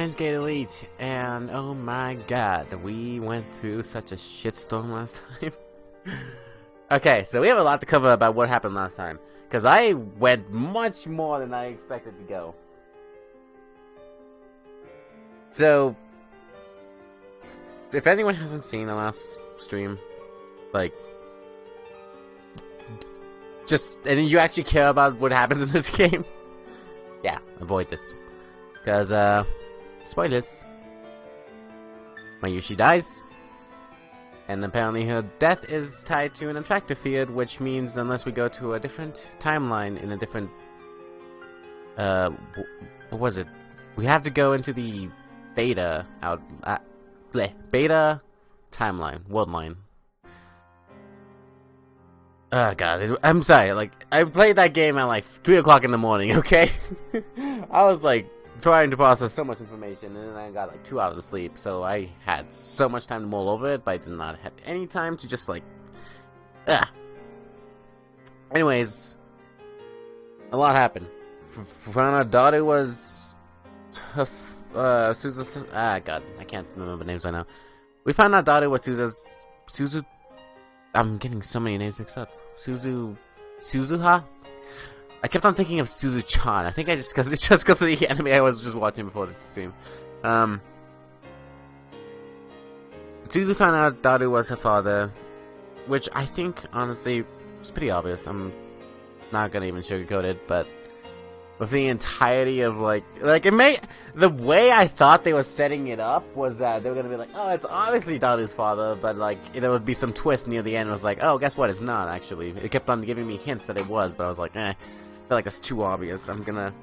Steins Gate Elite, and oh my god, we went through such a shitstorm last time. Okay, so we have a lot to cover about what happened last time, because I went much more than I expected to go. So, if anyone hasn't seen the last stream, like, and you actually care about what happens in this game, yeah, avoid this. Because, spoilers. Mayushi dies. And apparently her death is tied to an attractor field, which means unless we go to a different timeline in a different, what was it? We have to go into the beta beta timeline, world line. Oh god, I'm sorry, like, I played that game at like 3 o'clock in the morning, okay? I was like, trying to process so much information, and then I got like 2 hours of sleep, so I had so much time to mull over it, but I did not have any time to just like, Anyways, a lot happened. Found out daughter was, Suzu's, god, I can't remember names right now. We found out daughter was Suzu, I'm getting so many names mixed up. Suzuha? I kept on thinking of Suzu-chan. I think it's just because of the anime I was just watching before the stream. Suzu found out Daru was her father, which I think, honestly, was pretty obvious. I'm not gonna even sugarcoat it, but with the entirety of, the way I thought they were setting it up was that they were gonna be like, oh, it's obviously Daru's father, but, like, there would be some twist near the end. It was like, oh, guess what, it's not, actually. It kept on giving me hints that it was, but I was like, I feel like that's too obvious. I'm gonna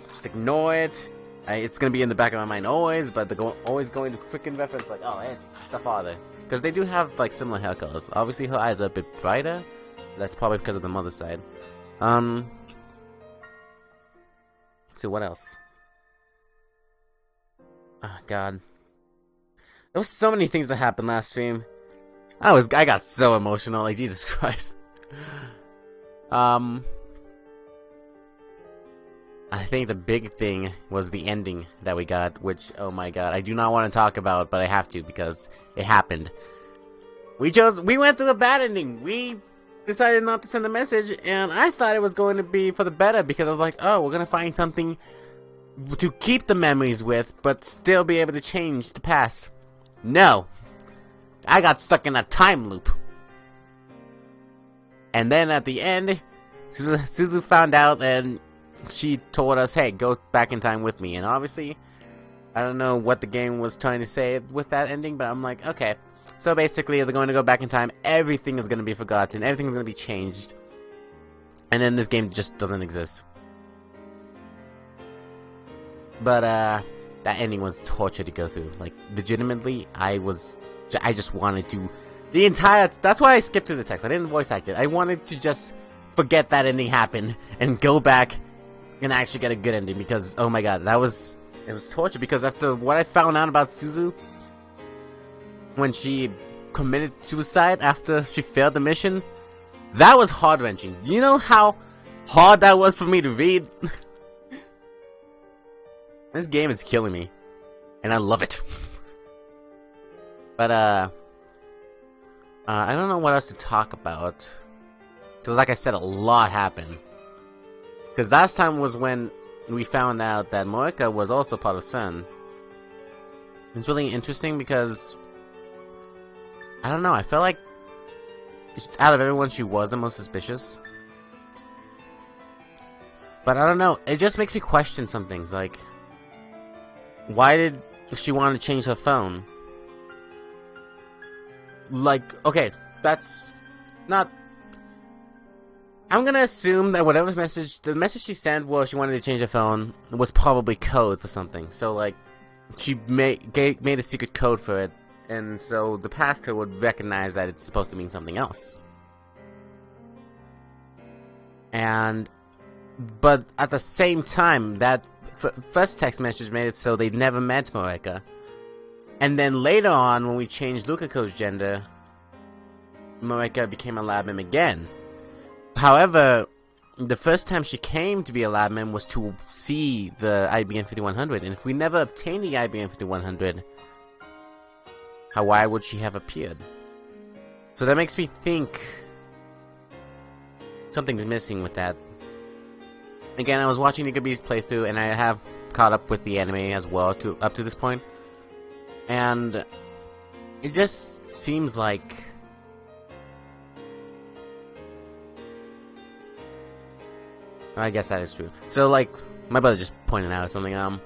just ignore it. It's gonna be in the back of my mind always, but they're always going to freaking reference, like, oh, it's the father. Because they do have, like, similar hair colors. Obviously, her eyes are a bit brighter. That's probably because of the mother's side. So what else? Oh god. There was so many things that happened last stream. I got so emotional, like Jesus Christ. I think the big thing was the ending that we got, which, oh my god, I do not want to talk about, but I have to because it happened. We went through a bad ending. We decided not to send a message, and I thought it was going to be for the better because I was like, oh, we're gonna find something to keep the memories with, but still be able to change the past. No. I got stuck in a time loop. And then at the end, Suzu found out and she told us, hey, go back in time with me. And obviously, I don't know what the game was trying to say with that ending, but I'm like, okay. So basically, they're going to go back in time, everything is going to be forgotten, everything's going to be changed. And then this game just doesn't exist. But, that ending was torture to go through. Like, legitimately, I just wanted to, that's why I skipped through the text, I didn't voice act it. I wanted to just forget that ending happened, and go back, and actually get a good ending, because, oh my god, it was torture, because after what I found out about Suzu, when she committed suicide after she failed the mission, that was heart-wrenching. You know how hard that was for me to read? This game is killing me, and I love it. But, I don't know what else to talk about, because like I said, a lot happened. Because last time was when we found out that Morika was also part of Sun. It's really interesting because, I don't know, I felt like out of everyone she was the most suspicious. But I don't know, it just makes me question some things, like, why did she want to change her phone? Like, okay, that's not, I'm gonna assume that whatever the message she sent where she wanted to change her phone was probably code for something. So, like, she made a secret code for it, and so the passcode would recognize that it's supposed to mean something else. But at the same time, that first text message made it so they never met Morika. And then later on, when we changed Lukako's gender, Morika became a lab mim again. However, the first time she came to be a lab man was to see the IBM 5100, and if we never obtained the IBM 5100, why would she have appeared? So that makes me think something's missing with that. Again, I was watching Nikabe's playthrough, and I have caught up with the anime as well up to this point, and it just seems like I guess that is true. So, like, my brother just pointed out something.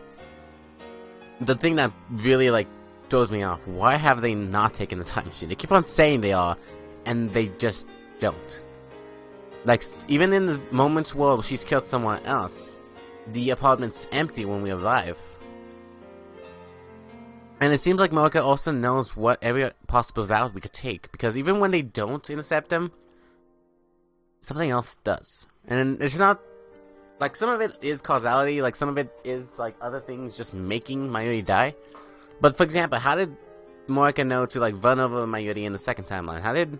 The thing that really like throws me off: why have they not taken the time machine? They keep on saying they are, and they just don't. Like, even in the moments where she's killed someone else, the apartment's empty when we arrive. And it seems like Moeka also knows what every possible route we could take, because even when they don't intercept them, something else does. And it's not, like, some of it is causality, like, some of it is, like, other things just making Mayuri die. But, for example, how did Moeka know to, like, run over Mayuri in the second timeline? How did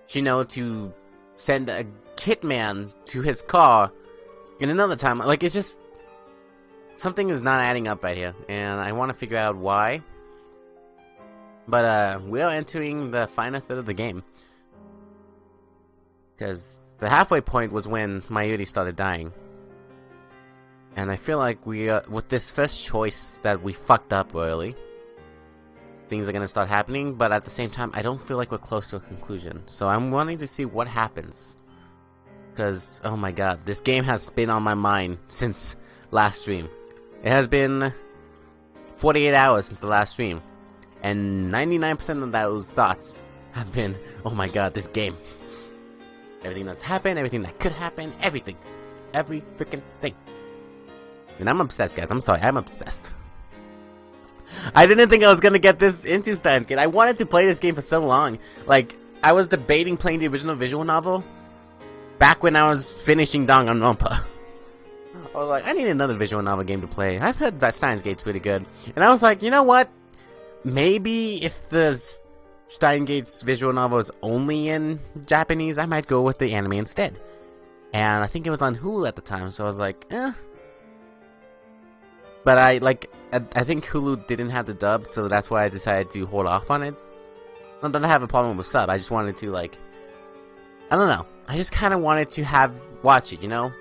she know to send a hitman to his car in another time? Like, it's just something is not adding up right here, and I want to figure out why. But we are entering the final third of the game, because the halfway point was when Mayuri started dying, and I feel like we with this first choice that we fucked up early, things are gonna start happening, but at the same time, I don't feel like we're close to a conclusion. So I'm wanting to see what happens. Because, oh my god, this game has been on my mind since last stream. It has been 48 hours since the last stream. And 99% of those thoughts have been, oh my god, this game. Everything that's happened, everything that could happen, everything. Every freaking thing. And I'm obsessed, guys. I'm sorry, I'm obsessed. I didn't think I was gonna get this into Steins Gate. I wanted to play this game for so long. Like, I was debating playing the original visual novel back when I was finishing Danganronpa. I was like, I need another visual novel game to play. I've heard that Steins Gate's pretty good. And I was like, you know what? Maybe if the Steins Gate's visual novel is only in Japanese, I might go with the anime instead. And I think it was on Hulu at the time, so I was like, eh. But I think Hulu didn't have the dub, so that's why I decided to hold off on it. Not that I have a problem with sub, I just wanted to, like, I don't know. I just kind of wanted to watch it, you know?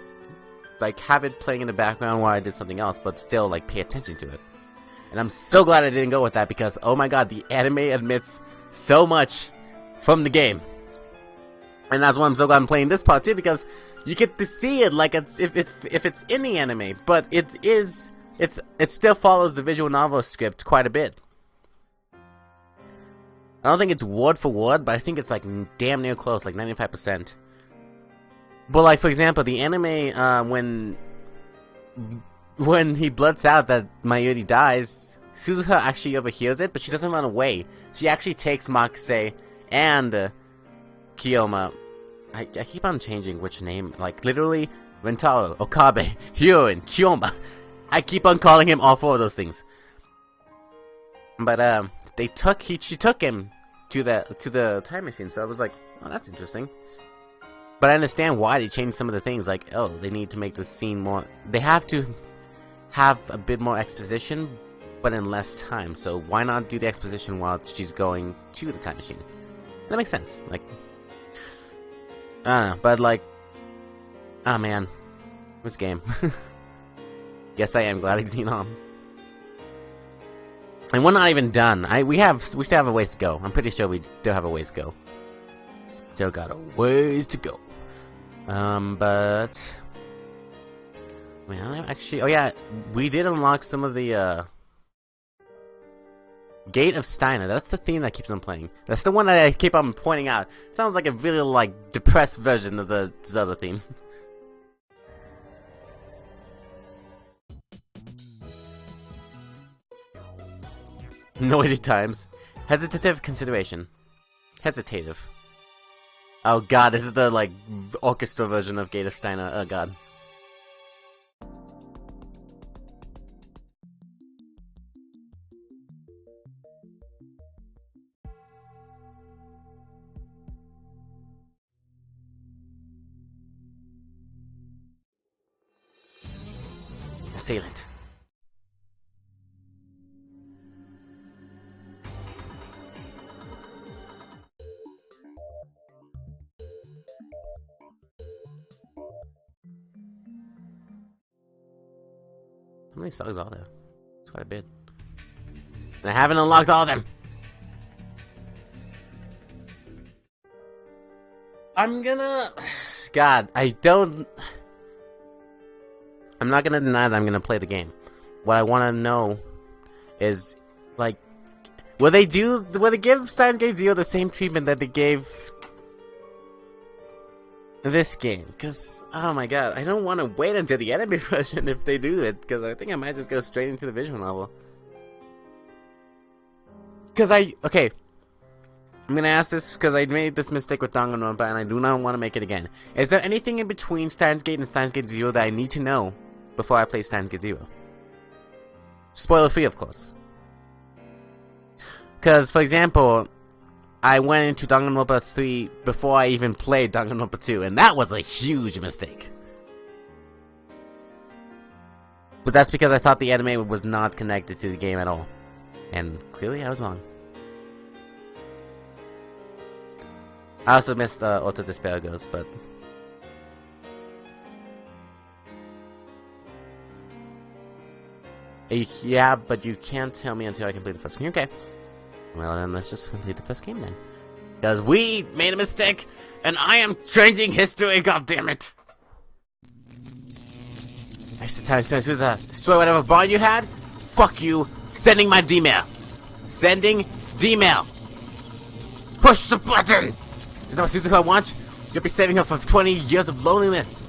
Like, have it playing in the background while I did something else, but still, like, pay attention to it. And I'm so glad I didn't go with that, because, oh my god, the anime admits so much from the game. And that's why I'm so glad I'm playing this part, too, because you get to see it like if it's in the anime, but it still follows the visual novel script quite a bit. I don't think it's word for word, but I think it's like damn near close, like 95%. But like, for example, the anime, when he blurts out that Mayuri dies, Suzuha actually overhears it, but she doesn't run away. She actually takes Makise and Kiyoma. I keep on changing which name, like literally Rentaro, Okabe, Hyo, and Kiyoma. I keep on calling him all four of those things. But she took him to the time machine, so I was like, oh, that's interesting. But I understand why they changed some of the things, like, oh, they need to make the scene more, they have to have a bit more exposition, but in less time, so why not do the exposition while she's going to the time machine? That makes sense, like, I don't know, but like, oh man, this game. Yes, I am glad it's Xenon. And we're not even done. We still have a ways to go. I'm pretty sure we still have a ways to go. Still got a ways to go. But man, actually, oh yeah, we did unlock some of the Gate of Steiner. That's the theme that keeps on playing. That's the one that I keep on pointing out. Sounds like a really like depressed version of the Zelda theme. Noisy times. Hesitative consideration. Hesitative. Oh god, this is the, like, orchestra version of Gate of Steiner. Oh god. assailant. How many songs are there? It's quite a bit. And I haven't unlocked all of them. I'm gonna... God, I'm not gonna deny that I'm gonna play the game. What I want to know is, like, will they give Steins Gate Zero the same treatment that they gave this game? Because, oh my god, I don't want to wait until the anime version if they do it, because I think I might just go straight into the visual novel. Because okay, I'm gonna ask this because I made this mistake with Danganronpa and I do not want to make it again. Is there anything in between Steins Gate and Steins Gate Zero that I need to know before I play Steins Gate Zero? Spoiler free, of course. Because, for example, I went into Danganronpa 3 before I even played Danganronpa 2, and that was a huge mistake. But that's because I thought the anime was not connected to the game at all. And clearly I was wrong. I also missed Auto Desperagos, but... Yeah, but you can't tell me until I complete the first game. Okay. Well, then let's just complete the first game then. Because we made a mistake, and I am changing history, goddammit! Extra time, destroy whatever bond you had? Fuck you! Sending my D-mail! Sending D-mail! Push the button! Is that what Suzuka wants? You'll be saving her from 20 years of loneliness!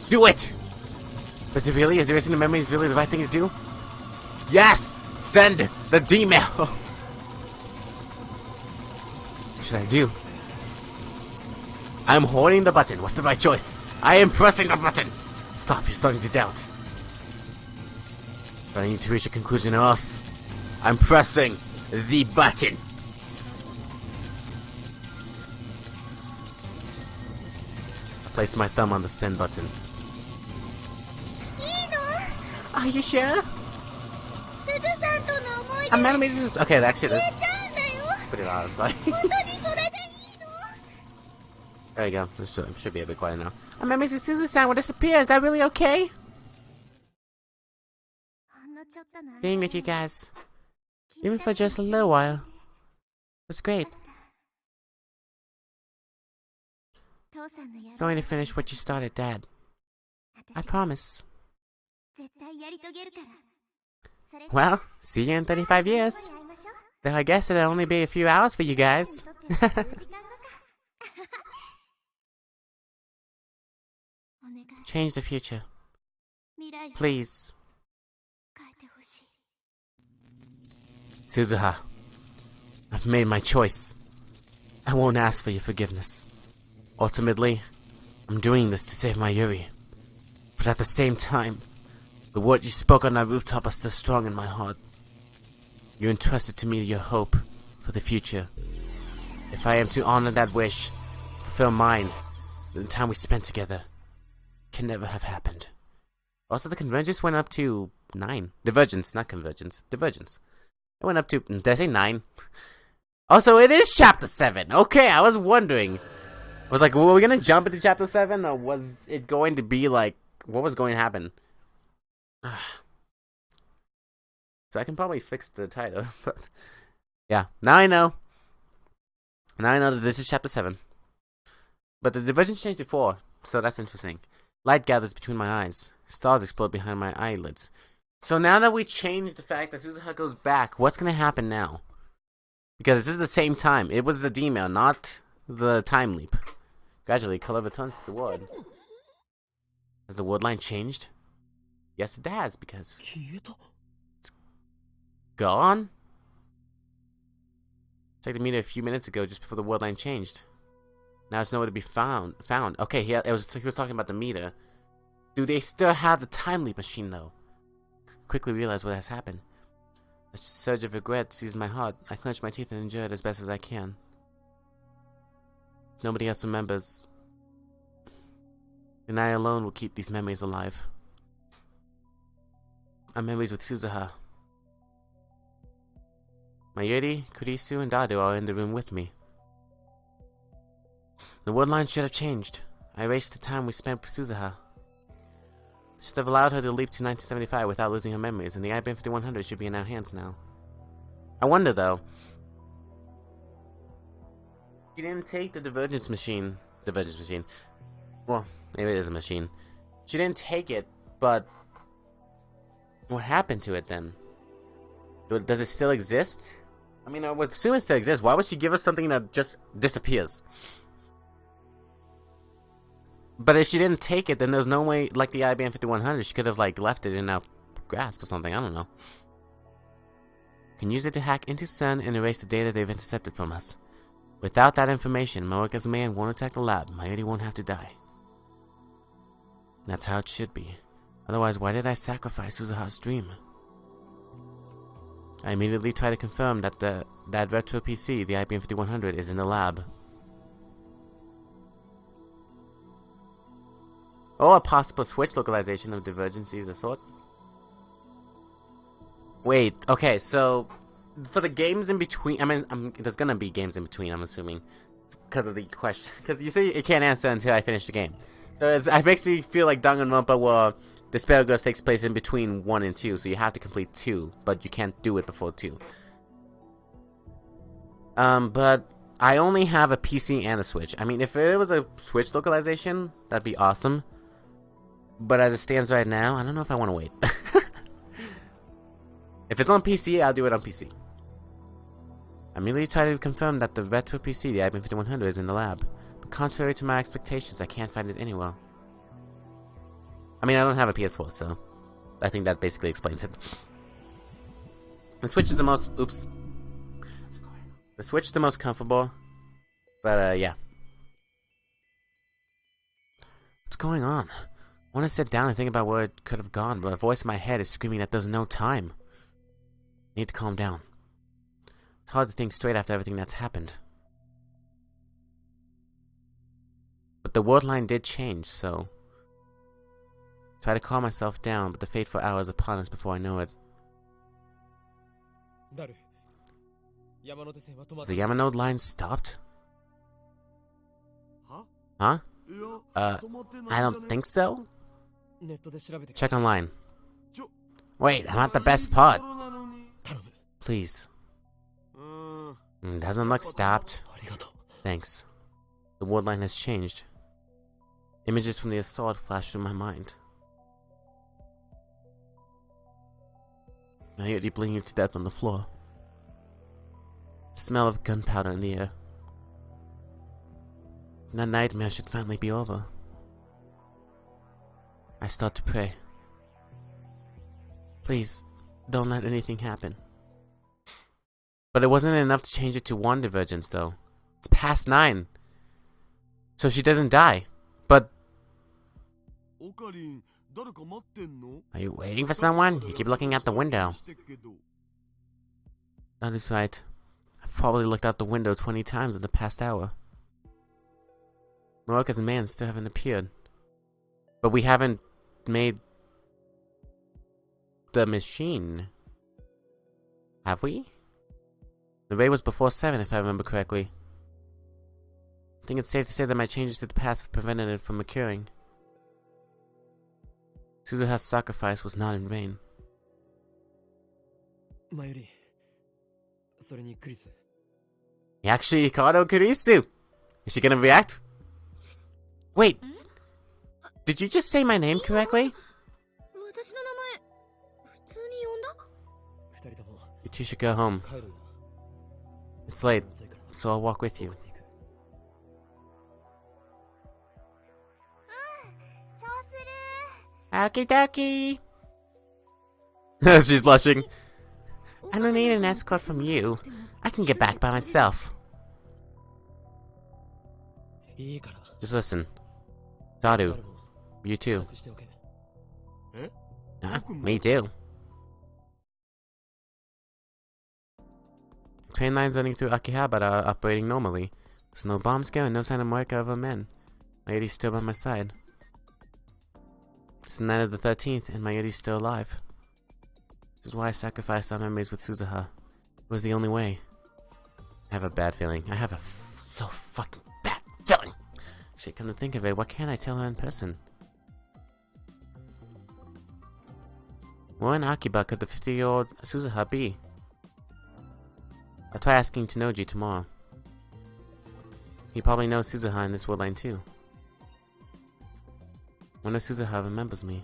Do it! But really, is erasing the memories really the right thing to do? Yes! Send the D-mail! What should I do? I'm holding the button. What's the right choice? I am pressing the button! Stop, you're starting to doubt. But I need to reach a conclusion or else. I'm pressing the button. I place my thumb on the send button. Are you sure? I'm not amazing. Okay, actually, that's pretty loud. Sorry. There you go. This should be a bit quiet now. I'm amazed with Suzu-san will disappear. Is that really okay? Being with you guys, even for just a little while, was great. Going to finish what you started, Dad. I promise. Well, see you in 35 years. Though I guess it'll only be a few hours for you guys. Change the future. Please. Suzuha, I've made my choice. I won't ask for your forgiveness. Ultimately, I'm doing this to save my Yuri. But at the same time, the words you spoke on that rooftop are still strong in my heart. You entrusted to me your hope for the future. If I am to honor that wish, fulfill mine, then the time we spent together can never have happened. Also, the convergence went up to 9. Divergence, not convergence. Divergence. It went up to... Did I say 9? Also, it is Chapter 7! Okay, I was wondering. I was like, were we gonna jump into Chapter 7? Or was it going to be like... What was going to happen? So I can probably fix the title, but... Yeah, now I know. Now I know that this is Chapter 7. But the divergence changed to 4, so that's interesting. Light gathers between my eyes. Stars explode behind my eyelids. So now that we changed the fact that Suzuha goes back, what's going to happen now? Because this is the same time. It was the D-mail, not the time leap. Gradually, color returns to the word. Has the word line changed? Yes, it has, because... It's gone? Checked the meter a few minutes ago, just before the word line changed. Now it's nowhere to be found. Okay, he was talking about the meter. Do they still have the time leap machine, though? Quickly realize what has happened. A surge of regret seized my heart. I clenched my teeth and endured as best as I can. Nobody else remembers. And I alone will keep these memories alive. our memories with Suzuha. Mayuri, Kurisu, and Dadu are in the room with me. The word line should have changed. I erased the time we spent with Suzuha. Should have allowed her to leap to 1975 without losing her memories, and the IBM 5100 should be in our hands now. I wonder, though. She didn't take the Divergence machine. Well, maybe it is a machine. She didn't take it, but what happened to it then? Does it still exist? I mean, I would assume it still exists. Why would she give us something that just disappears? But if she didn't take it, then there's no way, like the IBM 5100, she could have, like, left it in our grasp or something. I don't know. Can use it to hack into Sun and erase the data they've intercepted from us. Without that information, Moeka's man won't attack the lab. Mayuri won't have to die. That's how it should be. Otherwise, why did I sacrifice Suzuha's dream? I immediately try to confirm that that retro PC, the IBM 5100, is in the lab. Or a possible switch localization of divergencies of sort. Wait, okay, so for the games in between, I mean, there's gonna be games in between, I'm assuming, because of the question. Because you say it can't answer until I finish the game. So it makes me feel like Danganronpa, well, Despair Girls takes place in between 1 and 2, so you have to complete 2, but you can't do it before 2. But I only have a PC and a Switch. I mean, if it was a Switch localization, that'd be awesome. But as it stands right now, I don't know if I want to wait. If it's on PC, I'll do it on PC. I immediately try to confirm that the retro PC, the IBM 5100, is in the lab. But contrary to my expectations, I can't find it anywhere. I mean, I don't have a PS4, so I think that basically explains it. The Switch is the most... Oops. The Switch is the most comfortable. But, yeah. What's going on? I want to sit down and think about where it could have gone, but a voice in my head is screaming that there's no time. I need to calm down. It's hard to think straight after everything that's happened. But the word line did change, so... Try to calm myself down, but the fateful hour is upon us before I know it. Has the Yamanote line stopped? Huh? I don't think so. Check online. Wait, I'm at the best part. Please. Doesn't look stopped. Thanks. The word line has changed. Images from the assault flashed through my mind. I hear you bleeding to death on the floor. The smell of gunpowder in the air. And that nightmare should finally be over. I start to pray. Please, don't let anything happen. But it wasn't enough to change it to 1 divergence, though. It's past 9. So she doesn't die. But... Are you waiting for someone? You keep looking out the window. That is right. I've probably looked out the window 20 times in the past hour. Moroka's man still haven't appeared. But we haven't made the machine. Have we? The raid was before 7, if I remember correctly. I think it's safe to say that my changes to the past have prevented it from occurring. Suzuha's sacrifice was not in vain. He actually called out Kurisu! Is she gonna react? Wait! Did you just say my name correctly? You two should go home. It's late, so I'll walk with you. Okie dokie. She's blushing. I don't need an escort from you. I can get back by myself. Just listen. Daru, you too. Me too. Train lines running through Akihabara are operating normally. There's no bomb scare and no sign of Moeka of her men. Mayuri's still by my side. It's the night of the 13th, and Mayuri's still alive. This is why I sacrificed our memories with Suzuha. It was the only way. I have a bad feeling. I have a so fucking bad feeling. Shit, come to think of it, what can't I tell her in person? What in Akiba could the 50-year-old Suzuha be? I'll try asking Tenoji tomorrow. He probably knows Suzuha in this world line too. Wonder if Suzuha remembers me.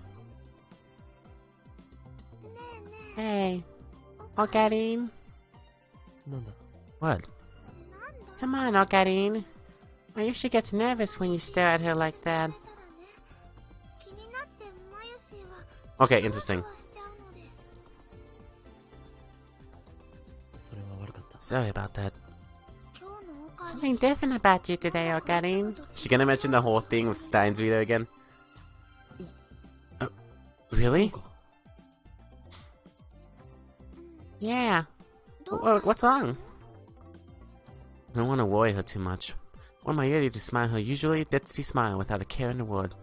Hey, Ocarine. What? Come on, Ocarine. Mayushi gets nervous when you stare at her like that. Okay, interesting. Sorry about that. Something different about you today, Ocarine. She gonna mention the whole thing with Steins video again? Really? Yeah. What's wrong? I don't want to worry her too much. I want my Yeti to smile her usually ditzy smile without a care in the world.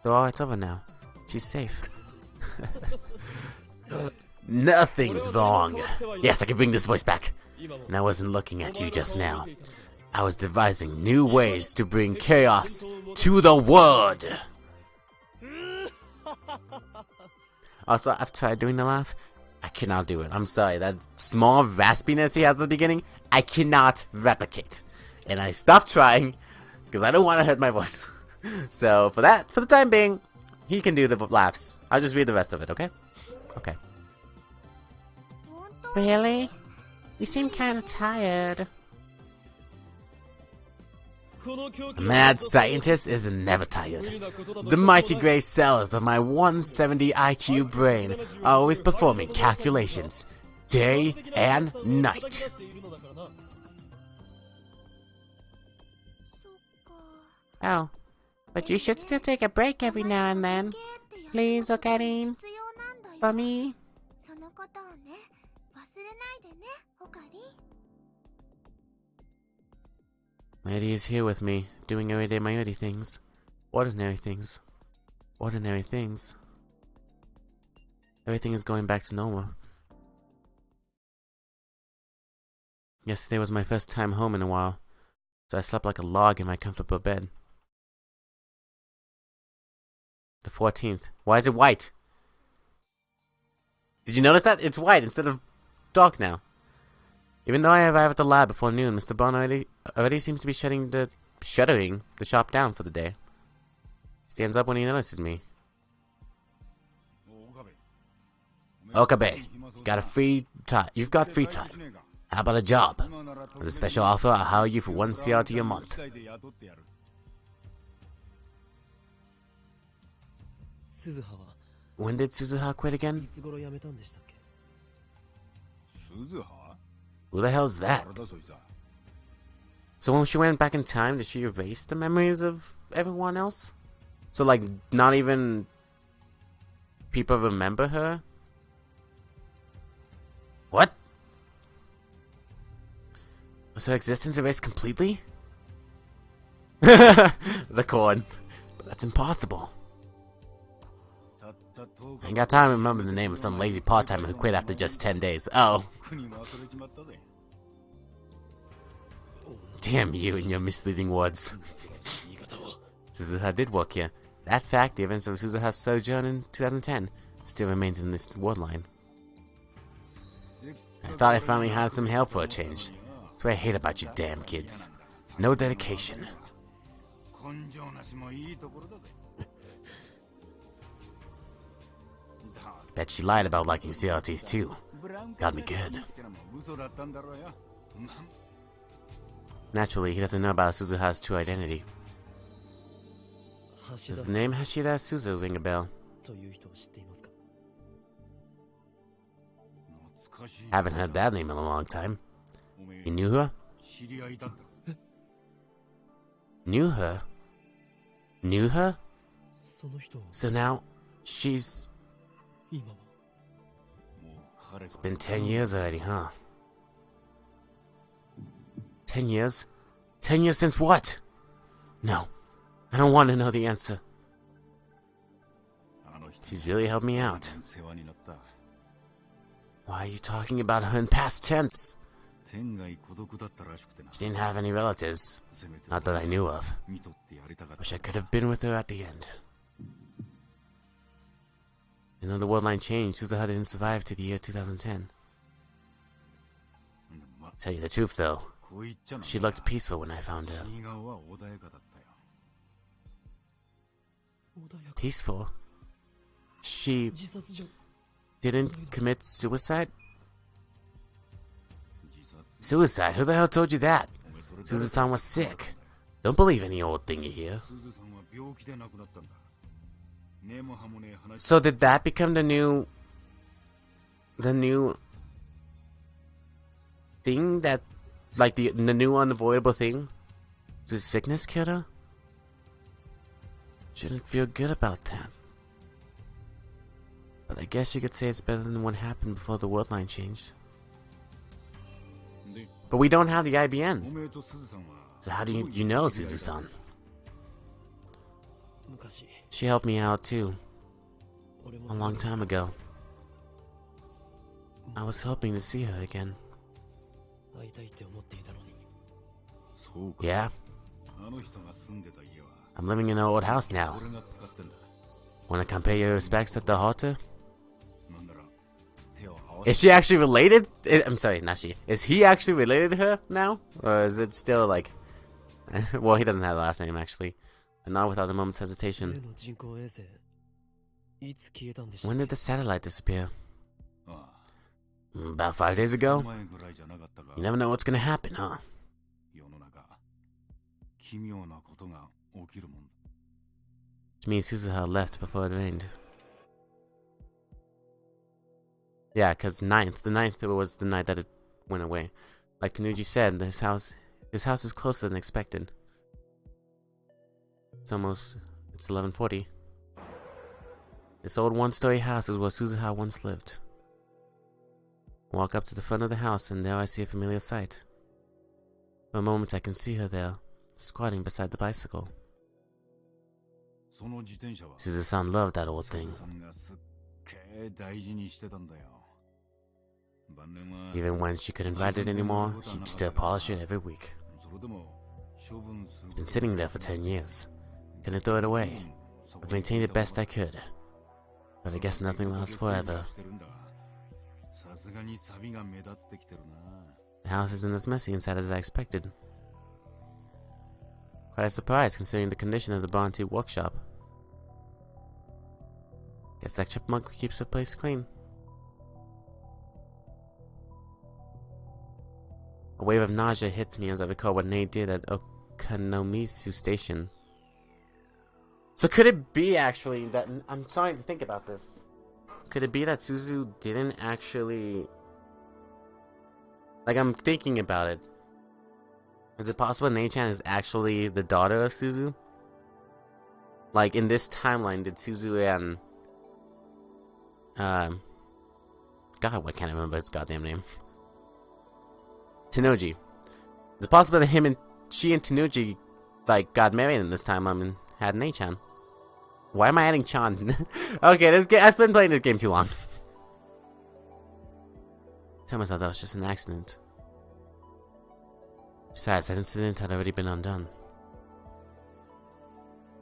Though all it's over now. She's safe. Nothing's wrong. Yes, I can bring this voice back. And I wasn't looking at you just now. I was devising new ways to bring chaos to the world. Also, I've tried doing the laugh. I cannot do it. I'm sorry. That small raspiness he has at the beginning, I cannot replicate. And I stopped trying because I don't want to hurt my voice. So for the time being, he can do the laughs. I'll just read the rest of it, okay? Okay. Really? You seem kind of tired. A mad scientist is never tired. The mighty gray cells of my 170 IQ brain are always performing calculations, day and night. Oh, but you should still take a break every now and then. Please, Ocarine? For me? Lady is here with me, doing everyday Mayuri things. Ordinary things. Ordinary things. Everything is going back to normal. Yesterday was my first time home in a while, so I slept like a log in my comfortable bed. The 14th. Why is it white? Did you notice that? It's white instead of dark now. Even though I arrive at the lab before noon, Mr. Bond already seems to be shuttering the shop down for the day. He stands up when he notices me. Okabe, you've got free time. How about a job? As a special offer, I'll hire you for 1 CRT a month. When did Suzuha quit again? Who the hell's that? So when she went back in time, did she erase the memories of everyone else? So like, not even people remember her? What? Was her existence erased completely? The corn. But that's impossible. I ain't got time to remember the name of some lazy part-timer who quit after just 10 days. Oh. Damn you and your misleading words. Suzuha did work here. That fact, the events of Suzuha's sojourn in 2010, still remains in this word line. I thought I finally had some help for a change. That's what I hate about you damn kids. No dedication. Bet she lied about liking CRTs too. Got me good. Naturally, he doesn't know about Suzuha's true identity. Does the name Hashira Suzu ring a bell? Haven't heard that name in a long time. You knew her? Knew her? Knew her? So now, she's... It's been 10 years already, huh? 10 years? 10 years since what? No, I don't want to know the answer. She's really helped me out. Why are you talking about her in past tense? She didn't have any relatives. Not that I knew of. Wish I could have been with her at the end. You know, the world line changed. Suzuha didn't survive to the year 2010. Tell you the truth, though, she looked peaceful when I found her. Peaceful? She didn't commit suicide? Suicide? Who the hell told you that? Suzu-san was sick. Don't believe any old thing you hear. So did that become the new thing that, like the new unavoidable thing? Did sickness kill her? Shouldn't feel good about that. But I guess you could say it's better than what happened before the world line changed. But we don't have the IBN. So how do you know Suzu-san? She helped me out too. A long time ago. I was hoping to see her again. Yeah? I'm living in an old house now. Wanna come pay your respects at the altar? Is she actually related? I'm sorry, not she. Is he actually related to her now? Or is it still like... well, he doesn't have the last name actually. And not without a moment's hesitation. When did the satellite disappear? About 5 days ago? You never know what's gonna happen, huh? Which means Suzuha left before it rained. Yeah, because the 9th was the night that it went away. Like Tanuji said, his house is closer than expected. It's 11:40. This old one-story house is where Suzuha once lived. Walk up to the front of the house and there I see a familiar sight. For a moment I can see her there, squatting beside the bicycle. Suzu-san loved that old thing. Even when she couldn't ride it anymore, she'd still polish it every week. It's been sitting there for 10 years. Couldn't throw it away. I've maintained it best I could. But I guess nothing lasts forever. The house isn't as messy inside as I expected. Quite a surprise considering the condition of the Barn 2 workshop. Guess that chipmunk keeps the place clean. A wave of nausea hits me as I recall what Nate did at Okonomizu Station. So could it be actually that... I'm starting to think about this. Could it be that Suzu didn't actually... Like, I'm thinking about it. Is it possible Nei-chan is actually the daughter of Suzu? Like, in this timeline, did Suzu and... God, why can't I remember his goddamn name? Tennoji. Is it possible that she and Tennoji, like, got married in this timeline and had Nei-chan? Why am I adding Chan? Okay, this game, I've been playing this game too long. Tell myself that was just an accident. Besides, that incident had already been undone.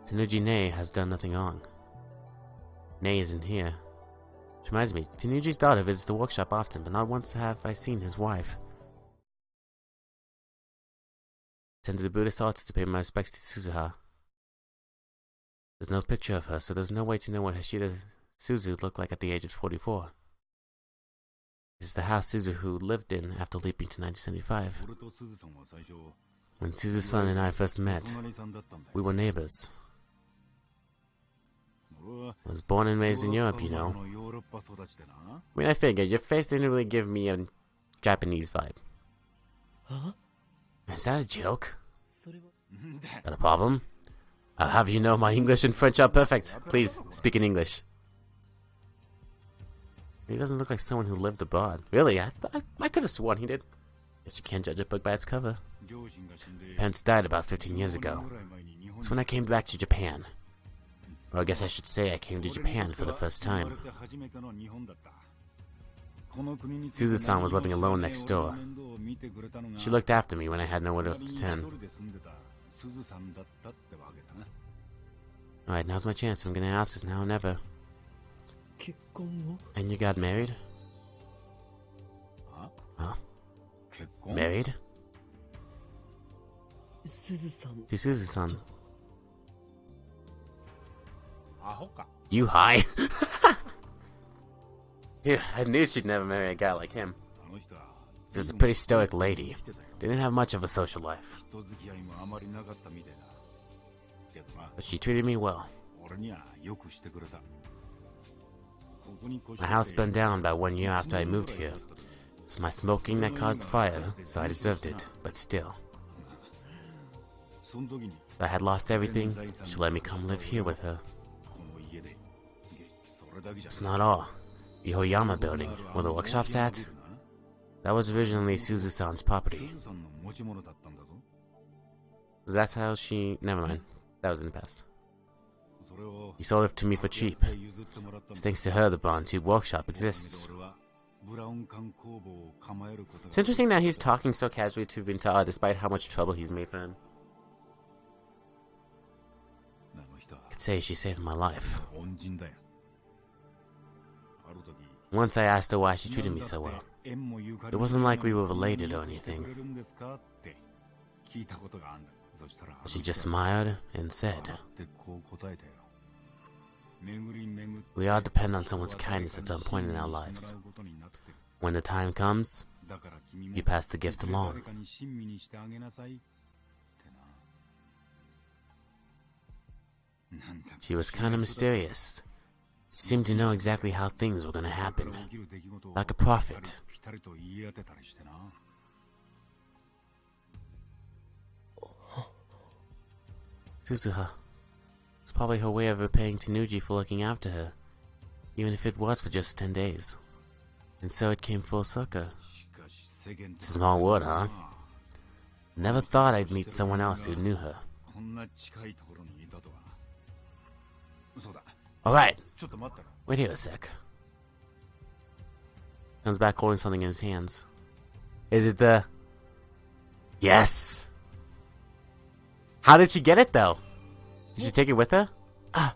Tennoji Nei has done nothing wrong. Nei isn't here. Which reminds me, Tennoji's daughter visits the workshop often, but not once have I seen his wife. Attended the Buddhist altar to pay my respects to Suzuha. There's no picture of her, so there's no way to know what Hashida Suzu looked like at the age of 44. This is the house Suzu lived in after leaping to 1975. When Suzu-san and I first met, we were neighbors. I was born and raised in Europe, you know. I mean, I figured, your face didn't really give me a Japanese vibe. Huh? Is that a joke? Got a problem? I'll have you know my English and French are perfect. Please, speak in English. He doesn't look like someone who lived abroad. Really? I could have sworn he did. Guess you can't judge a book by its cover. Parents died about 15 years ago. That's when I came back to Japan. Or I guess I should say I came to Japan for the first time. Suzu-san was living alone next door. She looked after me when I had nowhere else to turn. Alright, now's my chance. I'm gonna ask this now or never. And you got married? Huh? Married? To Suzu-san. You high? Yeah, I knew she'd never marry a guy like him. She was a pretty stoic lady. Didn't have much of a social life. But she treated me well. My house burned down about 1 year after I moved here. It's my smoking that caused the fire, so I deserved it, but still. I had lost everything. She let me come live here with her. It's not all. The Hoyama building, where the workshop's at, that was originally Suzu-san's property. That's how she... Never mind. That was in the past. He sold it to me for cheap. It's thanks to her the Bond Tube workshop exists. It's interesting that he's talking so casually to Bintara despite how much trouble he's made for him. I could say she saved my life. Once I asked her why she treated me so well. It wasn't like we were related or anything. She just smiled and said, "We all depend on someone's kindness at some point in our lives. When the time comes, you pass the gift along." She was kind of mysterious. She seemed to know exactly how things were going to happen, like a prophet. Suzuha. It's probably her way of repaying Tanuji for looking after her, even if it was for just 10 days. And so it came full circle. It's a small world, huh? Never thought I'd meet someone else who knew her. Alright, wait here a sec. Comes back holding something in his hands. Is it the... Yes! How did she get it, though? Did she take it with her? Ah!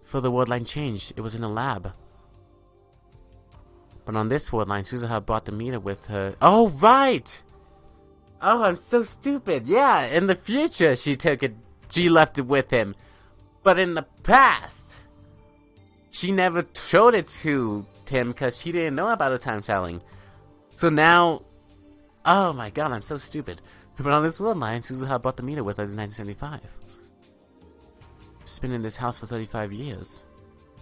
For the word line changed, it was in a lab. But on this word line, Suzuha brought the meter with her. Oh, right! Oh, I'm so stupid. Yeah, in the future, she took it. She left it with him. But in the past, she never showed it to him because she didn't know about the time traveling. So now, oh my god, I'm so stupid. But on this world line, Suzuha bought the meter with her in 1975. She's been in this house for 35 years.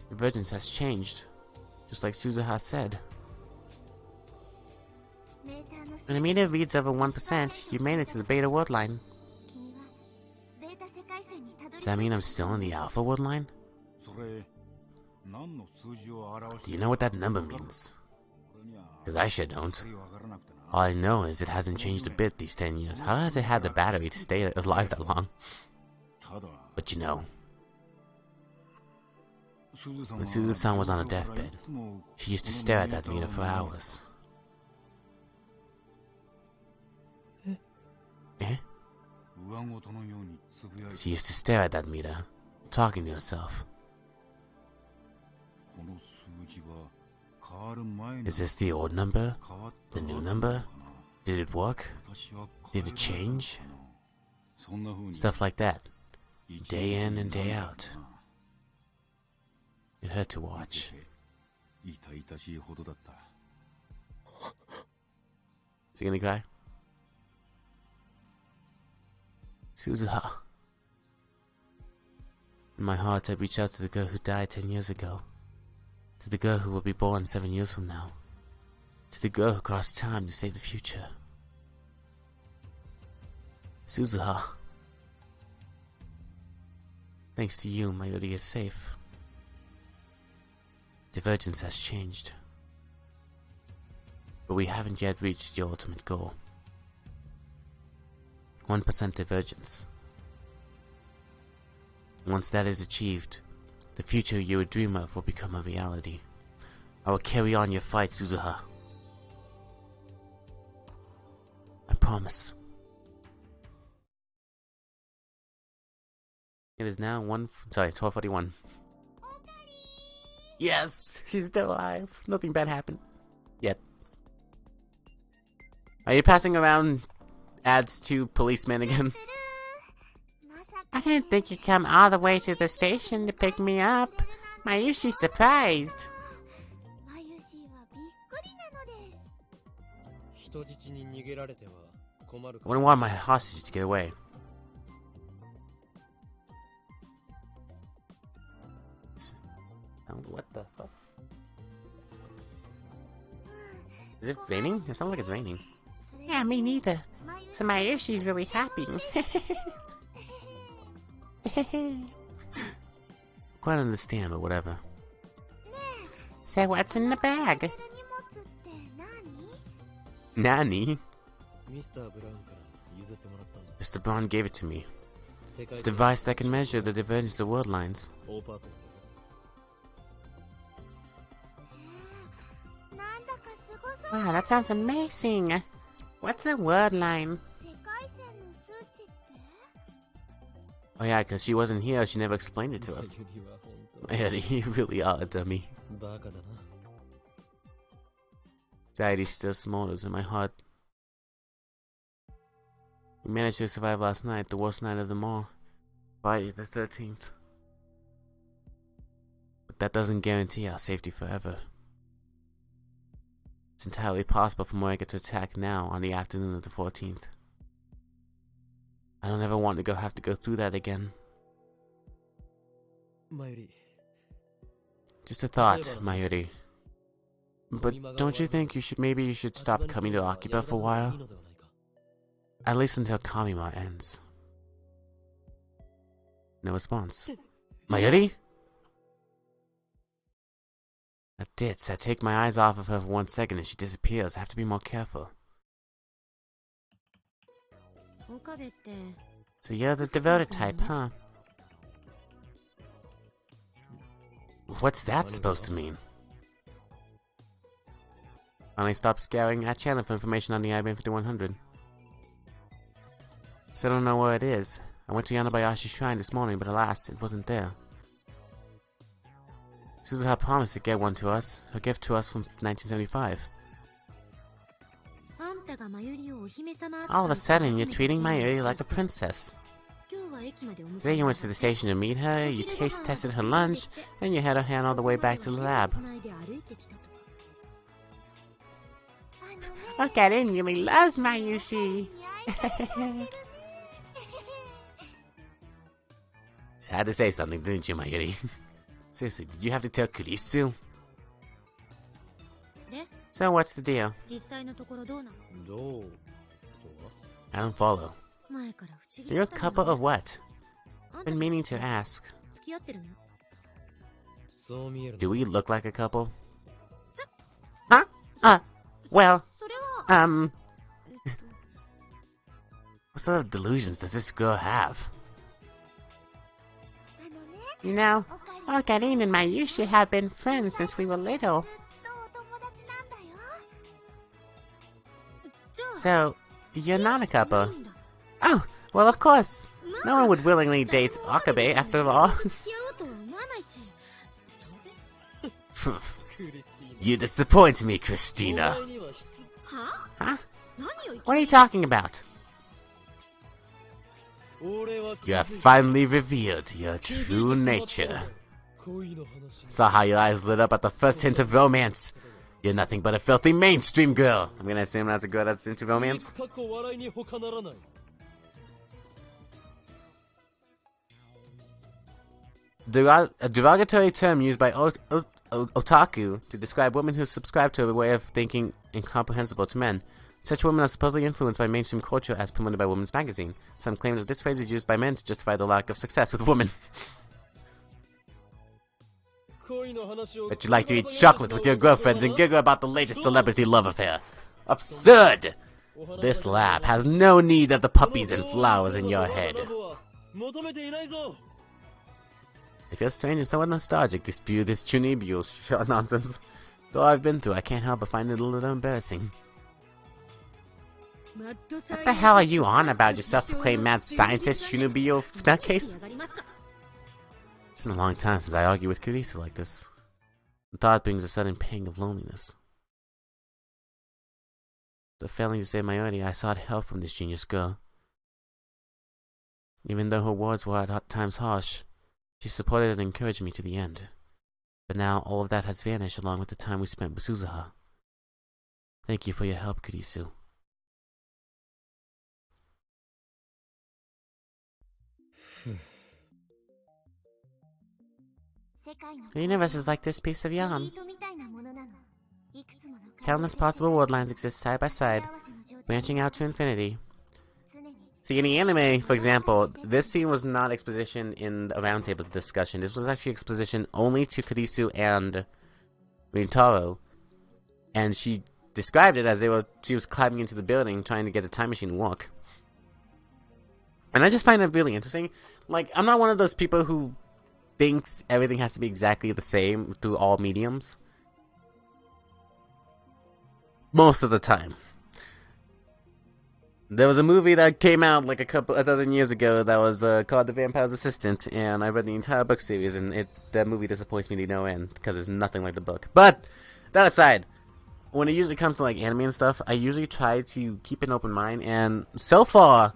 The Virgins has changed, just like Suzuha said. When the meter reads over 1%, you made it to the beta world line. Does that mean I'm still in the alpha world line? Do you know what that number means? Because I sure don't. All I know is it hasn't changed a bit these 10 years. How has it had the battery to stay alive that long? But you know, when Suzu-san was on her deathbed, she used to stare at that meter for hours. Eh? She used to stare at that meter, talking to herself. Is this the old number? The new number? Did it work? Did it change? Stuff like that. Day in and day out. It hurt to watch. Is he gonna cry? Suzuha. In my heart, I reach out to the girl who died 10 years ago. To the girl who will be born 7 years from now. To the girl who crossed time to save the future. Suzuha. Thanks to you, my Yuri is safe. Divergence has changed. But we haven't yet reached your ultimate goal. 1% divergence. Once that is achieved, the future you would dream of will become a reality. I will carry on your fight, Suzuha. I promise. It is now 12:41. Yes! She's still alive. Nothing bad happened. Yet. Are you passing around ads to policemen again? I didn't think you'd come all the way to the station to pick me up. Mayushi's surprised. I wouldn't want my hostages to get away. What the fuck? Is it raining? It sounds like it's raining. Yeah, me neither. So Mayushi's really happy. Quite understand, but whatever. So what's in the bag? Nani? Mr. Braun gave it to me. It's a device that can measure the divergence of word lines. Wow, that sounds amazing. What's a word line? Oh yeah, because she wasn't here, she never explained it to us. Eddie, you really are a dummy. Anxiety still smolders in my heart. We managed to survive last night, the worst night of them all. Friday the 13th. But that doesn't guarantee our safety forever. It's entirely possible for Morika to attack now on the afternoon of the 14th. I don't ever want to have to go through that again. Just a thought, Mayuri. But don't you think maybe you should stop coming to Akiba for a while? At least until Kamima ends. No response. Mayuri? That ditz, I take my eyes off of her for 1 second and she disappears. I have to be more careful. So you're the devoted type, huh? What's that supposed to mean? Finally stop scouring our channel for information on the IBM 5100. Still don't know where it is. I went to Yanabayashi's shrine this morning, but alas, it wasn't there. Suzuha promised to get one to us, her gift to us from 1975. All of a sudden, you're treating Mayuri like a princess. Today you went to the station to meet her, you taste tested her lunch, and you had her hand all the way back to the lab. Okarin really loves Mayushi. She had to say something, didn't you, Mayuri? Seriously, did you have to tell Kurisu? So what's the deal? I don't follow. You're a couple of what? Been meaning to ask. Do we look like a couple? Huh? Well, what sort of delusions does this girl have? You know, Okarin and Mayushi have been friends since we were little. So, you're not a couple? Oh, well of course. No one would willingly date Okabe after all. You disappoint me, Christina. Huh? What are you talking about? You have finally revealed your true nature. Saw how your eyes lit up at the first hint of romance. You're nothing but a filthy mainstream girl. I'm gonna assume that's a girl that's into romance. A derogatory term used by otaku to describe women who subscribe to a way of thinking incomprehensible to men. Such women are supposedly influenced by mainstream culture as promoted by Women's Magazine. Some claim that this phrase is used by men to justify the lack of success with women. Bet you like to eat chocolate with your girlfriends and giggle about the latest celebrity love affair. Absurd! This lab has no need of the puppies and flowers in your head. I feel strange and somewhat nostalgic to spew this Chunibyo nonsense. Though I've been through, I can't help but find it a little embarrassing. What the hell are you on about, you self-proclaimed mad scientist, Shunobio nutcase? It's been a long time since I argued with Kurisu like this. The thought brings a sudden pang of loneliness. After failing to save Mayuri, I sought help from this genius girl. Even though her words were at times harsh, she supported and encouraged me to the end. But now all of that has vanished along with the time we spent with Suzuha. Thank you for your help, Kurisu. The universe is like this piece of yarn. Countless possible world lines exist side by side, branching out to infinity. See, in the anime, for example, this scene was not exposition in a roundtable's discussion. This was actually exposition only to Kurisu and Rintaro. And she described it as she was climbing into the building trying to get the time machine to work. And I just find it really interesting. Like, I'm not one of those people who thinks everything has to be exactly the same through all mediums. Most of the time. There was a movie that came out like a dozen years ago that was called The Vampire's Assistant, and I read the entire book series, and that movie disappoints me to no end because it's nothing like the book. But that aside, when it usually comes to like anime and stuff, I usually try to keep an open mind, and so far,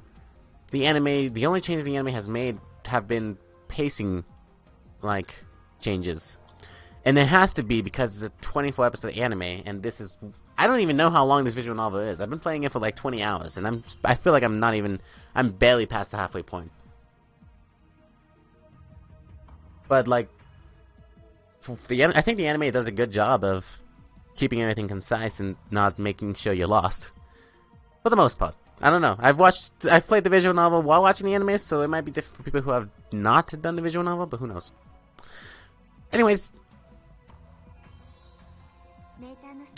the only changes the anime has made have been pacing like changes, and it has to be because it's a 24 episode anime, and this is. I don't even know how long this visual novel is. I've been playing it for like 20 hours, and I feel like I'm barely past the halfway point. But like, I think the anime does a good job of keeping everything concise and not making sure you're lost. For the most part. I don't know. I've played the visual novel while watching the anime, so it might be different for people who have not done the visual novel, but who knows. Anyways.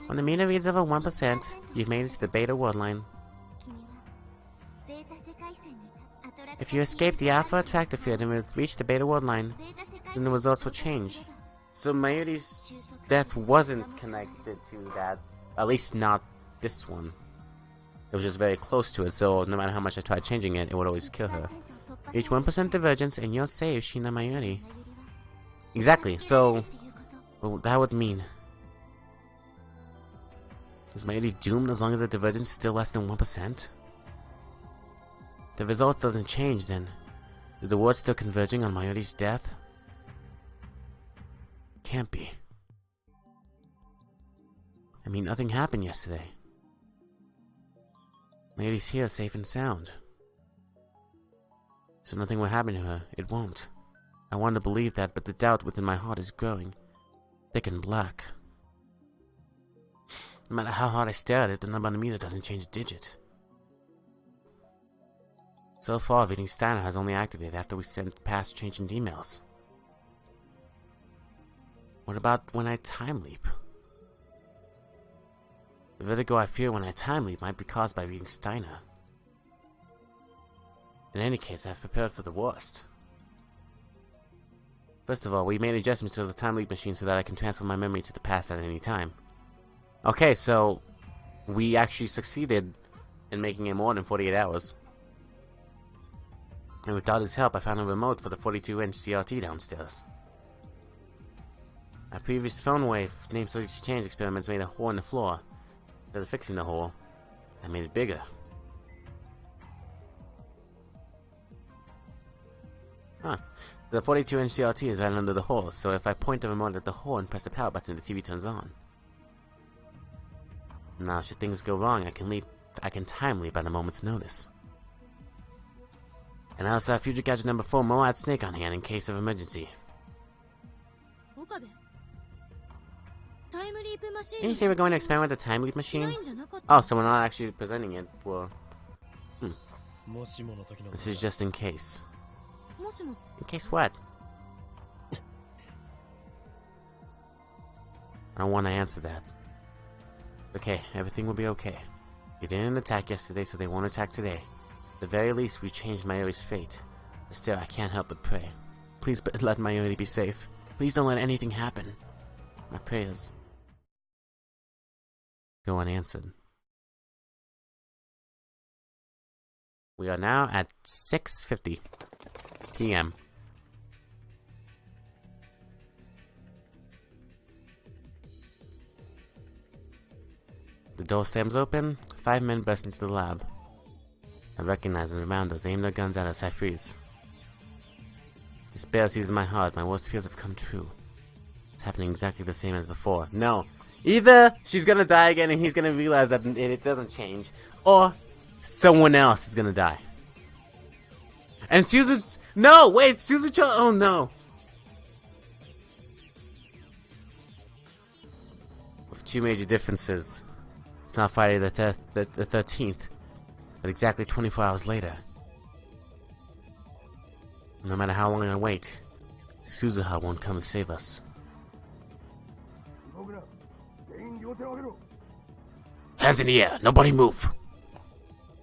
When the meter reads over 1%, you've made it to the beta world line. If you escape the alpha attractor field and reach the beta world line, then the results will change. So Mayuri's death wasn't connected to that, at least not this one. It was just very close to it, so no matter how much I tried changing it, it would always kill her. Reach 1% divergence and you're saved, Shina Mayuri. Exactly, so what that would mean. Is Mayuri doomed as long as the divergence is still less than 1%? The result doesn't change then. Is the world still converging on Mayuri's death? Can't be. I mean, nothing happened yesterday. Mayuri's here safe and sound. So nothing will happen to her. It won't. I want to believe that, but the doubt within my heart is growing. Thick and black. No matter how hard I stare at it, the number on the meter doesn't change a digit. So far, reading Steiner has only activated after we sent past changing emails. What about when I time leap? The vertigo I feel when I time leap might be caused by reading Steiner. In any case, I've prepared for the worst. First of all, we made adjustments to the time leap machine so that I can transfer my memory to the past at any time. Okay, so we actually succeeded in making it more than 48 hours. And without his help, I found a remote for the 42-inch CRT downstairs. My previous phone wave name switch exchange experiments made a hole in the floor. Instead of fixing the hole, I made it bigger. Huh. The 42-inch CRT is right under the hole, so if I point the remote at the hole and press the power button, the TV turns on. Now, should things go wrong, I can time leap at a moment's notice. And I also have Future Gadget number 4 Moad Snake on hand in case of emergency. Didn't you say we're going to experiment with the time leap machine? Oh, so we're not actually presenting it for... This is just in case. In case what? I don't want to answer that. Okay, everything will be okay. We didn't attack yesterday, so they won't attack today. At the very least, we changed Mayuri's fate. But still, I can't help but pray. Please let Mayuri be safe. Please don't let anything happen. My prayers. go unanswered. We are now at 6:50 p.m. The door slams open. 5 men burst into the lab. I recognize them around us. They aim their guns at us. I freeze. Despair seizes my heart. My worst fears have come true. It's happening exactly the same as before. No. Either she's gonna die again and he's gonna realize that it doesn't change, or someone else is gonna die. And Suzu... No! Wait! Suzu-chan... Oh no! With 2 major differences. It's not Friday the 13th, but exactly 24 hours later. No matter how long I wait, Suzuha won't come to save us. Hands in the air! Nobody move!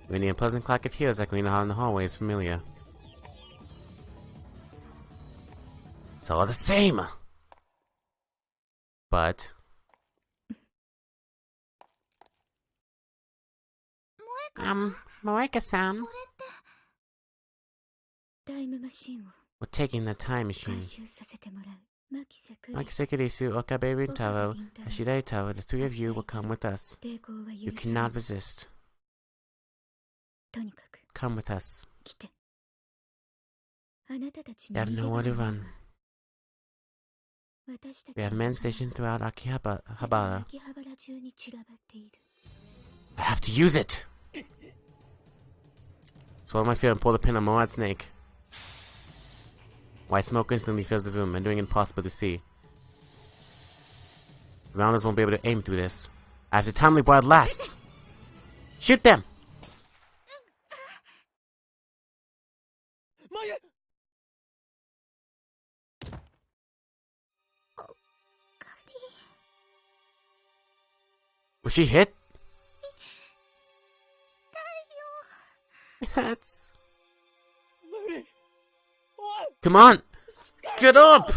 Ringing a pleasant clack of heels echoing out in the hallway is familiar. It's all the same! But... Moeka-san. We're taking the time machine. Makisakurisu, Okabe Rintaro, Hashirei-taro, the 3 of you will come with us. You cannot resist. Come with us. You have nowhere to run. We have men stationed throughout Akihabara. I have to use it! Swallow my fear and pull the pin on Moat Snake. White smoke instantly fills the room, rendering it impossible to see. The rounders won't be able to aim through this. I have to time leap while it lasts! Shoot them! Was she hit? It hurts. Come on! Get up!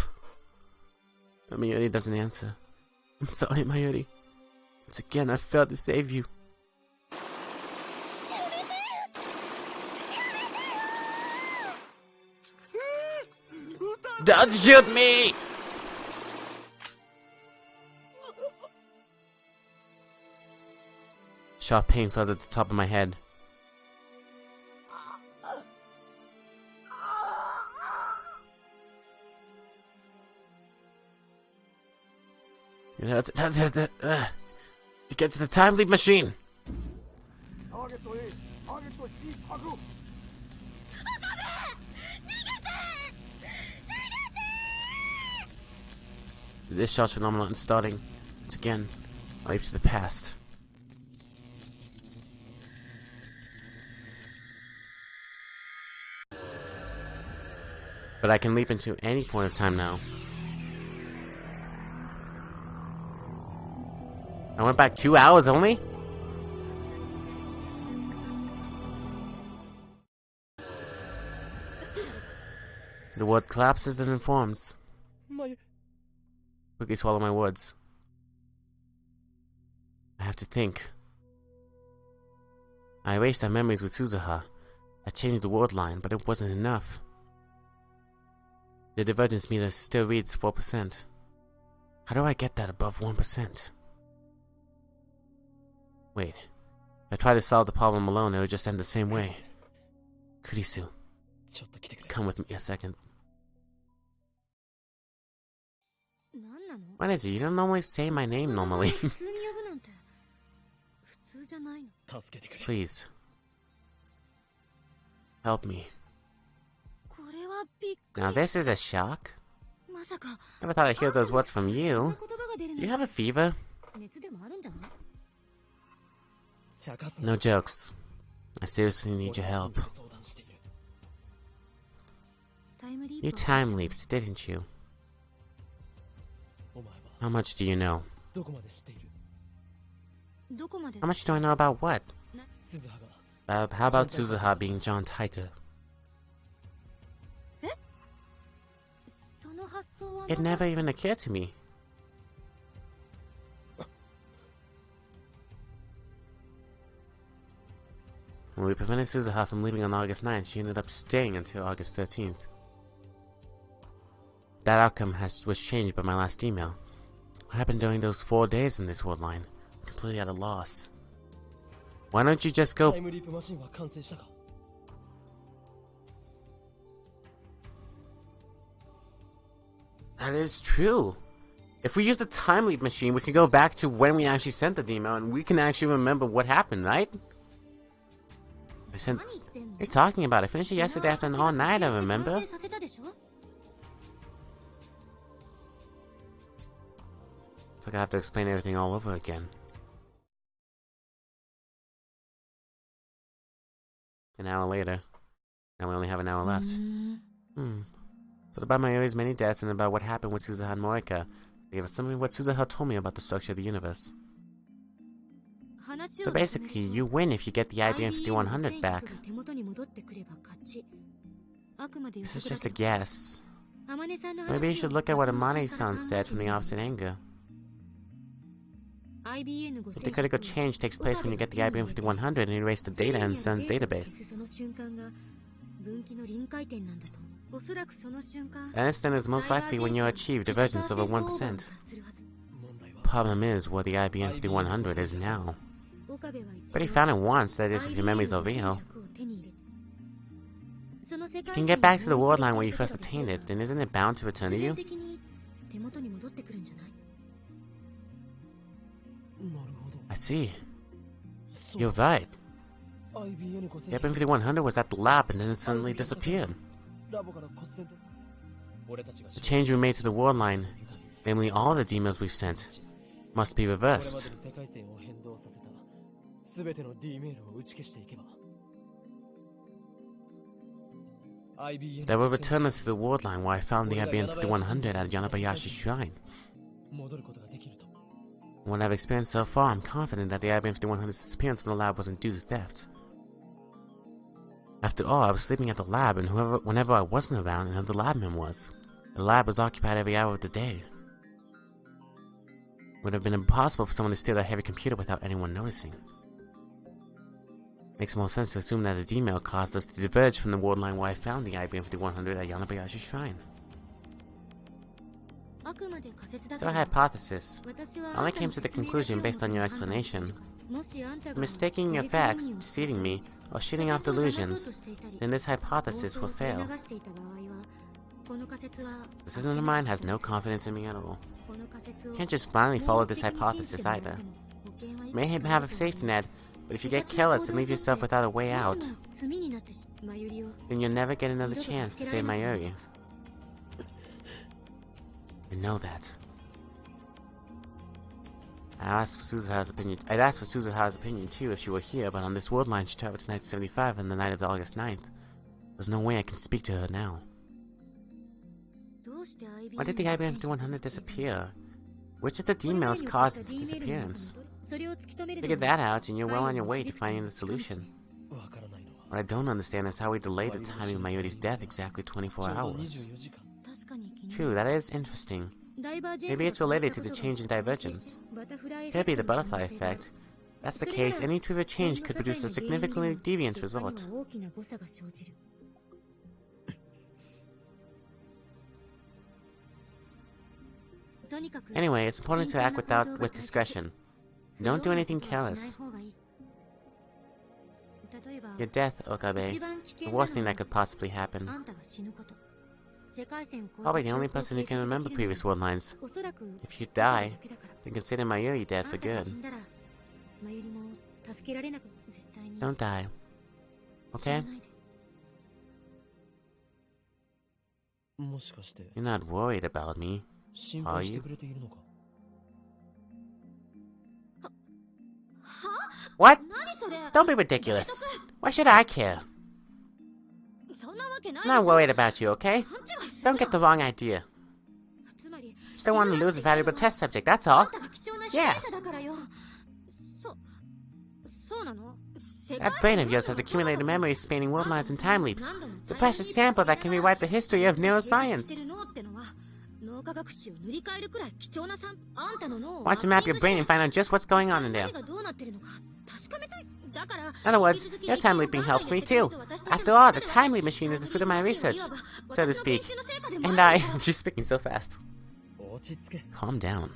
But Mayuri doesn't answer. I'm sorry, Mayuri. Once again, I failed to save you. Don't shoot me! Sharp pain fuzz at the top of my head. To get to the time leap machine. This shot's phenomenal and starting. Once again, a leap to the past. But I can leap into any point of time now. I went back 2 hours only? The word collapses and informs. Quickly swallow my words. I have to think. I erased our memories with Suzuha. I changed the word line, but it wasn't enough. The divergence meter still reads 4%. How do I get that above 1%? Wait. If I try to solve the problem alone, it would just end the same way. Kurisu, come with me a second. What is it? You don't normally say my name normally. Please. Help me. Now this is a shock. Never thought I'd hear those words from you. Do you have a fever? No jokes. I seriously need your help. You time leaped, didn't you? How much do you know? How much do I know about what? How about Suzuha being John Titor? It never even occurred to me. When we prevented Suzuha from leaving on August 9th, she ended up staying until August 13th. That outcome was changed by my last email. What happened during those 4 days in this world line? I'm completely at a loss. Why don't you just go... That is true. If we use the time leap machine, we can go back to when we actually sent the email, and we can actually remember what happened, right? What are you talking about? I finished it yesterday after an all-nighter, remember? It's like I have to explain everything all over again. An hour later. Now we only have an hour left. But about Mayuri's many deaths and about what happened with Suzuha and Morika, they gave us some of what Suzuha told me about the structure of the universe. So basically, you win if you get the IBM 5100 back. This is just a guess. Maybe you should look at what Amane-san said from the opposite angle. The critical change takes place when you get the IBM 5100 and erase the data in Sun's database. That instant is most likely when you achieve divergence over 1%. Problem is where the IBM 5100 is now. But he found it once, that is, if your memories are real. If you can get back to the world line where you first obtained it, then isn't it bound to return to you? I see. You're right. The IBM 5100 was at the lab and then it suddenly disappeared. The change we made to the world line, namely all the emails we've sent, must be reversed. That will return us to the world line where I found the IBM 5100 at Yanabayashi Shrine. From what I've experienced so far, I'm confident that the IBM 5100's disappearance from the lab wasn't due to theft. After all, I was sleeping at the lab, and whenever I wasn't around, another labman was. The lab was occupied every hour of the day. It would have been impossible for someone to steal that heavy computer without anyone noticing. Makes more sense to assume that a D-mail caused us to diverge from the world line where I found the IBM 5100 at Yanabayashi Shrine. So a hypothesis. I only came to the conclusion based on your explanation. Mistaking your facts, deceiving me, or shooting off delusions, then this hypothesis will fail. The system of mine has no confidence in me at all. You can't just blindly follow this hypothesis either. You may have a safety net, but if you get careless and leave yourself without a way out, then you'll never get another chance to save Mayuri. I know that. I'd ask for Suzuha's opinion too if she were here, but on this world line she traveled to 1975 and the night of August 9th. There's no way I can speak to her now. Why did the IBM 5100 disappear? Which of the D-mails caused its disappearance? Figure that out and you're well on your way to finding the solution. What I don't understand is how we delayed the timing of Mayuri's death exactly 24 hours. True, that is interesting. Maybe it's related to the change in divergence. Could be the butterfly effect. If that's the case, any trivial change could produce a significantly deviant result. Anyway, it's important to act with discretion. Don't do anything careless. Your death, Okabe, the worst thing that could possibly happen. Probably the only person who can remember previous world lines. If you die, then consider Mayuri dead for good. Don't die. Okay? You're not worried about me, are you? What? Don't be ridiculous. Why should I care? I'm not worried about you, okay? Don't get the wrong idea. Just don't want to lose a valuable test subject, that's all. Yeah. That brain of yours has accumulated memories spanning world lines and time leaps. It's a precious sample that can rewrite the history of neuroscience. Want to map your brain and find out just what's going on in there. In other words, your time leaping helps me too. After all, the time leap machine is the fruit of my research, so to speak. And I... She's speaking so fast. Calm down.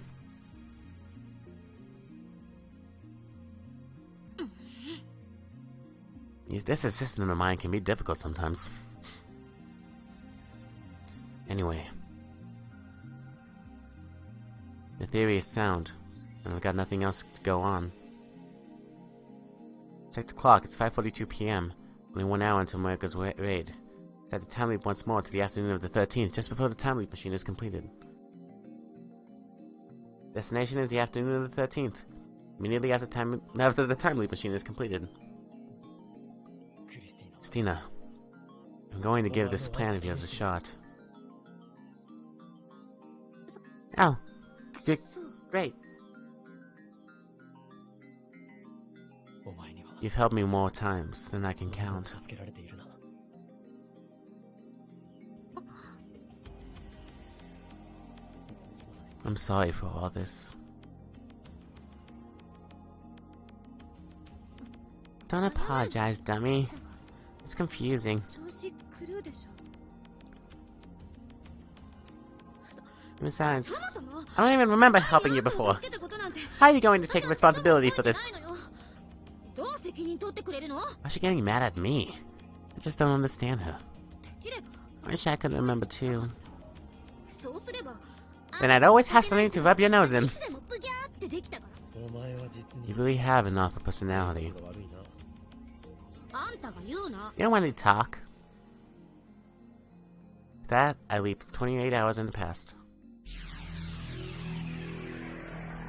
This assistant of mine can be difficult sometimes. Anyway. The theory is sound, and I've got nothing else to go on. Check the clock, it's 5:42 p.m. Only 1 hour until America's raid. Set the time leap once more to the afternoon of the 13th, just before the time leap machine is completed. Destination is the afternoon of the 13th, immediately after the time leap machine is completed. Christina, I'm going to give this plan of yours a shot. Oh, great. You've helped me more times than I can count. I'm sorry for all this. Don't apologize, dummy. It's confusing. Besides, I don't even remember helping you before. How are you going to take responsibility for this? Why is she getting mad at me? I just don't understand her. I wish I could remember too. Then I'd always have something to rub your nose in. You really have an awful personality. You don't want to talk. With that, I leap 28 hours in the past.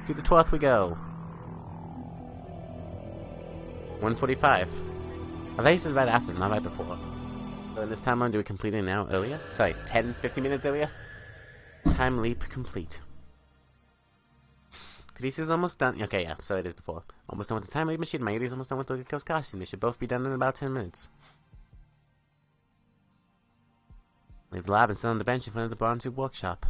To the 12th we go. 1:45. I thought you said right after, not right before. So in this timeline, do we complete it now earlier? Sorry, 10-15 minutes earlier? Time leap complete. Khaleesi's almost done. Okay, yeah, so it is before. Almost done with the time leap machine. Mayuri's almost done with Lukiko's costume. They should both be done in about 10 minutes. Leave the lab and sit on the bench in front of the Bronze Tube workshop.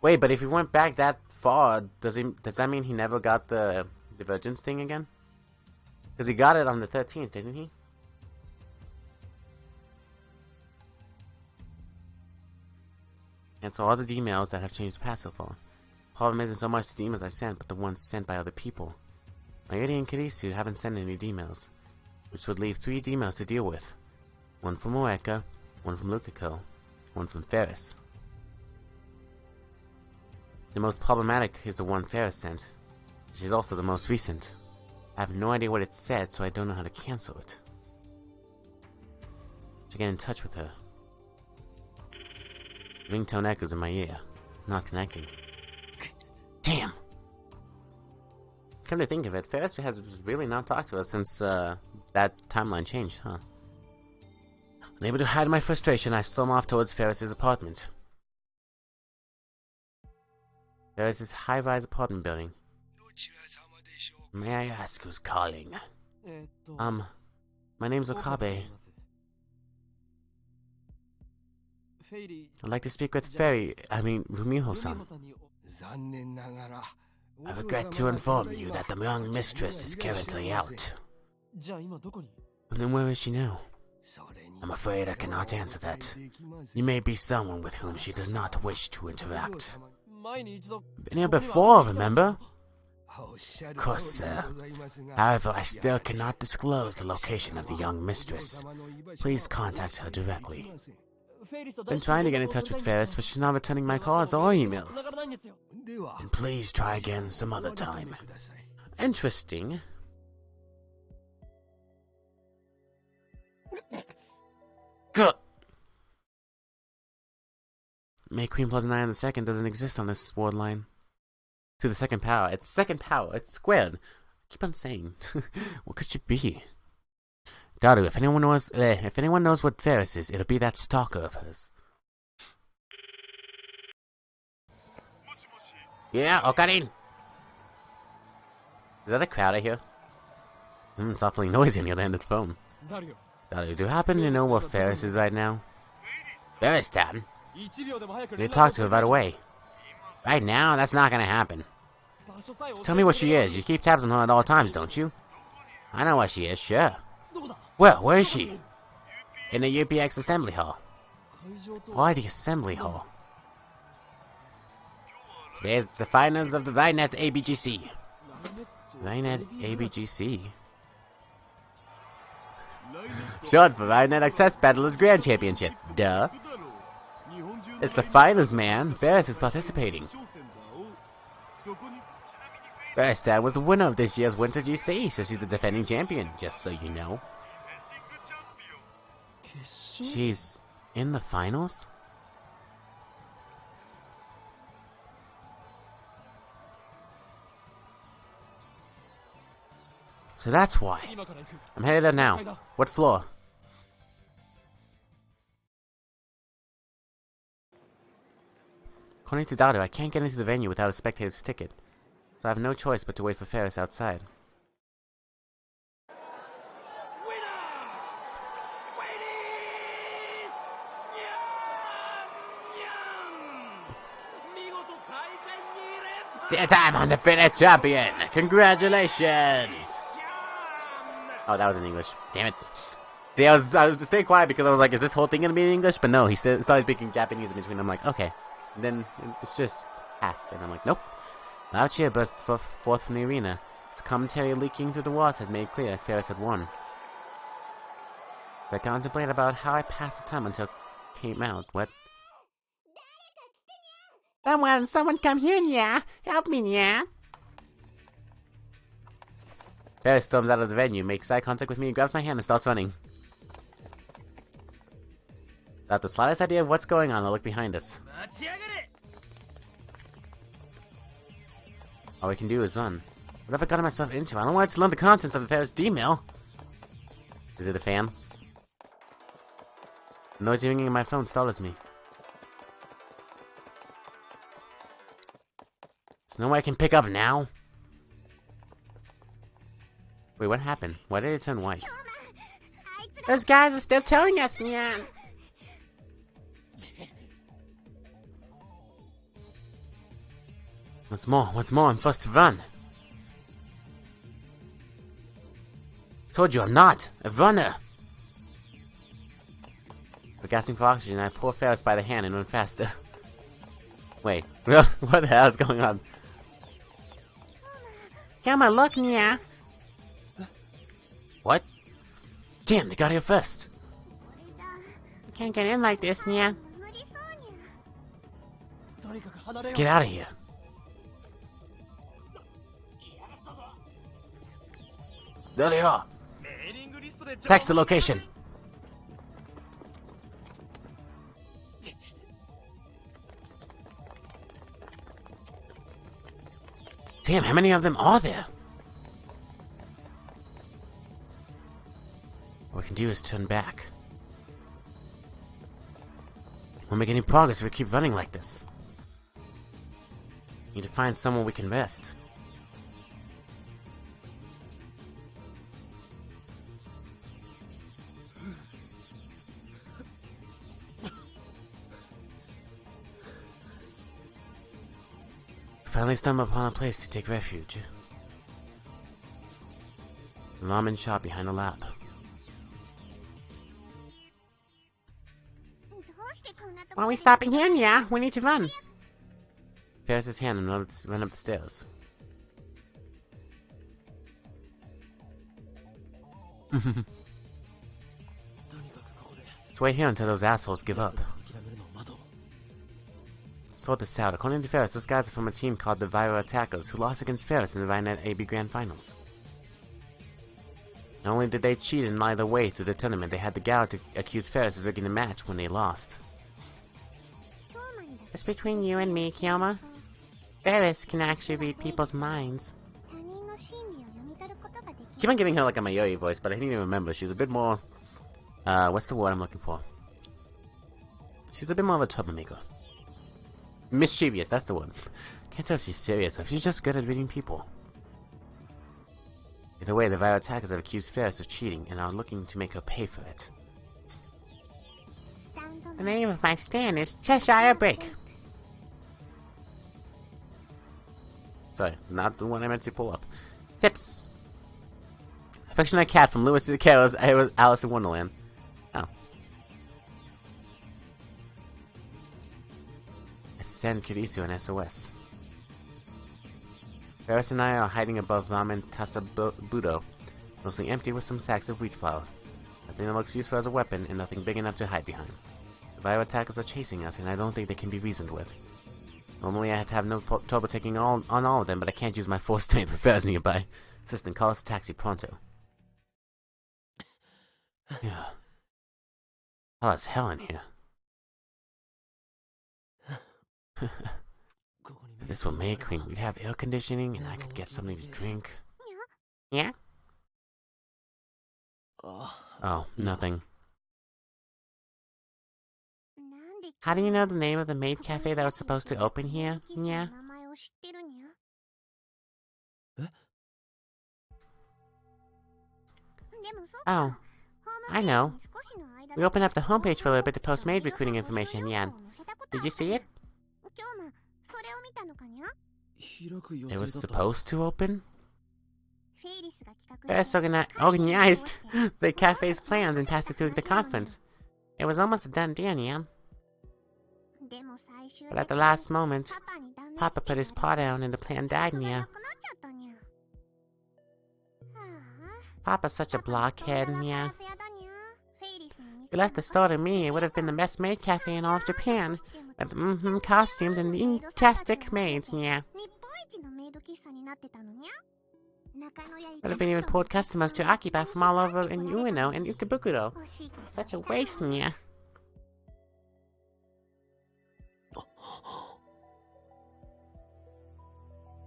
Wait, but if he went back that far, does that mean he never got the divergence thing again? Because he got it on the 13th, didn't he? And so all the emails that have changed the past so far. Problem isn't so much the emails I sent, but the ones sent by other people. Mayuri and Khaleesi haven't sent any emails, which would leave 3 emails to deal with. One from Moeka, one from Lukiko, one from Ferris. The most problematic is the one Ferris sent, which is also the most recent. I have no idea what it said, so I don't know how to cancel it. To get in touch with her. Ringtone echoes in my ear. Not connecting. Damn! Come to think of it, Ferris has really not talked to us since that timeline changed, huh? Unable to hide my frustration, I storm off towards Ferris's apartment. Ferris's high-rise apartment building. May I ask who's calling? My name's Okabe. I'd like to speak with Rumiho-san. I regret to inform you that the young mistress is currently out. And then where is she now? I'm afraid I cannot answer that. You may be someone with whom she does not wish to interact. Been here before, remember? Of course, sir. However, I still cannot disclose the location of the young mistress. Please contact her directly. Been trying to get in touch with Ferris, but she's not returning my calls or emails. And please try again some other time. Interesting. Good. May Queen plus 9 on the second doesn't exist on this word line. To the second power. It's second power. It's squared. I keep on saying. What could she be? Daru, if anyone knows what Ferris is, it'll be that stalker of hers. Yeah, Okarin. Is that a crowd I hear? It's awfully noisy on the other end of the phone. Do you happen to know where Ferris is right now? Ferris-tan? You need to talk to her right away. Right now? That's not gonna happen. Just tell me where she is. You keep tabs on her at all times, don't you? I know where she is, sure. Well, where is she? In the UPX Assembly Hall. Why the Assembly Hall? Today's the finals of the Vinet ABGC. Vinet ABGC? Short for Vinet Access Battlers Grand Championship. Duh. It's the finals, man. Ferris is participating. Ferris-tan was the winner of this year's Winter GC, so she's the defending champion, just so you know. She's in the finals? So that's why. I'm headed there now. What floor? According to Dado, I can't get into the venue without a spectator's ticket. So I have no choice but to wait for Ferris outside. I'm undefeated champion! Congratulations! Oh, that was in English. Damn it. See, I was just staying quiet because I was like, is this whole thing gonna be in English? But no, he started speaking Japanese in between. I'm like, okay. And then it's just half. And I'm like, nope. Loud cheer burst forth from the arena. Its commentary leaking through the walls had made clear Ferris had won. As I contemplated about how I passed the time until it came out. What? Someone come here, yeah. Help me, yeah. Ferris storms out of the venue, makes eye contact with me, grabs my hand, and starts running. Without the slightest idea of what's going on, I look behind us. All we can do is run. What have I gotten myself into? I don't want to learn the contents of the Ferris D-mail. Is it a fan? The noisy ringing in my phone startles me. There's no way I can pick up now? Wait, what happened? Why did it turn white? Those guys are still telling us, yeah. What's more, I'm forced to run. Told you I'm not a runner. We're gasping for oxygen, I pull Ferris by the hand and run faster. Wait, what the hell is going on? Come on, look, yeah. What? Damn, they got here first. We can't get in like this, yeah. Let's get out of here. There they are. Text the location. Damn, how many of them are there? What we can do is turn back. Won't make any progress if we keep running like this. Need to find somewhere we can rest. Finally stumbled upon a place to take refuge. A ramen shop behind a lab. Why are we stopping here? Yeah, we need to run. Ferris his hand and run up the stairs. Let's wait here until those assholes give up. Sort this out. According to Ferris, those guys are from a team called the Viral Attackers, who lost against Ferris in the Vinet AB Grand Finals. Not only did they cheat and lie their way through the tournament, they had the gall to accuse Ferris of rigging the match when they lost. It's between you and me, Kyoma. Ferris can actually read people's minds. Keep on giving her like a Mayoi voice, but I didn't even remember. She's a bit more... what's the word I'm looking for? She's a bit more of a troublemaker. Mischievous, that's the one. Can't tell if she's serious or if she's just good at reading people. Either way, the Violet attackers have accused Ferris of cheating and are looking to make her pay for it. The name of my stand is Cheshire Break. Sorry, not the one I meant to pull up. Tips. Affectionate cat from Lewis Carroll's Alice in Wonderland. Oh. Send Kirisu an SOS. Ferris and I are hiding above Ramen Tasa Budo. It's mostly empty with some sacks of wheat flour. Nothing that looks useful as a weapon, and nothing big enough to hide behind. The bio attackers are chasing us, and I don't think they can be reasoned with. Normally I'd have no trouble taking on all of them, but I can't use my full strength with Ferris nearby. Assistant, call us a taxi pronto. Yeah. Hot as hell in here. If this were May Queen, we'd have air conditioning and I could get something to drink. Yeah? Oh, nothing. How do you know the name of the maid cafe that was supposed to open here? Yeah? Oh, I know. We opened up the homepage for a little bit to post maid recruiting information, Yan. Did you see it? It was supposed to open? Ferris organized the cafe's plans and passed it through the conference. It was almost a done deal, Yan. But at the last moment, Papa put his paw down and the plan died, Nya. Papa's such a blockhead, Nya. If he left the store to me, it would have been the best maid cafe in all of Japan. With costumes and fantastic maids, Nya. Would have been even pulled customers to Akiba from all over in Ueno and Ukabukuro. Such a waste, Nya.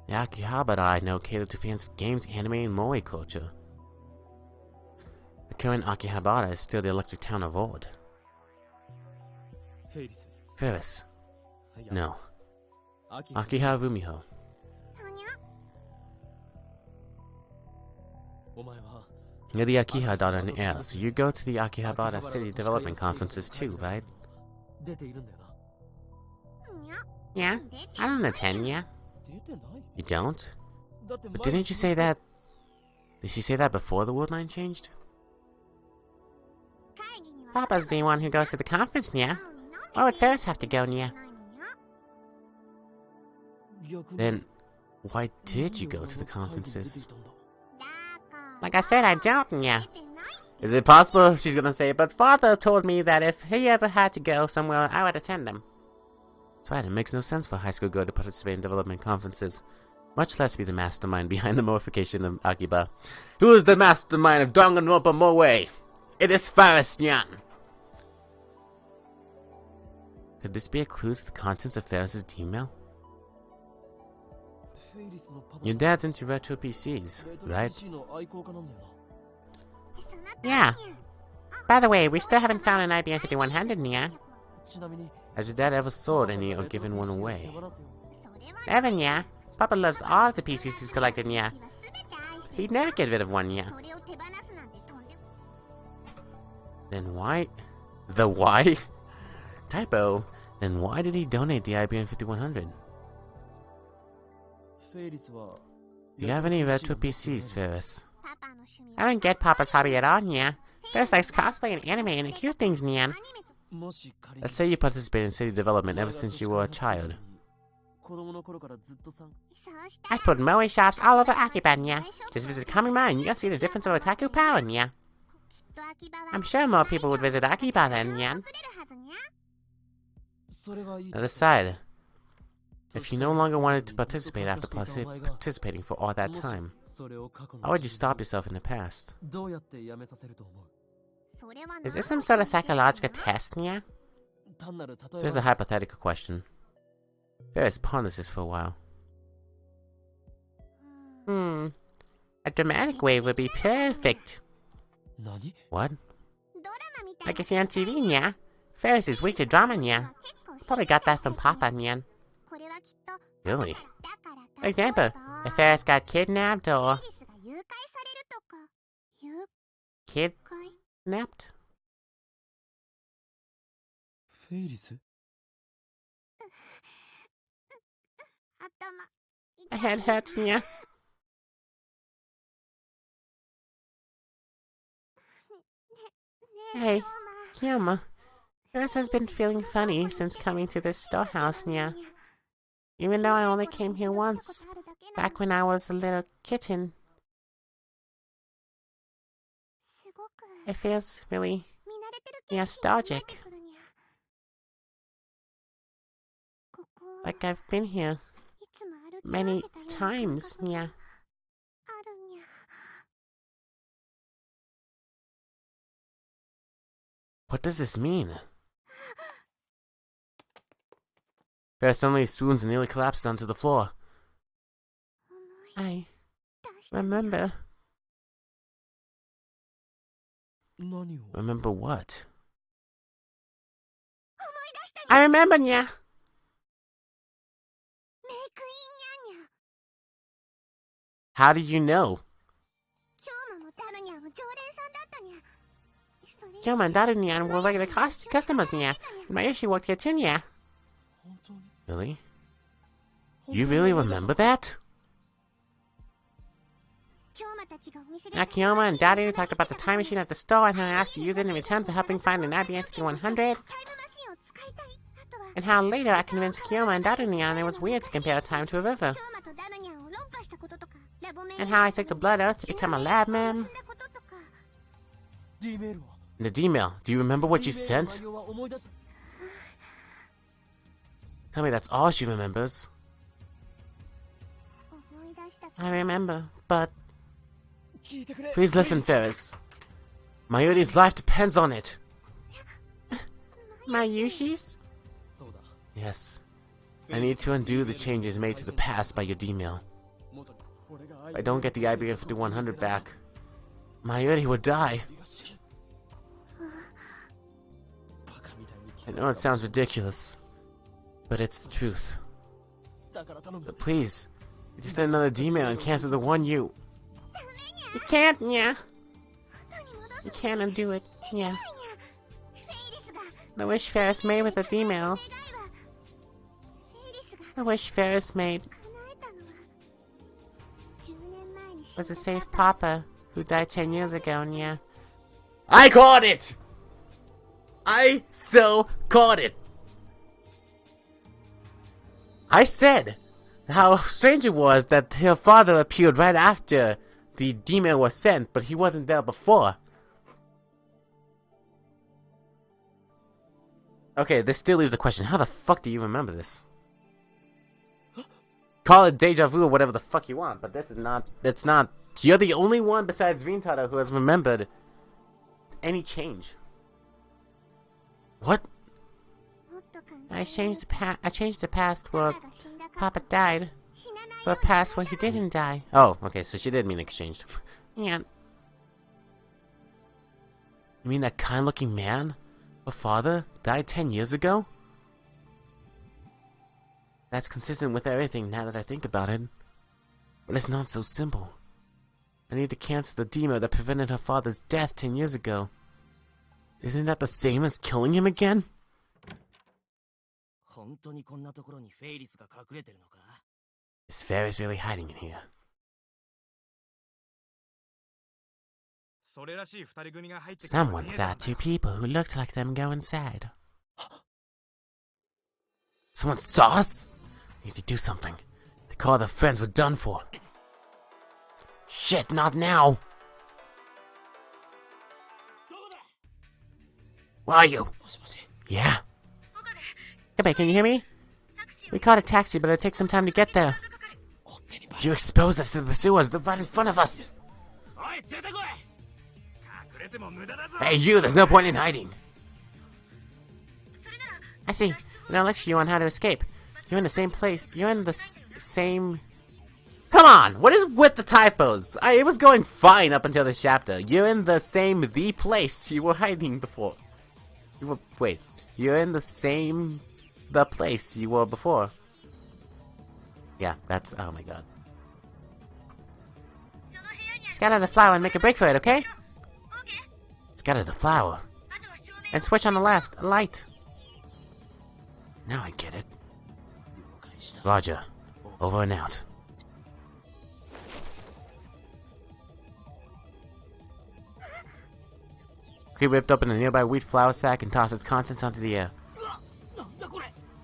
The Akihabara I know cater to fans of games, anime, and moe culture. The current Akihabara is still the electric town of old. Ferris. No. Akiha Rumiho. You're the Akiha daughter and heir, so you go to the Akihabara City Development Conferences too, right? Yeah? I don't attend, yeah? You don't? But didn't you say that... Did she say that before the world line changed? Papa's the one who goes to the conference, Nya. Why would Ferris have to go, Nya? Then, why did you go to the conferences? Like I said, I don't, Nya. Is it possible, she's gonna say, but Father told me that if he ever had to go somewhere, I would attend him. That's right, it makes no sense for a high school girl to participate in development conferences, much less be the mastermind behind the mortification of Akiba. Who is the mastermind of Danganronpa Moe? It is Ferris, Nyan! Could this be a clue to the contents of Ferris's email? Your dad's into retro PCs, right? Yeah. By the way, we still haven't found an IBM 5100, Nya. Has your dad ever sold any or given one away? Never, Nya. Papa loves all the PCs he's collected, Nya. He'd never get rid of one, Nya. Then why? The why? Typo. Then why did he donate the IBM 5100? Do you have any retro PCs, Ferris? I don't get Papa's hobby at all, Nya. Ferris likes cosplay and anime and cute things, Nya. Let's say you participated in city development ever since you were a child. I put moe shops all over Akiba, Nya. Just visit Kamima and you'll see the difference of otaku power, Nya. I'm sure more people would visit Akiba then, Nya. Now decide. If you no longer wanted to participate after participating for all that time, how would you stop yourself in the past? Is this some sort of psychological test, Nya? Here's a hypothetical question. Ferris ponders this for a while. A dramatic wave would be perfect. What? Like you see on TV, Nya. Ferris is weak to drama, Nya. Probably got that from Papa, Nya. Really? For example, if Ferris got kidnapped or... kidnapped? My head hurts, Nya. Hey, Kiyama. Ferris has been feeling funny since coming to this storehouse, Nya. Even though I only came here once, back when I was a little kitten. It feels really nostalgic. Like I've been here many times, Nya. What does this mean? Ferris suddenly swoons and nearly collapses onto the floor. I remember. Remember what? I remember, Nya. How do you know? Kiyama and Daru were regular customers, Nya. My issue worked here too, Nya. Really? You really remember that? Kiyama and Daru talked about the time machine at the store and how I asked to use it in return for helping find an IBM 5100. And how later I convinced Kiyama and Daru that it was weird to compare time to a river. And how I took the blood oath to become a lab man. The D-mail. Do you remember what you sent? Tell me that's all she remembers. I remember, but... Please listen, Ferris. Mayuri's life depends on it. Mayushi's? Yes. I need to undo the changes made to the past by your D-mail. If I don't get the IBM 5100 back, Mayuri will die. I know it sounds ridiculous, but it's the truth. But please, just send another D-mail and cancel the one you... You can't, Nya. You can't undo it, Nya. The wish Ferris made with the D-mail. The wish Ferris made was to save Papa, who died 10 years ago, Nya. I caught it! I so caught it! I said how strange it was that her father appeared right after the D-mail was sent, but he wasn't there before. Okay, this still leaves the question, how the fuck do you remember this? Call it deja vu or whatever the fuck you want, but this is not, it's not, you're the only one besides Rintaro who has remembered any change. What? I changed the past where Papa died for a past where he didn't die. Oh, okay, so she did mean exchanged. Yeah. You mean that kind-looking man, her father, died 10 years ago? That's consistent with everything now that I think about it. But it's not so simple. I need to cancel the D-mail that prevented her father's death 10 years ago. Isn't that the same as killing him again? Is Ferris really hiding in here? Someone saw two people who looked like them go inside. Someone saw us? We need to do something. They call their friends we're done for. Shit, not now! Where are you? Yeah? Hey, can you hear me? We caught a taxi, but it takes some time to get there. You exposed us to the pursuers. They're right in front of us. Hey, you, there's no point in hiding. I see. And I'll lecture you on how to escape. You're in the same place. You're in the same... Come on! What is with the typos? It was going fine up until this chapter. You're in the place you were hiding before. Wait. You're in the place you were before. Yeah, that's... Oh my god. Scatter the flower and make a break for it, okay? Scatter the flower. And switch on the left. A light. Now I get it. Roger. Over and out. He ripped open a nearby wheat flour sack and tossed its contents onto the air.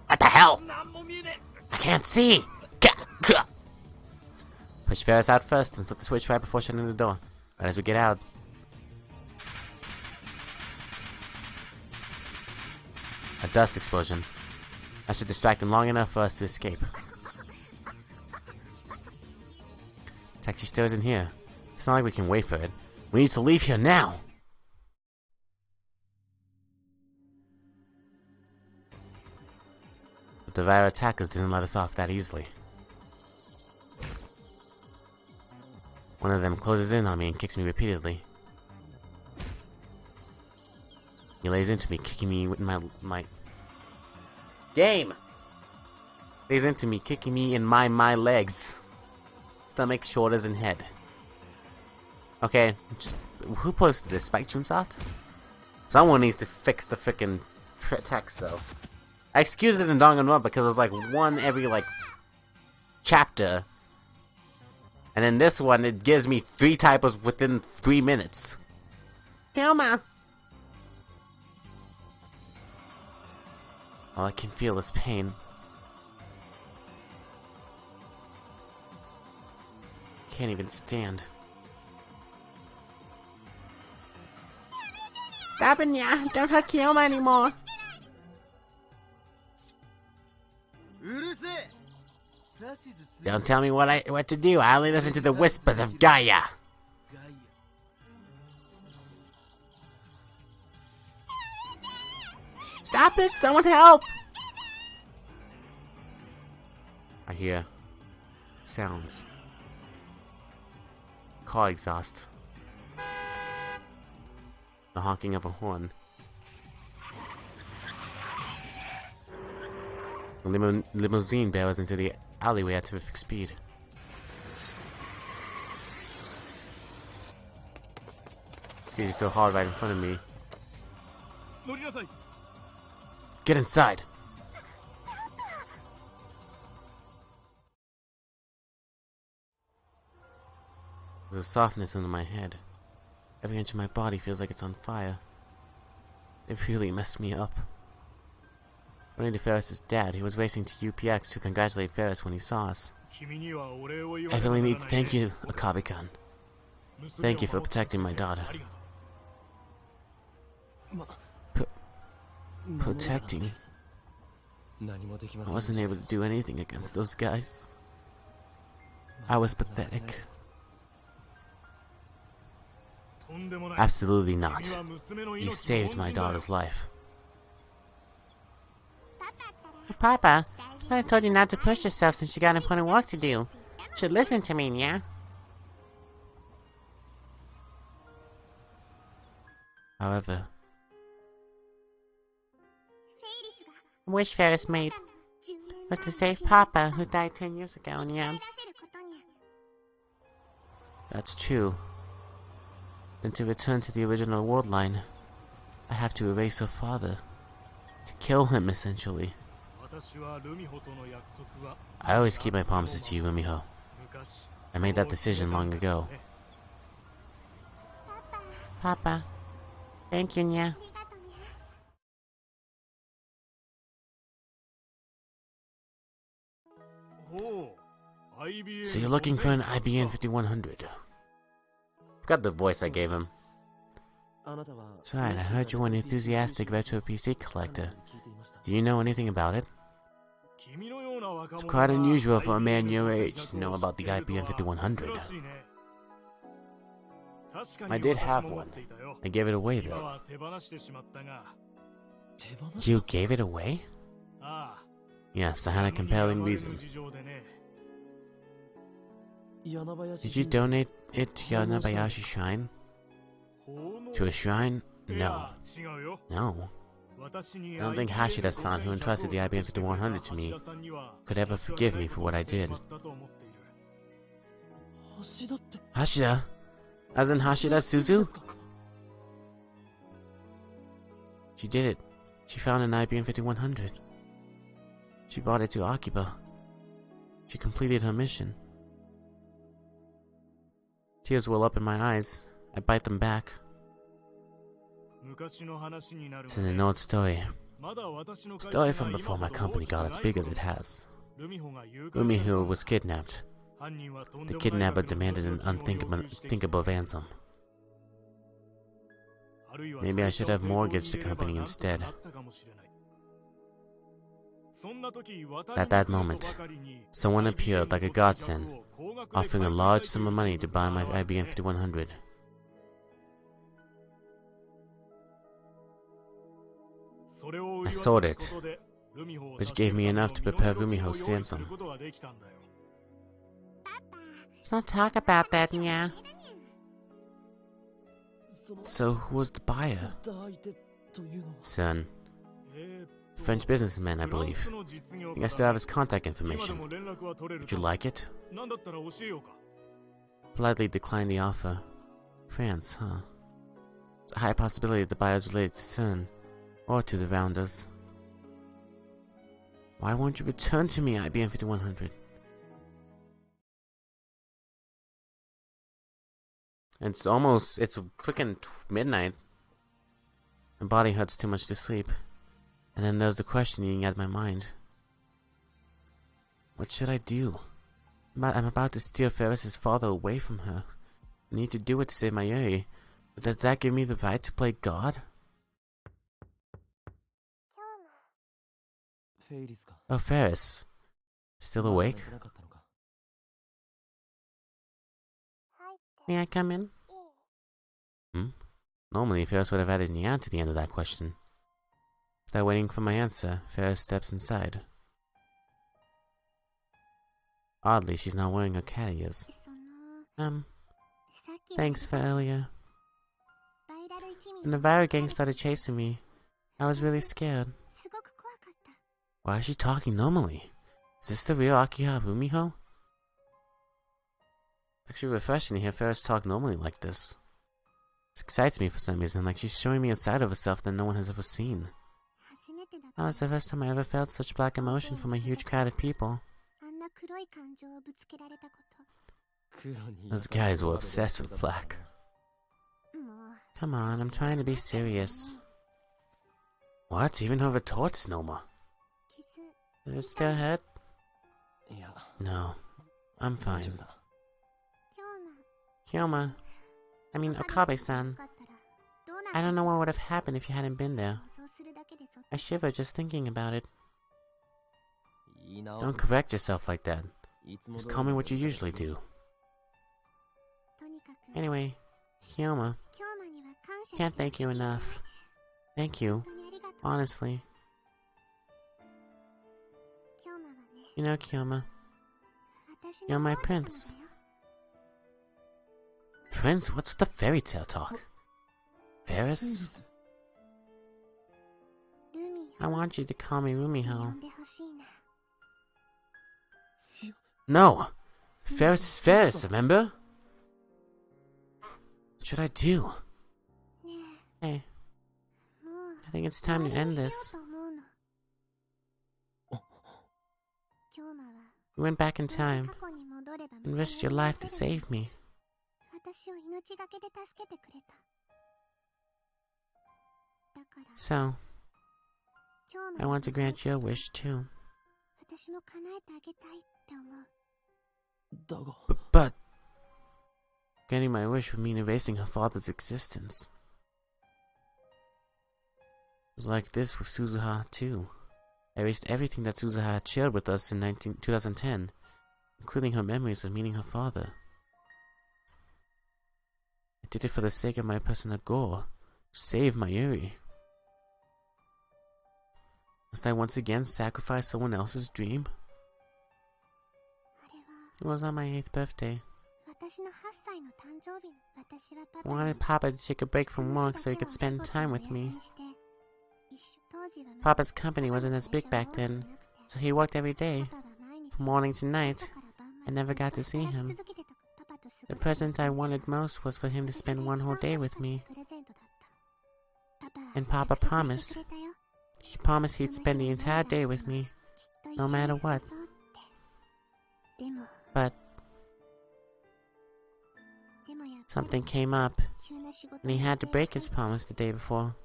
What the hell? I can't see! Push Ferris out first and flip the switch right before shutting the door. Right as we get out. A dust explosion. That should distract him long enough for us to escape. Taxi still isn't here. It's not like we can wait for it. We need to leave here now! But the Vira attackers didn't let us off that easily. One of them closes in on me and kicks me repeatedly. He lays into me, kicking me with my game! Lays into me, kicking me in my legs. Stomach, shoulders, and head. Okay, who posted this? Spike Chunsoft? Someone needs to fix the frickin' text, though. I excused it in Danganronpa because it was like one every, like, chapter. And in this one, it gives me 3 typos within 3 minutes. Hilma! All I can feel is pain. Can't even stand. Stop it, yeah! Don't hurt Kyoma anymore! Don't tell me what to do. I only listen to the whispers of Gaia. Stop it! Someone help! I hear sounds. Car exhaust. The honking of a horn. The limousine barrels into the alleyway at terrific speed. He's so hard right in front of me. Get inside! There's a softness under my head. Every inch of my body feels like it's on fire. It really messed me up. Running to Ferris's dad, he was racing to UPX to congratulate Ferris when he saw us. I really need to thank you, Akabe-kun. Thank you for protecting my daughter. Protecting? I wasn't able to do anything against those guys. I was pathetic. Absolutely not. You saved my daughter's life. Papa, I thought I told you not to push yourself since you got important work to do. You should listen to me, yeah? However, the wish Ferris made was to save Papa, who died 10 years ago, yeah? That's true. Then to return to the original world line, I have to erase her father. To kill him, essentially. I always keep my promises to you, Rumiho. I made that decision long ago. Papa. Thank you, Nya. So you're looking for an IBN 5100. Forgot the voice I gave him. That's right, I heard you were an enthusiastic retro PC collector. Do you know anything about it? It's quite unusual for a man your age to know about the IBM 5100. I did have one. I gave it away though. You gave it away? Yes, I had a compelling reason. Did you donate it to Yanabayashi Shrine? To a shrine? No. No. I don't think Hashida-san, who entrusted the IBM 5100 to me, could ever forgive me for what I did. Hashida? As in Hashida Suzu? She did it. She found an IBM 5100. She brought it to Akiba. She completed her mission. Tears well up in my eyes. I bite them back. It's an old story. Story from before my company got as big as it has. Rumiho was kidnapped. The kidnapper demanded an unthinkable ransom. Maybe I should have mortgaged the company instead. At that moment, someone appeared like a godsend, offering a large sum of money to buy my IBM 5100. I sold it, which gave me enough to prepare Rumiho's ransom. Let's not talk about that, yeah. So, who was the buyer? Son. French businessman, I believe. I think I still have his contact information. Would you like it? Politely declined the offer. France, huh? It's a high possibility the buyer is related to Sun, or to the Rounders. Why won't you return to me, IBM 5100? It's freaking midnight. My body hurts too much to sleep. And then there's the question eating at my mind. What should I do? I'm about to steal Ferris's father away from her. I need to do it to save my Yuri. But does that give me the right to play God? Oh, Ferris. Still awake? May I come in? Normally, Ferris would have added Nya to the end of that question. Without waiting for my answer, Ferris steps inside. Oddly, she's not wearing her cat ears. Thanks for earlier. When the Vira gang started chasing me, I was really scared. Why is she talking normally? Is this the real Akiha Rumiho? Actually refreshing to hear Ferris talk normally like this. This excites me for some reason, like she's showing me a side of herself that no one has ever seen. That was the first time I ever felt such black emotion from a huge crowd of people. Those guys were obsessed with black. Come on, I'm trying to be serious. What? Even her retort is no more. Does it still hurt? No, I'm fine. Kyoma. I mean, Okabe-san. I don't know what would have happened if you hadn't been there. I shiver just thinking about it. Don't correct yourself like that. Just call me what you usually do. Anyway, Kyoma. Can't thank you enough. Thank you. Honestly. You know, Kyoma. You're my prince. Prince? What's the fairy tale talk? Ferris? I want you to call me Rumiho. No! Ferris is Ferris, remember? What should I do? Hey. I think it's time to end this. You went back in time and risked your life to save me. So, I want to grant your wish too. But granting my wish would mean erasing her father's existence. It was like this with Suzuha too. I erased everything that Suzuha had shared with us in 2010, including her memories of meeting her father. I did it for the sake of my personal goal, to save Mayuri. Must I once again sacrifice someone else's dream? It was on my 8th birthday. I wanted Papa to take a break from work so he could spend time with me. Papa's company wasn't as big back then, so he worked every day, from morning to night. I never got to see him. The present I wanted most was for him to spend one whole day with me. And Papa promised. He promised he'd spend the entire day with me, no matter what. But something came up, and he had to break his promise the day before.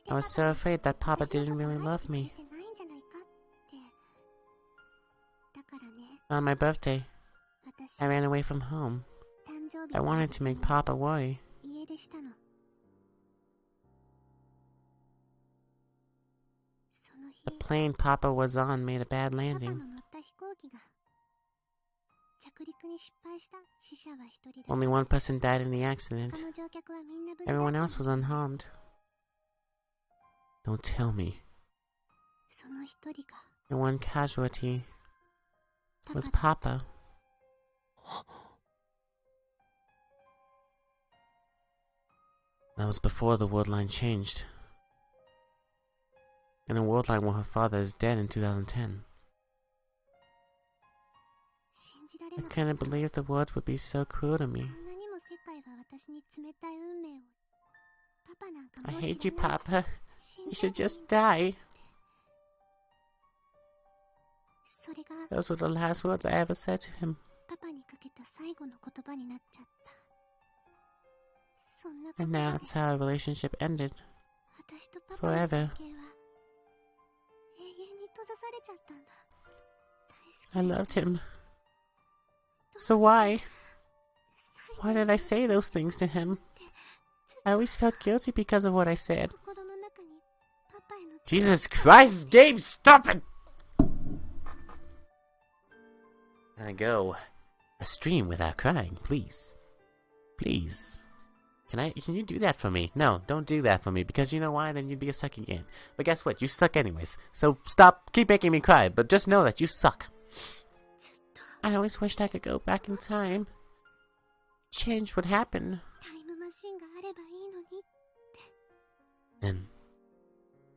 I was so afraid that Papa didn't really love me. On my birthday, I ran away from home. I wanted to make Papa worry. The plane Papa was on made a bad landing. Only one person died in the accident. Everyone else was unharmed. Don't tell me. The one casualty was Papa. That was before the world line changed. In a world line where her father is dead in 2010. I couldn't believe the world would be so cruel to me. I hate you, Papa. You should just die. Those were the last words I ever said to him. And now that's how our relationship ended. Forever. I loved him. So why? Why did I say those things to him? I always felt guilty because of what I said. Jesus Christ, Gabe, stop it! I go. A stream without crying, please. Please. Can you do that for me? No, don't do that for me, because you know why? Then you'd be a suck again. But guess what? You suck anyways. So stop, keep making me cry, but just know that you suck. I always wished I could go back in time. Change what happened. And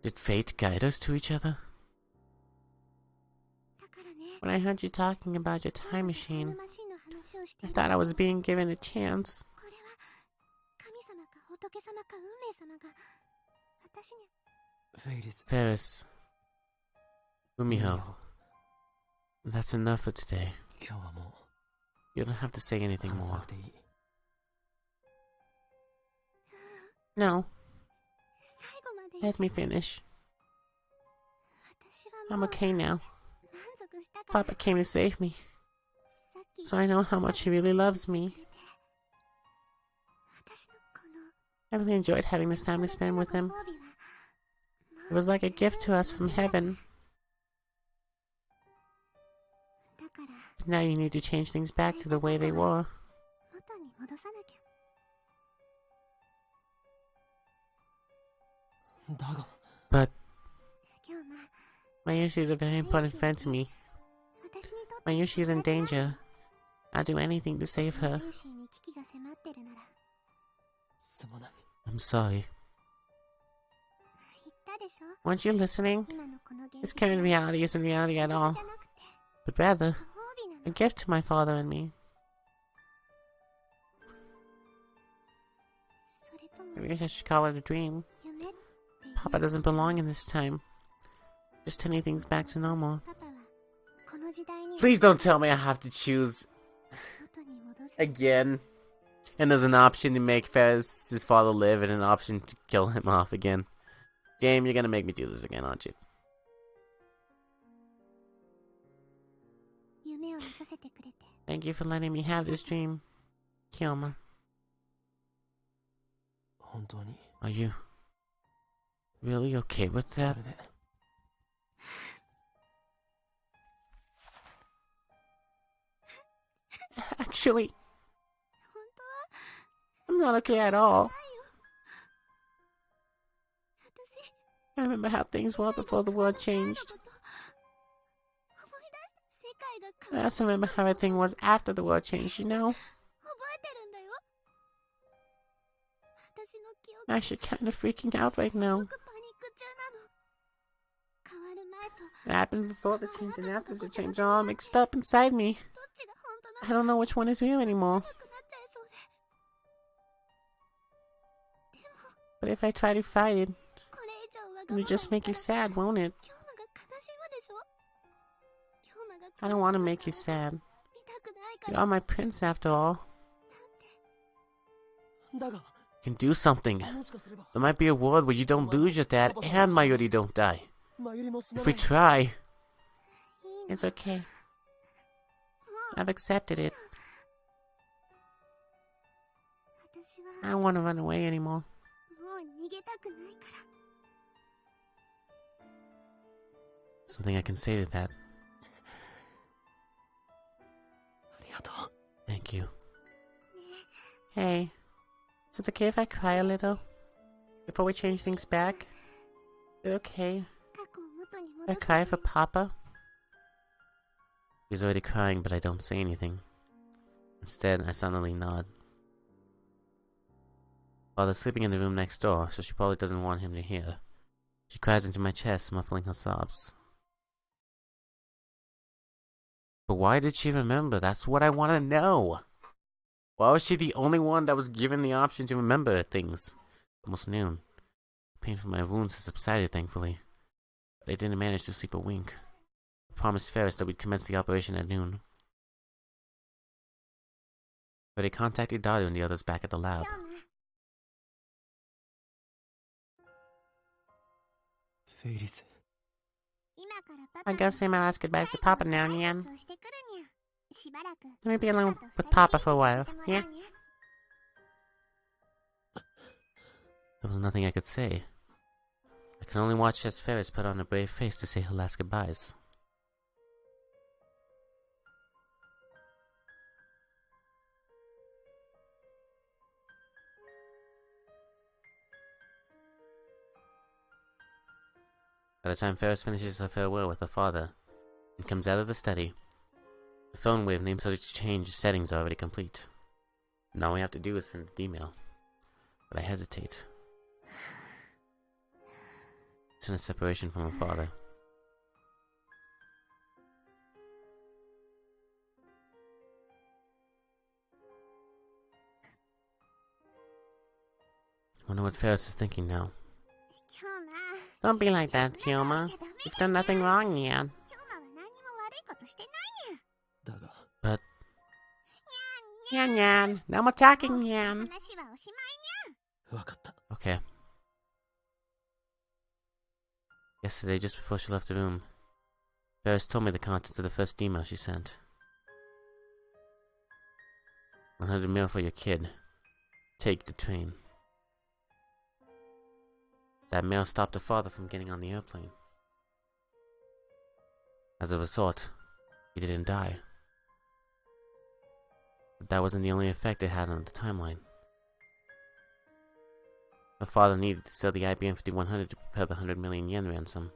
did fate guide us to each other? When I heard you talking about your time machine, I thought I was being given a chance. Ferris. Umiho. That's enough for today. You don't have to say anything more. No. Let me finish. I'm okay now. Papa came to save me. So I know how much he really loves me. I really enjoyed having this time to spend with him. It was like a gift to us from heaven. But now you need to change things back to the way they were. But Mayushi is a very important friend to me. Mayushi is in danger. I'll do anything to save her. I'm sorry. Weren't you listening? This current reality isn't reality at all, but rather a gift to my father and me. Maybe I should call it a dream. Papa doesn't belong in this time. Just turning things back to normal. Please don't tell me I have to choose again. And there's an option to make Ferris' father live and an option to kill him off again. Game, you're gonna make me do this again, aren't you? Thank you for letting me have this dream, Kyoma. Are you really okay with that? Actually, I'm not okay at all. I remember how things were before the world changed. I also remember how everything was after the world changed, you know? I'm actually kind of freaking out right now. It happened before the change and after the change are all mixed up inside me. I don't know which one is real anymore. But if I try to fight it, it'll just make you sad, won't it? I don't want to make you sad. You are my prince after all. You can do something. There might be a world where you don't lose your dad and Mayuri don't die. If we try... It's okay. I've accepted it. I don't want to run away anymore. Something I can say to that. Thank you. Hey, is it okay if I cry a little? Before we change things back? Is it okay if I cry for Papa? He's already crying, but I don't say anything. Instead, I suddenly nod. Father's sleeping in the room next door, so she probably doesn't want him to hear. She cries into my chest, muffling her sobs. But why did she remember? That's what I want to know. Why was she the only one that was given the option to remember things? Almost noon. The pain from my wounds has subsided, thankfully. But I didn't manage to sleep a wink. I promised Ferris that we'd commence the operation at noon. But they contacted Dario and the others back at the lab. I guess say my last goodbyes to Papa now, Nyan. Let me be alone with Papa for a while, yeah? There was nothing I could say. I could only watch as Ferris put on a brave face to say her last goodbyes. By the time Ferris finishes her farewell with her father and comes out of the study, the phone wave name subject to change settings are already complete. And all we have to do is send an email. But I hesitate. It's in a separation from her father. I wonder what Ferris is thinking now. Don't be like that, Kyoma. You've done nothing wrong, Nyan. But... Nyan, Nyan. No more talking, Nyan. Okay. Yesterday, just before she left the room, Ferris told me the contents of the first email she sent. 100 mil for your kid. Take the train. That mail stopped her father from getting on the airplane. As a result, he didn't die. But that wasn't the only effect it had on the timeline. Her father needed to sell the IBM 5100 to prepare the 100 million yen ransom.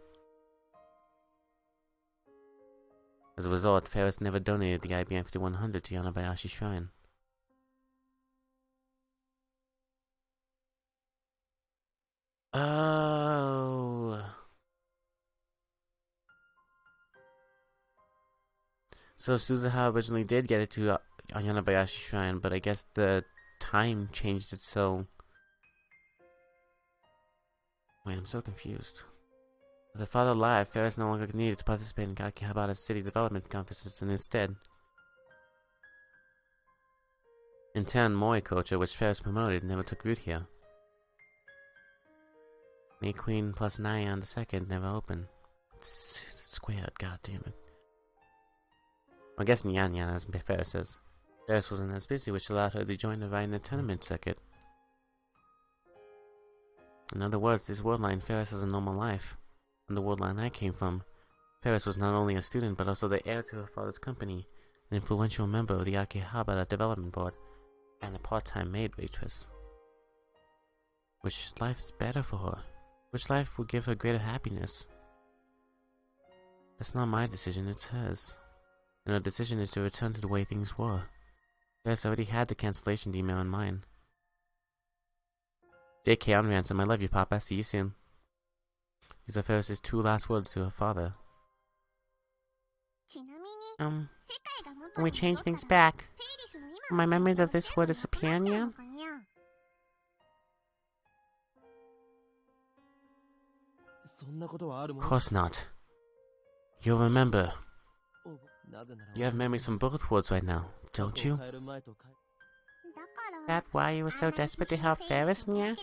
As a result, Ferris never donated the IBM 5100 to Yanabayashi Shrine. Oh. So Suzuha originally did get it to Yanabayashi Shrine, but I guess the time changed it so... Wait, I'm so confused. With her father alive, Ferris no longer needed to participate in Akihabara's city development conferences, and instead... In turn, Moi culture, which Ferris promoted, never took root here. May Queen plus Nyan II never opened. It's squared, goddammit. I guess Nyan Nyan, as Ferris says. Ferris wasn't as busy, which allowed her to join the ride in the tournament circuit. In other words, this world line, Ferris has a normal life. On the world line I came from, Ferris was not only a student, but also the heir to her father's company, an influential member of the Akihabara Development Board, and a part-time maid waitress. Which life is better for her? Which life will give her greater happiness? That's not my decision, it's hers. And her decision is to return to the way things were. Ferris already had the cancellation email in mind. JK on ransom, I love you, Papa. See you soon. These are Ferris's 2 last words to her father. When we change things back, will my memories of this world disappear now? Of course not. You'll remember. You have memories from both worlds right now, don't you? That why you were so desperate to help Ferris, Nya?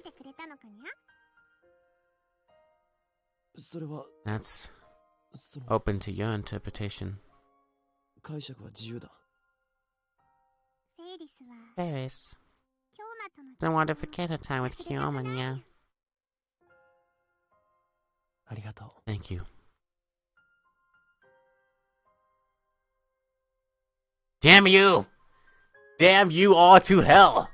That's open to your interpretation. Ferris don't want to forget her time with Kyoma, Nya. Thank you. Damn you! Damn you all to hell!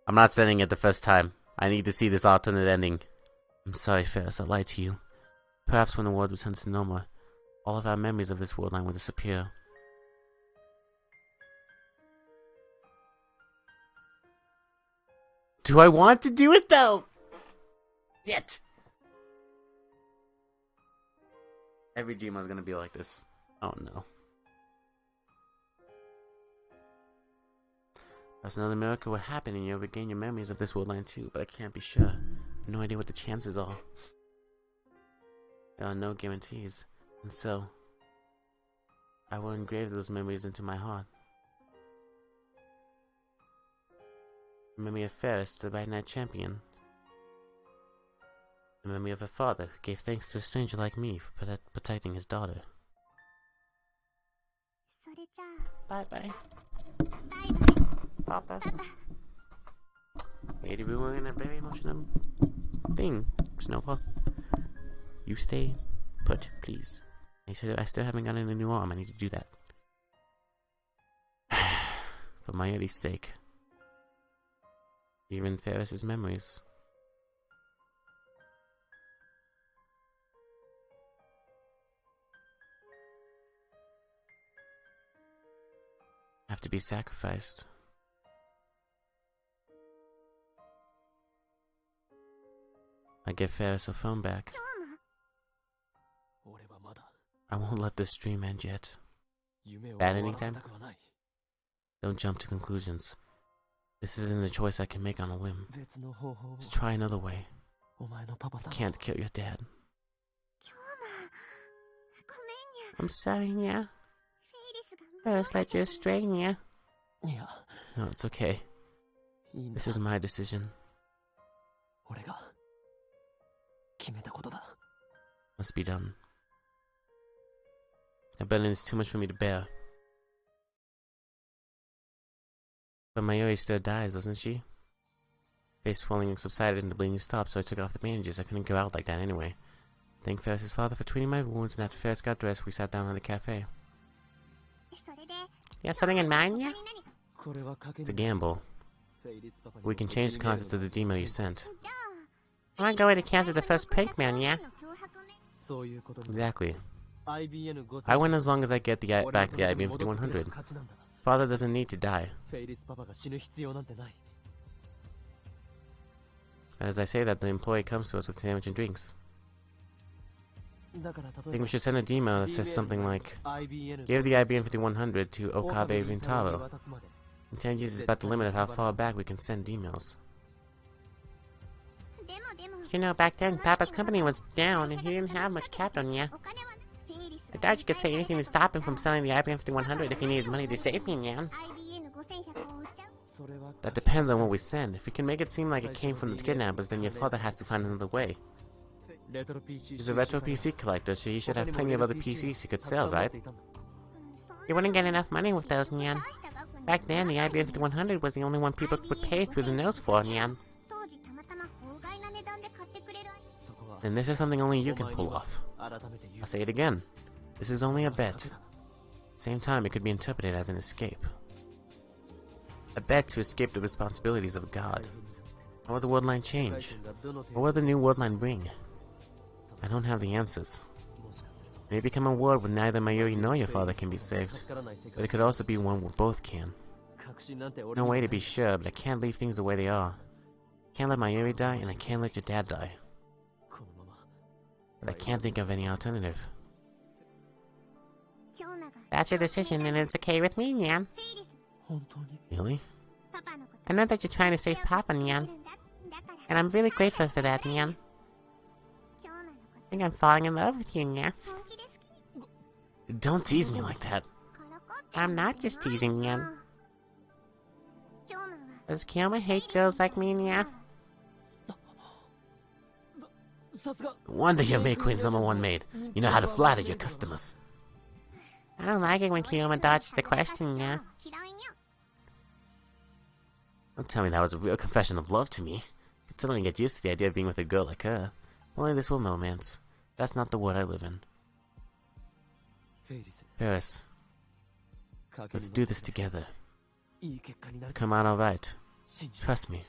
I'm not sending it the first time. I need to see this alternate ending. I'm sorry, Ferris, I lied to you. Perhaps when the world returns to normal, all of our memories of this world line will disappear. Do I want to do it though? Yet. Every dream is gonna be like this. Oh no. There's another miracle will happen and you'll regain your memories of this world line too, but I can't be sure. No idea what the chances are. There are no guarantees, and so I will engrave those memories into my heart. The memory of Ferris, the Right Knight champion. The memory of a father who gave thanks to a stranger like me for protecting his daughter. Bye-bye. Papa. Maybe we were in a very emotional thing, Snowball. You stay put, please. I said I still haven't gotten a new arm. I need to do that. For Mayuri's sake. Even Ferris's memories. Have to be sacrificed. I give Ferris her phone back. I won't let this dream end yet. Bad anytime? Don't jump to conclusions. This isn't a choice I can make on a whim. Let's try another way. You can't kill your dad. I'm sorry, Nya. Ferris led you astray, Nya. No, it's okay. This is my decision. Must be done. I bet it's too much for me to bear. But Mayuri still dies, doesn't she? Face swelling subsided and the bleeding stopped, so I took off the bandages. I couldn't go out like that anyway. Thank Ferris's father for treating my wounds, and after Ferris got dressed, we sat down in the cafe. You have something in mind yet? It's a gamble. We can change the contents of the email you sent. I want to go in to cancel the first prank man, yeah? Exactly. I win as long as I get back the IBM 5100. Father doesn't need to die. And as I say that, the employee comes to us with sandwich and drinks. I think we should send an email that says something like, give the IBM 5100 to Okabe Rintaro. 10 years is about the limit of how far back we can send emails. You know, back then, Papa's company was down and he didn't have much capital, yeah. I doubt you could say anything to stop him from selling the IBM 5100 if he needed money to save me, yeah. That depends on what we send. If we can make it seem like it came from the kidnappers, then your father has to find another way. He's a retro PC collector, so he should have plenty of other PCs he could sell, right? You wouldn't get enough money with those, Nyan. Back then, the IBM 5100 was the only one people would pay through the nose for, Nyan. And this is something only you can pull off. I'll say it again. This is only a bet. Same time, it could be interpreted as an escape. A bet to escape the responsibilities of a god. How will the world line change? What will the new world line bring? I don't have the answers. It may become a world where neither Mayuri nor your father can be saved, but it could also be one where both can. No way to be sure, but I can't leave things the way they are. I can't let Mayuri die, and I can't let your dad die. But I can't think of any alternative. That's your decision, and it's okay with me, Nyan. Really? I know that you're trying to save Papa, Nyan. And I'm really grateful for that, Nyan. I think I'm falling in love with you, Nyan. Don't tease me like that. I'm not just teasing, Nyan. Does Kyoma hate girls like me, Nyan? No wonder you're Maid Queen's #1 maid. You know how to flatter your customers. I don't like it when Kyoma dodges the question, Nyan. Don't tell me that was a real confession of love to me. I'd suddenly get used to the idea of being with a girl like her. Only this will romance. That's not the world I live in. Paris. Let's do this together. Come out alright. Trust me.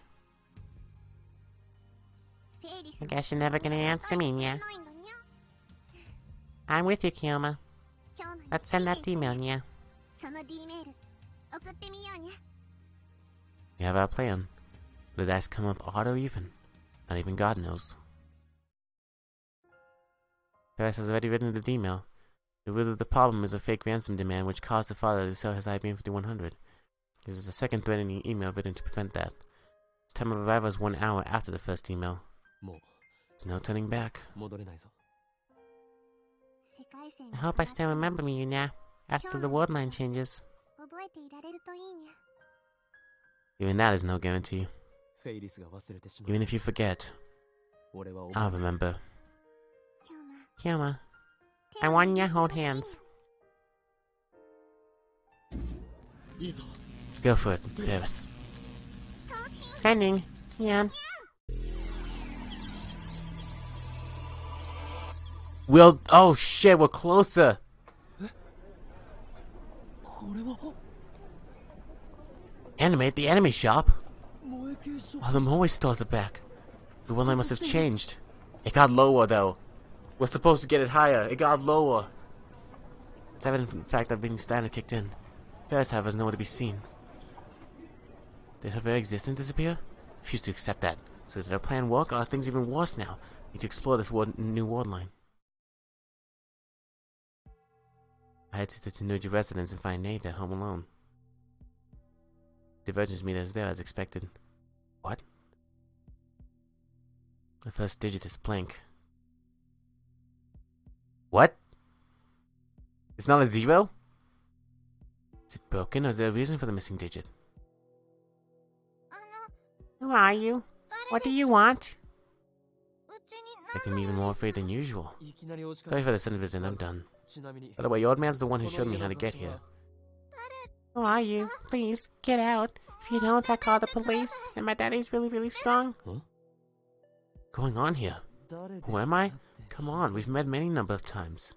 I guess you're never gonna answer me, Nya. I'm with you, Kyoma. Let's send that email, Nya. We have our plan. The dice come up odd or even. Not even God knows. Paris has already written the email. The root of the problem is a fake ransom demand which caused the father to sell his IBM 5100. This is a second threatening email written to prevent that. Its time of arrival is 1 hour after the first email. There's no turning back. I hope I still remember me, Yunya, after the world line changes. Even that is no guarantee. Even if you forget, I'll remember. Kyoma, I want you to hold hands. Go for it, Paris. Sending, Yan. Oh shit, we're closer. Animate the enemy shop? Oh, the Moe stores are back. The one line must have changed. It got lower though. We're supposed to get it higher. It got lower. It's evident in fact that being standard kicked in. Paris, however, is nowhere to be seen. Did her very existence disappear? Refuse to accept that. So did our plan work, or are things even worse now? Need to explore this new ward line. I head to the Tanuji residence and find Nate at home alone. Divergence meter is there as expected. What? The first digit is blank. What? It's not a 0? Is it broken, or is there a reason for the missing digit? Who are you? What do you want? Making me even more afraid than usual. Sorry for the sudden visit, I'm done. By the way, your old man's the one who showed me how to get here. Who are you? Please, get out. If you don't, I call the police, and my daddy's really strong. Huh? What's going on here? Who am I? Come on, we've met many number of times.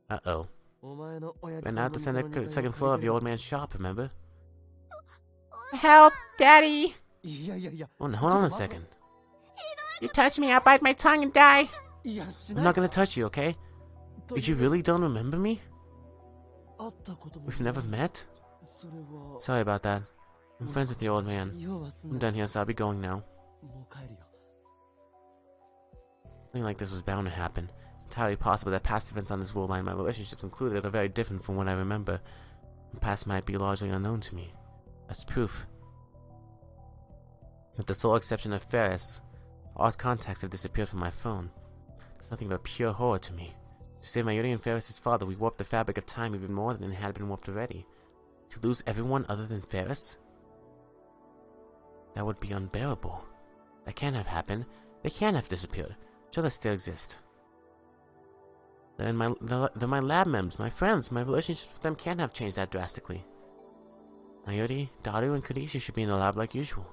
Uh-oh. Ran out to the second floor of your old man's shop, remember? Help! Daddy! Oh, no, hold on a second. You touch me, I'll bite my tongue and die! I'm not gonna touch you, okay? But you really don't remember me? We've never met? Sorry about that. I'm friends with your old man. I'm done here, so I'll be going now. Something like this was bound to happen. It's entirely possible that past events on this world line, my relationships included, are very different from what I remember. The past might be largely unknown to me. That's proof. With the sole exception of Ferris, all contacts have disappeared from my phone. It's nothing but pure horror to me. To save Mayuri and Ferris' father, we warped the fabric of time even more than it had been warped already. To lose everyone other than Ferris? That would be unbearable. That can't have happened. They can't have disappeared. Sure, they still exist. They're my lab members, my friends. My relationships with them can't have changed that drastically. Mayuri, Daru, and Kurishi should be in the lab like usual.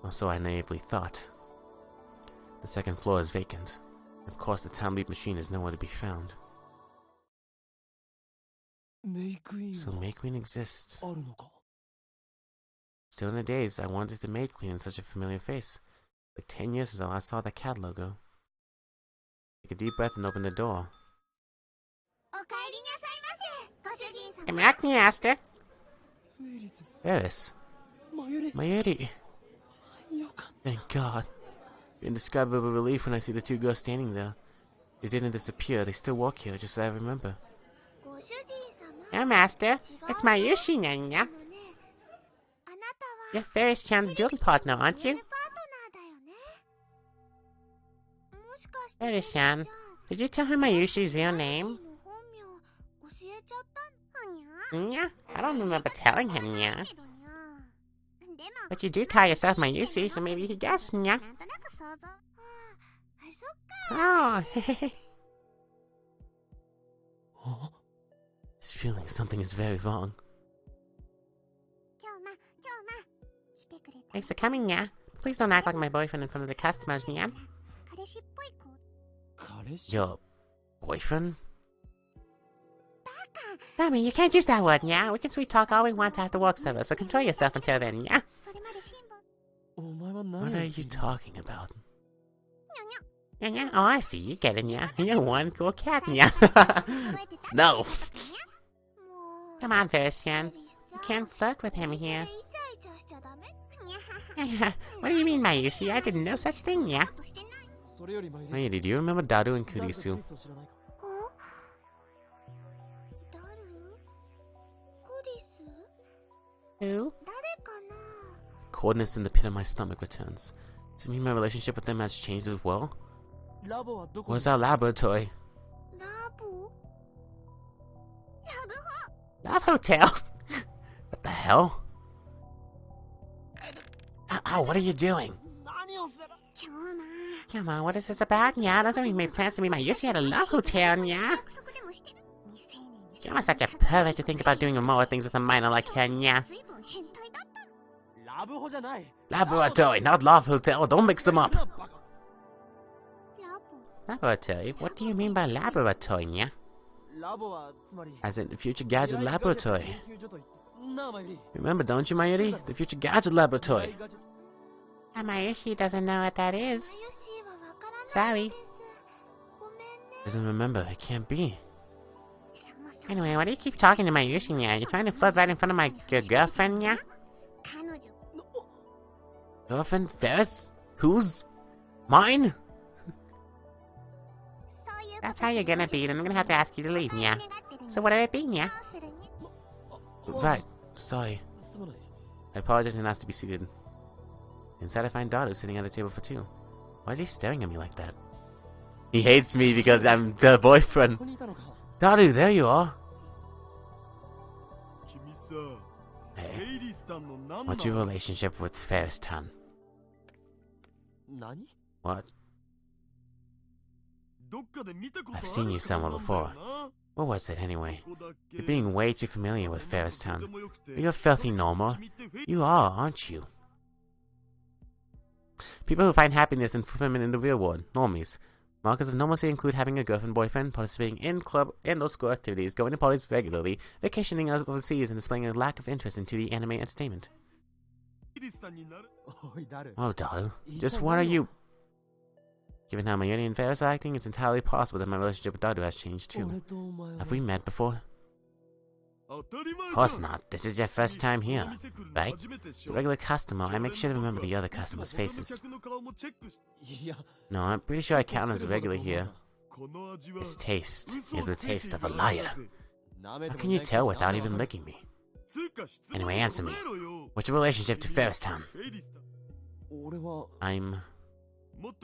Or so I naively thought. The second floor is vacant. Of course, the time leap machine is nowhere to be found. So Maid Queen exists. Still in the days, I wanted the Maid Queen in such a familiar face. Like 10 years since I last saw that cat logo. Take a deep breath and open the door. I'm Master. Ferris. Mayuri. Thank God. Indescribable relief when I see the two girls standing there. They didn't disappear, they still walk here, just as I remember. Yeah, Master. It's Mayushi, Nanya. You're Ferris-chan's dueling partner, aren't you? Ferris-chan, did you tell him Mayushi's real name? Yeah, I don't remember telling him, yeah. But you do call yourself Mayushi, so maybe you could guess, yeah. Oh, This feeling something is very wrong. Thanks for coming, yeah. Please don't act like my boyfriend in front of the customers, yeah. Your boyfriend? Mommy, you can't use that word, yeah. We can sweet talk all we want after work service, so control yourself until then, yeah. What are you talking about? Yeah. Oh, I see. You get it, yeah. You're one cool cat, yeah. No. Come on, Ferris-chan. You can't flirt with him here. What do you mean, Mayushi? I didn't know such thing, yeah. Hey, did you remember Daru and Kurisu? Who? Coldness in the pit of my stomach returns. Does it mean my relationship with them has changed as well? Where's our laboratory? Lab hotel? What the hell? Ow, what are you doing? Come on, what is this about, yeah? Doesn't mean made plans to meet Mayushi at a love hotel, yeah? You're such a pervert to think about doing more things with a minor like her, yeah? Laboratory, not love hotel. Don't mix them up. Laboratory? What do you mean by laboratory, yeah? As in the Future Gadget Laboratory. Remember, don't you, Mayuri? The Future Gadget Laboratory. Mayushi doesn't know what that is. Sorry. Doesn't remember. It can't be. Anyway, why do you keep talking to Mayushi, yeah? You're trying to flirt right in front of my girlfriend, yeah? Girlfriend? Ferris? Who's? Mine? That's how you're gonna be, and I'm gonna have to ask you to leave, yeah? So what have it been, yeah? Right. Sorry. I apologize and asked to be seated. Inside I find Daru sitting at a table for two. Why is he staring at me like that? He hates me because I'm the boyfriend. Daru, there you are. Hey, what's your relationship with Ferris-tan? What? I've seen you somewhere before. What was it, anyway? You're being way too familiar with Ferris-tan. You're a filthy normal. You are, aren't you? People who find happiness and fulfillment in the real world, normies. Markers of normalcy include having a girlfriend, boyfriend, participating in club and/or school activities, going to parties regularly, vacationing overseas, and displaying a lack of interest in 2D anime entertainment. Oh, Daru. Just what are you... Given how Mayuri and Ferris are acting, it's entirely possible that my relationship with Daru has changed too. Have we met before? Of course not. This is your first time here, right? As a regular customer, I make sure to remember the other customers' faces. No, I'm pretty sure I count as a regular here. This taste is the taste of a liar. How can you tell without even licking me? Anyway, answer me. What's your relationship to Ferris-tan? I'm... not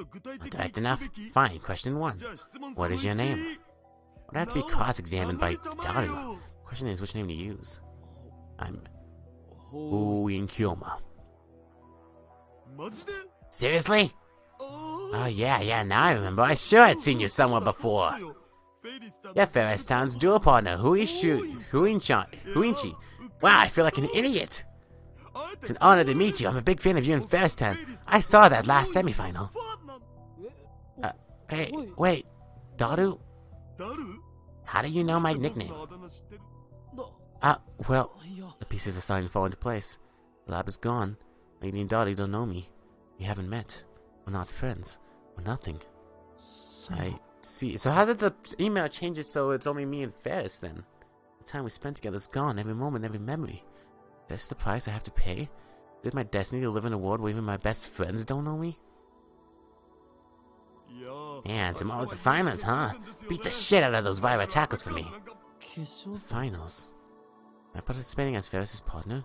direct enough? Fine, question 1. What is your name? Would I have to be cross-examined by Daru? Question is which name to use. I'm... Kyoma. Seriously? Oh yeah, now I remember. I sure had seen you somewhere before. Yeah, Ferris-tan's dual partner, Huinchi. Wow, I feel like an idiot. It's an honor to meet you. I'm a big fan of you and Ferris-tan. I saw that last semifinal. Hey, wait. Daru? How do you know my nickname? Well, the pieces are starting to fall into place. The lab is gone. Lady and Daru don't know me. We haven't met. We're not friends. We're nothing. I see. So how did the email change it so it's only me and Ferris then? The time we spent together is gone. Every moment, every memory. That's the price I have to pay? Is it my destiny to live in a world where even my best friends don't know me? Man, tomorrow's the finals, huh? Beat the shit out of those Vira tackles for me. Finals? Am I participating as Ferris' partner?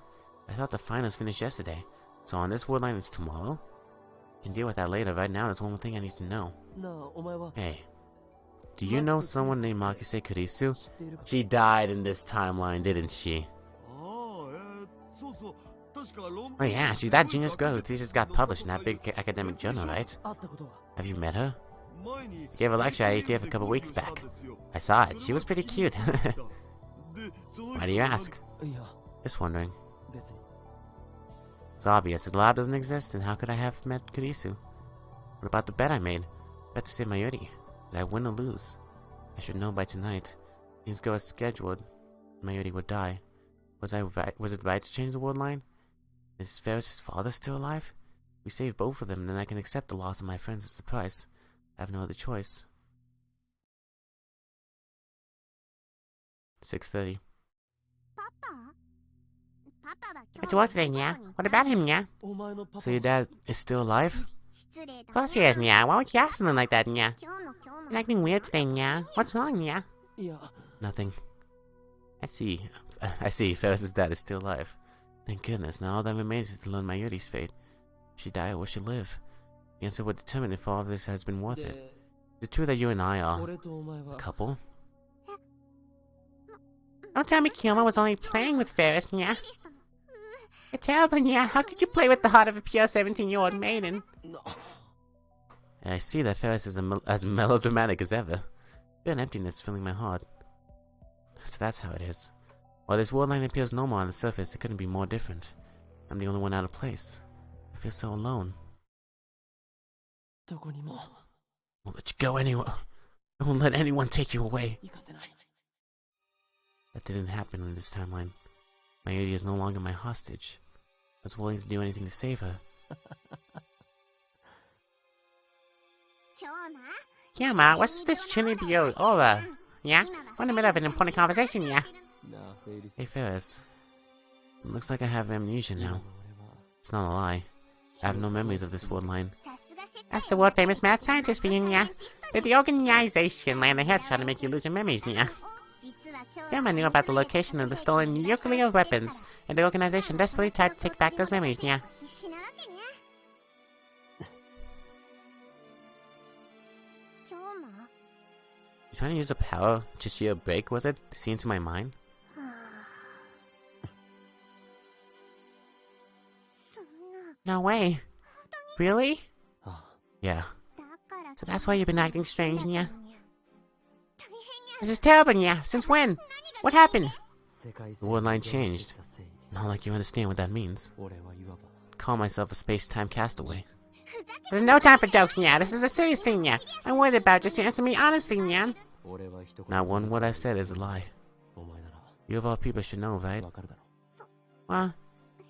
I thought the finals finished yesterday. So on this world line it's tomorrow? Can deal with that later. Right now, there's one more thing I need to know. Hey. Do you know someone named Makise Kurisu? She died in this timeline, didn't she? Oh yeah, she's that genius girl who just got published in that big academic journal, right? Have you met her? She gave a lecture at ATF a couple weeks back. I saw it. She was pretty cute. Why do you ask? Just wondering. It's obvious. If the lab doesn't exist, then how could I have met Kurisu? What about the bet I made? Bet to save Mayuri. Did I win or lose? I should know by tonight. Things go as scheduled. Mayuri would die. Was it right to change the world line? Is Ferris' father still alive? We save both of them, and then I can accept the loss of my friends as the price. I have no other choice. 6:30. Went to work today, Nya. What about him, Nya? So your dad is still alive? Of course he is, Nya. Why would you ask something like that, Nya? You're acting weird today, Nya. What's wrong, Nya? Nothing. I see. Ferris's dad is still alive. Thank goodness. Now all that remains is to learn Mayuri's fate. Will she die or will she live? The answer will determine if all of this has been worth it. Is it true that you and I are a couple? Don't tell me Kyoma was only playing with Ferris, Nya. You're terrible, Nya. How could you play with the heart of a pure 17-year-old maiden? And I see that Ferris is as melodramatic as ever. There's an emptiness filling my heart. So that's how it is. While this world line appears normal on the surface, it couldn't be more different. I'm the only one out of place. I feel so alone. Won't let you go anywhere. I won't let anyone take you away. That didn't happen in this timeline. Mayuri is no longer my hostage. I was willing to do anything to save her. Kyoma, what's this Chinibyo aura? Yeah? We're in the middle of an important conversation, yeah? Hey Ferris. It looks like I have amnesia now. It's not a lie. I have no memories of this world line. That's the world famous mad scientist for you, yeah? Did the organization land a headshot to make you lose your memories, yeah? Kyoma knew about the location of the stolen nuclear weapons, and the organization desperately tried to take back those memories, yeah? You trying to use a power Chichiro break, was it? To see into my mind? No way. Really? Yeah. So that's why you've been acting strange, Nya? This is terrible, Nya. Since when? What happened? The world line changed. Not like you understand what that means. Call myself a space-time castaway. There's no time for jokes, Nya. This is a serious thing, Nya. I'm worried about you, so answer me honestly, Nya. Not one word I've said is a lie. You of all people should know, right? Well,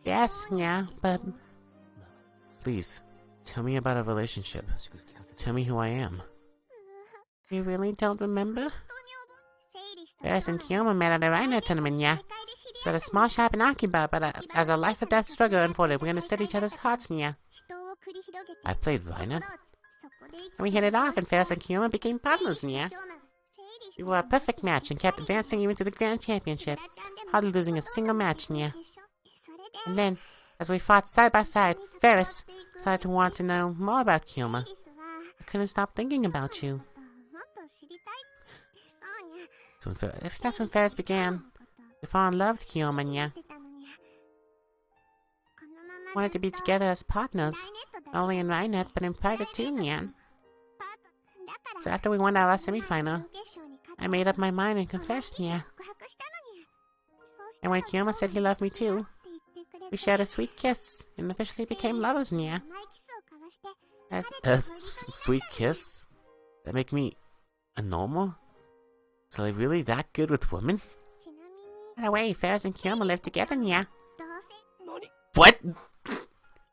yes, Nya, but... Please, tell me about our relationship. Tell me who I am. You really don't remember? Ferris and Kyoma met at a Rhino tournament, Nya. It's at a small shop in Akiba, but as a life-or-death struggle unfolded, we understood each other's hearts, Nya. I played Rhino. And we hit it off, and Ferris and Kyoma became partners, Nya. We were a perfect match and kept advancing even to the Grand Championship, hardly losing a single match, Nya. And then, as we fought side by side, Ferris started to want to know more about Kyoma. I couldn't stop thinking about you. So if that's when Ferris began to fall in love with Kyoma, Nya. Wanted to be together as partners, not only in Rhinet, but in private too, Nya. So after we won our last semifinal, I made up my mind and confessed, Nya. And when Kyoma said he loved me too, we shared a sweet kiss and officially became lovers, Nya. A sweet kiss? That make me a normal? So I'm really that good with women? By the way, Ferris and Kyoma live together, Nya. What?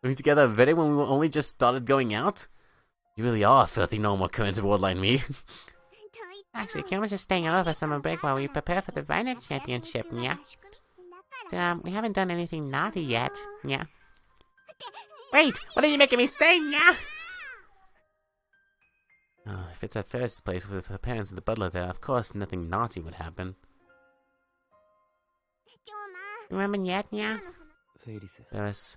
Living together already when we only just started going out? You really are a filthy normal current of worldline me. Actually, Kyoma's just staying over for summer break while we prepare for the Rhino Championship, Nya. We haven't done anything naughty yet, Nya. Wait! What are you making me say, Nya? Oh, if it's at Ferris' place with her parents and the butler there, of course nothing naughty would happen. Remember yet, Nya? Ferris,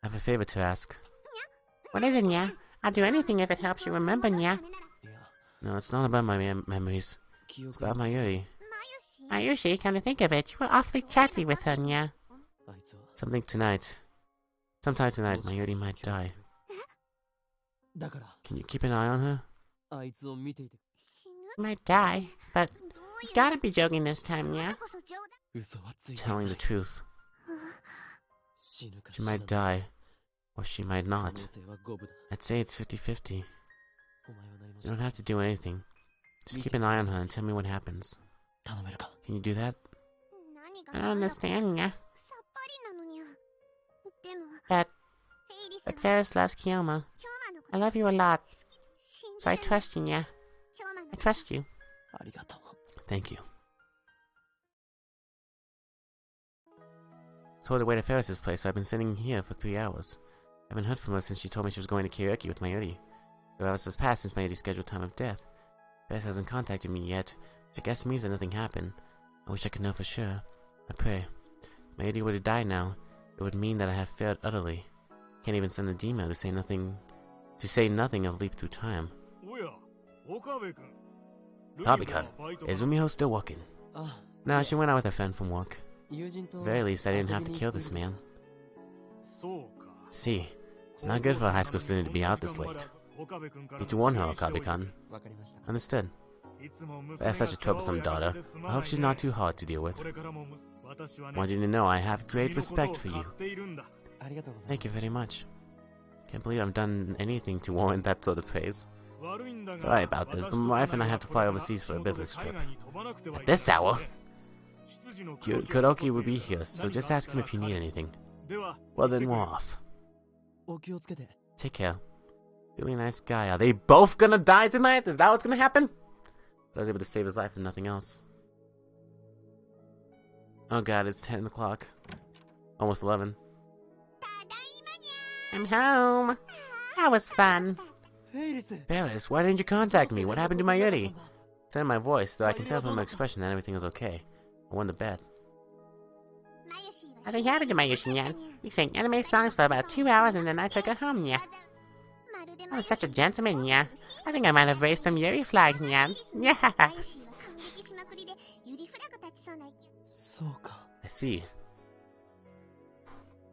I have a favor to ask. What is it, Nya? I'll do anything if it helps you remember, Nya. No, it's not about my memories. It's about Mayuri. Mayushi, come to think of it, you were awfully chatty with her, Nya. Sometime tonight, Mayuri might die. Can you keep an eye on her? She might die, but you've gotta be joking this time, Nya. Telling the truth. She might die, or she might not. I'd say it's 50-50. You don't have to do anything. Just keep an eye on her and tell me what happens. Can you do that? I don't understand, Nya. But Ferris loves Kiyoma. I love you a lot. So I trust you, Nya. I trust you. Thank you. Told her way to Ferris's place, so I've been sitting here for 3 hours. I haven't heard from her since she told me she was going to karaoke with Mayuri. 3 hours has passed since Mayuri's scheduled time of death. Ferris hasn't contacted me yet, which I guess means that nothing happened. I wish I could know for sure. I pray. If Mayuri were to die now, it would mean that I have failed utterly. Can't even send a demon to say nothing of leap through time. Okabe-kun, is Umiho still working? No, she went out with her friend from work. At the very least, I didn't have to kill this man. See, it's not good for a high school student to be out this late. Need to warn her, Okabe-kun. Understood. I have such a troublesome daughter. I hope she's not too hard to deal with. I want you to know I have great respect for you. Thank you very much. Can't believe I've done anything to warrant that sort of praise. Sorry about this, but my wife and I have to fly overseas for a business trip. At this hour? Kuroki will be here, so just ask him if you need anything. Well then, we're off. Take care. Really nice guy. Are they both gonna die tonight? Is that what's gonna happen? But I was able to save his life and nothing else. Oh god, it's 10 o'clock. Almost 11. I'm home. That was fun. Ferris, why didn't you contact me? What happened to Mayuri? It's in my voice, though I can tell from my expression that everything is okay. I went to bed. Nothing happened to Mayushi, Nyan. We sang anime songs for about 2 hours and then I took her home, Nya. I was such a gentleman, Nya. I think I might have raised some Yuri flags, Nyan. Yeah. I see.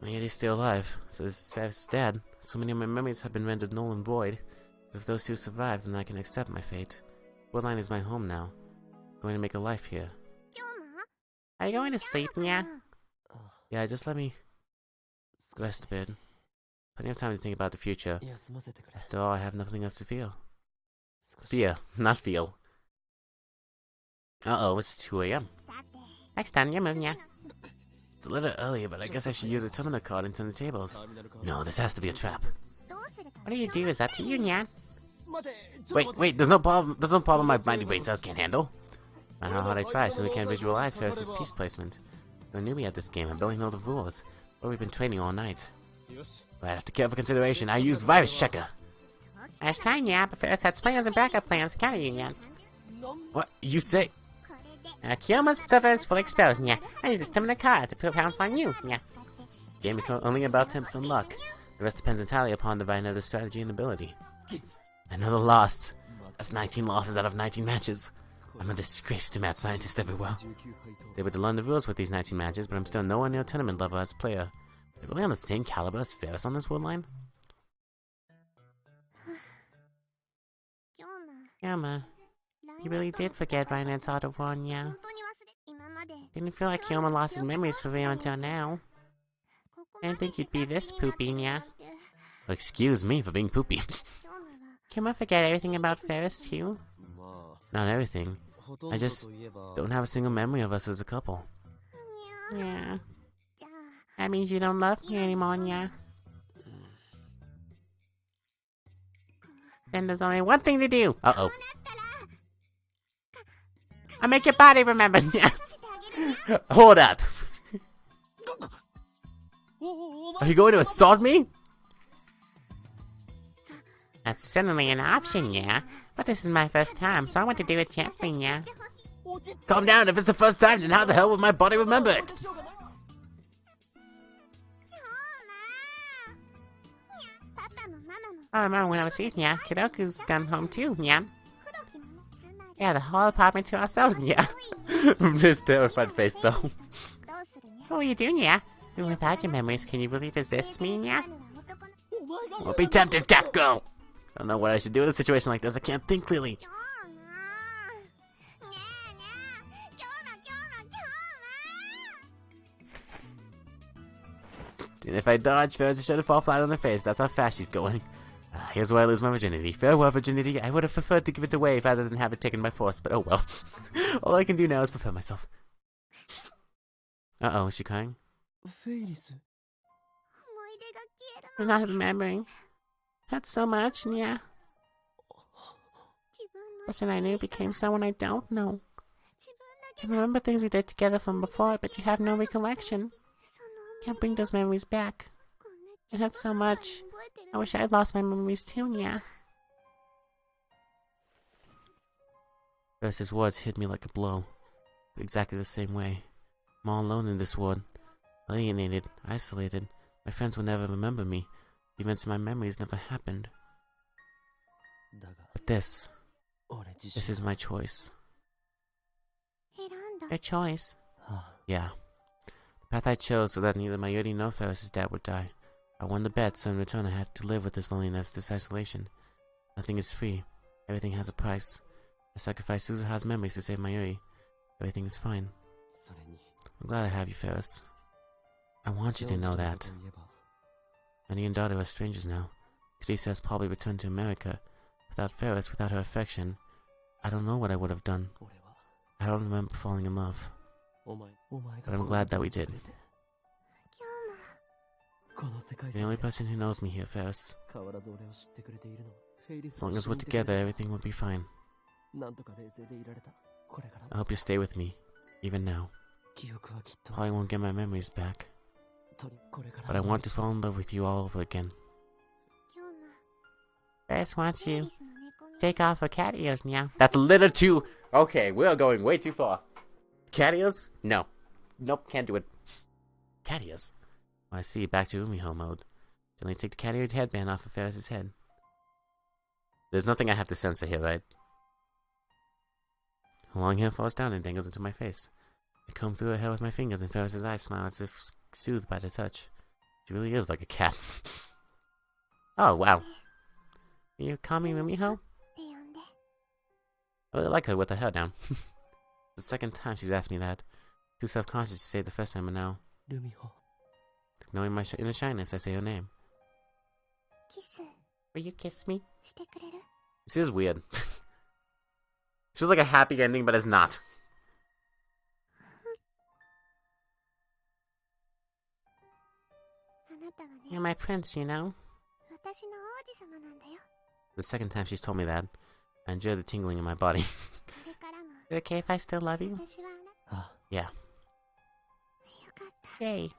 Mayuri's still alive, so this is Ferris' dad. So many of my memories have been rendered null and void. If those two survive, then I can accept my fate. Woodline is my home now. I'm going to make a life here. Are you going to sleep, Nya? Yeah, just let me rest a bit. Plenty of time to think about the future. After all, I have nothing else to feel. Fear, not feel. Uh-oh, it's 2 a.m. Next time, you move, Nya. It's a little earlier, but I guess I should use a terminal card and turn the tables. No, this has to be a trap. What you do is up to you, Nya. Wait, there's no problem my mighty brain cells can't handle. I know how hard I try, so we can't visualize Ferris' piece placement. I'm a newbie at this game, I barely know the rules, but we've been training all night. Right, after careful consideration, I use Virus Checker. I was trying, yeah, but Ferris had plans and backup plans to counter you, Nya. What? You say? Kiyoma's server is fully exposed, Nya. I use this terminal card to put pounce on you, Nya. Game is only about 10% luck. The rest depends entirely upon divine other strategy and ability. Another loss. That's 19 losses out of 19 matches. I'm a disgrace to mad scientists everywhere. They were to learn the rules with these 19 matches, but I'm still nowhere near tournament level as a player. Are they really on the same caliber as Ferris on this world line? Kiyoma, you really did forget Reinhardt's Art of War, Nya. Didn't feel like Kiyoma lost his memories for real until now. I didn't think you'd be this poopy, Nya. Well, excuse me for being poopy. Kiyoma forget everything about Ferris, too? Not everything. I just don't have a single memory of us as a couple. Yeah. That means you don't love me anymore, Nya. Then there's only one thing to do. Uh-oh. I make your body remember, Nya. Hold up. Are you going to assault me? That's certainly an option, yeah. But this is my first time, so I want to do it gently, yeah. Calm down, if it's the first time, then how the hell will my body remember it? I remember when I was here, yeah. Kidoku's gone home too, yeah. Yeah, the whole apartment to ourselves, yeah. This terrified face, though. What are you doing, yeah? Without your memories, can you believe it's this me, yeah? Well, be tempted, cat girl! I don't know what I should do in a situation like this. I can't think clearly. And if I dodge, Ferris is sure to fall flat on her face. That's how fast she's going. Here's where I lose my virginity. Farewell, virginity. I would have preferred to give it away rather than have it taken by force, but oh well. All I can do now is prepare myself. Uh-oh, is she crying? I'm not remembering. That's so much, yeah. Person I knew became someone I don't know. I remember things we did together from before, but you have no recollection. Can't bring those memories back. It hurts so much. I wish I'd lost my memories too, yeah. Versus words hit me like a blow. Exactly the same way. I'm all alone in this world. Alienated, isolated. My friends will never remember me. The events in my memories never happened. But this is my choice. Your choice? Yeah. The path I chose so that neither Mayuri nor Ferris's dad would die. I won the bet, so in return I had to live with this loneliness, this isolation. Nothing is free. Everything has a price. I sacrificed Suzuha's memories to save Mayuri. Everything is fine. I'm glad I have you, Ferris. I want you to know that. Annie and daughter are strangers now. Teresa has probably returned to America. Without Ferris, without her affection, I don't know what I would have done. I don't remember falling in love. But I'm glad that we did. You're the only person who knows me here, Ferris. As long as we're together, everything will be fine. I hope you stay with me, even now. Probably won't get my memories back. But I want to fall in love with you all over again. Ferris wants you. Take off her cat ears, yeah. That's a little too... Okay, we're going way too far. Cat ears? No. Nope, can't do it. Cat ears? Oh, I see, back to Umiho mode. Gently take the cat-eared headband off of Ferris's head. There's nothing I have to censor here, right? Her long hair falls down and dangles into my face. I comb through her hair with my fingers, and Ferris's eyes smile as if soothed by the touch. She really is like a cat. Oh, wow. Can you call me Rumiho? I really like her with her hair down. The second time she's asked me that. Too self-conscious to say it the first time, but now... Knowing my inner shyness, I say her name. Will you kiss me? This feels weird. This feels like a happy ending, but it's not. You're my prince, you know? The second time she's told me that, I enjoy the tingling in my body. Is it okay if I still love you? Yeah. Yay.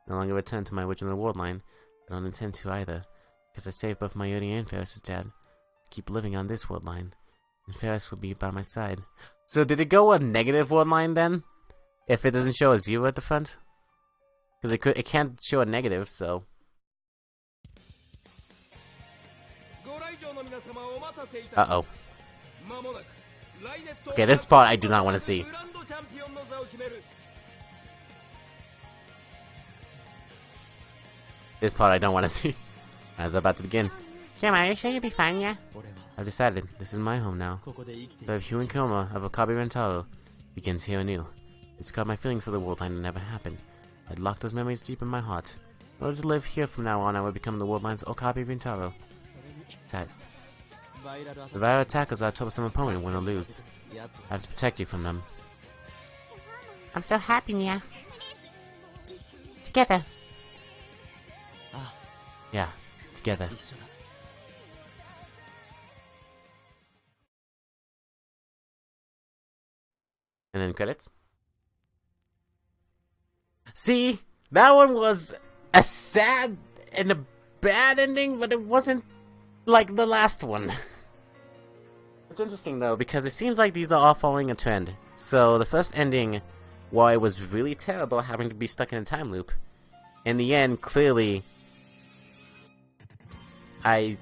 No longer return to my original reward line. I don't intend to either, because I saved both Mayuri and Ferris's dad. I keep living on this world line, and Ferris will be by my side. So did it go a negative world line then? If it doesn't show a 0 at the front? Because it can't show a negative, so... Uh-oh. Okay, this part I do not want to see. This part I don't want to see. As about to begin. Jim, are you sure you'll be fine, yeah? I've decided. This is my home now. The human coma of Okabe Rentaro begins here anew. It's got my feelings for the world line that never happened. I'd lock those memories deep in my heart. In order to live here from now on, I will become the world line's Okabe Rentaro. Besides, the viral attackers are a troublesome opponent, win or lose. I have to protect you from them. I'm so happy, yeah. Together. Yeah, together. And then credits. See, that one was a sad and a bad ending, but it wasn't like the last one. It's interesting though, because it seems like these are all following a trend. So the first ending, while it was really terrible having to be stuck in a time loop, in the end, clearly I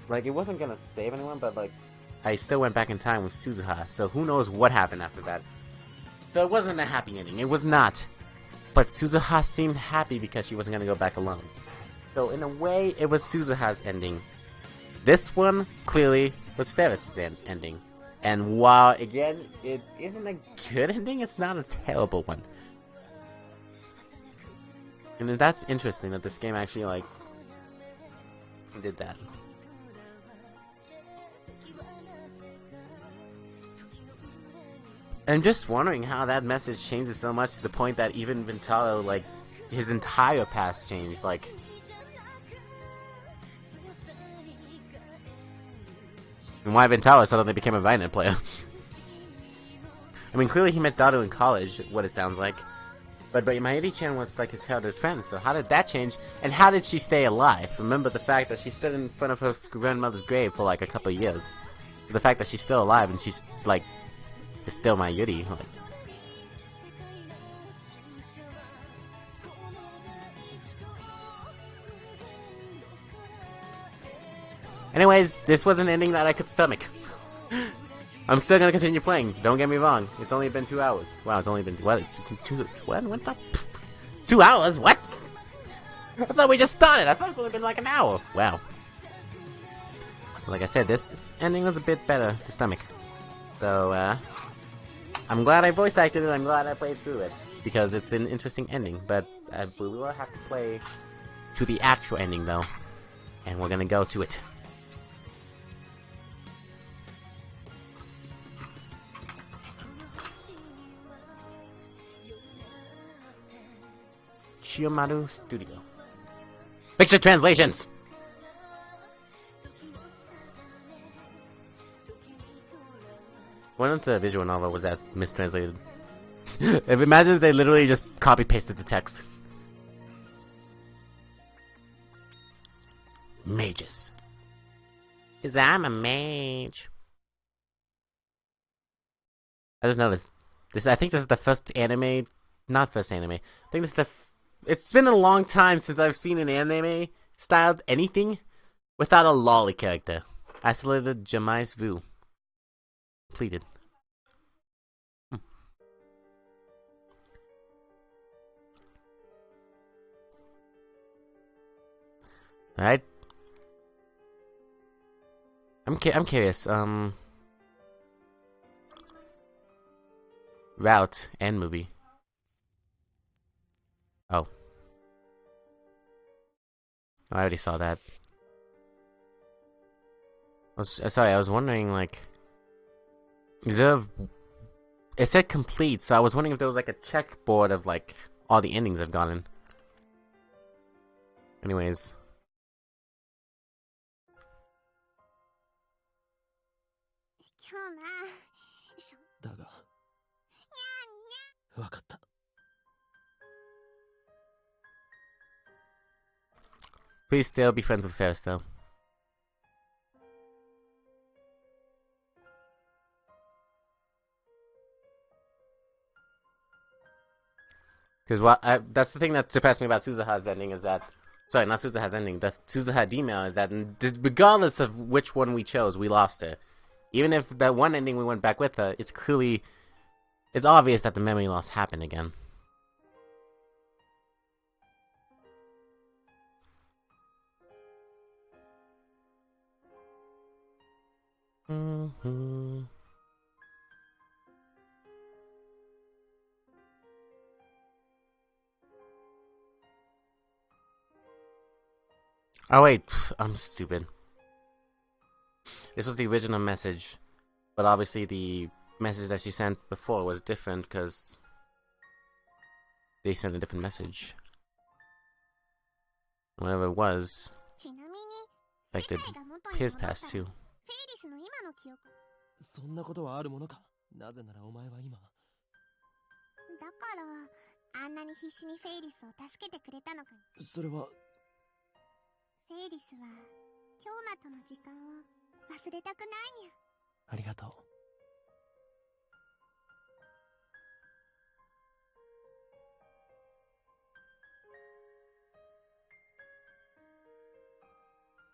like it wasn't gonna save anyone, but like I still went back in time with Suzuha, so who knows what happened after that. So it wasn't a happy ending. It was not. But Suzuha seemed happy because she wasn't gonna go back alone. So in a way, it was Suzuha's ending. This one clearly was Ferris' ending. And while again it isn't a good ending, it's not a terrible one. And that's interesting that this game actually like did that. I'm just wondering how that message changes so much to the point that even Ventaro, like, his entire past changed, like... And why Ventaro suddenly became a Violet player. I mean, clearly he met Daru in college, what it sounds like. But Mairi-chan was, like, his childhood friend, so how did that change? And how did she stay alive? Remember the fact that she stood in front of her grandmother's grave for, like, a couple of years. The fact that she's still alive and she's, like... is still my Yuri. Like. Anyways, this was an ending that I could stomach. I'm still gonna continue playing. Don't get me wrong. It's only been 2 hours. Wow, it's only been what? It's been 2. What? What the? It's 2 hours. What? I thought we just started. I thought it's only been like an hour. Wow. Like I said, this ending was a bit better to stomach. So, I'm glad I voice acted it, I'm glad I played through it. Because it's an interesting ending, but we will have to play to the actual ending though. And we're gonna go to it. Chiyomaru Studio. Picture translations! One of the visual novel was that mistranslated. Imagine if they literally just copy-pasted the text. Mages. Cause I'm a mage. I just noticed. I think this is the first anime... Not first anime. I think this is the... It's been a long time since I've seen an anime-styled anything without a lolly character. Isolated Jamai's Vu. Completed. Alright. I'm curious, route and movie. Oh. I already saw that. Sorry, I was wondering, like... Is there it said complete, so I was wondering if there was, like, a checkboard of, like, all the endings I've gotten. Anyways. Please still be friends with Ferris, though. Because that's the thing that surprised me about Suzuha's ending is that... Sorry, not Suzuha's ending. The Suzuha email is that regardless of which one we chose, we lost her. Even if that one ending we went back with her, it's clearly... It's obvious that the memory loss happened again. Mm-hmm. Oh wait, I'm stupid. This was the original message, but obviously the message that she sent before was different because they sent a different message. Whatever it was, affected his past too. そんなことはあるものか。なぜならお前は今。だからあんなに必死にフェイリスを助けてくれたのか。それは。フェイリスは今日末の時間を忘れたくないにゃ。ありがとう。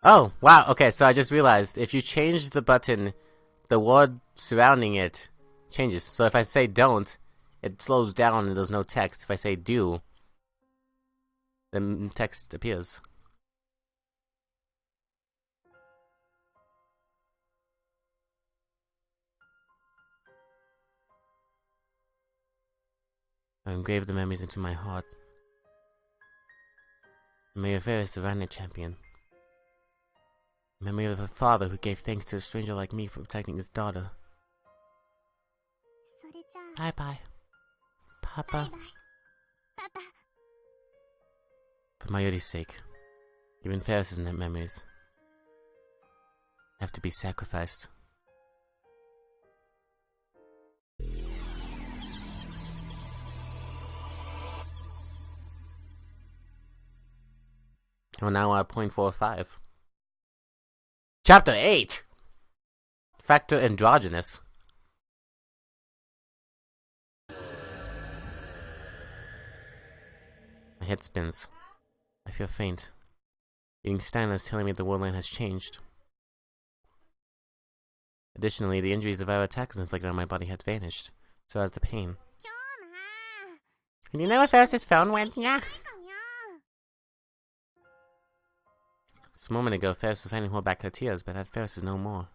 Oh, wow, okay, so I just realized, if you change the button, the word surrounding it changes. So if I say don't, it slows down and there's no text. If I say do, then text appears. I engrave the memories into my heart. May of Ferris, the Vannet champion. Memory of a father who gave thanks to a stranger like me for protecting his daughter. Bye-bye. Papa. For Mayuri's sake. Even Ferris's memories have to be sacrificed. We're now at 0.45. Chapter 8! Factor androgynous. My head spins. I feel faint. Reading Steins is telling me the world line has changed. Additionally, the injuries the viral attackers inflicted on my body had vanished. So has the pain. Can you know where Ferris's phone went? Yeah. Just a moment ago, Ferris was trying to hold back her tears, but that Ferris is no more.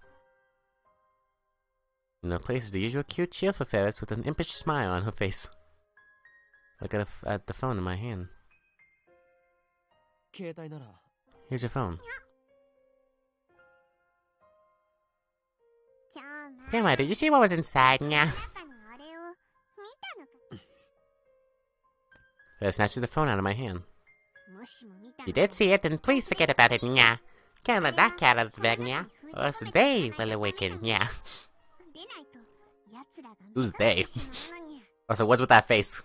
In her place is the usual cute, cheerful Ferris with an impish smile on her face. Look at the phone in my hand. Here's your phone. Grandma, did you see what was inside? Yeah. Ferris snatches the phone out of my hand. You did see it, then please forget about it, yeah. Can't let that cat out of the bag, yeah. Or else they will awaken, yeah. Who's they? Also, what's with that face?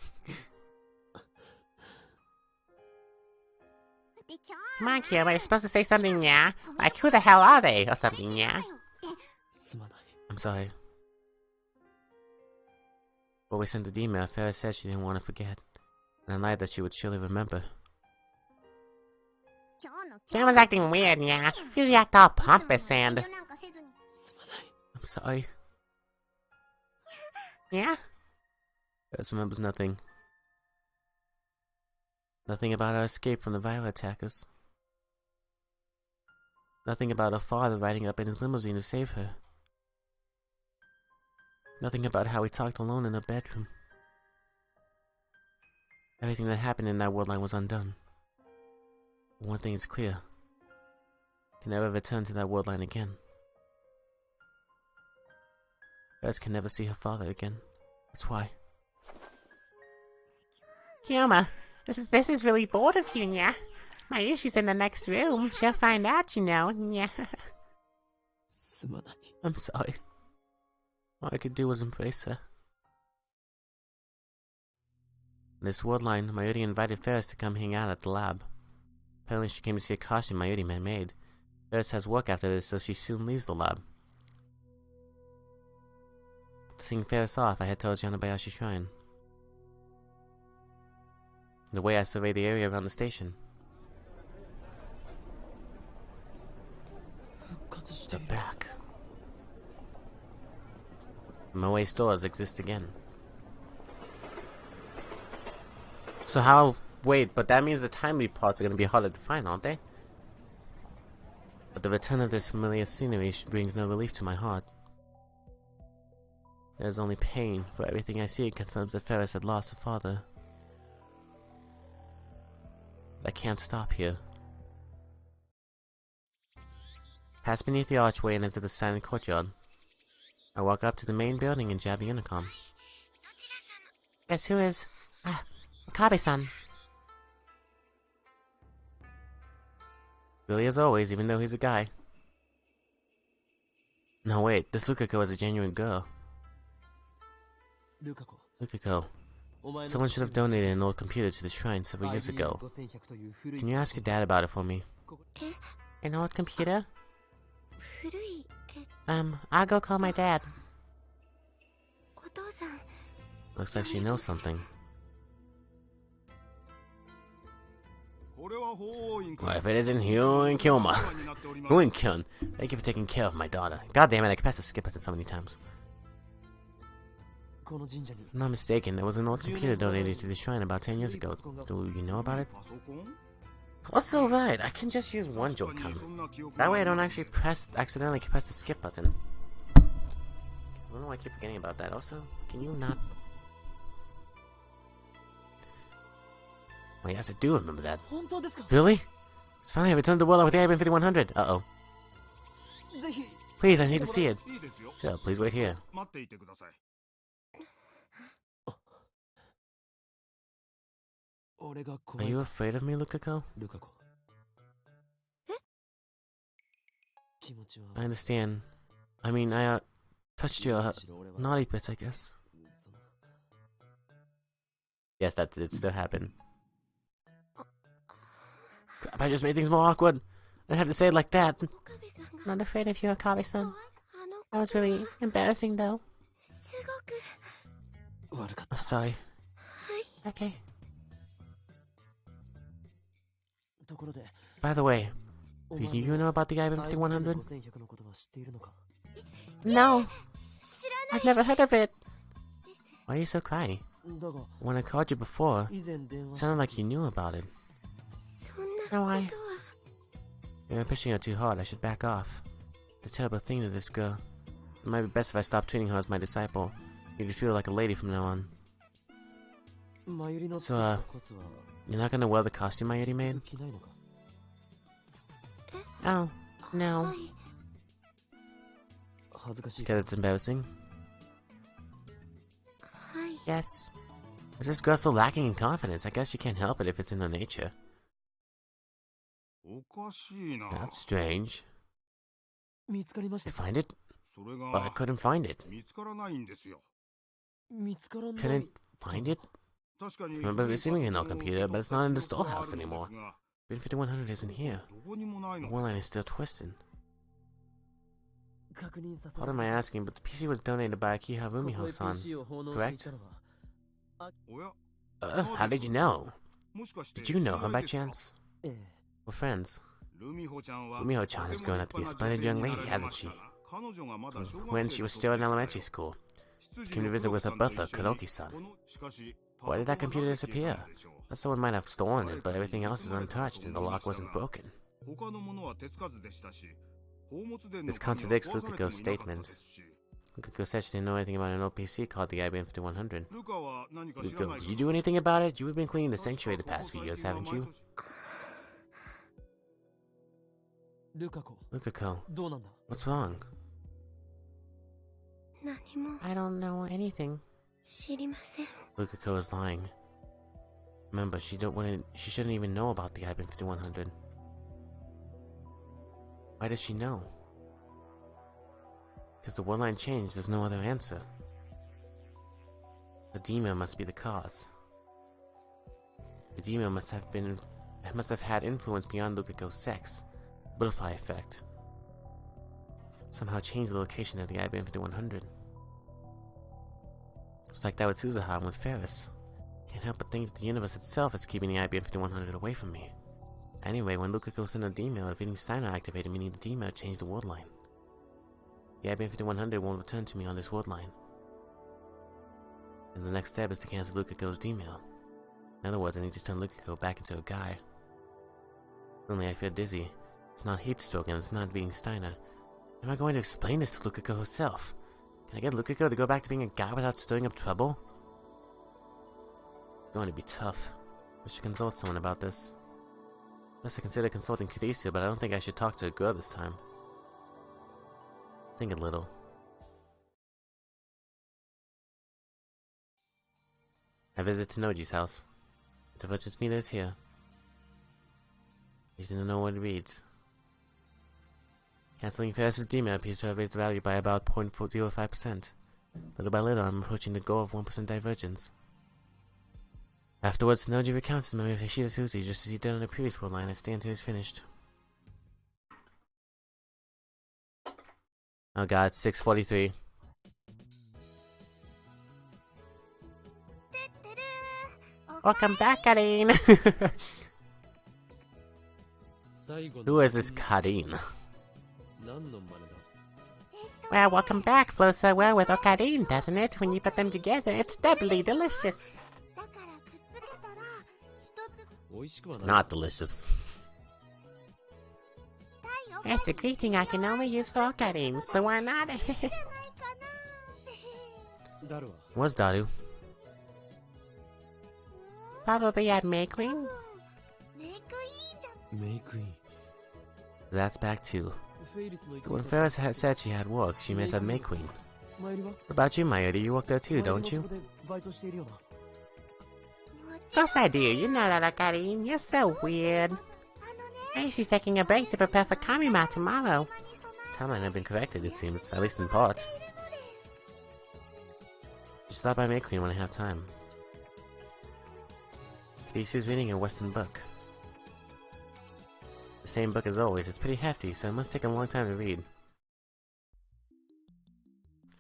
Come on, Kira, you're supposed to say something, yeah? Like, who the hell are they? Or something, yeah? I'm sorry. When we sent the email, Ferris said she didn't want to forget. And I lied that she would surely remember. Kira's acting weird, yeah? Usually act all pompous and... I'm sorry. Yeah? Ferris remembers nothing. Nothing about our escape from the viral attackers. Nothing about her father riding up in his limousine to save her. Nothing about how he talked alone in her bedroom. Everything that happened in that world line was undone. But one thing is clear. I can never return to that world line again. Ferris can never see her father again. That's why. Kioma, this is really bored of you, yeah? Mayushi's in the next room. She'll find out, you know, yeah. I'm sorry. All I could do was embrace her. In this world line, Mayuri invited Ferris to come hang out at the lab. Apparently she came to see a costume Mayuri made. Ferris has work after this, so she soon leaves the lab. Seeing Ferris off, I head towards Yanabayashi Shrine. In the way I survey the area around the station. They're back. Moe stores exist again. So how... Wait, but that means the timely parts are going to be harder to find, aren't they? But the return of this familiar scenery brings no relief to my heart. There's only pain, for everything I see confirms that Ferris had lost her father. But I can't stop here. Pass beneath the archway and into the silent courtyard. I walk up to the main building and jab the intercom. Guess who is... Okabe-san. Really as always, even though he's a guy. No wait, this Lukako is a genuine girl. Lukako. Someone should have donated an old computer to the shrine several years ago. Can you ask your dad about it for me? An old computer? I'll go call my dad. Looks like she knows something. Well, if it isn't Hyun Kyoma. Hyun Kyun, thank you for taking care of my daughter. God damn it, I can pass the skip button so many times. If I'm not mistaken, there was an old computer donated to the shrine about 10 years ago. Do you know about it? Also, right, I can just use one Joy-Con. That way I don't actually accidentally press the skip button. I don't know why I keep forgetting about that. Also, can you not... Oh yes, I do remember that. Really? It's finally returned to the world with the IBM 5100. Uh-oh. Please, I need to see it. Sure, please wait here. Are you afraid of me, Lukako? I understand. I mean, I touched your naughty bits, I guess. Yes, that did still happen. Crap, I just made things more awkward. I had to say it like that. I'm not afraid of you, Akabe-san. That was really embarrassing, though. I'm sorry. Okay. By the way, do you know about the IBM 5100? No! I've never heard of it! Why are you so cry? When I called you before, it sounded like you knew about it. No, You're pushing her too hard, I should back off. It's a terrible thing to this girl. It might be best if I stop treating her as my disciple. You should feel like a lady from now on. So, you're not gonna wear the costume I already made? Oh, no. Because it's embarrassing? Yes. Is this girl so lacking in confidence? I guess you can't help it if it's in her nature. That's strange. You find it? But I couldn't find it. Couldn't find it? I remember receiving it in our computer, but it's not in the storehouse anymore. IBM 5100 isn't here. The one line is still twisted. Pardon my asking, but the PC was donated by Akiha Rumiho-san, correct? How did you know? Did you know her by chance? We're friends. Rumiho-chan has grown up to be a splendid young lady, hasn't she? When she was still in elementary school, she came to visit with her butler, Kuroki-san. Why did that computer disappear? That someone might have stolen it, but everything else is untouched and the lock wasn't broken. This contradicts Lukako's statement. Lukako said she didn't know anything about an old PC called the IBM 5100. Lukako, did you do anything about it? You've been cleaning the sanctuary the past few years, haven't you? Lukako, what's wrong? I don't know anything. Lukako is lying. Remember, she shouldn't even know about the IBM 5100. Why does she know? Because the word line changed, there's no other answer. Edema must be the cause. Edema must have had influence beyond Lukako's sex. Butterfly effect. Somehow changed the location of the IBM 5100. It's like that with Suzuha and with Ferris. Can't help but think that the universe itself is keeping the IBM 5100 away from me. Anyway, when Lukako sent a D-mail, a fitting Steiner activated, meaning the D-mail changed the word line. The IBM 5100 won't return to me on this word line. And the next step is to cancel Lukako's D-mail. In other words, I need to turn Lukako back into a guy. Suddenly I feel dizzy. It's not heat stroke and it's not being Steiner. How am I going to explain this to Lukako herself? Can I get Lukako to go back to being a guy without stirring up trouble? It's going to be tough. I should consult someone about this. First I consider consulting Kurisa, but I don't think I should talk to a girl this time. Think a little. I visit Tenoji's house. The purchase meter is here. He didn't know what it reads. Canceling Ferris's D-mail appears to have raised the value by about 0.05%. Little by little, I'm approaching the goal of 1% divergence. Afterwards, Tenoji recounts his memory of Hishida Suzy just as he did on the previous word line. I stay until he's finished. Oh god, it's 6:43. Welcome back, Aline! Who is this Karin? Well, welcome back. Flows so well with Okarin, doesn't it? When you put them together, it's doubly delicious. It's not delicious. It's a greeting I can only use for Okarin, so why not? What's Daru? Probably at May Queen. May Queen. That's back too. So when Ferris said she had work, she meant at May Queen. What about you, Mayuri? You work there too, don't you? Of course I do. You know that, Okarin. You're so weird. Hey, she's taking a break to prepare for Kamima tomorrow. Timeline had been corrected, it seems, at least in part. Just stop by May Queen when I have time. She's reading a Western book. The same book as always. It's pretty hefty, so it must take a long time to read.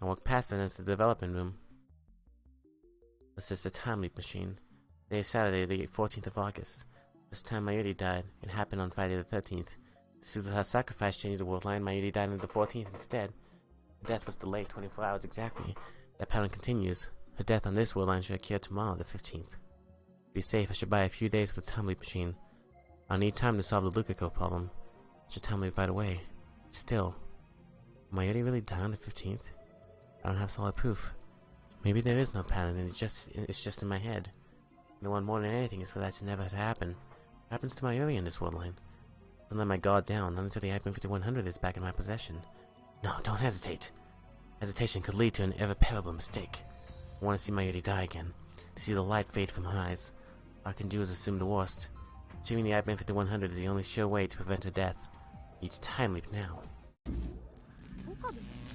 I walked past her and into the development room. It's just a time leap machine. Today is Saturday, the 14th of August. This time Mayuri died. It happened on Friday the 13th. Suzuha's sacrifice changed the world line. Mayuri died on the 14th instead. Her death was delayed 24 hours exactly. That pattern continues. Her death on this world line should occur tomorrow, the 15th. To be safe, I should buy a few days for the time leap machine. I'll need time to solve the Lukako problem. I should time leap right away. Still, am Mayuri really die on the 15th? I don't have solid proof. Maybe there is no pattern and it's just in my head. And I want more than anything is for that to never happen. What happens to Mayuri in this world line? Don't let my guard down, not until the IPM 5100 is back in my possession. No, don't hesitate. Hesitation could lead to an irreparable mistake. I want to see Mayuri die again. To see the light fade from her eyes. All I can do is assume the worst. Achieving the IPM 5100 is the only sure way to prevent her death. Each time leap now.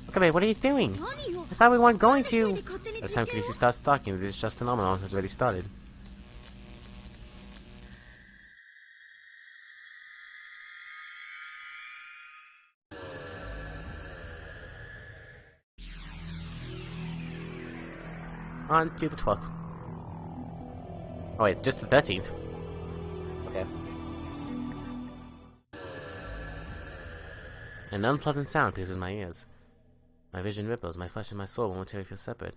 Okabe, what are you doing? I thought we weren't going to. By the time Kirisi starts talking, the distrust phenomenon has already started. On to the 12th. Oh wait, just the 13th. Okay. An unpleasant sound pierces my ears. My vision ripples, my flesh and my soul momentarily feel separate.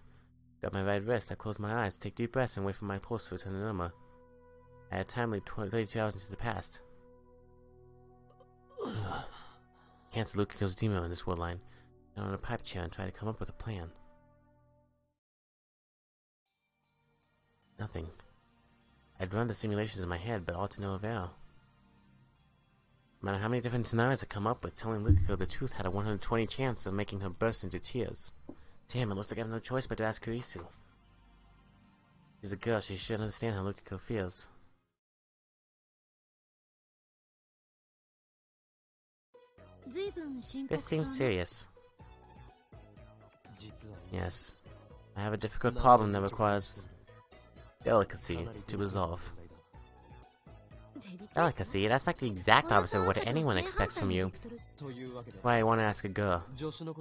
Got my right wrist, I close my eyes, take deep breaths, and wait for my pulse to return to normal. I had time leap 32 hours into the past. Cancel Lukako's demo in this world line. Down on a pipe chair and try to come up with a plan. Nothing. I'd run the simulations in my head, but all to no avail. No matter how many different scenarios I come up with, telling Lukako the truth had a 120 chance of making her burst into tears. Damn, it looks like I have no choice but to ask Kurisu. She's a girl, she should understand how Lukako feels. This seems serious. Yes. I have a difficult problem that requires delicacy to resolve. Delicacy? That's like the exact opposite of what anyone expects from you. That's why I want to ask a girl.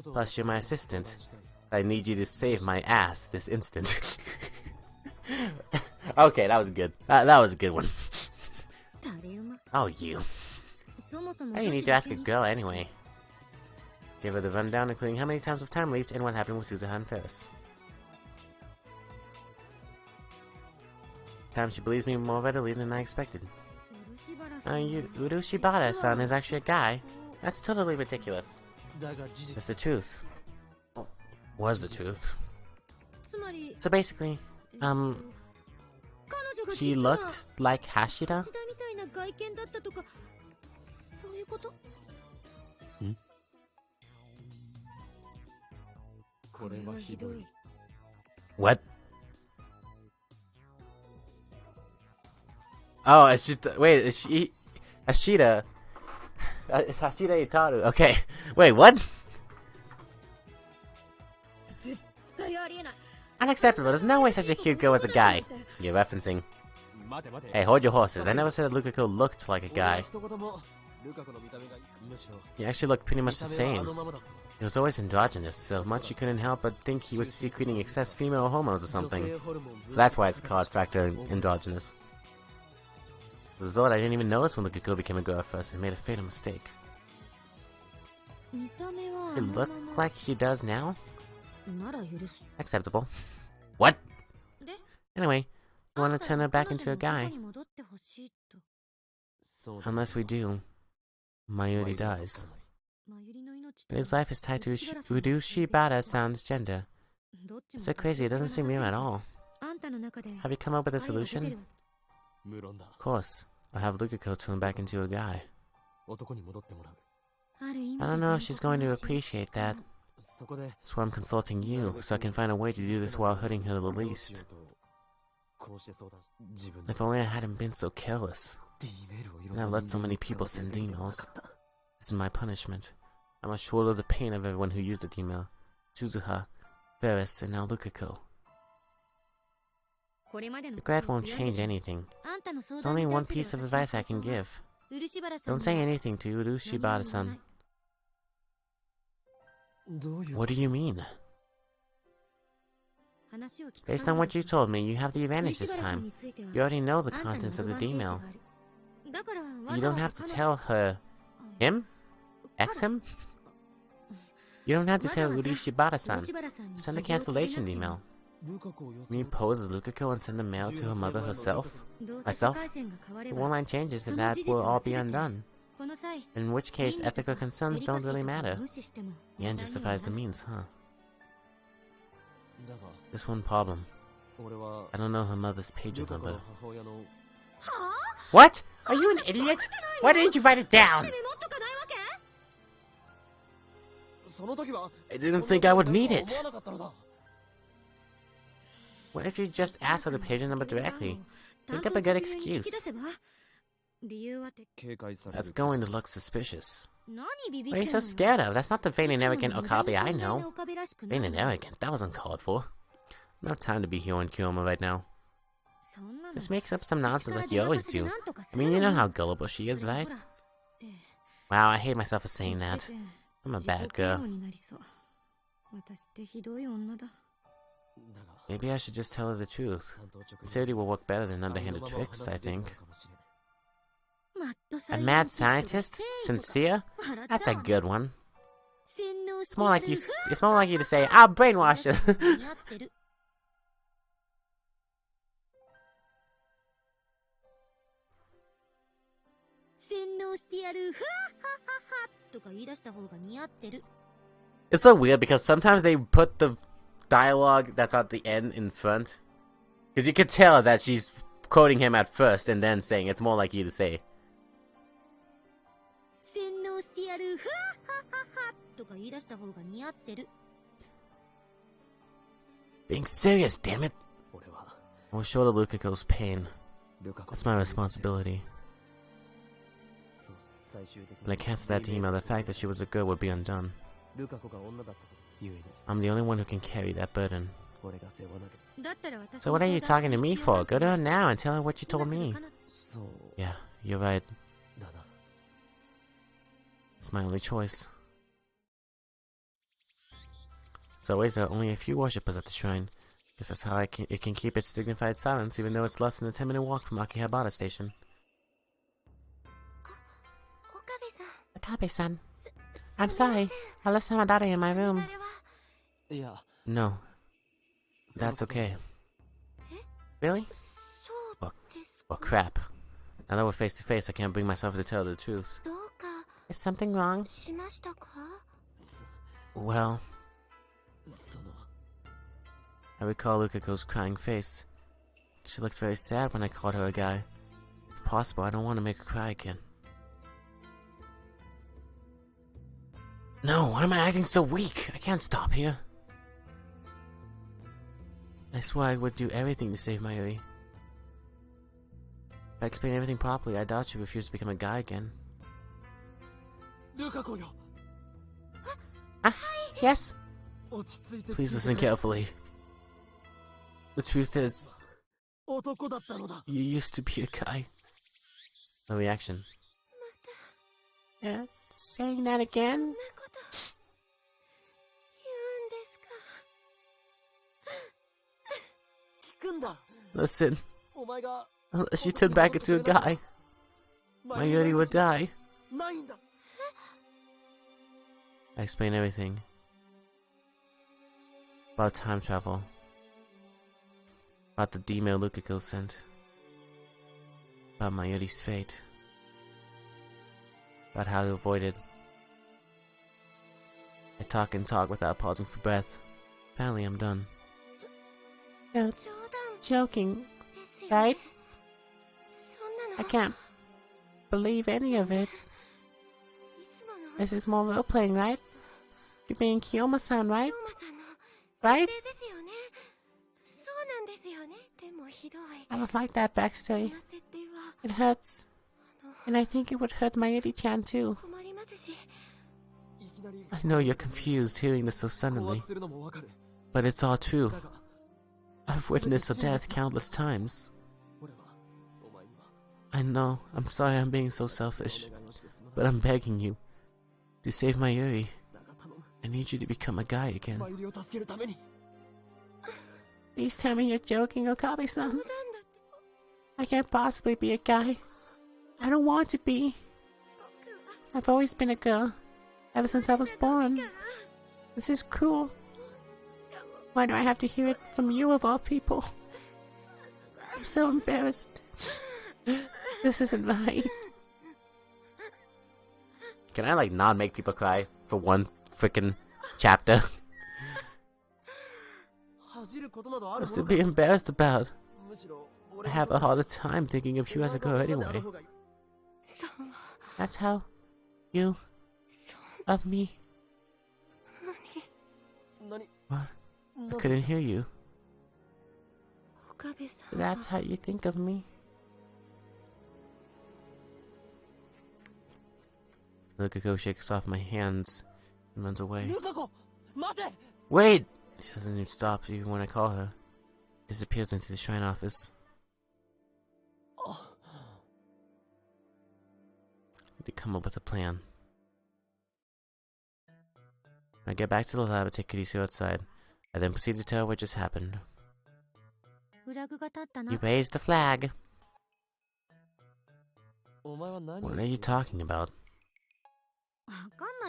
Plus, you're my assistant. I need you to save my ass this instant. Okay, that was good. That was a good one. Oh, you. Why do you need to ask a girl anyway? Give her the rundown, including how many times we've time leaped and what happened with Suzuha and Ferris. Time she believes me more readily than I expected. Urushibara-san is actually a guy? That's totally ridiculous. That's the truth. Was the truth. So basically, she looked like Hashira? What? Oh, wait, is she Hashira? It's Hashira Itaru. Okay. Wait, what? Unacceptable. There's no way such a cute girl is a guy. You're referencing. Hey, hold your horses. I never said that Lukako looked like a guy. He actually looked pretty much the same. He was always androgynous, so much you couldn't help but think he was secreting excess female hormones or something. So that's why it's called factor androgynous. As a result, I didn't even notice when Lukiko became a girl at first and made a fatal mistake. It look like she does now? Acceptable. What? Anyway, you want to turn her back into a guy. Unless we do, Mayuri dies. His life is tied to Urushibata-san's gender. It's so crazy, it doesn't seem real at all. Have you come up with a solution? Of course. I'll have Lukiko turn back into a guy. I don't know if she's going to appreciate that. That's why I'm consulting you, so I can find a way to do this while hurting her the least. If only I hadn't been so careless. And I've let so many people send emails. This is my punishment. I must shoulder the pain of everyone who used the email. Suzuha, Ferris, and now Lukiko. Regret won't change anything. There's only one piece of advice I can give. Don't say anything to Urushibata-san. What do you mean? Based on what you told me, you have the advantage this time. You already know the contents of the email. You don't have to tell her... Him? Him? You don't have to tell Urushibata-san. Send a cancellation email. Me pose as Lukiko and send the mail to her mother herself? Myself? The one line changes and that will all be undone. In which case, ethical concerns don't really matter. The end justifies the means, huh? There's one problem. I don't know her mother's page number. What? Are you an idiot? Why didn't you write it down? I didn't think I would need it. What if you just ask her the page number directly? Think up a good excuse. That's going to look suspicious. What are you so scared of? That's not the vain and arrogant Okabe I know. Vain and arrogant? That wasn't called for. No time to be here in Kyoma right now. Just makes up some nonsense like you always do. I mean, you know how gullible she is, right? Wow, I hate myself for saying that. I'm a bad girl. Maybe I should just tell her the truth. Sincerity will work better than underhanded tricks, I think. A mad scientist? Sincere? That's a good one. It's more like you to say, I'll brainwash her. It's so weird because sometimes they put the dialogue that's at the end in front. Because you could tell that she's quoting him at first and then saying, it's more like you to say. Being serious, damn it! I will shoulder Lukiko's pain. That's my responsibility. When I cancelled that email, the fact that she was a girl would be undone. I'm the only one who can carry that burden. So what are you talking to me for? Go to her now and tell her what you told me. Yeah, you're right. It's my only choice. As always, there are only a few worshippers at the shrine. Guess that's how it can keep its dignified silence, even though it's less than a 10-minute walk from Akihabara Station. Okabe-san. I'm sorry. I left Samadara in my room. No. That's okay. Really? Well, crap. Now that we're face to face, I can't bring myself to tell the truth. Is something wrong? Well... I recall Lukiko's crying face. She looked very sad when I called her a guy. If possible, I don't want to make her cry again. No, why am I acting so weak? I can't stop here. I swear I would do everything to save Mayuri. If I explain everything properly, I doubt she'd refuse to become a guy again. Yes? Please listen carefully. The truth is, you used to be a guy. No reaction. Saying that again? Listen, unless you turn back into a guy, Mayuri would die. I explain everything. About time travel. About the demon Lukiko sent. About Mayuri's fate. About how to avoid it. I talk and talk without pausing for breath. Finally, I'm done. You're joking, right? I can't believe any of it. This is more role-playing, right? You're being Kiyoma-san, right? Right? I don't like that backstory. It hurts. And I think it would hurt Mayuri-chan too. I know you're confused hearing this so suddenly, but it's all true. I've witnessed a death countless times. I know, I'm sorry I'm being so selfish, but I'm begging you, to save Mayuri, I need you to become a guy again. Please tell me you're joking, Okabe-san. I can't possibly be a guy. I don't want to be. I've always been a girl, ever since I was born. This is cruel. Why do I have to hear it from you of all people? I'm so embarrassed. This isn't right. Can I like not make people cry for one freaking chapter? What's to be embarrassed about? I have a harder time thinking of you as a girl anyway. That's how you love me. What? I couldn't hear you. That's how you think of me. Lukiko shakes off my hands and runs away. Wait! She doesn't even stop even when I call her. Disappears into the shrine office. I need to come up with a plan. When I get back to the lab, I take Kurisu outside. I then proceed to tell her what just happened. You raised the flag. What are you talking about?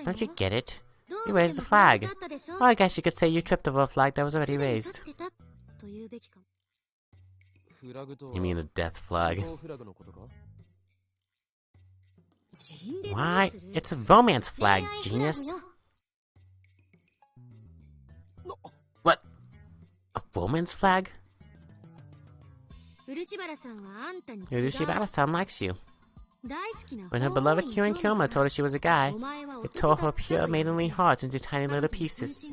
Don't you get it? You raised the flag. Well, I guess you could say you tripped over a flag that was already raised. You mean a death flag? Why? It's a romance flag, genius. What? A romance flag? Urishibara-san likes you. When her beloved Kyuin Kyoma told her she was a guy, it tore her pure maidenly heart into tiny little pieces.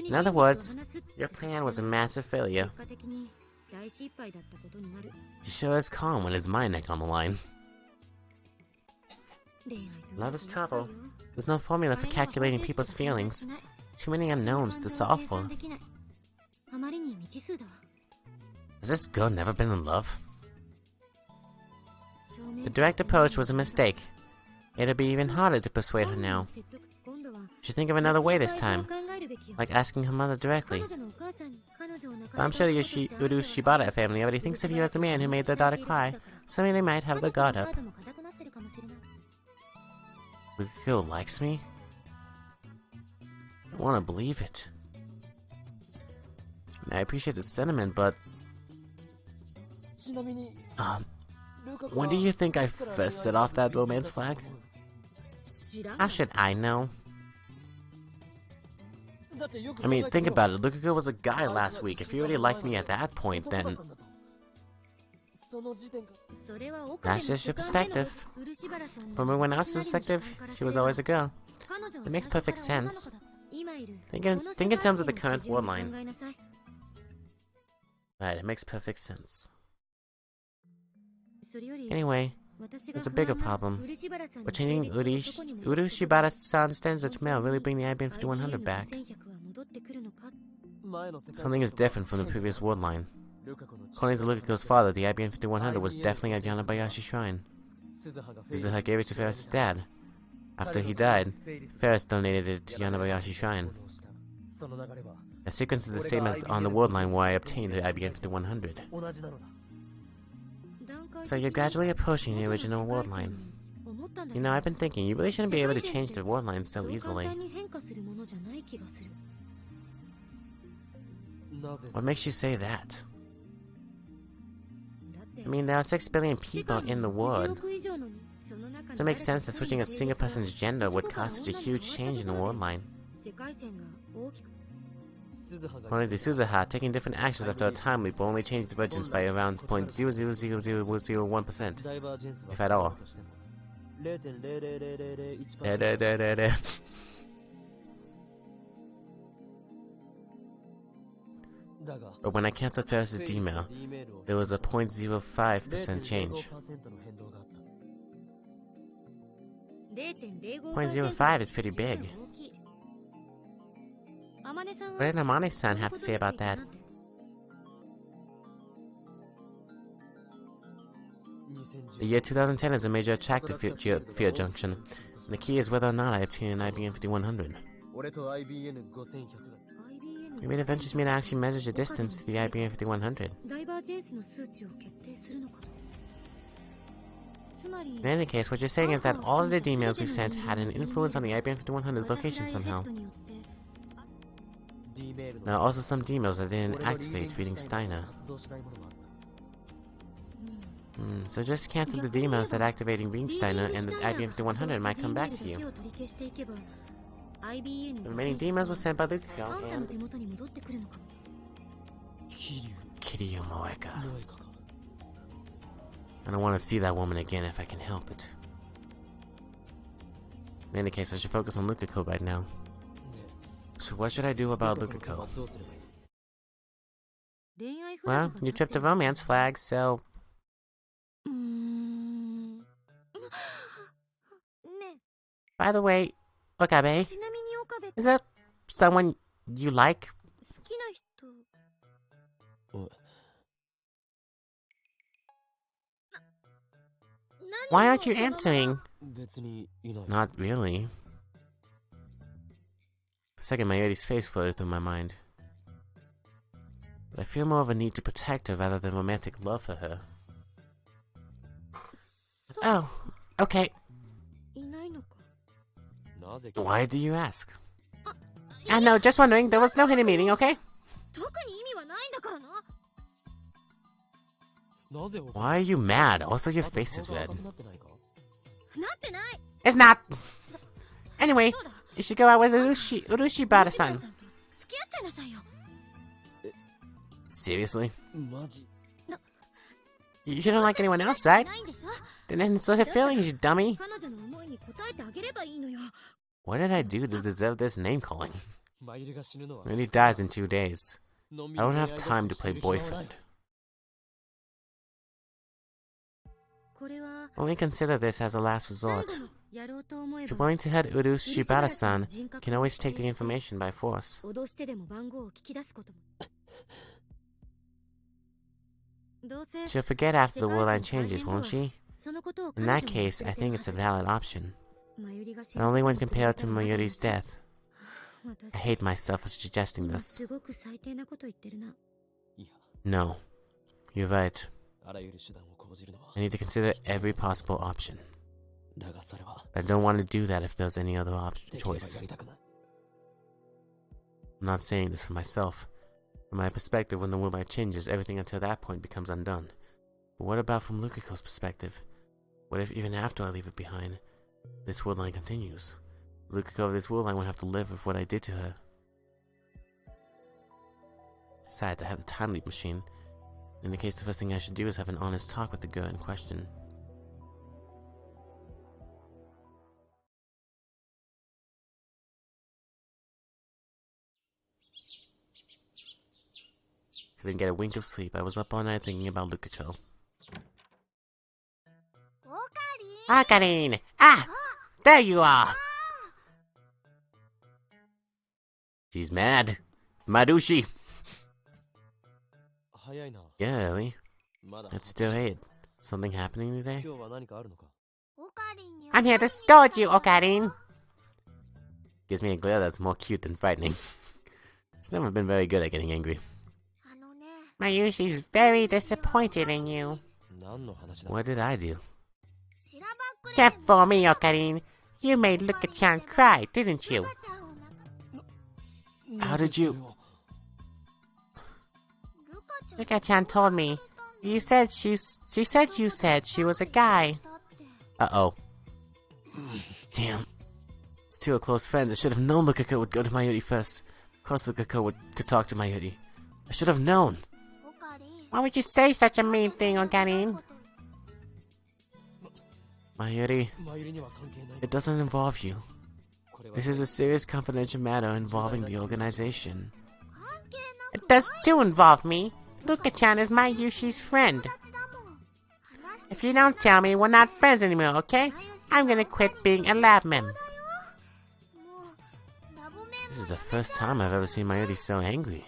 In other words, your plan was a massive failure. She sure is calm when it's my neck on the line. Love is trouble. There's no formula for calculating people's feelings. Too many unknowns to solve for. Has this girl never been in love? The direct approach was a mistake. It'll be even harder to persuade her now. Should think of another way this time, like asking her mother directly. I'm sure the Shibata family already thinks of you as the man who made their daughter cry, so maybe they might have their guard up. Lukiko likes me? I want to believe it. I appreciate the sentiment, but... when do you think I first set off that romance flag? How should I know? I mean, think about it. Lukiko was a guy last week. If he already liked me at that point, then... That's just your perspective. From everyone else's perspective, she was always a girl. It makes perfect sense. Think in terms of the current world line. Right, it makes perfect sense. Anyway, there's a bigger problem. But changing Urishibara-san's standards to male really bring the IBN 5100 back. Something is different from the previous world line. According to Lukiko's father, the IBN 5100 was definitely at Yanabayashi Shrine. Suzuha gave it to Ferris' dad. After he died, Ferris donated it to Yanabayashi Shrine. The sequence is the same as on the world line where I obtained the IBN 5100. So you're gradually approaching the original world line. You know, I've been thinking, you really shouldn't be able to change the world line so easily. What makes you say that? I mean, there are 6 billion people in the world. So it makes sense that switching a single person's gender would cause such a huge change in the world line. According to Suzuha, taking different actions after a time leap will only change divergence by around 0.00001%, if at all. But when I cancelled Ferris's D-mail, there was a 0.05% change. 0.05 is pretty big. What did Amane-san have to say about that? The year 2010 is a major attractive field junction, and the key is whether or not I obtain an IBM 5100. Maybe the ventures me to actually measure the distance to the IBM 5100. In any case, what you're saying is that all of the D-mails we've sent had an influence on the IBM 5100's location somehow. There are also some D-mails that didn't activate reading Steiner. So just cancel the D-mails that activating reading Steiner and the IBM 5100 might come back to you. The remaining D-mails were sent by Lukiko and Kiryu Moeka. I don't want to see that woman again if I can help it. In any case, I should focus on Lukiko right now. So what should I do about Lukiko? Well, you tripped a romance flag, so... By the way, Okabe, is that someone you like? Why aren't you answering? Not really. For a second, Mayuri's face floated through my mind. But I feel more of a need to protect her rather than romantic love for her. Oh, okay. Why do you ask? No, just wondering. There was no hidden meaning, okay? Why are you mad? Also, your face is red. It's not! Anyway, you should go out with Urushibara-san. Seriously? You don't like anyone else, right? Then insult her feelings, you dummy. What did I do to deserve this name-calling? When he dies in 2 days, I don't have time to play boyfriend. Only consider this as a last resort. If you're willing to head Urushibara-san, you can always take the information by force. She'll forget after the world line changes, won't she? In that case, I think it's a valid option. But only when compared to Mayuri's death. I hate myself for suggesting this. No. You're right. I need to consider every possible option. I don't want to do that if there's any other choice. I'm not saying this for myself. From my perspective, when the world line changes, everything until that point becomes undone. But what about from Lukiko's perspective? What if even after I leave it behind, this world line continues? Lukiko of this world line would have to live with what I did to her. Besides, I have the time leap machine. In the case, the first thing I should do is have an honest talk with the girl in question. Couldn't get a wink of sleep. I was up all night thinking about Lukiko. Okarin! Ah! There you are! She's mad. Marushi! Yeah, Ellie. It's still 8. Something happening today? I'm here to scold you, Okarin! Gives me a glare that's more cute than frightening. It's never been very good at getting angry. Mayushi's very disappointed in you. What did I do? Except for me, Ocarina. You made Luka-chan cry, didn't you? How did you? Luka-chan told me. She said you said she was a guy. Uh-oh. Damn. It's two are close friends. I should have known Luka would go to Mayuri first. Of course Luka could talk to Mayuri. I should have known. Why would you say such a mean thing, Ocarina? Mayuri, it doesn't involve you. This is a serious confidential matter involving the organization. It does too involve me. Luka-chan is Mayushi's friend. If you don't tell me, we're not friends anymore, okay? I'm gonna quit being a lab member. This is the first time I've ever seen Mayuri so angry.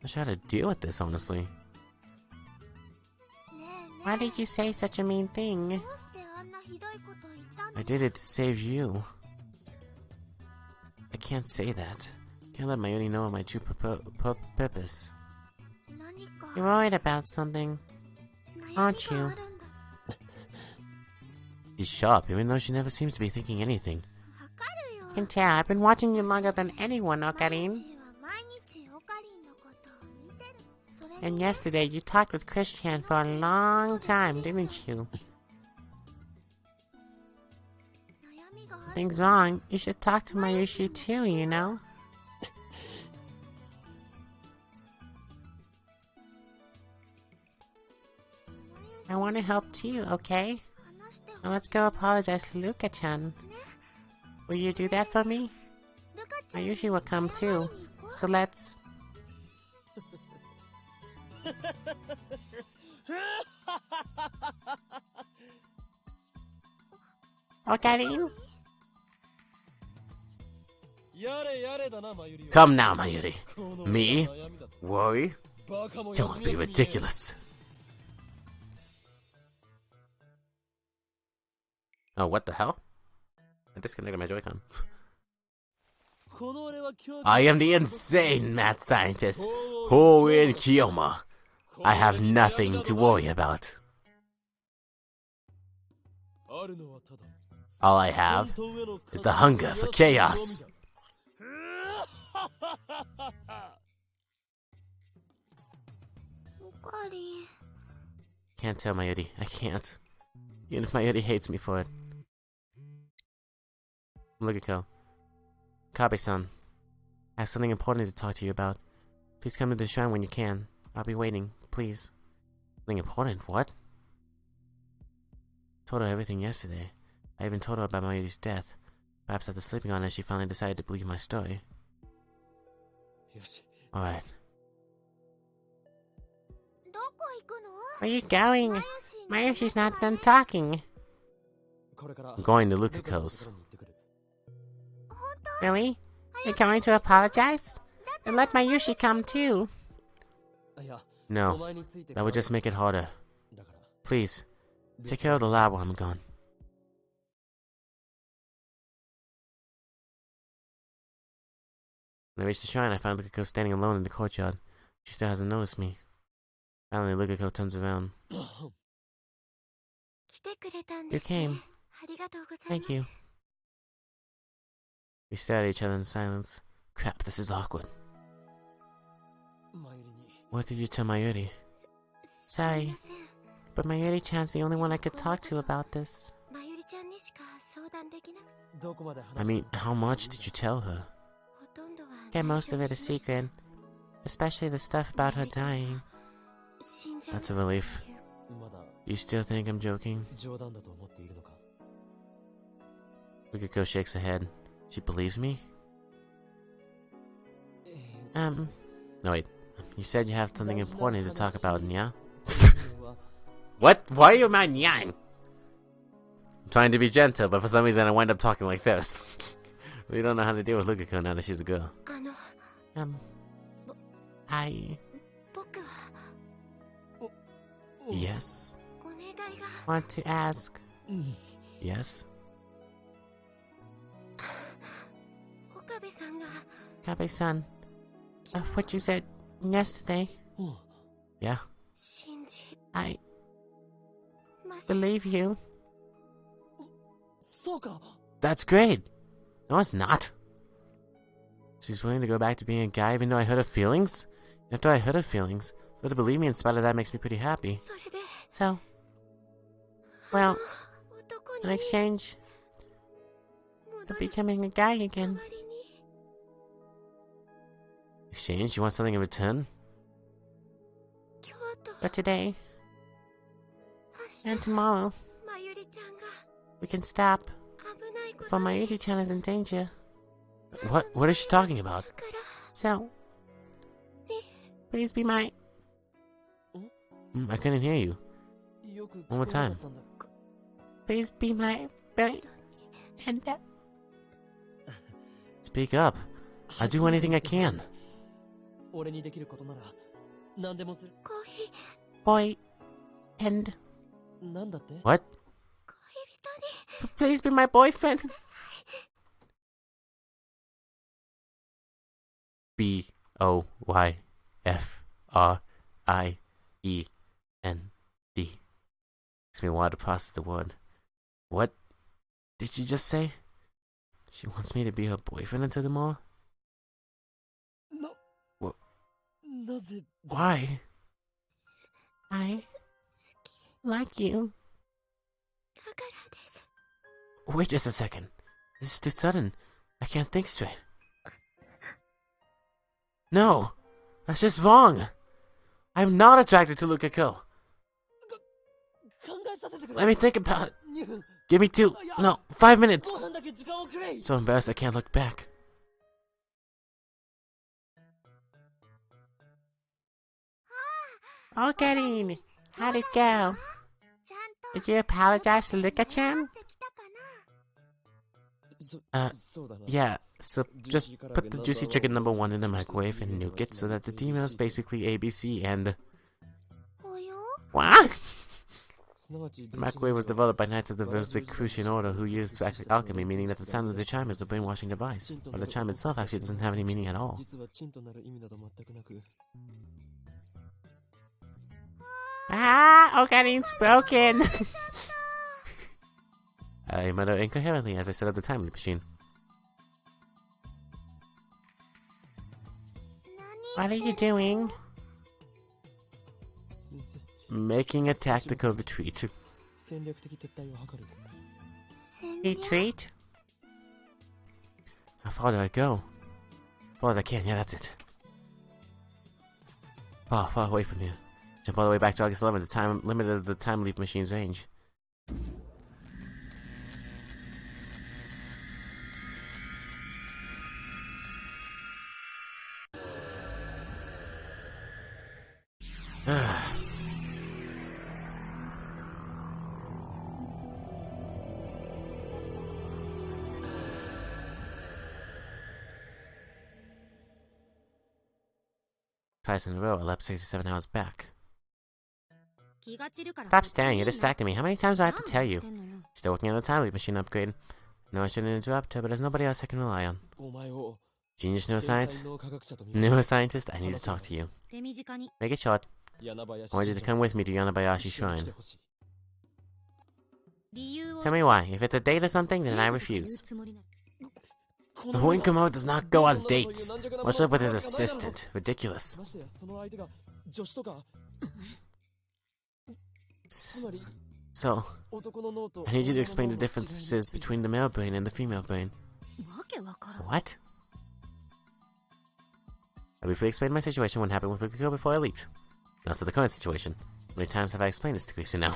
I should have to deal with this, honestly. Why did you say such a mean thing? I did it to save you. I can't say that. Can't let Mayuri know my true purpose. You're worried about something, aren't you? She's sharp, even though she never seems to be thinking anything. I can tell. I've been watching you longer than anyone, Ocarina. And yesterday you talked with Christian for a long time, didn't you? Things wrong. You should talk to Mayushi too, you know? I want to help too, okay? Now let's go apologize to Luka-chan. Will you do that for me? Mayushi will come too. So let's... Ocarina? Come now, Mayuri. Me? Worry? Don't be ridiculous. Oh, what the hell? I disconnected my Joy-Con. I am the insane mad scientist, Hoen Kiyoma. I have nothing to worry about. All I have is the hunger for chaos. Can't tell Mayuri. I can't. Even if Mayuri hates me for it. Lugiko. Kabe-san. I have something important to talk to you about. Please come to the shrine when you can. I'll be waiting, please. Something important? What? Told her everything yesterday. I even told her about Mayuri's death. Perhaps after sleeping on it, she finally decided to believe my story. Alright. Where are you going? Mayushi's not done talking. I'm going to Lukiko's. Really? You're going to apologize? Then let Mayushi come too. No, that would just make it harder. Please, take care of the lab while I'm gone. When I reached the shrine, I found Lukiko standing alone in the courtyard. She still hasn't noticed me. Finally, Lukiko turns around. You came. Thank you. We stare at each other in silence. Crap, this is awkward. What did you tell Mayuri? Sorry, but Mayuri-chan's the only one I could talk to about this. I mean, how much did you tell her? Kept most of it a secret, especially the stuff about her dying. That's a relief. You still think I'm joking? Lukiko shakes her head. She believes me? No wait. You said you have something important to talk about, yeah? What? Why are you mad yang? I'm trying to be gentle, but for some reason I wind up talking like this. We don't know how to deal with Lukiko now that she's a girl. I... Yes? Want to ask? Yes? Kabe-san, what you said yesterday? Yeah? believe you. That's great. No, it's not. She's willing to go back to being a guy even though I hurt her feelings? After I hurt her feelings, for her to believe me in spite of that makes me pretty happy. So, well, in exchange for becoming a guy again. Exchange? You want something in return? But today, and tomorrow, we can stop before Mayuri-chan is in danger. What is she talking about? So, please be my... I couldn't hear you. One more time. Please be my... and... Speak up. I'll do anything I can. Boy... and... What? Please be my boyfriend. B-O-Y-F-R-I-E-N-D. Makes me want to process the word. What did she just say? She wants me to be her boyfriend until tomorrow? No. What? Why? I like you. Wait just a second. This is too sudden. I can't think straight. No, that's just wrong. I'm not attracted to Lukako. Let me think about it. Give me 5 minutes. So embarrassed I can't look back. Oh, Karin, how'd it go? Did you apologize to Luka-chan? Yeah, so just put the juicy chicken number 1 in the microwave and nuke it so that the team is basically ABC and... What? The microwave was developed by Knights of the Rosicrucian Order who used alchemy, meaning that the sound of the chime is a brainwashing device, but the chime itself actually doesn't have any meaning at all. Okarin's broken! I muttered incoherently as I set up the time machine. What are you doing? Making a tactical retreat. Retreat? How far do I go? As far as I can, yeah, that's it. Far away from here. Jump all the way back to August 11th, the time limit of the time leap machine's range. Twice in a row, I leapt 67 hours back. Stop staring, you're distracting me. How many times do I have to tell you? Still working on the time leap machine upgrade. No, I shouldn't interrupt her, but there's nobody else I can rely on. Genius neuroscientist, I need to talk to you. Make it short. I want you to come with me to Yanabayashi Shrine. Tell me why. If it's a date or something, then I refuse. Winkamo does not go on dates. What's up with his assistant? Ridiculous. So, I need you to explain the differences between the male brain and the female brain. What? I briefly explained my situation, what happened with Lukako before I leaped. And also the current situation. How many times have I explained this to Gracie now?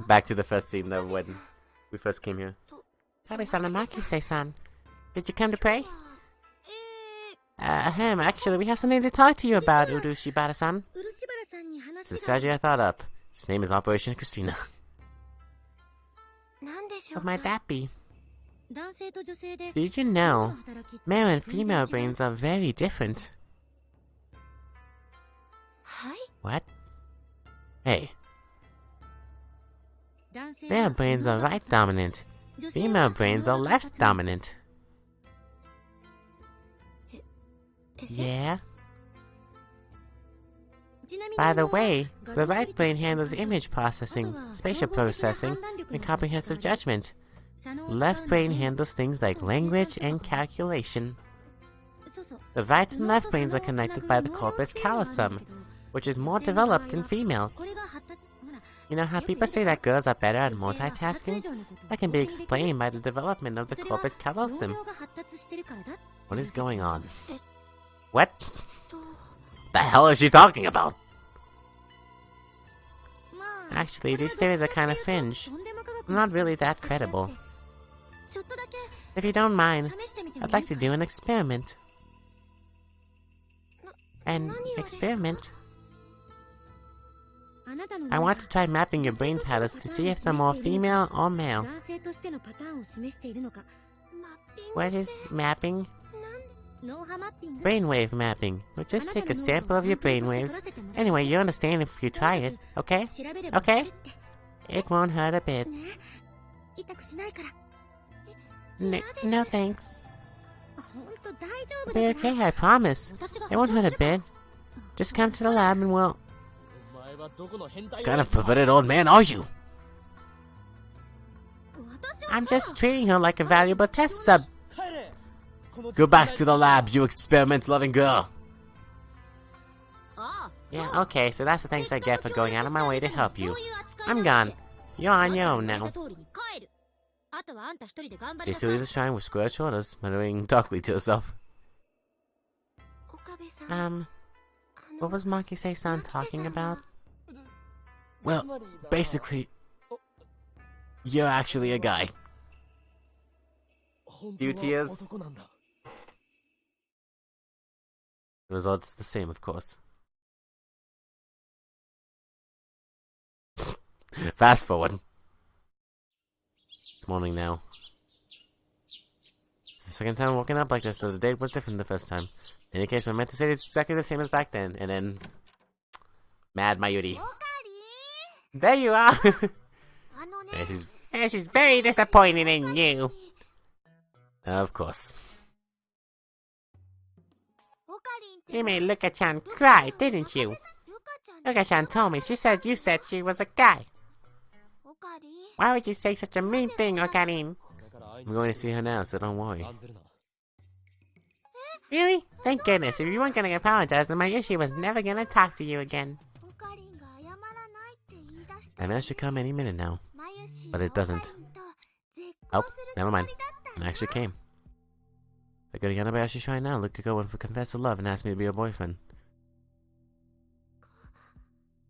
Back to the first scene though, when we first came here. Tabe-san and Makise-san, did you come to pray? Actually, we have something to talk to you about, Urushibara-san. It's the strategy I thought up. Its name is Operation Christina. What might that be? Did you know, male and female brains are very different? What? Hey. Male brains are right dominant. Female brains are left dominant. Yeah? By the way, the right brain handles image processing, spatial processing, and comprehensive judgment. Left brain handles things like language and calculation. The right and left brains are connected by the corpus callosum, which is more developed in females. You know how people say that girls are better at multitasking? That can be explained by the development of the corpus callosum. What is going on? What? The hell is she talking about? Actually, these theories are kind of fringe. I'm not really that credible. If you don't mind, I'd like to do an experiment. An experiment? I want to try mapping your brain patterns to see if they're more female or male. What is mapping? Brainwave mapping. We'll just take a sample of your brainwaves. Anyway, you understand if you try it, okay? Okay? It won't hurt a bit. No thanks. It'll be okay, I promise. It won't hurt a bit. Just come to the lab and we'll... What kind of perverted old man are you? I'm just treating her like a valuable test sub. Go back to the lab, you experiment-loving girl. Yeah, okay, so that's the thanks I get for going out of my way to help you. I'm gone. You're on your own now. She still leaves the shrine with square shoulders, muttering darkly to herself. What was Makise-san talking about? Well, basically, you're actually a guy. Few tears. The result's the same, of course. Fast forward. It's morning now. It's the second time waking up like this, though the date was different the first time. In any case, my mental state is exactly the same as back then, and then... Mad Mayuri. There you are! She's very disappointed in you. Of course. You made Luka-chan cry, didn't you? Luka-chan told me. She said you said she was a guy. Why would you say such a mean thing, Okarin? I'm going to see her now, so don't worry. Really? Thank goodness. If you weren't going to apologize, then Mayushi was never going to talk to you again. I know it should come any minute now. But it doesn't. Oh, never mind. It actually came. I go to Yanabayashi Shrine now, look to go and confess to love and ask me to be her boyfriend.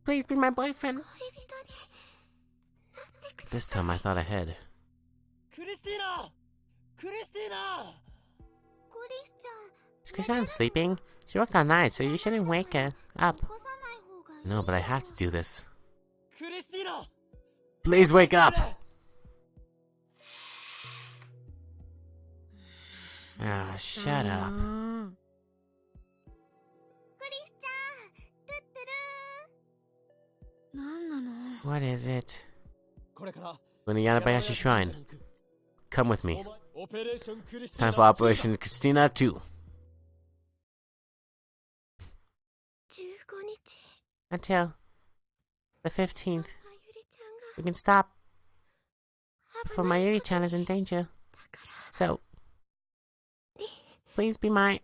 Please be my boyfriend. This time I thought ahead. Christina! Is Christina sleeping? She worked all night, so you shouldn't wake her up. No, but I have to do this. Please wake up! Ah, shut up. What is it? Going to Yanabayashi Shrine. Come with me. It's time for Operation Christina 2. Until the 15th. We can stop before Mayuri-chan is in danger. So, please be my...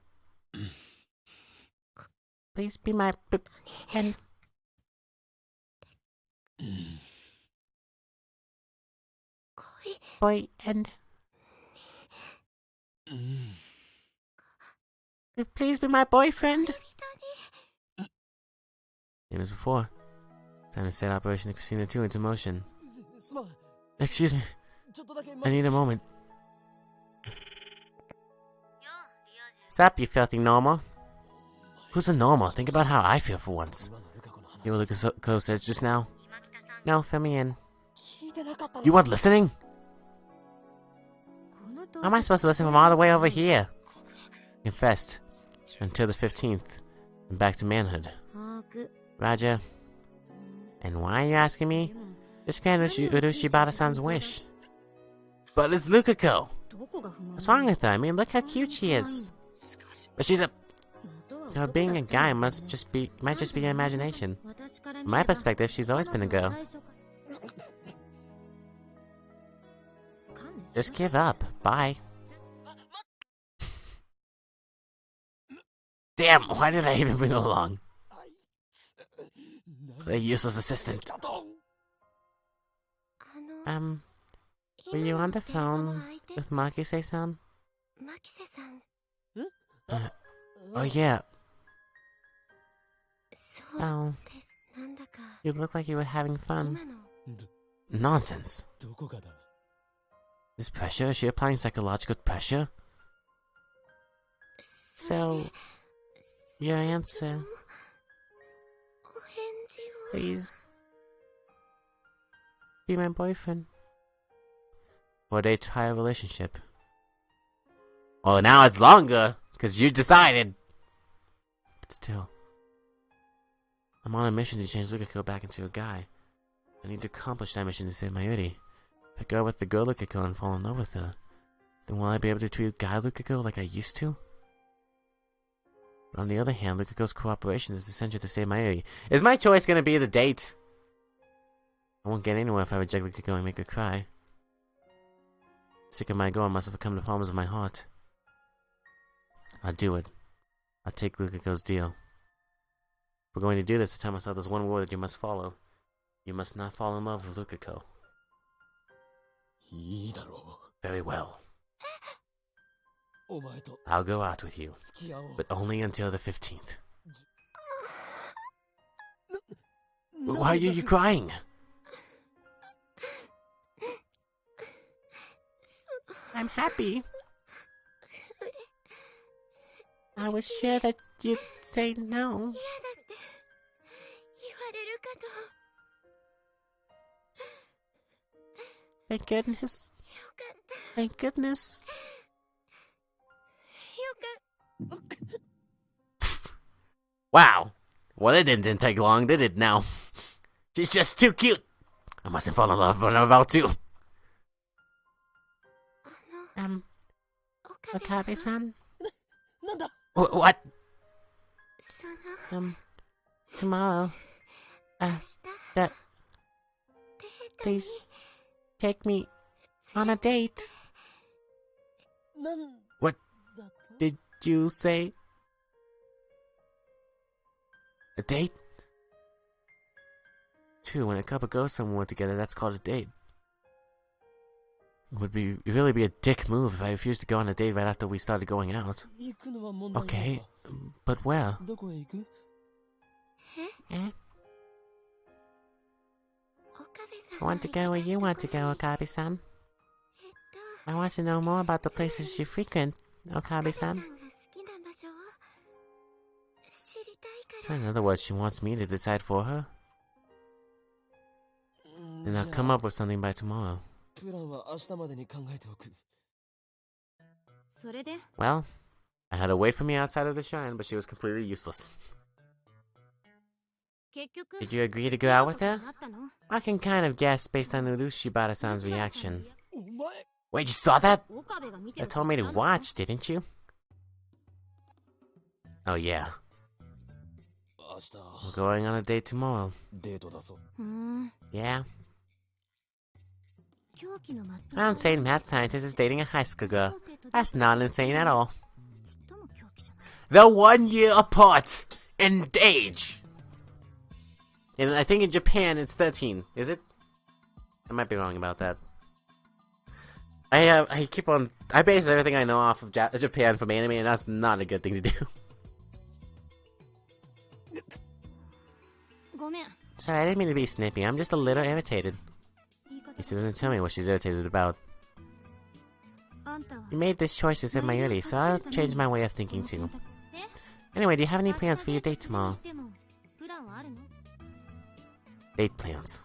Please be my... and... boy and... Please be my boyfriend. Same as before. Time to set Operation Christina 2 into motion. Excuse me. I need a moment. Stop, you filthy normal. Who's a normal? Think about how I feel for once. You know what Luka said just now? No, fill me in. You weren't listening? How am I supposed to listen from all the way over here? Confessed. Until the 15th. And back to manhood. Raja. And why are you asking me? Just grant Urushibata-san's wish. But it's Lukako! What's wrong with her? I mean, look how cute she is. But she's a... being a guy might just be an imagination. From my perspective, she's always been a girl. Just give up. Bye. Damn, why did I even bring her along? What a useless assistant. Were you on the phone with Makise-san? Oh yeah. Oh. You look like you were having fun. Nonsense. This pressure? Is she applying psychological pressure? So, your answer. Please. Be my boyfriend. Or they try a relationship. Well, now it's longer, because you decided. But still. I'm on a mission to change Lukiko back into a guy. I need to accomplish that mission to save Mayuri. If I go with the girl Lukiko and fall in love with her, then will I be able to treat guy Lukiko like I used to? But on the other hand, Lukiko's cooperation is essential to save Mayuri. Is my choice gonna be the date? I won't get anywhere if I reject Lukiko and make her cry. Sick of my goal must have become the problems of my heart. I'll do it. I'll take Lukiko's deal. If we're going to do this, I tell myself there's one rule that you must follow. You must not fall in love with Lukiko. Very well. I'll go out with you, but only until the 15th. Why are you crying? I'm happy. I was sure that you'd say no. Thank goodness. Thank goodness. Wow. Well, it didn't take long, did it now? She's just too cute. I mustn't fall in love, but I'm about to. Okabe-san? What? Tomorrow. Please take me on a date. What did you say? A date? True, when a couple goes somewhere together, that's called a date. It would really be a dick move if I refused to go on a date right after we started going out. Okay, but where? Eh? I want to go where you want to go, Okabe-san. I want to know more about the places you frequent, Okabe-san. So in other words, she wants me to decide for her? Then I'll come up with something by tomorrow. Well, I had her wait for me outside of the shrine, but she was completely useless. Did you agree to go out with her? I can kind of guess based on Urushibata-san's reaction. Wait, you saw that? You told me to watch, didn't you? Oh yeah. We're going on a date tomorrow. Yeah. An insane math scientist is dating a high school girl. That's not insane at all. They're 1 year apart in age. And I think in Japan it's 13. Is it? I might be wrong about that. I base everything I know off of Japan from anime, and that's not a good thing to do. Sorry, I didn't mean to be snippy. I'm just a little irritated. She doesn't tell me what she's irritated about. You made this choice to save Mayuri, so I'll change my way of thinking too. Anyway, do you have any plans for your date tomorrow? Date plans.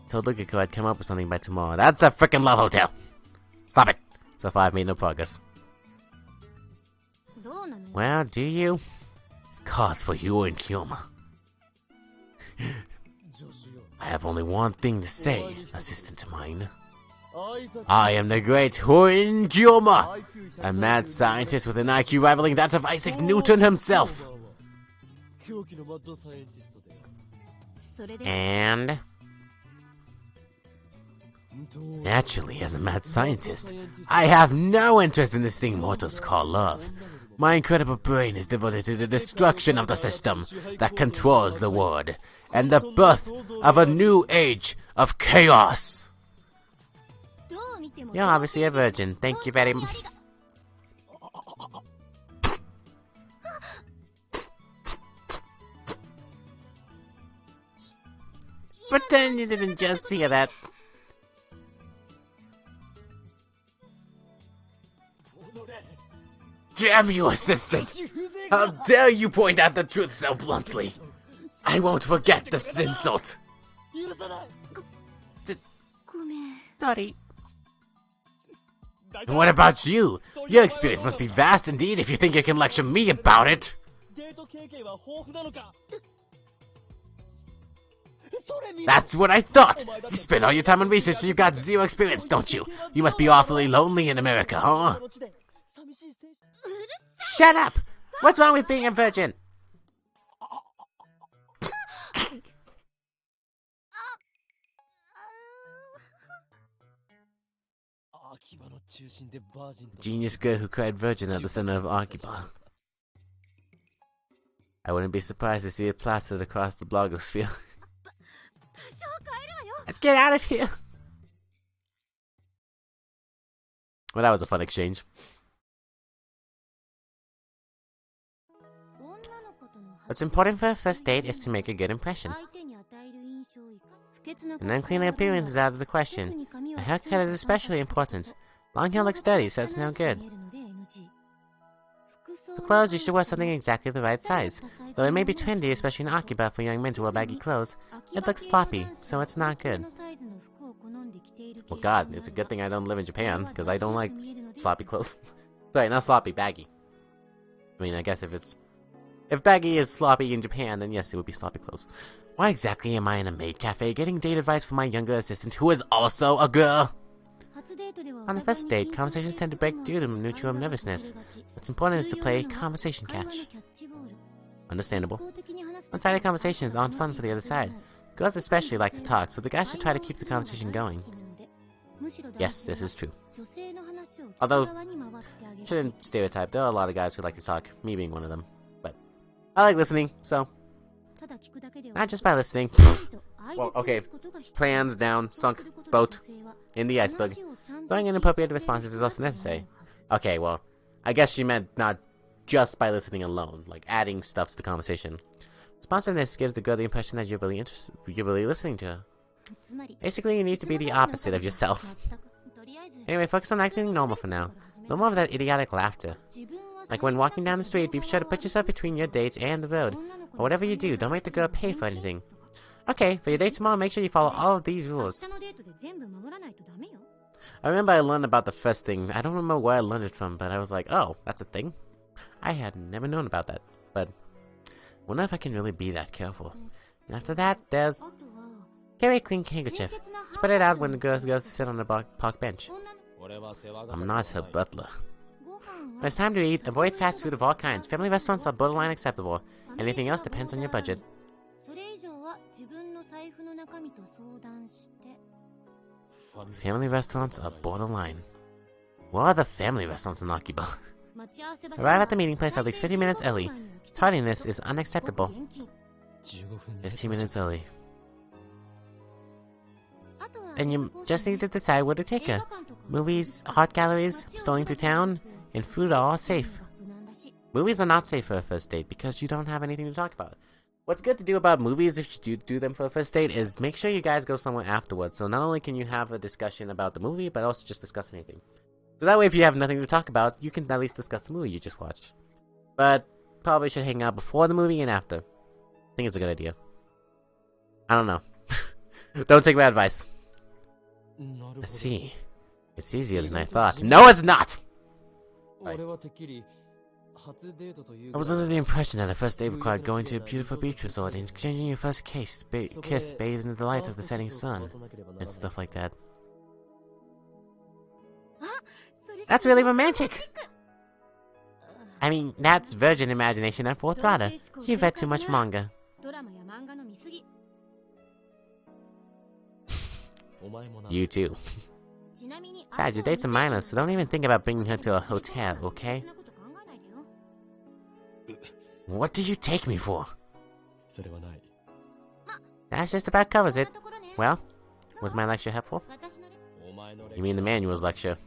Told Lukiko I'd come up with something by tomorrow. That's a frickin' love hotel! Stop it! So far I've made no progress. Well, do you? It's cause for you and Kyoma. I have only one thing to say, assistant of mine. I am the great Horin Gyoma, a mad scientist with an IQ rivaling that of Isaac Newton himself. And naturally, as a mad scientist, I have no interest in this thing mortals call love. My incredible brain is devoted to the destruction of the system that controls the world, and the birth of a new age of chaos. You're obviously a virgin. Thank you very much. Pretend you didn't just hear that. Damn you, assistant! How dare you point out the truth so bluntly! I won't forget this insult! Sorry. And what about you? Your experience must be vast indeed if you think you can lecture me about it! That's what I thought! You spend all your time on research so you've got zero experience, don't you? You must be awfully lonely in America, huh? Shut up! What's wrong with being a virgin? Genius girl who cried virgin at the center of Akiba. I wouldn't be surprised to see it plastered across the blogosphere. Let's get out of here! Well, that was a fun exchange. What's important for a first date is to make a good impression. An unclean appearance is out of the question. A haircut is especially important. Long hair looks dirty, so it's no good. For clothes, you should wear something exactly the right size. Though it may be trendy, especially in Akiba for young men to wear baggy clothes, it looks sloppy, so it's not good. Well, God, it's a good thing I don't live in Japan, because I don't like sloppy clothes. Sorry, not sloppy, baggy. I mean, I guess if baggy is sloppy in Japan, then yes, it would be sloppy clothes. Why exactly am I in a maid cafe getting date advice from my younger assistant, who is also a girl? On the first date, conversations tend to break due to mutual nervousness. What's important is to play conversation catch. Understandable. One-sided conversations aren't fun for the other side. Girls especially like to talk, so the guys should try to keep the conversation going. Yes, this is true. Although, shouldn't stereotype, there are a lot of guys who like to talk, me being one of them. But I like listening, so not just by listening. Well, okay, plans down, sunk boat in the iceberg. Throwing inappropriate responses is also necessary. Okay, well, I guess she meant not just by listening alone, like adding stuff to the conversation. Responsiveness gives the girl the impression that you're really listening to her. Basically, you need to be the opposite of yourself. Anyway, focus on acting normal for now. No more of that idiotic laughter. Like when walking down the street, be sure to put yourself between your date and the road. Or whatever you do, don't make the girl pay for anything. Okay, for your date tomorrow, make sure you follow all of these rules. I remember I learned about the first thing. I don't remember where I learned it from, but I was like, oh, that's a thing? I had never known about that, but I wonder if I can really be that careful. And after that, there's... Carry a clean handkerchief. Spread it out when the girl goes to sit on the park bench. I'm not her butler. When it's time to eat, avoid fast food of all kinds. Family restaurants are borderline acceptable. Anything else depends on your budget. Family restaurants are borderline. What are the family restaurants in Akiba? Arrive at the meeting place at least 15 minutes early. Tardiness is unacceptable. 15 minutes early. And you just need to decide where to take her. Movies, art galleries, strolling through town, and food are all safe. Movies are not safe for a first date because you don't have anything to talk about. What's good to do about movies if you do them for a first date is make sure you guys go somewhere afterwards. So not only can you have a discussion about the movie, but also just discuss anything. So that way if you have nothing to talk about, you can at least discuss the movie you just watched. But probably should hang out before the movie and after. I think it's a good idea. I don't know. Don't take my advice. I see. It's easier than I thought. No, it's not! Right. I was under the impression that a first date required going to a beautiful beach resort and exchanging your first kiss bathed in the light of the setting sun, and stuff like that. That's really romantic. I mean, that's virgin imagination at full throttle. You've read too much manga. You too. Besides, your date's a minor, so don't even think about bringing her to a hotel, okay? What do you take me for? That's just about covers it. Well, was my lecture helpful? You mean the manual's lecture?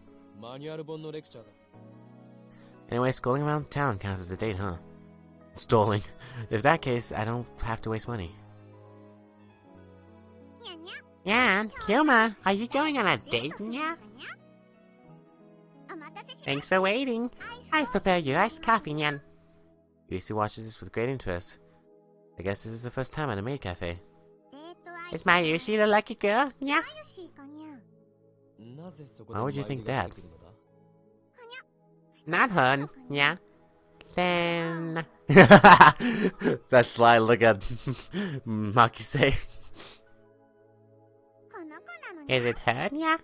Anyway, strolling around town counts as a date, huh? Stalling. If that case, I don't have to waste money. Yeah, Kyoma, are you going on a date now? Thanks for waiting. I've prepared you iced coffee, Nyan. Yusu watches this with great interest. I guess this is the first time at a maid cafe. Is my Yushi the lucky girl, Nya? Why would you think that? Not her, Nya. Then... That sly look at Makise. Is it her, Nya?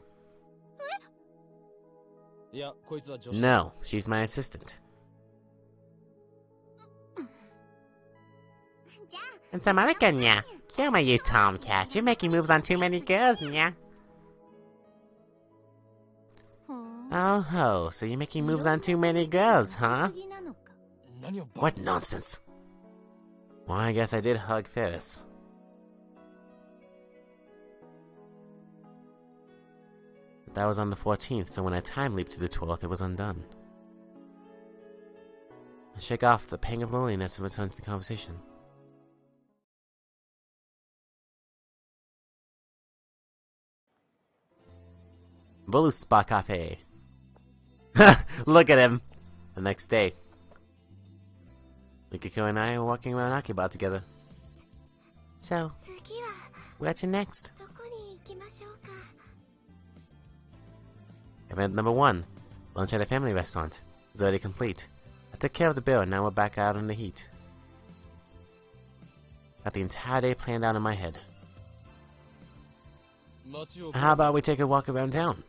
No, she's my assistant. And some other girl, Nya. Kill me, you tomcat. You're making moves on too many girls, Nya. Oh ho, so you're making moves on too many girls, huh? What nonsense. Well, I guess I did hug Ferris. But that was on the 14th, so when I time leaped to the 12th, it was undone. I shake off the pang of loneliness and return to the conversation. Bolu Spa Cafe. Look at him! The next day, Mikiko and I are walking around Akiba together. So, where to next? Event number 1. Lunch at a family restaurant. Is already complete. I took care of the bill and now we're back out in the heat. Got the entire day planned out in my head. How about we take a walk around town?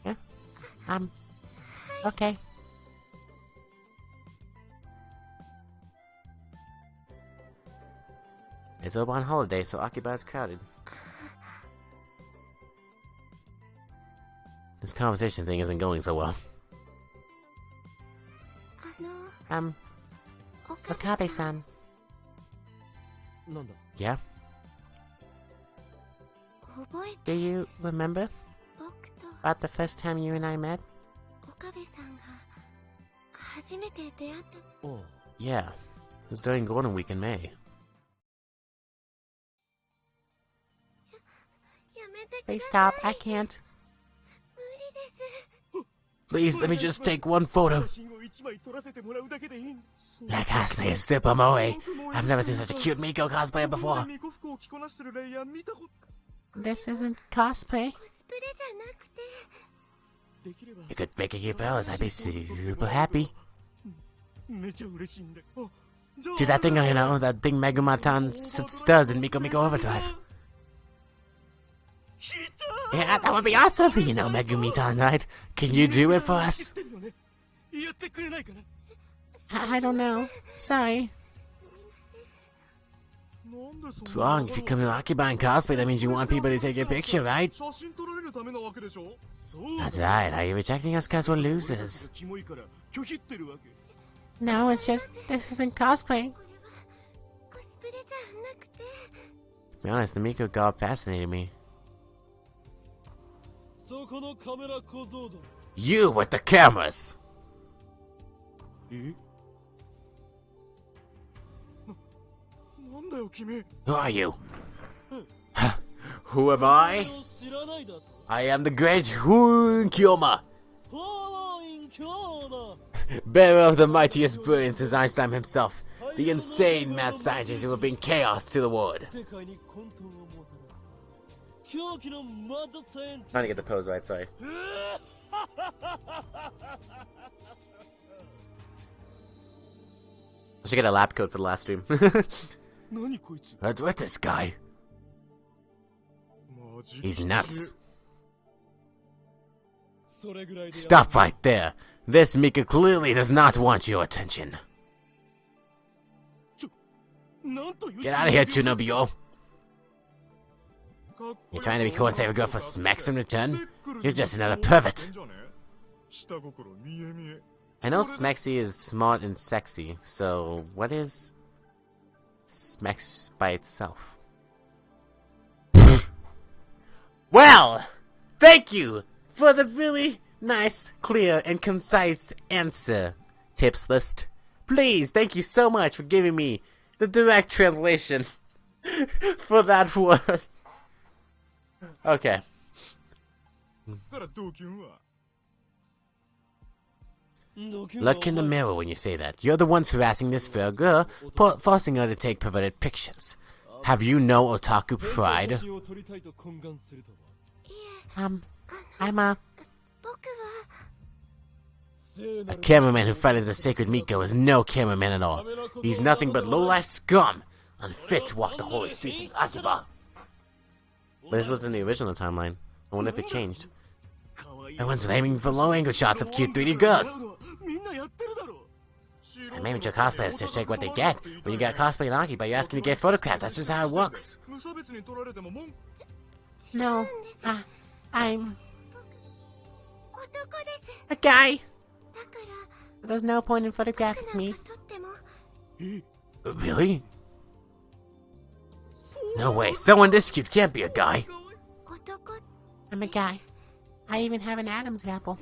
Yeah? Okay. It's over on holiday, so Akiba is crowded. This conversation thing isn't going so well. Okabe-san. Yeah? Do you remember about the first time you and I met? Oh, yeah. It was during Golden Week in May. Please stop, I can't. Please, let me just take one photo. That cosplay is super moe. I've never seen such a cute Miko cosplayer before. This isn't cosplay. You could make a cute pose, I'd be super happy. Do that thing, you know, that thing Megumatan does in Miko Miko Overdrive. Yeah, that would be awesome, you know, Megumitan, right? Can you do it for us? I don't know. Sorry. What's wrong? If you come to Akiba and cosplay, that means you want people to take your picture, right? That's right. Are you rejecting us because we're losers? No, it's just, this isn't cosplay. To be honest, the Miko god fascinated me. You with the cameras! Who are you? Who am I? I am the great Hun Kyoma, bearer of the mightiest brilliance since Einstein himself, the insane mad scientist who will bring chaos to the world. Trying to get the pose right, sorry. I should get a lap coat for the last stream. What's with this guy? He's nuts. Stop right there. This Mika clearly does not want your attention. Get out of here, Tsunobio. You're trying to be cool and save a girl for smacks in return? You're just another pervert. I know Smexy is smart and sexy, so what is Smex by itself? Well, thank you for the really nice, clear, and concise answer, tips list. Please, thank you so much for giving me the direct translation for that word. Okay. Look in the mirror when you say that. You're the ones harassing this fair girl, forcing her to take perverted pictures. Have you no otaku pride? I'm a cameraman who fights the sacred Miko is no cameraman at all. He's nothing but low-life scum, unfit to walk the holy streets of Akiba. But this was in the original timeline. I wonder if it changed. Everyone's aiming for low-angle shots of cute 3D girls. I made your cosplayers to check what they get. When you get cosplay in Akiba, you're asking to get photographed. That's just how it works. No, I'm a guy. There's no point in photographing me. Really? No way. Someone this cute can't be a guy. I'm a guy. I even have an Adam's apple.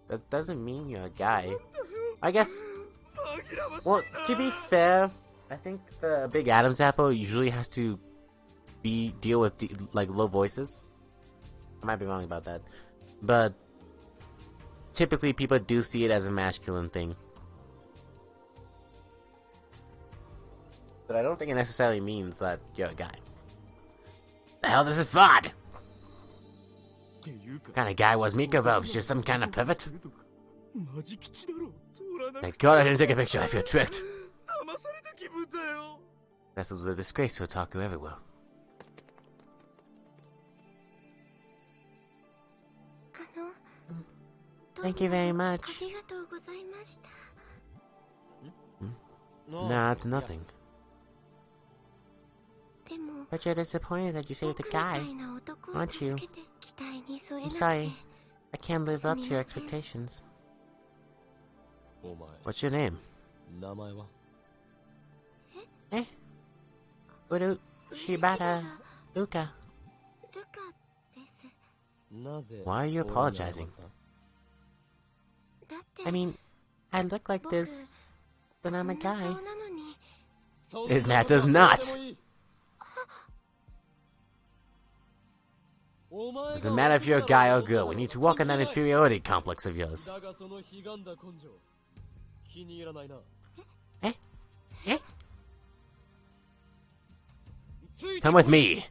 That doesn't mean you're a guy. I guess. Well, to be fair, I think the big Adam's apple usually has to deal with like low voices. I might be wrong about that, but typically people do see it as a masculine thing. But I don't think it necessarily means that you're a guy. The hell, this is fraud! What kind of guy was Mika Vobes? You're some kind of pervert? Thank God I didn't take a picture. I feel tricked. This was a disgrace to otaku everywhere. Thank you very much. Nah, it's nothing. But you're disappointed that you saved a guy, aren't you? I'm sorry. I can't live up to your expectations. What's your name? Eh? Uru Shibata Luka. Why are you apologizing? I mean, I look like this, but I'm a guy. It matters not! Doesn't matter if you're a guy or girl, we need to walk on that inferiority complex of yours. Eh? Eh? Come with me.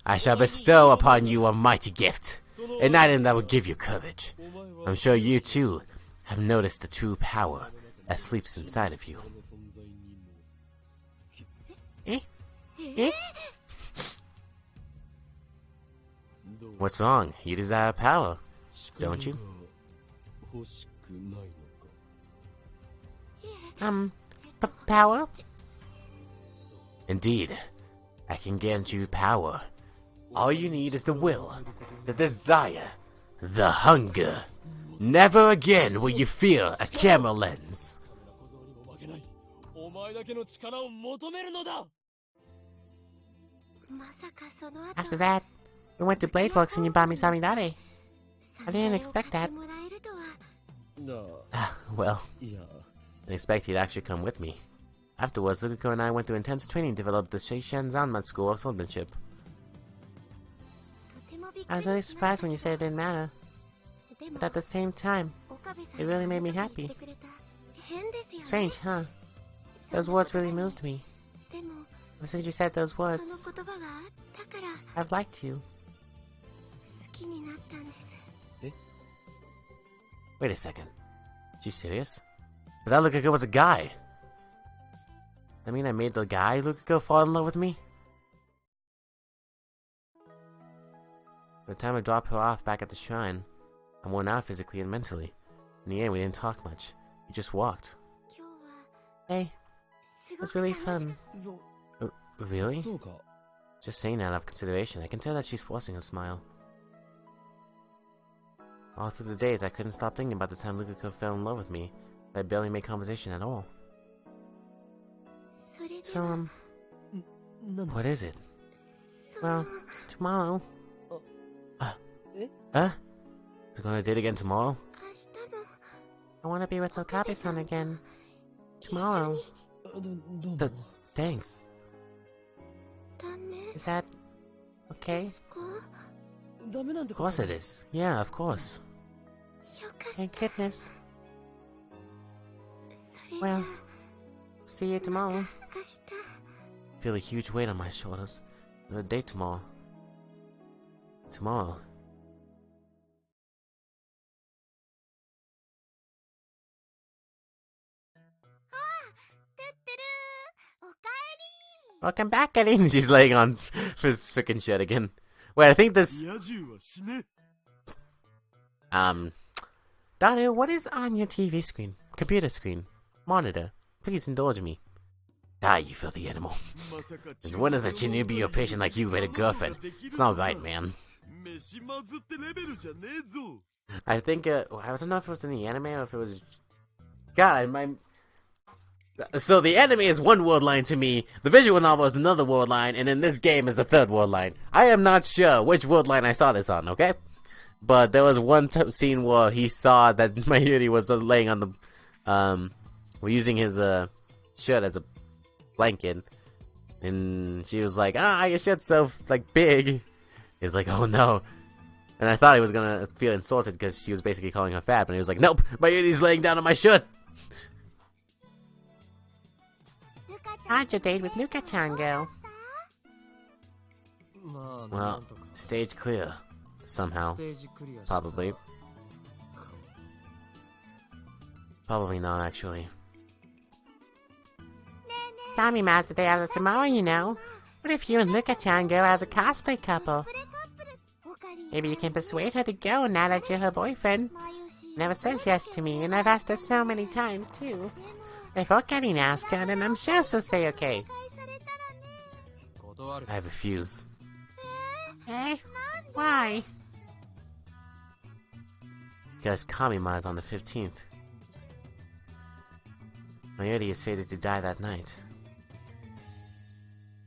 I shall bestow upon you a mighty gift, an item that will give you courage. I'm sure you too have noticed the true power that sleeps inside of you. Eh? Eh? What's wrong? You desire power, don't you? Power? Indeed. I can grant you power. All you need is the will, the desire, the hunger. Never again will you fear a camera lens. After that, we went to Blade Works and you bought me Samidare. I didn't expect that. Well, I didn't expect he'd actually come with me. Afterwards, Lukiko and I went through intense training to develop the Seishen Zanma School of Swordsmanship. I was really surprised when you said it didn't matter. But at the same time, it really made me happy. Strange, huh? Those words really moved me. Ever since you said those words, I've liked you. Wait a second. Is she serious? But that Lukiko was a guy. I mean, I made the guy Lukiko fall in love with me? By the time I dropped her off back at the shrine, I'm worn out physically and mentally. In the end, we didn't talk much. We just walked. Hey, it was really fun. Really? Just saying that out of consideration. I can tell that she's forcing a smile. All through the days, I couldn't stop thinking about the time Luka fell in love with me. I barely made conversation at all. So, what is it? Well, tomorrow. We're gonna date again tomorrow? I wanna be with Okabe-san again. Tomorrow. Thanks. Is that okay? Of course it is. Yeah, of course. Thank goodness. Well, see you tomorrow. I feel a huge weight on my shoulders. The date tomorrow. Tomorrow. Welcome back, Eddie. She's laying on his freaking shit again. Wait, I think this. Dario, what is on your TV screen? Computer screen? Monitor? Please indulge me. Die, you filthy animal. When is a Shinobi your patient like you with a girlfriend? It's not right, man. I think, I don't know if it was in the anime or if it was. God, So the anime is one word line to me, the visual novel is another word line, and in this game is the third word line. I am not sure which word line I saw this on, okay? But there was one scene where he saw that Mayuri was laying on the, using his, shirt as a blanket, and she was like, your shirt's so, like, big. He was like, oh no. And I thought he was gonna feel insulted because she was basically calling her fat, but he was like, nope, Mayuri's laying down on my shirt. How'd your date with Luka-chan go? Well, stage clear. Somehow. Probably. Probably not, actually. Kamima's the day after tomorrow, you know. What if you and Luka-chan go as a cosplay couple? Maybe you can persuade her to go now that you're her boyfriend. Never says yes to me, and I've asked her so many times, too. If Okarin asks her, then I'm sure she'll say okay. I refuse. Eh? Why? Because Kamima is on the 15th. Mayuri is fated to die that night.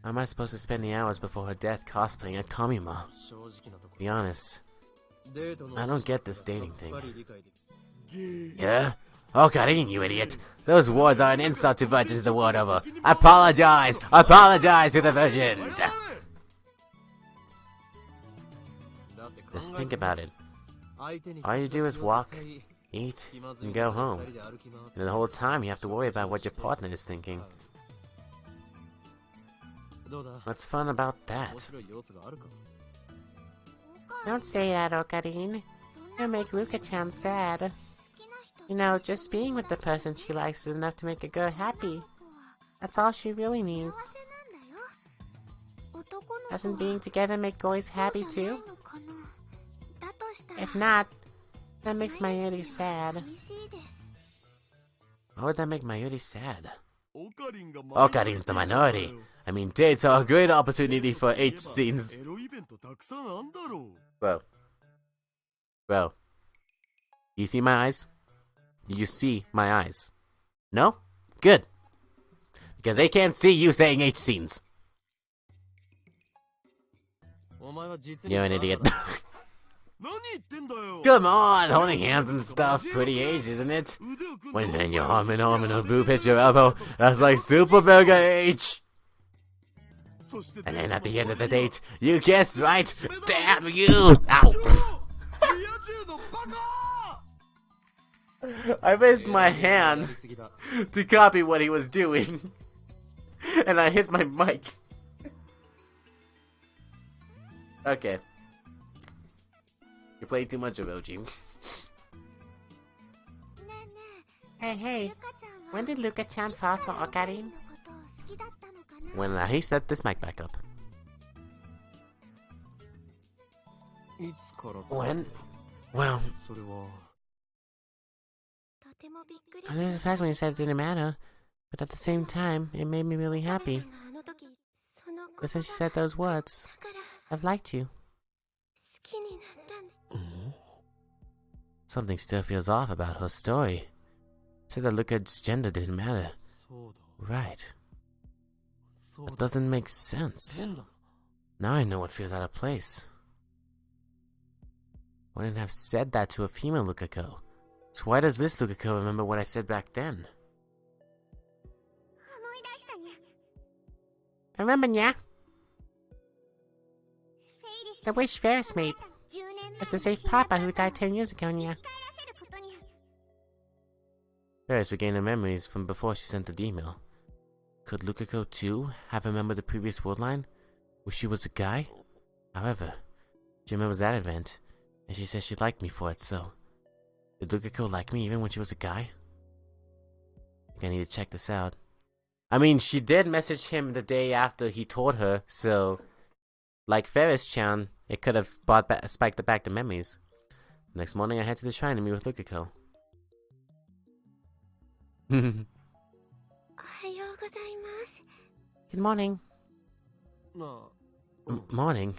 How am I supposed to spend the hours before her death cosplaying at Kamima? To be honest, I don't get this dating thing. Yeah? Okarin, you idiot! Those words are an insult to virgins the world over. Apologize! Apologize to the virgins! Just think about it. All you do is walk, eat, and go home. And the whole time you have to worry about what your partner is thinking. What's fun about that? Don't say that, Okarin. You'll make Luka-chan sad. You know, just being with the person she likes is enough to make a girl happy. That's all she really needs. Doesn't being together make boys happy too? If not, that makes Mayuri sad. Why would that make Mayuri sad? Okarin's the minority. I mean, dates are a great opportunity for H scenes. Bro. You see my eyes? You see my eyes? No? Good. Because they can't see you saying H scenes. You're an idiot. Come on, holding hands and stuff, pretty age, isn't it? When you're arm in arm and a boob hits your elbow, that's like super mega age. And then at the end of the date, you guessed right. Damn you! Ow! I raised my hand to copy what he was doing, and I hit my mic. Okay. You played too much of Oji. Hey, when did Luka-chan fall for Okarin? When he set this mic back up. Well, I was surprised when you said it didn't matter, but at the same time, it made me really happy. But since you said those words, I've liked you. Something still feels off about her story. Said that Luca's gender didn't matter. Right. That doesn't make sense. Now I know what feels out of place. I wouldn't have said that to a female Lukako. So why does this Lukako remember what I said back then? I remember, nya. The wish Ferris made was to save Papa who died 10 years ago, nya. Ferris regained her memories from before she sent the email. Could Lukako too have remembered the previous word line, where she was a guy? However, she remembers that event, and she says she liked me for it, so... Did Lukako like me even when she was a guy? I think I need to check this out. I mean, she did message him the day after he told her, so... Like Ferris-chan, it could have spiked back the memories. The next morning I head to the shrine to meet with Lukako. Good morning. Morning?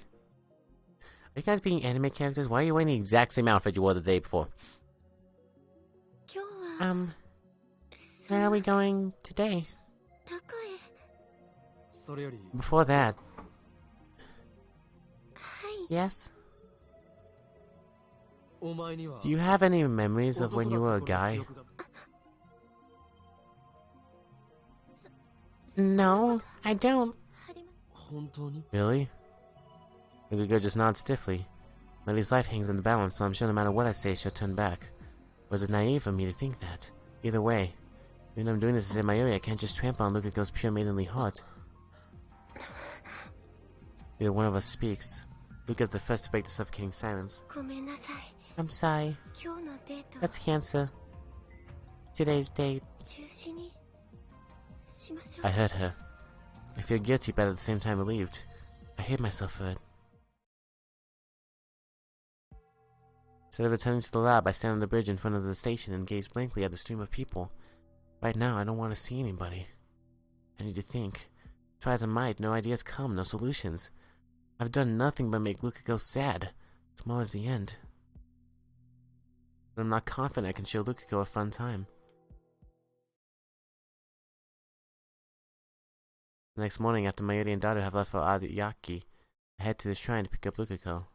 Are you guys being anime characters? Why are you wearing the exact same outfit you wore the day before? Where are we going today? Before that... Yes? Do you have any memories of when you were a guy? No, I don't. Really? Lukako just nods stiffly. Millie's life hangs in the balance, so I'm sure no matter what I say, she'll turn back. Or is it naive of me to think that? Either way, even though I'm doing this as in my area, I can't just trample on Lukako's pure maidenly heart. Either one of us speaks. Luka's the first to break the suffocating silence. I'm sorry. Let's cancel today's date. I heard her. I feel guilty but at the same time relieved. I hate myself for it. Instead of returning to the lab, I stand on the bridge in front of the station and gaze blankly at the stream of people. Right now, I don't want to see anybody. I need to think. Try as I might, no ideas come, no solutions. I've done nothing but make Lukako sad. Tomorrow's the end. But I'm not confident I can show Lukako a fun time. The next morning, after Mayuri and daughter have left for Adiyaki, I head to the shrine to pick up Lukako.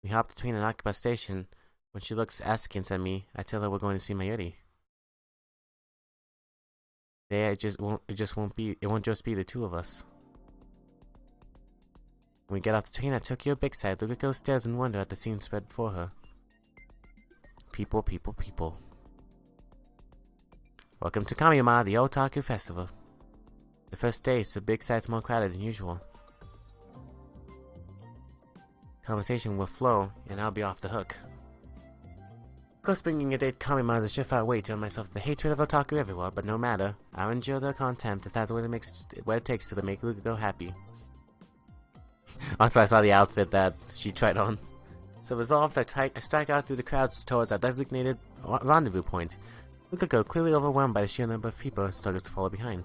We hop the train at Akiba Station. When she looks askance at me, I tell her we're going to see Mayuri. There, it won't just be the two of us. When we get off the train at Tokyo Big Side, Lukako stares in wonder at the scene spread before her. People, people, people. Welcome to Kamiyama, the Otaku Festival. The first day, so Big Side's more crowded than usual. Conversation will flow, and I'll be off the hook. Of course, bringing a date to Kamiyama is a surefire way to earn myself the hatred of Otaku everywhere, but no matter, I'll endure their contempt if that's what it takes to make Lukako happy. Also, I saw the outfit that she tried on. So resolved, I strike out through the crowds towards our designated rendezvous point. Lukako, clearly overwhelmed by the sheer number of people, struggles to follow behind.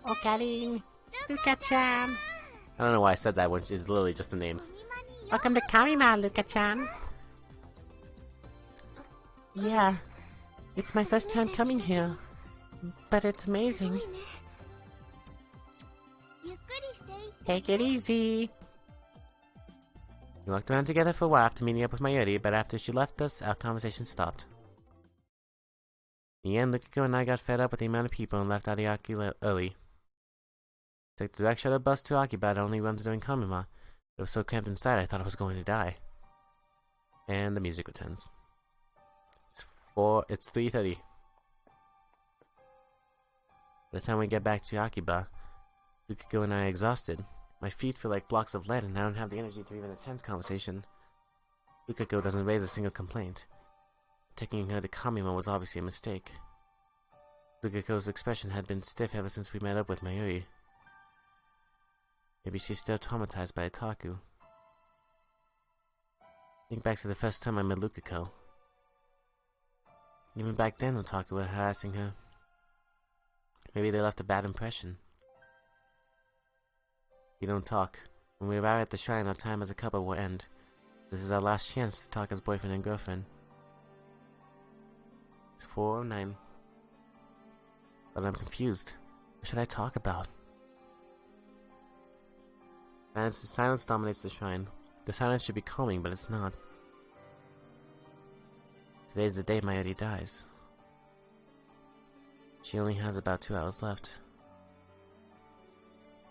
Okarin, Luka-chan. I don't know why I said that when it's literally just the names. Welcome to Kamiyama, Luka-chan. Yeah, it's my first time coming here, but it's amazing. Take it easy. We walked around together for a while after meeting up with Mayuri, but after she left us, our conversation stopped. In the end, Lukako and I got fed up with the amount of people and left Ariake early. Took the direct shuttle bus to Akiba that only runs during Kamiyama. It was so cramped inside I thought I was going to die. And the music returns. It's 3:30. By the time we get back to Akiba, Lukako and I are exhausted. My feet feel like blocks of lead and I don't have the energy to even attempt conversation. Lukako doesn't raise a single complaint. Taking her to Kamiyama was obviously a mistake. Lukiko's expression had been stiff ever since we met up with Mayuri. Maybe she's still traumatized by Otaku. Think back to the first time I met Lukiko. Even back then, Otaku were harassing her. Maybe they left a bad impression. We don't talk. When we arrive at the shrine, our time as a couple will end. This is our last chance to talk as boyfriend and girlfriend. It's 4:09. But I'm confused. What should I talk about? Silence dominates the shrine. The silence should be calming, but it's not. Today's the day Mayuri dies. She only has about 2 hours left.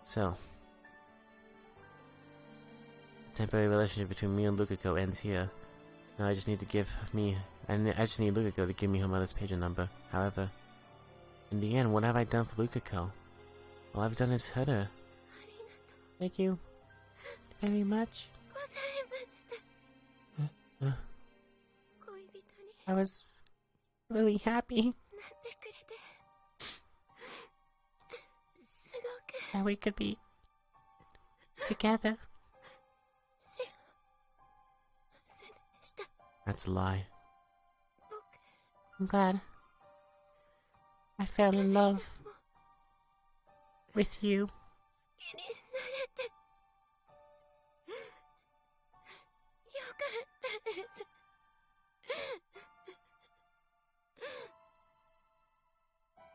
So, the temporary relationship between me and Lukiko ends here. Now I just need Lukiko to give me her mother's pager number. However, in the end, what have I done for Lukiko? All I've done is hurt her. Thank you very much. I was really happy that we could be together. That's a lie. I'm glad I fell in love with you.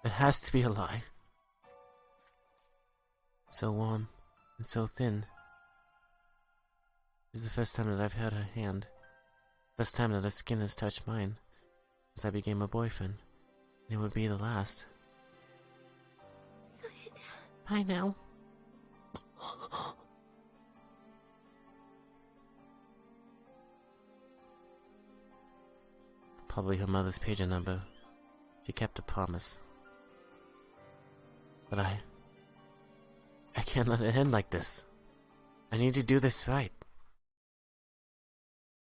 It has to be a lie. So warm and so thin. This is the first time that I've held her hand. First time that her skin has touched mine since I became a boyfriend. And it would be the last. Bye now. Probably her mother's pager number. She kept a promise. But I can't let it end like this. I need to do this right.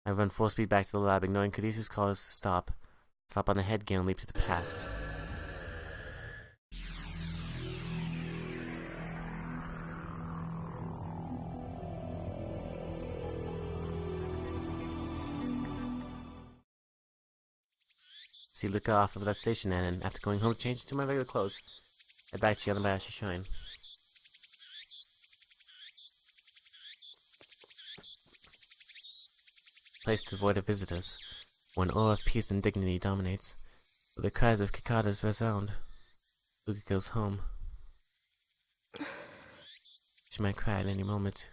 I run full speed back to the lab, ignoring Caduceus' calls to stop. Slap on the headgear and leap to the past. See Luca off of that station and after going home, change to my regular clothes. Head back to Yamabayashi Shrine. Place devoid of visitors, where an aura of peace and dignity dominates, where the cries of cicadas resound. Luca goes home. She might cry at any moment.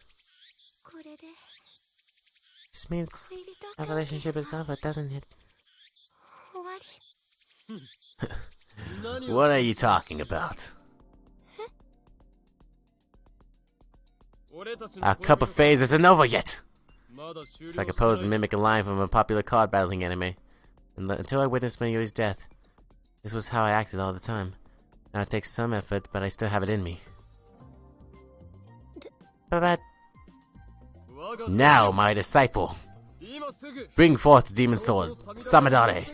This means our relationship is over, doesn't it? What are you talking about? Our couple phase isn't over yet! So I could pose and mimic a line from a popular card battling anime. And until I witnessed Mayuri's death, this was how I acted all the time. Now it takes some effort, but I still have it in me. But now, my disciple! Bring forth the demon sword, Samadare!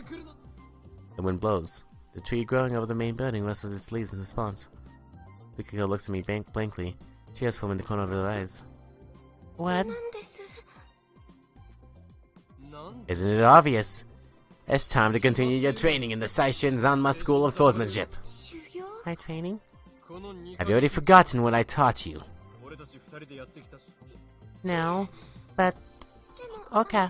The wind blows. The tree growing over the main building rustles its leaves in response. Lukiko looks at me blankly, tears form in the corner of her eyes. What? Isn't it obvious? It's time to continue your training in the Saishin Zanma School of Swordsmanship. My training? Have you already forgotten what I taught you? No, but... Okay.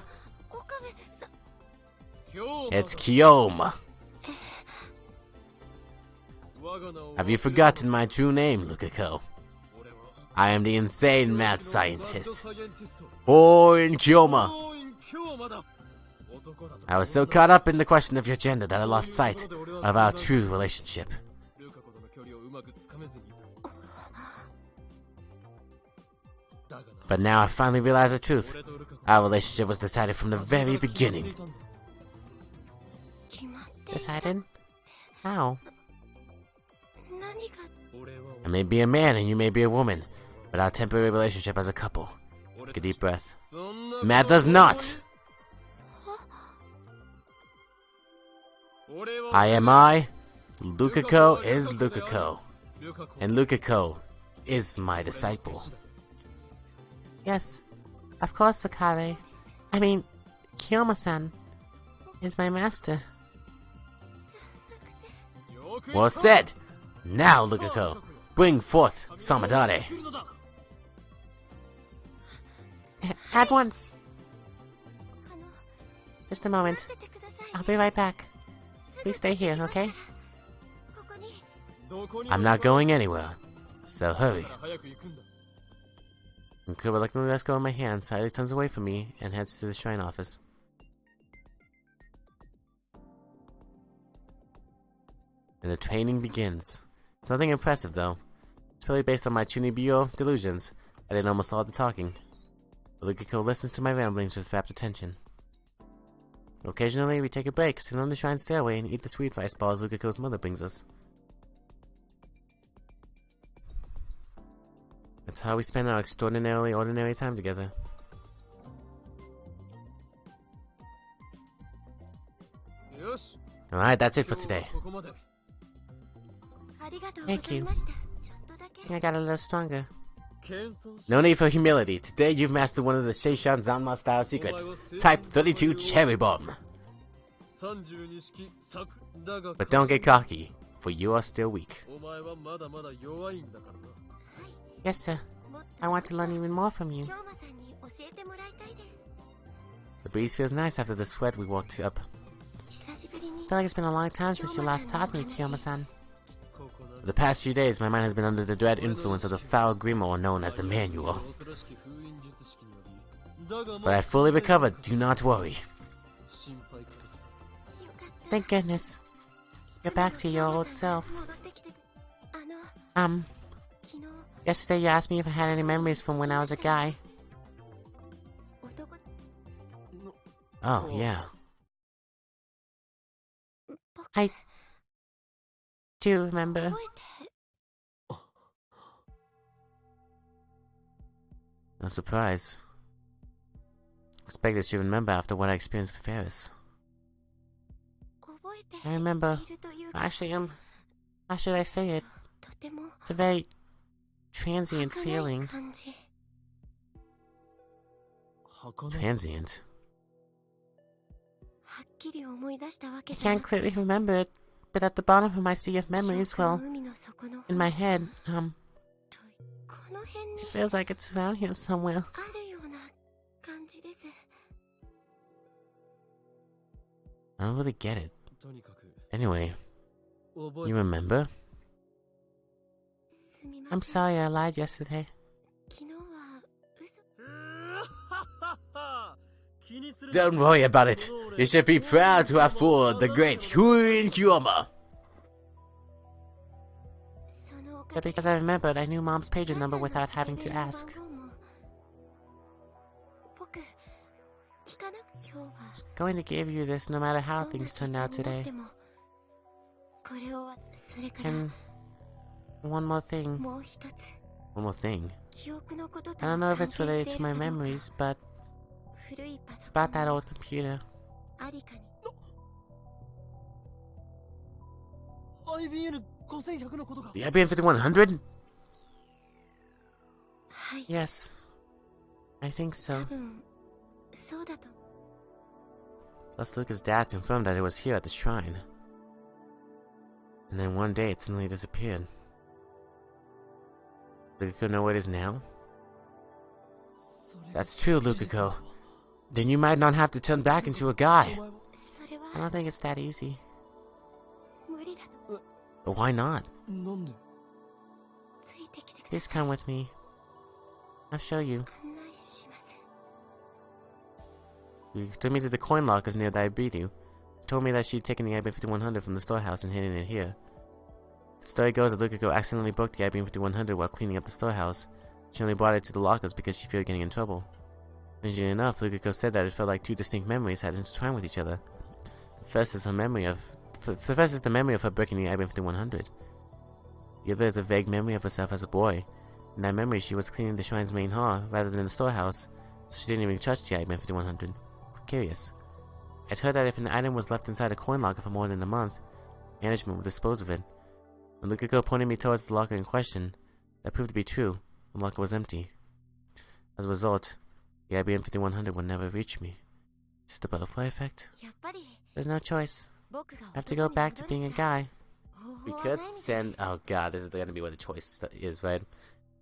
It's Kyoma. Have you forgotten my true name, Lukiko? I am the insane mad scientist. Boin Kyoma. I was so caught up in the question of your gender that I lost sight of our true relationship. But now I finally realize the truth. Our relationship was decided from the very beginning. Decided? How? I may be a man and you may be a woman, but our temporary relationship as a couple. Take a deep breath. Matters not! I am I, Lukako is Lukako. And Lukako is my disciple. Yes, of course, Sakare. I mean, Kiyoma-san is my master. Well said! Now, Lukako, bring forth Samadare. At once. Just a moment. I'll be right back. Please stay here, okay? I'm not going anywhere, so hurry. And Kuba reluctantly lets go of my hand, slightly turns away from me, and heads to the shrine office. And the training begins. It's nothing impressive, though. It's probably based on my Chunibyo delusions. I did almost all the talking. But Lukako listens to my ramblings with rapt attention. Occasionally, we take a break, sit on the shrine stairway, and eat the sweet rice balls Lukako's mother brings us. That's how we spend our extraordinarily ordinary time together. Alright, that's it for today. Thank you. I got a little stronger. No need for humility. Today you've mastered one of the Seishan Zanma style secrets. Type 32 Cherry Bomb. But don't get cocky, for you are still weak. Yes, sir. I want to learn even more from you. The breeze feels nice after the sweat we walked up. I feel like it's been a long time since you last taught me, Kiyoma-san. For the past few days, my mind has been under the dread influence of the foul grimoire known as the Manual. But I fully recovered, do not worry. Thank goodness. You're back to your old self. Yesterday you asked me if I had any memories from when I was a guy. Oh, yeah. I do remember. No surprise. Expected you remember after what I experienced with Ferris. I remember. Actually, how should I say it? It's a very transient feeling. Transient? I can't clearly remember it, but at the bottom of my sea of memories, well, in my head, it feels like it's around here somewhere. I don't really get it. Anyway, you remember? I'm sorry I lied yesterday. Don't worry about it. You should be proud to have fooled the great Hurin Kiyoma. But because I remembered, I knew Mom's pager number without having to ask. I was going to give you this no matter how things turned out today. And one more thing. One more thing? I don't know if it's related to my memories, but it's about that old computer. The IBM 5100? Yes. I think so. Plus Luca's dad confirmed that it was here at the shrine. And then one day it suddenly disappeared. Lukako know where it is now? That's true, Lukako. Then you might not have to turn back into a guy. I don't think it's that easy. But why not? Please come with me. I'll show you. You took me to the coin lockers near the Ibidu. Told me that she'd taken the IBM 5100 from the storehouse and hidden it here. The story goes that Lukako accidentally broke the IBM 5100 while cleaning up the storehouse. She only brought it to the lockers because she feared getting in trouble. Strangely enough, Lukako said that it felt like two distinct memories had intertwined with each other. The first is the memory of her breaking the IBM 5100. The other is a vague memory of herself as a boy. In that memory, she was cleaning the shrine's main hall rather than the storehouse, so she didn't even touch the IBM 5100. Curious. I'd heard that if an item was left inside a coin locker for more than a month, Management will dispose of it. When Lukiko pointed me towards the locker in question, that proved to be true. The locker was empty. As a result, the IBM 5100 would never reach me. Just the butterfly effect? There's no choice. I have to go back to being a guy. We could send... Oh god, this is gonna be what the choice is, right?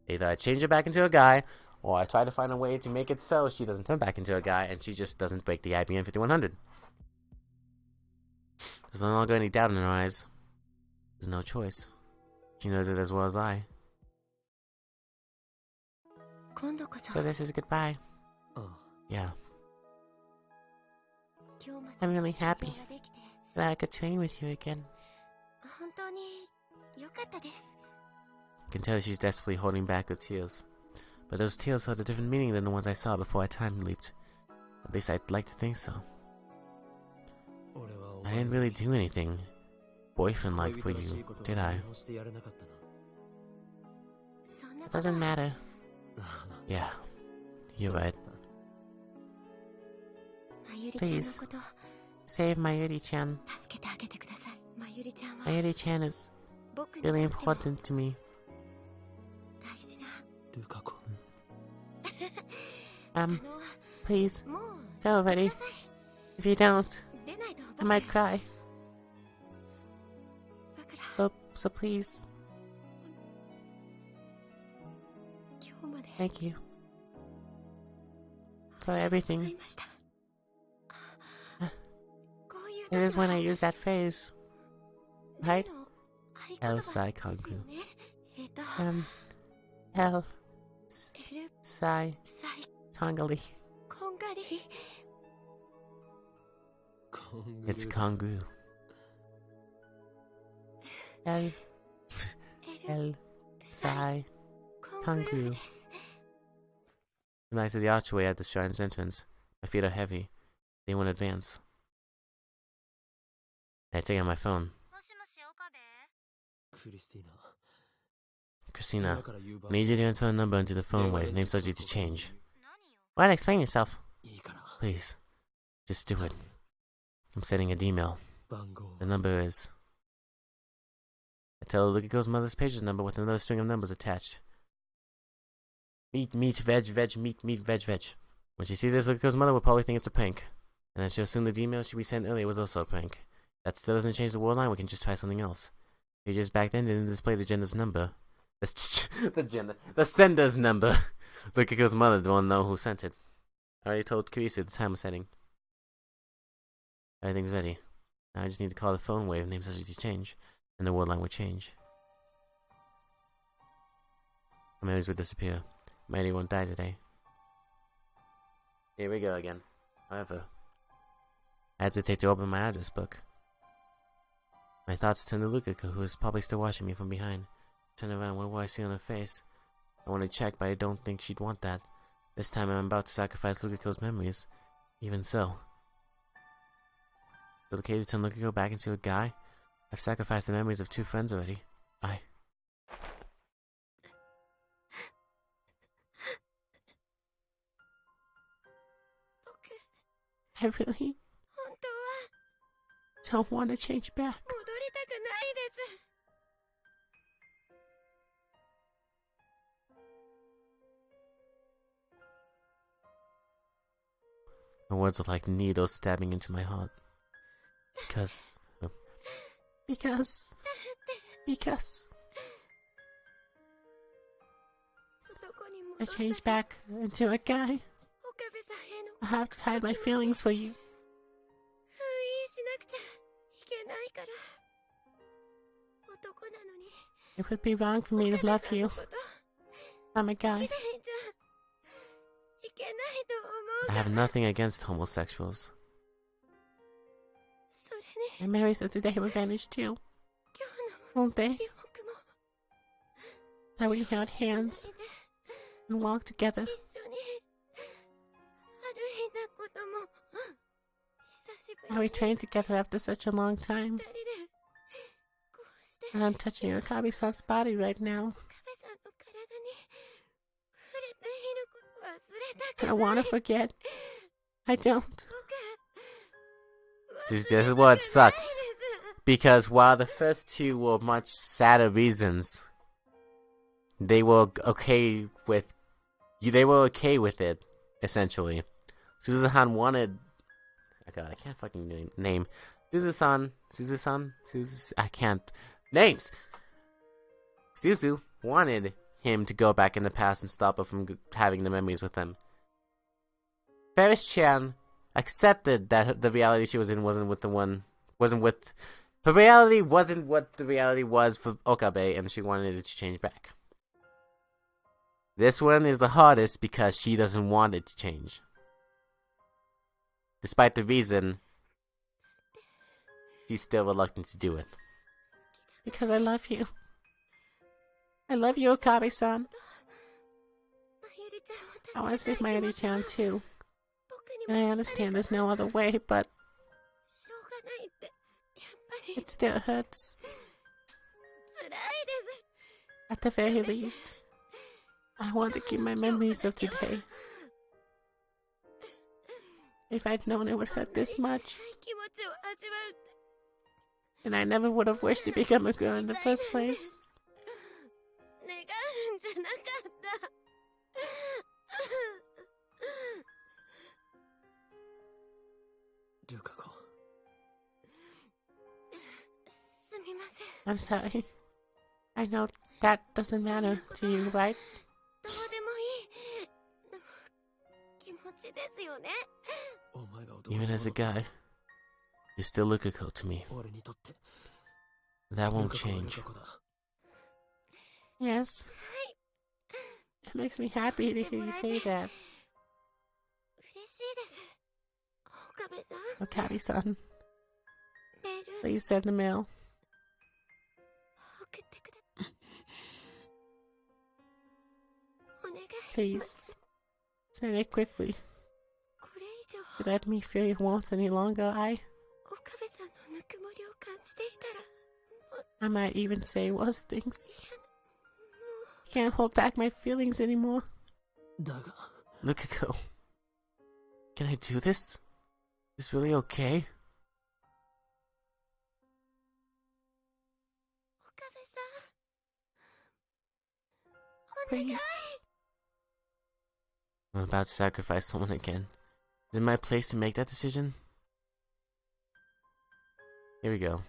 Either I change her back into a guy, or I try to find a way to make it so she doesn't turn back into a guy, and she just doesn't break the IBM 5100. There's no longer any doubt in her eyes. There's no choice. She knows it as well as I. So this is goodbye. Yeah. I'm really happy that I could train with you again. I can tell she's desperately holding back her tears. But those tears held a different meaning than the ones I saw before I time leaped. At least I'd like to think so. I didn't really do anything boyfriend-like for you, did I? It doesn't matter. Yeah, you're right. Please, save Mayuri-chan. Mayuri-chan is really important to me. Please, go already. If you don't, I might cry. So please. Thank you. For everything. It is when I use that phrase. Right? El-sai Kongu. El-sai Kongali. It's Kongu. El-sai Kongu. Back to the archway at the shrine's entrance. My feet are heavy. They won't advance. I take out my phone. Christina, I need you to enter a number into the phone wave. Name subject to change. What? Explain yourself. Please. Just do it. I'm sending an email. The number is... I tell Lukiko's mother's page's number with another string of numbers attached. Meat, veg, meat, veg. When she sees this, Lukiko's mother will probably think it's a prank. And then she'll assume the email she sent earlier was also a prank. That still doesn't change the word line, we can just try something else. Pages back then didn't display the gender's number. The sender's number. Lukiko's mother don't know who sent it. I already told Kirisu the time was setting. Everything's ready. Now I just need to call the phone wave, name subject to change, and the word line will change. My memories would disappear. Maybe won't die today. Here we go again. However, I hesitate to open my address book. My thoughts turn to Lukiko, who is probably still watching me from behind. Turn around, what will I see on her face? I want to check, but I don't think she'd want that. This time I'm about to sacrifice Lukiko's memories. Even so. Is it okay to turn Lukiko back into a guy? I've sacrificed the memories of 2 friends already. Bye. I really don't want to change back. The words are like needles stabbing into my heart. Because I changed back into a guy. I have to hide my feelings for you. It would be wrong for me to love you. I'm a guy. I have nothing against homosexuals. My memories of today will vanish too. Won't they? That we held hands and walked together. How we trained together after such a long time. And I'm touching Okabe-san's body right now. I don't want to forget. I don't. This is what sucks. Because while the first two were much sadder reasons, they were okay with it, essentially. Suzuhan wanted... Oh god, I can't fucking name. Suzu-san, I can't... Names! Suzu wanted him to go back in the past and stop her from having the memories with him. Ferris-chan accepted that the reality she was in wasn't with... Her reality wasn't what the reality was for Okabe, and she wanted it to change back. This one is the hardest because she doesn't want it to change. Despite the reason, she's still reluctant to do it. Because I love you. I love you, Okabe-san. I want to save Mayuri-chan too. And I understand there's no other way, but... it still hurts. At the very least, I want to keep my memories of today. If I'd known it would hurt this much, then I never would have wished to become a girl in the first place. I'm sorry. I know that doesn't matter to you, right? Even as a guy, you still look Lukaku to me. That won't change. Yes. It makes me happy to hear you say that. Okabe-san, please send the mail. Please, send it quickly. Let me feel your warmth any longer. I might even say worse things. I can't hold back my feelings anymore. Lukaku, can I do this? Is this really okay? Please. I'm about to sacrifice someone again. Is it my place to make that decision? Here we go.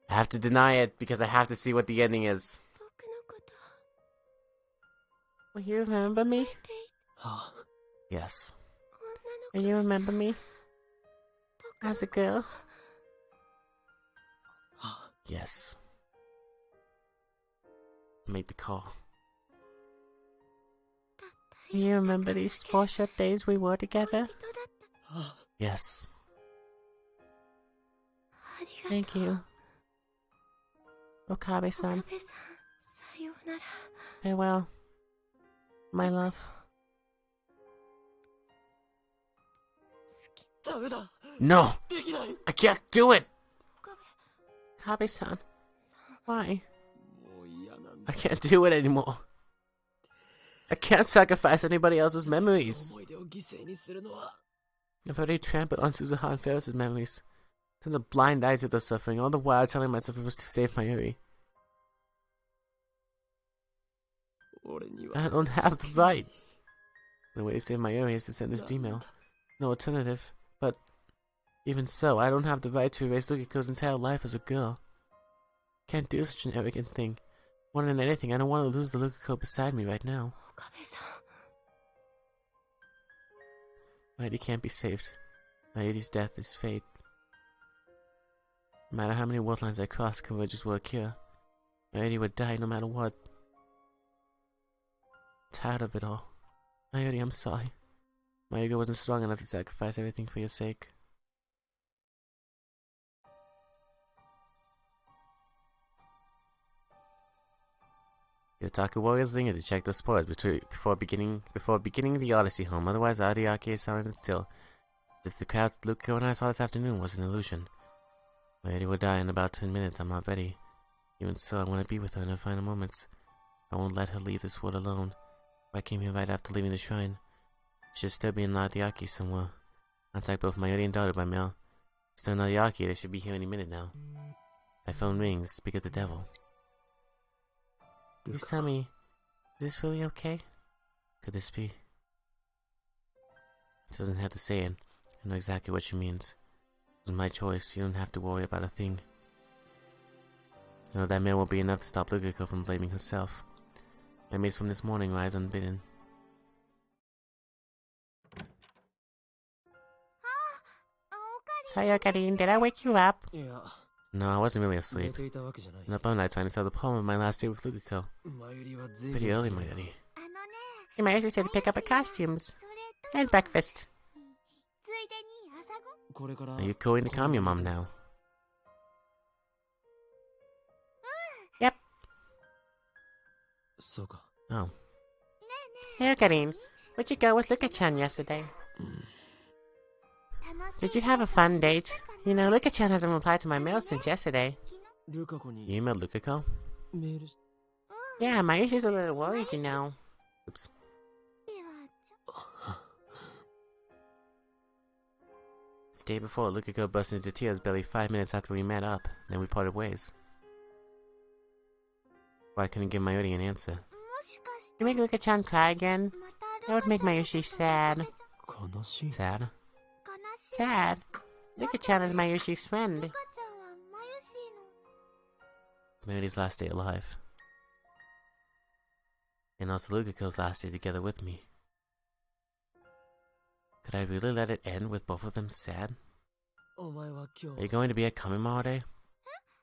I have to deny it because I have to see what the ending is. Will you remember me? Yes. Will you remember me? As a girl? Yes. Made the call. Do you remember these 4 short days we were together? Yes. Thank you. Okabe-san. Farewell. My love. No! I can't do it! Okabe-san. Why? I can't do it anymore. I can't sacrifice anybody else's memories. I've already trampled on Suzuha and Ferris' memories. Turned a blind eye to the suffering, all the while telling myself it was to save Mayuri. I don't have the right. The way to save Mayuri is to send this email. No alternative. But even so, I don't have the right to erase Lukaku's entire life as a girl. Can't do such an arrogant thing. More than anything, I don't want to lose the Lukaku beside me right now. Mayuri can't be saved. Mayuri's death is fate. No matter how many world lines I cross, convergence will occur. Mayuri would die no matter what. I'm tired of it all. Mayuri, I'm sorry. My ego wasn't strong enough to sacrifice everything for your sake. The Otaku Warriors linger to check the spoilers before beginning the Odyssey home. Otherwise, Ariake is silent and still. If the crowds Lukaku and I saw this afternoon was an illusion. Mayuri will die in about 10 minutes. I'm not ready. Even so, I want to be with her in her final moments. I won't let her leave this world alone. I came here right after leaving the shrine. Should still be in Nariaki somewhere. Contact both Mayuri and daughter by mail. Still in Nariaki, they should be here any minute now. My phone rings. Speak of the devil. Please tell me, is this really okay? Could this be? She doesn't have to say it. I know exactly what she means. It was my choice. You don't have to worry about a thing. I know that mail will be enough to stop Lukiko from blaming herself. My mates from this morning rise unbidden. Sorry, Ocarine, did I wake you up? No, I wasn't really asleep. I'm up all night trying to solve the problem of my last day with Lukiko. Pretty early, Mayuri. Hey, Mayuri said to pick up her costumes. And breakfast. Are you going to calm your mom now? Yep. Oh. Hey, Ocarine. Where'd you go with Luka-chan yesterday? Did you have a fun date? You know, Luka-chan hasn't replied to my mail since yesterday. You emailed Lukiko? Yeah, Mayuri's a little worried, you know. Oops. The day before, Lukiko burst into tears barely 5 minutes after we met up, then we parted ways. Well, I couldn't give Mayuri an answer. You make Luka-chan cry again? That would make Mayushi sad. Sad? Sad? Luka-chan is Mayushi's friend. Mayuri's last day alive. And also Lukiko's last day together with me. Could I really let it end with both of them sad? Are you going to be at Kamima all day?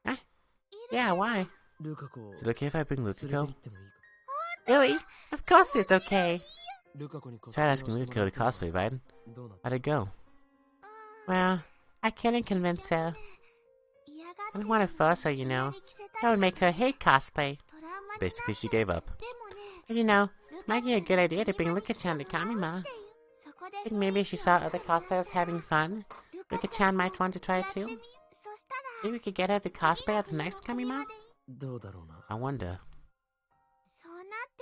Huh? Yeah, why? Is it okay if I bring Lukiko? Really? Of course it's okay. Tried asking Lukiko to cosplay, right? How'd it go? Well, I couldn't convince her. I didn't want to force her, you know. That would make her hate cosplay. So basically, she gave up. But you know, it might be a good idea to bring Luka-chan to Kamima. I think maybe if she saw other cosplayers having fun, Luka-chan might want to try it too. Maybe we could get her to cosplay at the next Kamima? I wonder.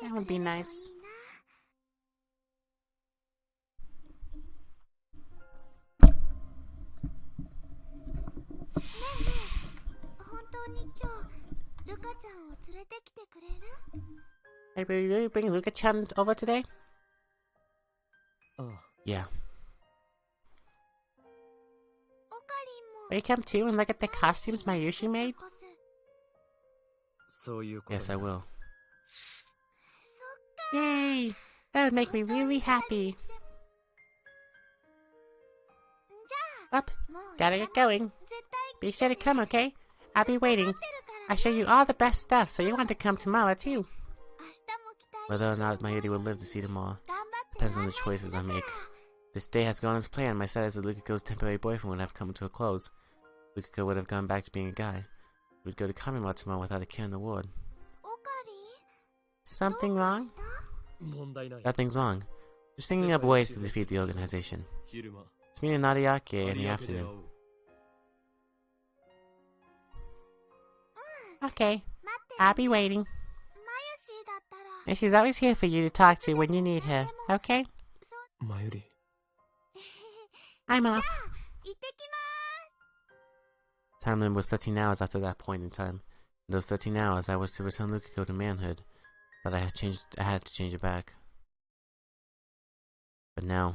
That would be nice. Hey, will you really bring Luka-chan over today? Yeah. Will you come too and look at the costumes Mayushi made? Yes, I will. Yay! That would make me really happy. Up, gotta get going. Be sure to come, okay? I'll be waiting. I'll show you all the best stuff, so you want to come tomorrow too. Whether or not Mayuri will live to see tomorrow depends on the choices I make. This day has gone as planned. My studies as Lukiko's temporary boyfriend would have come to a close. Lukiko would have gone back to being a guy. We'd go to Kamima tomorrow without a care in the ward. Something wrong? Nothing's wrong. Just thinking up ways to defeat the organization. Meet in Nariaki in the afternoon. Okay, I'll be waiting. And she's always here for you to talk to when you need her, okay? Mayuri. I'm off. Time limit was 13 hours after that point in time. In those 13 hours, I was to return Lukiko to manhood. That I had to change it back. But now,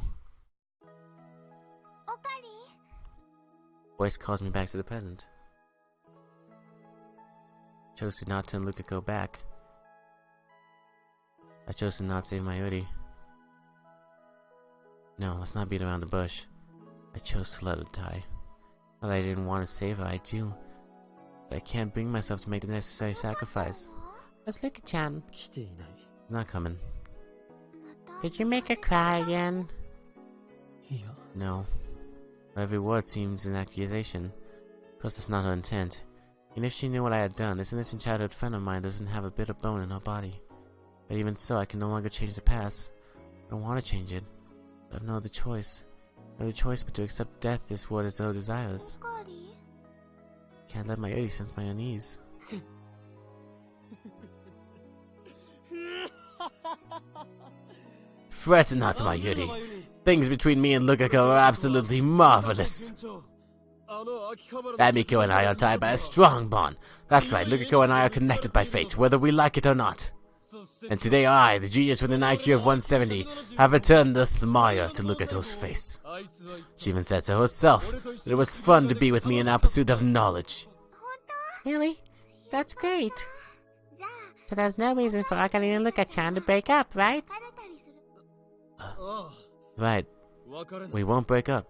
voice calls me back to the present. I chose to not turn Lukiko back. I chose to not save Mayuri. No, let's not beat around the bush. I chose to let her die. Not that I didn't want to save her, I do. But I can't bring myself to make the necessary sacrifice. Where's Luka-chan? He's not coming. Did you make her cry again? No. Every word seems an accusation. Plus, it's not her intent. Even if she knew what I had done, this innocent childhood friend of mine doesn't have a bit of bone in her body. But even so, I can no longer change the past. I don't want to change it. I have no other choice. No other choice but to accept death this world as though desires. Can't let Mayuri sense my unease. Fret not, Mayuri. Things between me and Lukako are absolutely marvelous. Amiko and I are tied by a strong bond. That's right, Lukako and I are connected by fate, whether we like it or not. And today I, the genius with an IQ of 170, have returned the smile to Lukako's face. She even said so herself, that it was fun to be with me in our pursuit of knowledge. Really? That's great. So there's no reason for Akane and Luka-chan to break up, right? Right. We won't break up.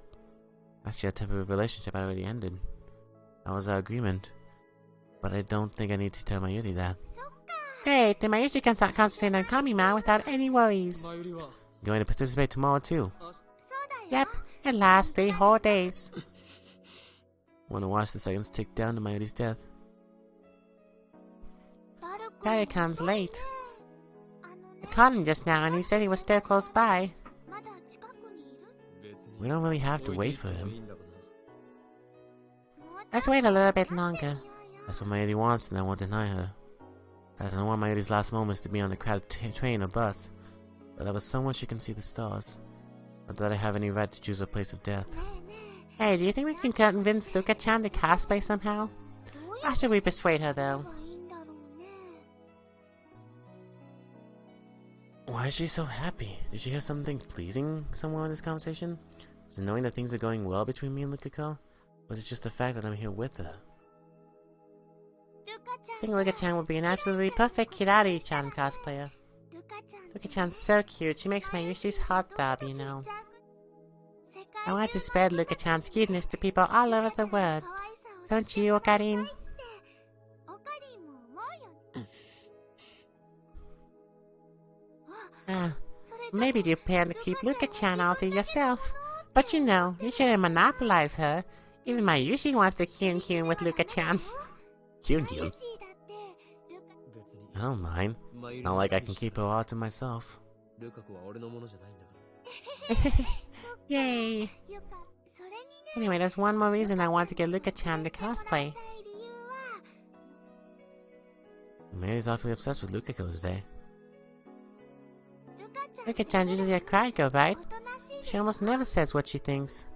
Actually, our temporary relationship had already ended. That was our agreement. But I don't think I need to tell Mayuri that. Great, then Mayuri can start concentrating on Kamima without any worries. You're going to participate tomorrow too? Yep, it lasts 3 whole days. Want to watch the seconds tick down to Mayuri's death. Darukan's late. I called him just now and he said he was still close by. We don't really have to wait for him. Let's wait a little bit longer. That's what Mayuri wants and I won't deny her. I don't want Mayuri's last moments to be on a crowded train or bus. But there was somewhere she can see the stars. Not that I have any right to choose a place of death. Hey, do you think we can convince Luka-chan to cosplay somehow? How should we persuade her though? Why is she so happy? Did she hear something pleasing somewhere in this conversation? Is it knowing that things are going well between me and Lukako? Or is it just the fact that I'm here with her? I think Luka-chan would be an absolutely perfect Kirari-chan cosplayer. Luka-chan's so cute, she makes my Yushi's heart throb, you know. I want to spread Luka-chan's cuteness to people all over the world. Don't you, Okarin? Maybe you plan to keep Luka-chan all to yourself. But you know, you shouldn't monopolize her. Even my Yushi wants to kyun with Luka-chan. Kyun? I don't mind. It's not like I can keep her all to myself. Yay! Anyway, there's one more reason I want to get Luka-chan to cosplay. Mary's awfully obsessed with Lukako today. Luka-chan usually a quiet girl, right? She almost never says what she thinks.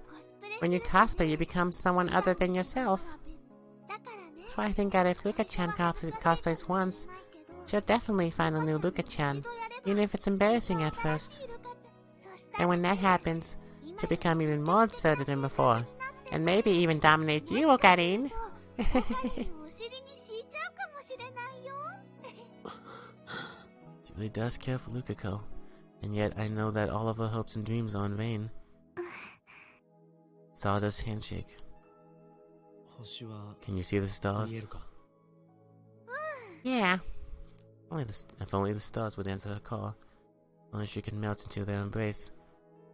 When you cosplay, you become someone other than yourself. That's why I think that if Luka-chan cosplays once, she'll definitely find a new Luka-chan, even if it's embarrassing at first. And when that happens, she'll become even more absurd than before, and maybe even dominate you, Okarin! She really does care for Lukako, and yet I know that all of her hopes and dreams are in vain. Stardust handshake. Can you see the stars? Yeah. If only the stars would answer her call. Only she could melt into their embrace.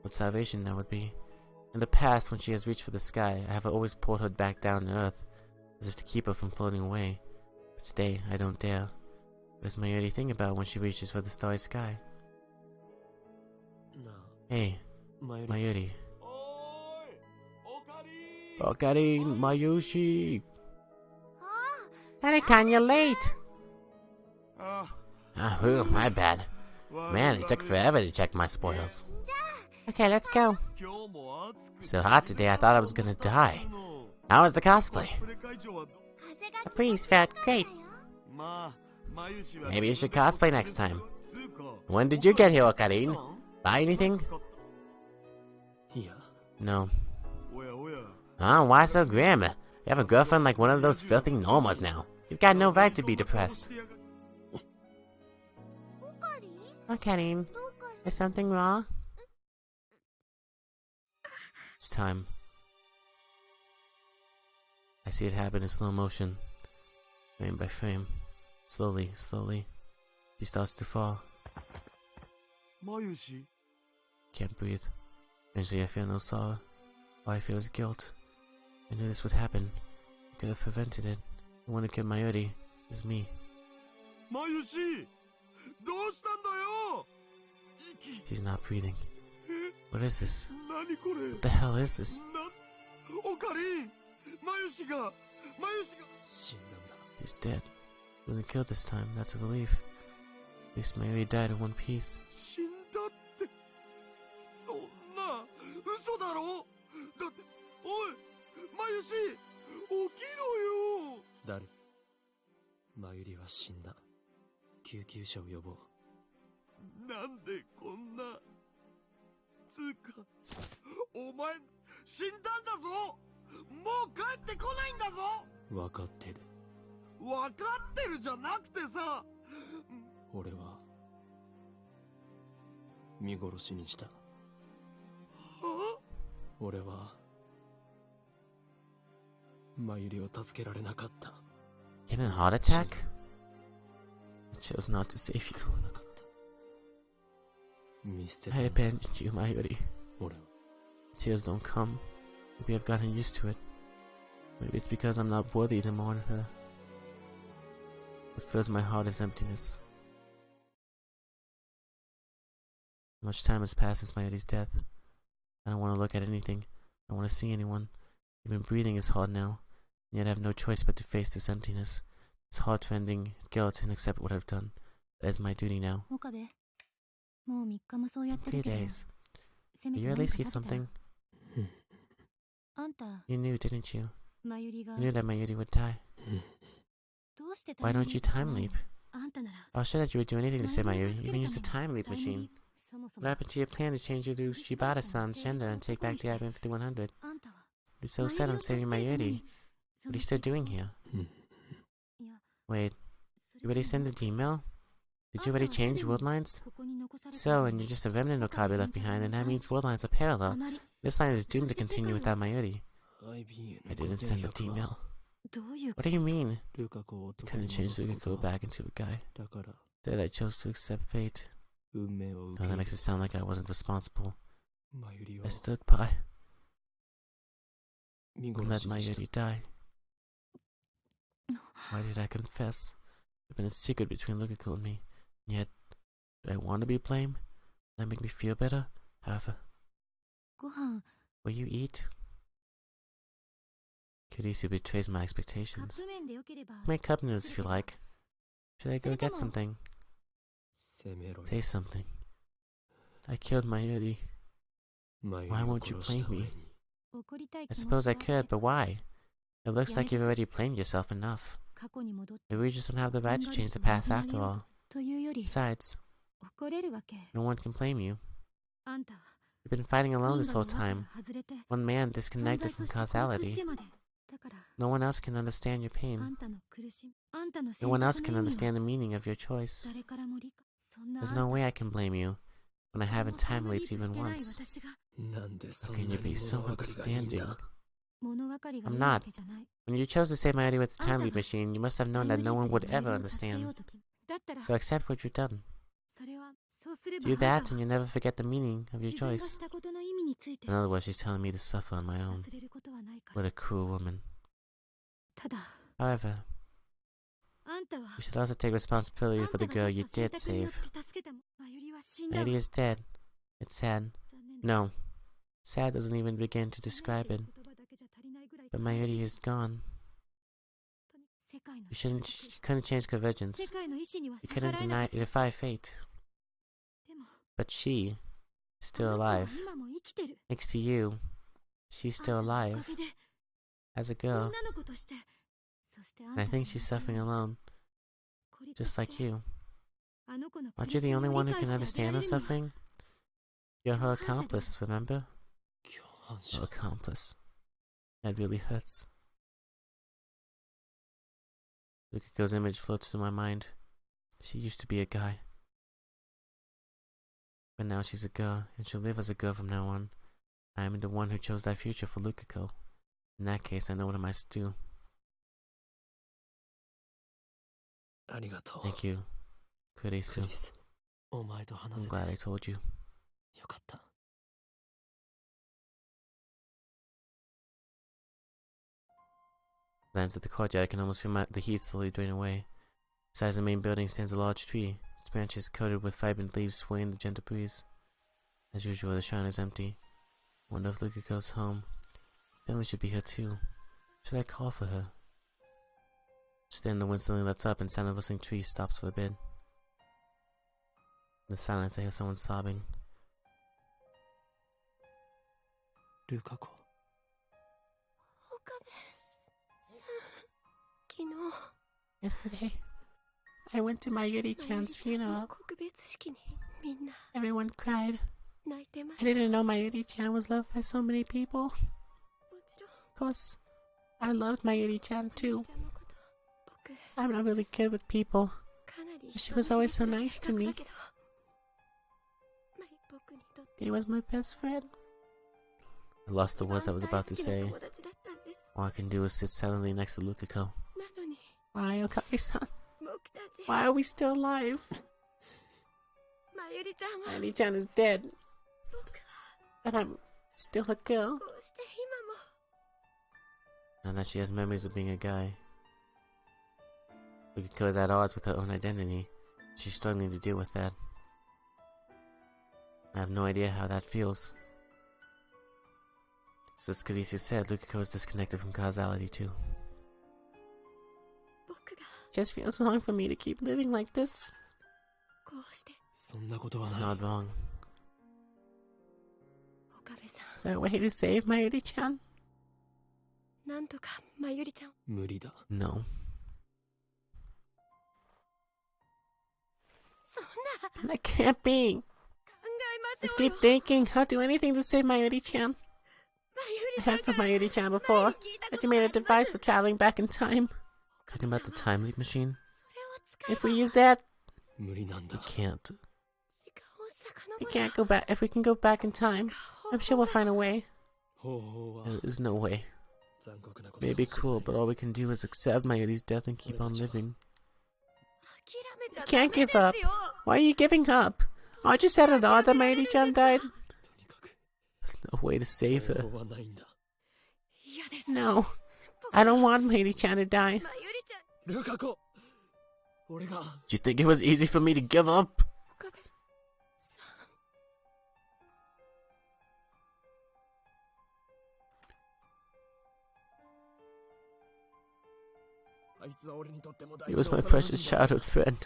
What salvation that would be. In the past, when she has reached for the sky, I have always pulled her back down to earth, as if to keep her from floating away. But today, I don't dare. What does Mayuri think about when she reaches for the starry sky? Hey, Mayuri. Okarin, Mayushi! Darukan, you're late! My bad. Man, it took forever to check my spoils. Okay, let's go. So hot today, I thought I was gonna die. How was the cosplay? The breeze felt great. Maybe you should cosplay next time. When did you get here, Okarin? Buy anything? No. Oh, why so grim? You have a girlfriend like one of those filthy normas now. You've got no right to be depressed. Okarin, is something wrong? It's time. I see it happen in slow motion. Frame by frame. Slowly, slowly. She starts to fall. Can't breathe. Eventually I feel no sorrow. All I feel is guilt. I knew this would happen. I could have prevented it. The one who killed Mayuri is me. She's not breathing. What is this? What the hell is this? He's dead. He wasn't killed this time, that's a relief. At least Mayuri died in one piece. だろ。だって、おい、まゆし、起きろよ。誰？まゆりは死んだ。救急車を呼ぼう。なんでこんな。つうか、お前、死んだんだぞ。もう帰ってこないんだぞ。わかってる。わかってるじゃなくてさ。俺は見殺しにした。は？俺はまゆりを助けられなかった。You had a heart attack? I chose not to save you. なかった。見捨てた。 I abandoned you, Mayuri. 俺は Tears don't come. Maybe I've gotten used to it. Maybe it's because I'm not worthy to mourn her. What fills my heart is emptiness. Much time has passed since Mayuri's death. I don't want to look at anything. I don't want to see anyone. Even breathing is hard now. And yet I have no choice but to face this emptiness. This heart-rending guilt and accept what I've done. That is my duty now. 3 days. Did you at least eat something? You knew, didn't you? You knew that Mayuri would die. Why don't you time leap? I was sure that you would do anything to save Mayuri, even use the time leap machine. What happened to your plan to change you to Shibata-san's gender and take back the Ivan 5100? You're so set on saving Mayuri. What are you still doing here? Wait, you already sent the email? Did you already change world lines? So, and you're just a remnant of Okabe left behind, and that means world lines are parallel. This line is doomed to continue without Mayuri. I didn't send the email. What do you mean? I couldn't change Lukako back into a guy. Instead, I chose to accept fate. Oh, that makes it sound like I wasn't responsible. I stood by. And let Mayuri die. Why did I confess? There's been a secret between Lukako and me. And yet, do I want to be blamed? That make me feel better? However, will you eat? Kurisu betrays my expectations. Make cup noodles if you like. Should I go get something? Say something. I killed Mayuri. Why won't you blame me? I suppose I could, but why? It looks like you've already blamed yourself enough. Maybe we just don't have the right to change the past after all. Besides, no one can blame you. You've been fighting alone this whole time. One man disconnected from causality. No one else can understand your pain. No one else can understand the meaning of your choice. There's no way I can blame you when I haven't time leaped even once. How can you be so understanding? I'm not. When you chose to save Mayuri with the time leap machine, you must have known that no one would ever understand. So accept what you've done. Do that and you'll never forget the meaning of your choice. In other words, she's telling me to suffer on my own. What a cruel woman. However, you should also take responsibility for the girl you did save. Mayuri is dead. It's sad. No, sad doesn't even begin to describe it. But Mayuri is gone. You couldn't change convergence. You couldn't defy fate. But she is still alive. Next to you, she's still alive. As a girl. And I think she's suffering alone. Just like you. Aren't you the only one who can understand her suffering? You're her accomplice, remember? Her accomplice. That really hurts. Lukako's image floats through my mind. She used to be a guy. But now she's a girl, and she'll live as a girl from now on. I am the one who chose that future for Lukako. In that case, I know what I must do. Thank you, Kurisu. I'm glad I told you. As I enter the courtyard, I can almost feel the heat slowly drain away. Besides the main building stands a large tree. Its branches coated with vibrant leaves sway in the gentle breeze. As usual, the shrine is empty. I wonder if Lukako's home. Family should be here too. Should I call for her? Just then the wind suddenly lets up and sound of rustling trees stops for a bit. In the silence I hear someone sobbing. ルカ子。Yesterday, I went to Mayuri-chan's funeral. Everyone cried. I didn't know Mayuri-chan was loved by so many people. Of course, I loved Mayuri-chan too. I'm not really good with people. She was always so nice to me. He was my best friend. I lost the words I was about to say. All I can do is sit silently next to Lukiko. Why, Okabe-san? Why are we still alive? Mayuri-chan is dead. But I'm still a girl. Now that she has memories of being a guy. Lukiko is at odds with her own identity. She's struggling to deal with that. I have no idea how that feels. As Kadisi said, Lukiko is disconnected from causality too. It just feels wrong for me to keep living like this. It's not wrong. Is there a way to save Mayuri-chan? No. That can't be. Just keep thinking. I'll do anything to save Mayuri-chan. I heard from Mayuri-chan before that you made a device for traveling back in time. Talking about the time leap machine? If we use that, we can't. We can't go back. If we can go back in time, I'm sure we'll find a way. There is no way. Maybe cruel, but all we can do is accept Mayuri's death and keep on living. You can't give up. Why are you giving up? Aren't you sad at all that Mayuri-chan died? There's no way to save her. No. I don't want Mayuri-chan to die. Do you think it was easy for me to give up? He was my precious childhood friend.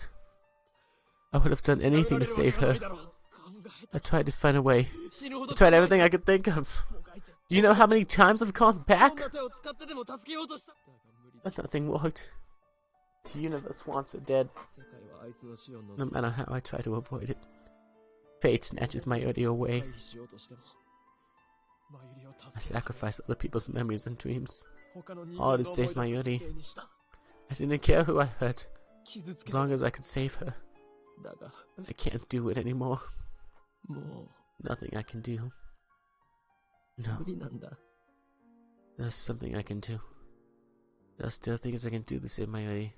I would have done anything to save her. I tried to find a way. I tried everything I could think of. Do you know how many times I've gone back? But nothing worked. The universe wants her dead. No matter how I try to avoid it, fate snatches Mayuri away. I sacrificed other people's memories and dreams, all to save Mayuri. I didn't care who I hurt, as long as I could save her. But I can't do it anymore. Nothing I can do. No. There's something I can do. There are still things I can do to save Mayuri.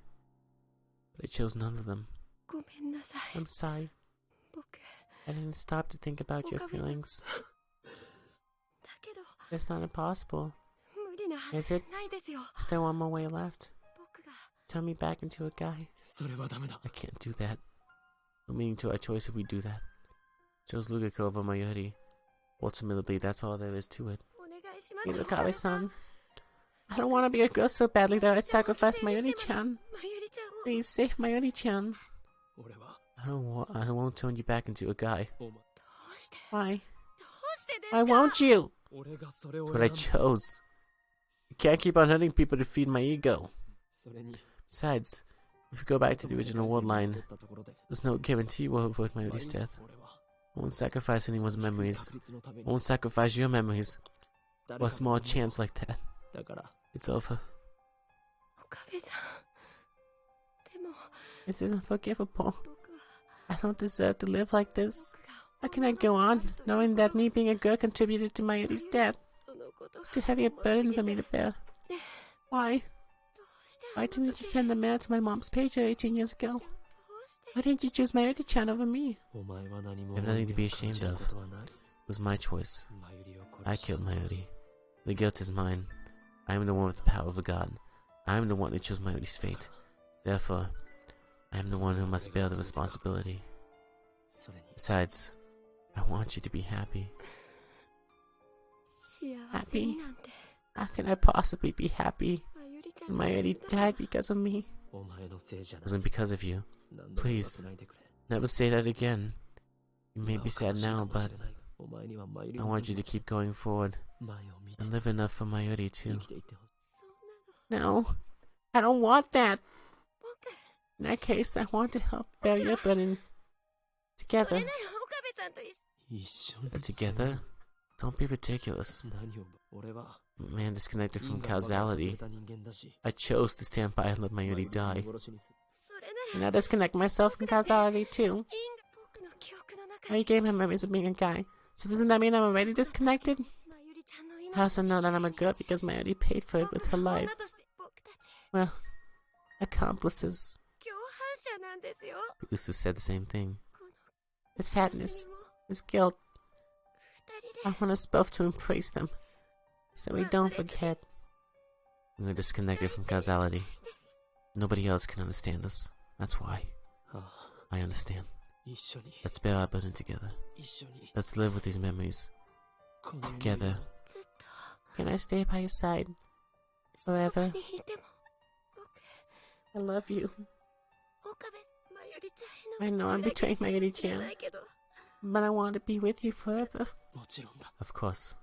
But I chose none of them. I'm sorry. I didn't stop to think about your feelings. It's not impossible. Is it? Still one more way left. Turn me back into a guy. I can't do that. No meaning to our choice if we do that. Chose Lukiko over Mayuri. Ultimately, that's all there is to it. Please, Okabe-san. I don't want to be a girl so badly that I'd sacrifice Mayuri-chan. Please save Mayuri-chan. I won't turn you back into a guy. Why? Why won't you? That's what I chose. I can't keep on hurting people to feed my ego. Besides, if we go back to the original world line, there's no guarantee we'll avoid Mayuri's death. I won't sacrifice anyone's memories. I won't sacrifice your memories. For a small chance like that. It's over. This isn't forgivable. I don't deserve to live like this. How can I go on, knowing that me being a girl contributed to Mayuri's death? It's too heavy a burden for me to bear. Why? Why didn't you just send the mail to my mom's pager 18 years ago? Why didn't you choose Mayuri-chan over me? I have nothing to be ashamed of. It was my choice. I killed Mayuri. The guilt is mine. I am the one with the power of a god. I am the one who chose Mayuri's fate. Therefore, I am the one who must bear the responsibility. Besides, I want you to be happy. Happy? How can I possibly be happy? Mayuri died because of me. It wasn't because of you. Please, never say that again. You may be sad now, but I want you to keep going forward and live enough for Mayuri too. No, I don't want that. In that case, I want to help bear your burden together. Together? Don't be ridiculous. Man disconnected from causality. I chose to stand by and let Mayuri die. And I disconnect myself from causality too. I gave him memories of being a guy. So doesn't that mean I'm already disconnected? I also know that I'm a girl because Mayuri paid for it with her life. Well, accomplices. Usu said the same thing. His sadness, his guilt. I want us both to embrace them, so we don't forget. We're disconnected from causality. Nobody else can understand us. That's why. I understand. Let's bear our burden together. Let's live with these memories. Together. Can I stay by your side? Forever? I love you. I know I'm betraying Mayuri-chan, but I want to be with you forever. Of course.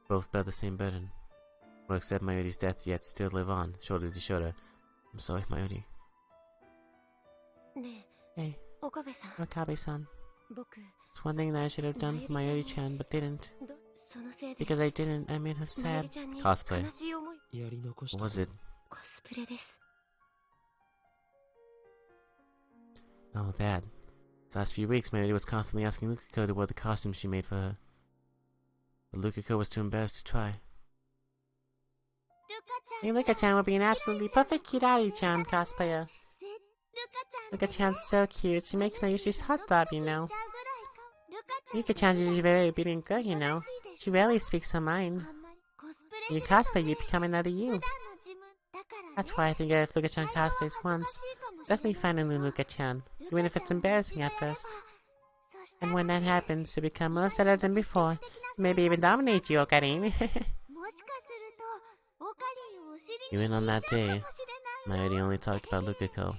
Both bear the same burden. Will accept Mayuri's death yet still live on, shoulder to shoulder. I'm sorry, Mayuri. Hey, Wakabe-san. It's one thing that I should have done for Mayuri-chan, but didn't. Because I didn't, I made her sad. Cosplay. What was it? Oh, that. The last few weeks, Mayuri was constantly asking Lukiko to wear the costume she made for her. But Lukiko was too embarrassed to try. Hey, Luka-chan will be an absolutely perfect Kirari-chan cosplayer. Luka-chan's so cute. She makes Mayuri's heartthrob, you know. Luka-chan's usually a very obedient girl, you know. She rarely speaks her mind. When you cosplay, you become another you. That's why I think if Luka-chan cosplays once, definitely find a new Luka-chan, even if it's embarrassing at first. And when that happens, she'll become more sadder than before. Maybe even dominate you, Okarin. Even on that day, Mayuri only talked about Lukiko.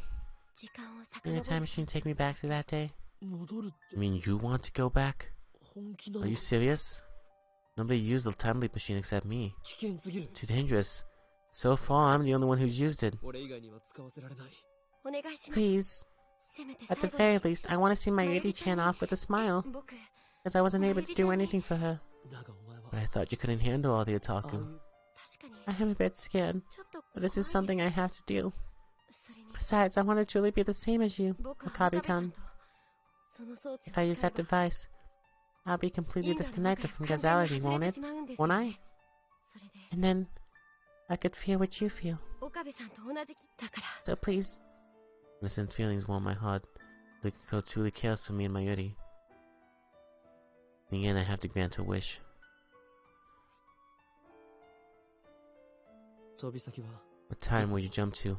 Can your time machine take me back to that day? You mean you want to go back? Are you serious? Nobody used the time leap machine except me. It's too dangerous. So far, I'm the only one who's used it. Please. At the very least, I want to see Mayuri-chan off with a smile. Because I wasn't able to do anything for her. But I thought you couldn't handle all the otaku. I am a bit scared, but this is something I have to do. Besides, I want to truly be the same as you, Wakabe-kan. If I use that device, I'll be completely disconnected from causality, won't it? Won't I? And then, I could feel what you feel. So please. Innocent feelings warm my heart. Lukiko truly cares for me and Mayuri. In the end, I have to grant her wish. What time will you jump to?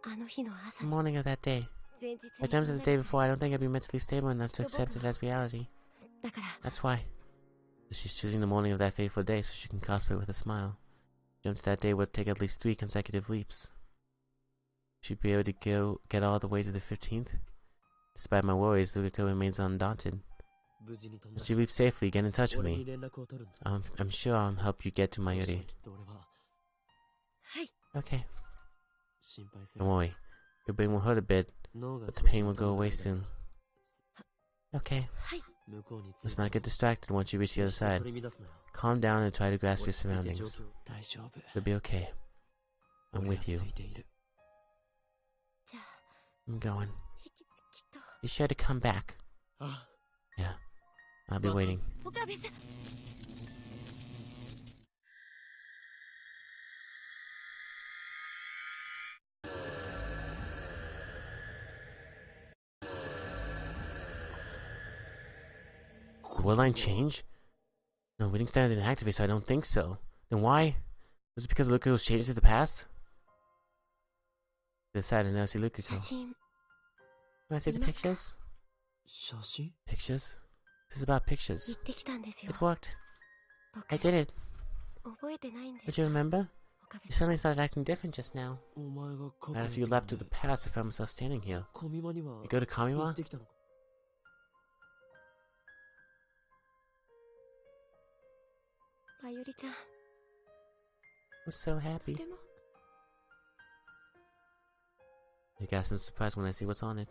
The morning of that day. If I jumped to the day before, I don't think I'd be mentally stable enough to accept it as reality. That's why. She's choosing the morning of that fateful day so she can cosplay with a smile. Jumps that day would take at least 3 consecutive leaps. She'd be able to get all the way to the 15th. Despite my worries, Lukiko remains undaunted. If she leaps safely, get in touch with me. I'm sure I'll help you get to Mayuri. Okay. Don't worry. Your brain will hurt a bit, but the pain will go away soon. Okay. Let's not get distracted once you reach the other side. Calm down and try to grasp your surroundings. You'll be okay. I'm with you. I'm going. Be sure to come back. Yeah. I'll be waiting. Will line change? No, reading standard didn't activate, so I don't think so. Then why? Was it because Lukiko's changes to the past? To the side and now see Lukiko. Can I see the pictures? Pictures? This is about pictures. It worked. I did it. Would you remember? You suddenly started acting different just now. Right after you leapt through the past, I found myself standing here. You go to Kamima? was so happy. I guess I'm surprised when I see what's on it.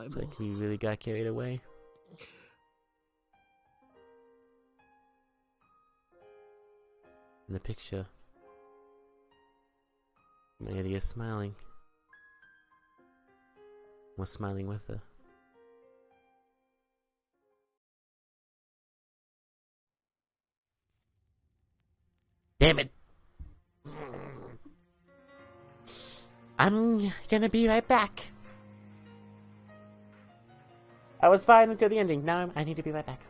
It's like we really got carried away. In the picture, Maddie is smiling. Was smiling with her. Damn it! I'm gonna be right back. I was fine until the ending. Now I need to be right back.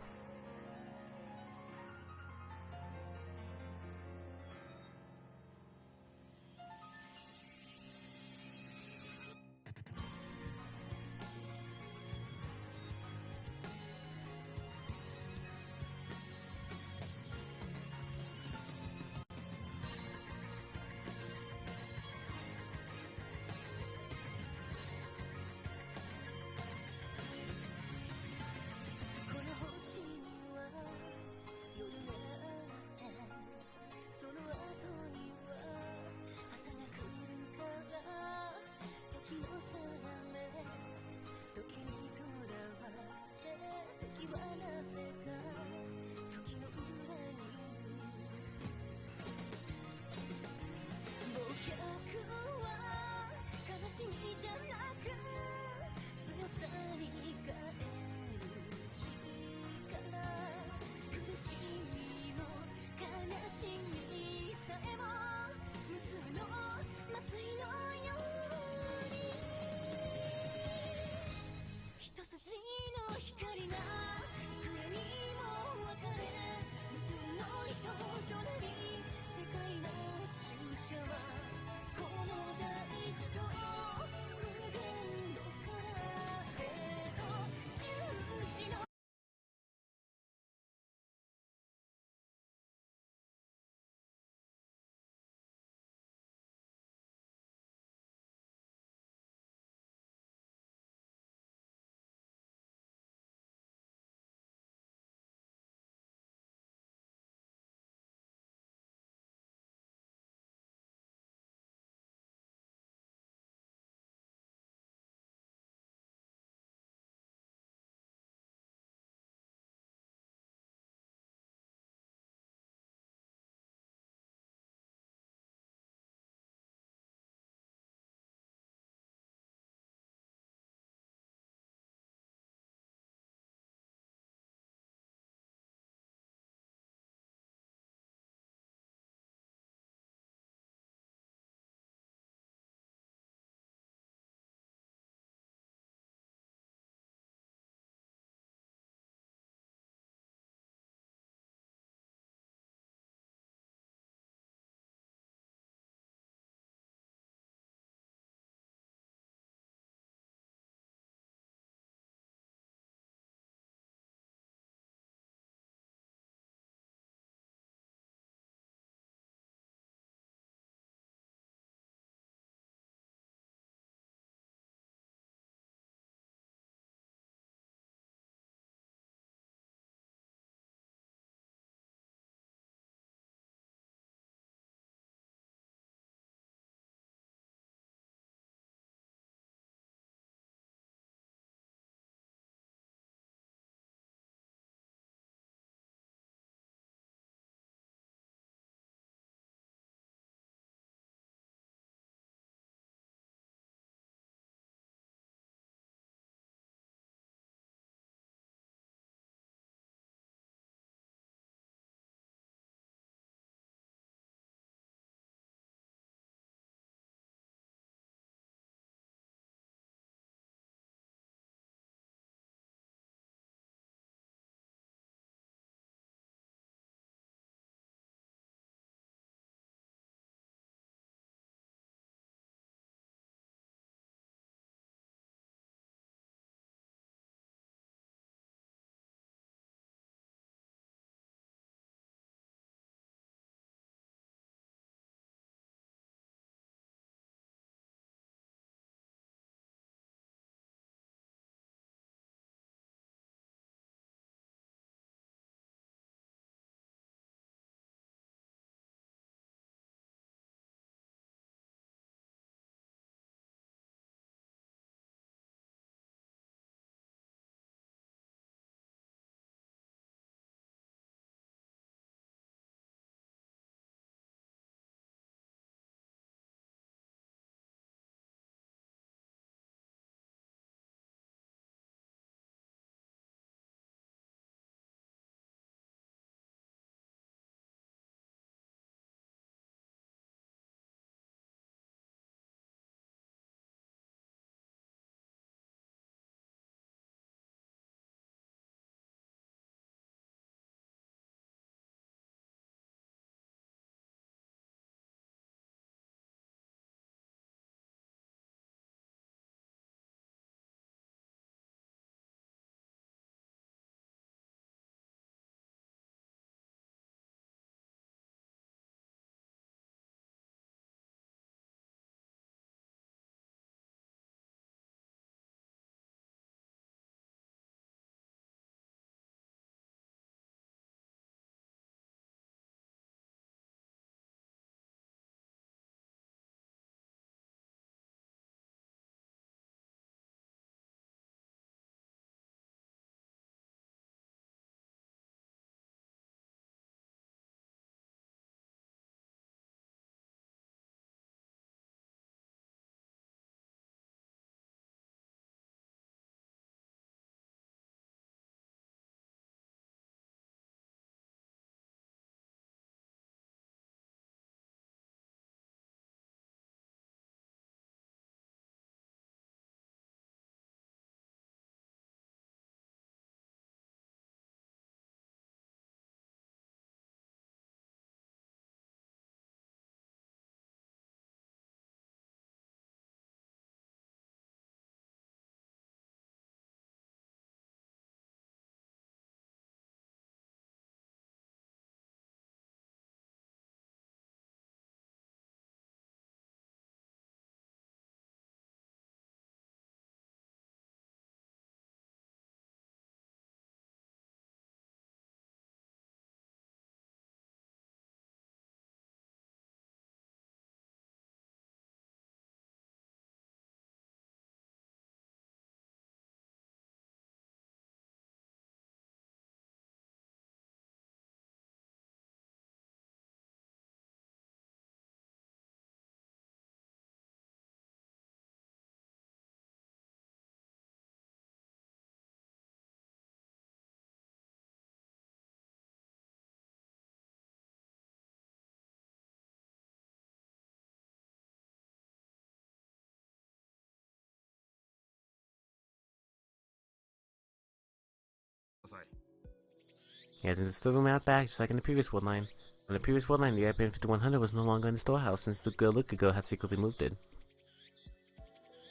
He has in the storeroom out back, just like in the previous world line. On the previous world line, the IBM 5100 was no longer in the storehouse since the girl Lukago had secretly moved it.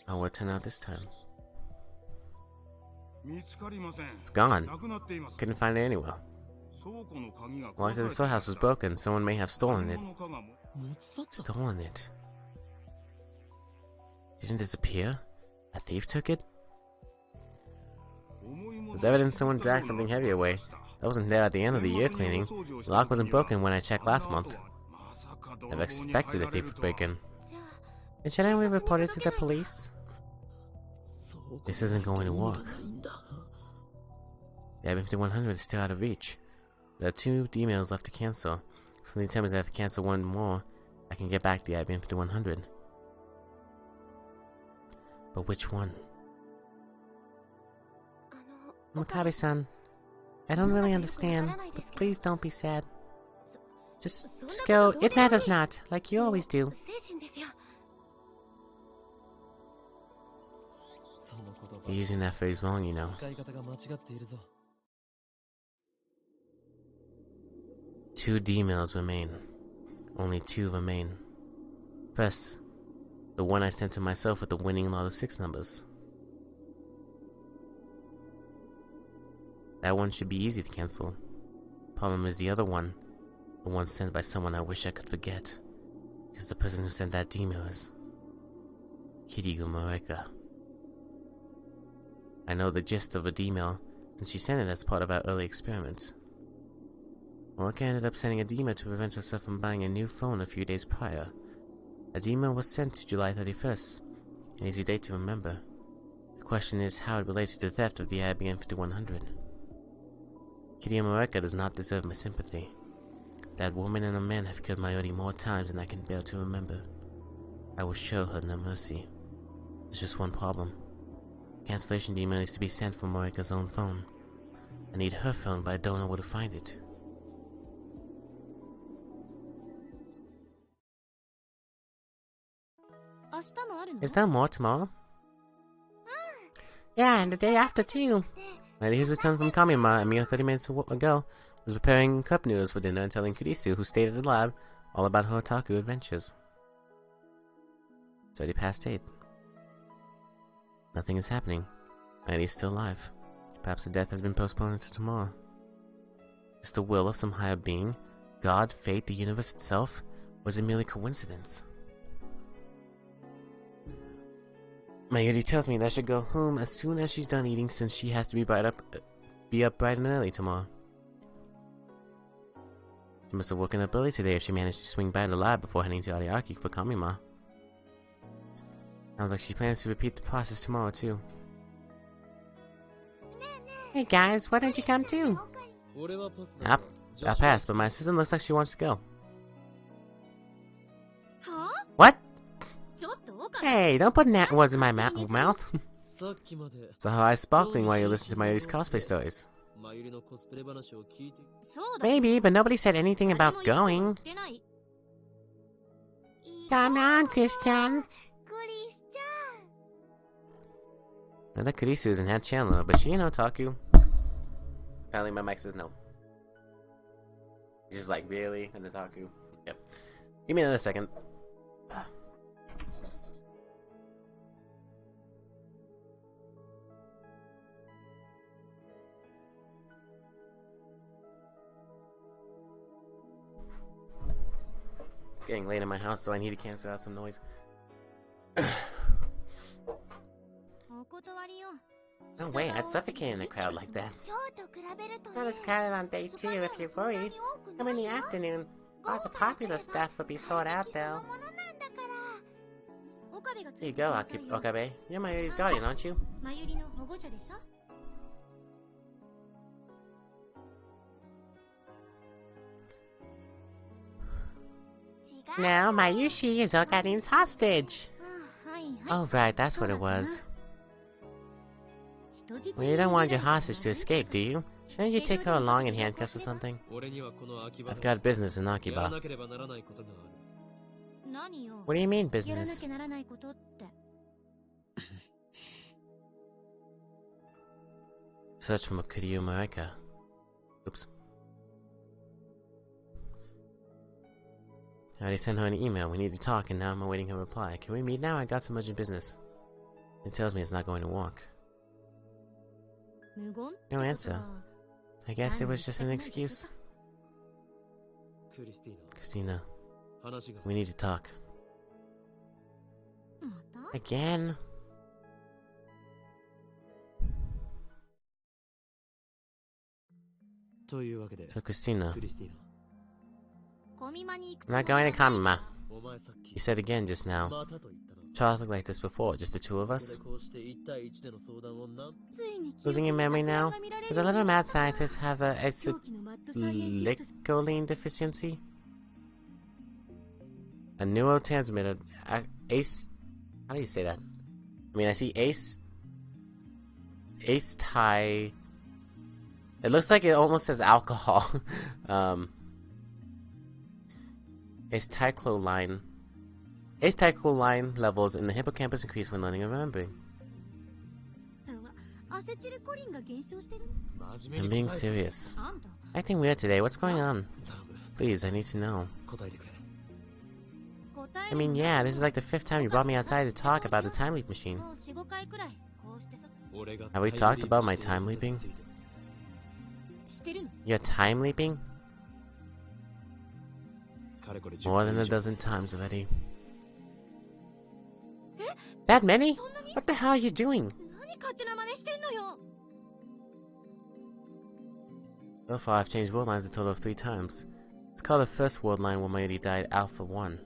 How will it turn out this time? It's gone. Couldn't find it anywhere. Locked in the storehouse was broken. Someone may have stolen it. Stolen it? Didn't disappear? A thief took it? There's evidence someone dragged something heavy away. That wasn't there at the end of the year cleaning. The lock wasn't broken when I checked last month. Never expected a thief to break in. And shouldn't we report it to the police? This isn't going to work. The IBM 5100 is still out of reach. There are 2 emails left to cancel. So the time is that if I cancel one more, I can get back the IBM 5100. But which one? Makabe-san, I don't really understand, but please don't be sad. Just go, it matters not, like you always do. You're using that phrase wrong, you know. 2 D-mails remain. Only 2 remain. First, the one I sent to myself with the winning lot of 6 numbers. That one should be easy to cancel. Problem is the other one, the one sent by someone I wish I could forget. Because the person who sent that D-mail is Kiryu Moreka. I know the gist of the D-mail, since she sent it as part of our early experiments. Moreka ended up sending a D-mail to prevent herself from buying a new phone a few days prior. A D-mail was sent to July 31st, an easy date to remember. The question is how it relates to the theft of the IBM 5100. Kiryu Moreka does not deserve my sympathy. That woman and a man have killed Mayuri more times than I can bear to remember. I will show her no mercy. There's just one problem. Cancellation email needs to be sent from Morika's own phone. I need her phone, but I don't know where to find it. Is there more tomorrow? Yeah, and the day after too. Lady who's returned from Kamima a mere 30 minutes ago was preparing cup noodles for dinner and telling Kurisu, who stayed at the lab, all about her otaku adventures. It's already past 8. Nothing is happening. Lady's still alive. Perhaps her death has been postponed until tomorrow. Is the will of some higher being, God, fate, the universe itself, or is it merely coincidence? Mayuri tells me that I should go home as soon as she's done eating since she has to be up bright and early tomorrow. She must have woken up early today if she managed to swing by the lab before heading to Ariake for Kamima. Sounds like she plans to repeat the process tomorrow too. Hey guys, why don't you come too? I'll pass, but my assistant looks like she wants to go. What? Hey, don't put words in my mouth. So her eyes sparkling while you listen to Mayuri's cosplay stories. Maybe, but nobody said anything about going. Come on, Christian. Another Kurisu is in that channel, but she ain't otaku. Apparently my mic says no. He's just like, really? An otaku? Yep. Give me another second. It's getting late in my house, so I need to cancel out some noise. No way, I'd suffocate in a crowd like that. Not as crowded on day 2 if you're worried. Come in the afternoon. All the popular stuff will be sold out though. Here you go, Okabe. You're Mayuri's guardian, aren't you? Now, Mayushi is our guardian's hostage. Oh right, that's what it was. Well, you don't want your hostage to escape, do you? Shouldn't you take her along in handcuffs or something? I've got business in Akiba. What do you mean, business? Search for Kiryu Marika. Oops. I already sent her an email. We need to talk, and now I'm awaiting her reply. Can we meet now? I got some urgent business. It tells me it's not going to work. No answer. I guess it was just an excuse. Christina, we need to talk. Again? So Christina, I'm not going to Kamima. You said again just now. Trials look like this before, just the two of us. Losing your memory now? Does a little mad scientist have a acetylcholine deficiency? A neurotransmitter. Ace. How do you say that? I mean, I see ace. Ace tie. It looks like it almost says alcohol. Acetylcholine. Acetylcholine levels in the hippocampus increase when learning and remembering. I'm being serious. Acting weird today. What's going on? Please, I need to know. I mean, yeah, this is like the 5th time you brought me outside to talk about the time leap machine. Have we talked about my time leaping? You're time leaping? More than a dozen times already. That many? What the hell are you doing? So far, I've changed world lines a total of 3 times. Let's call the first world line where Mayuri died Alpha 1.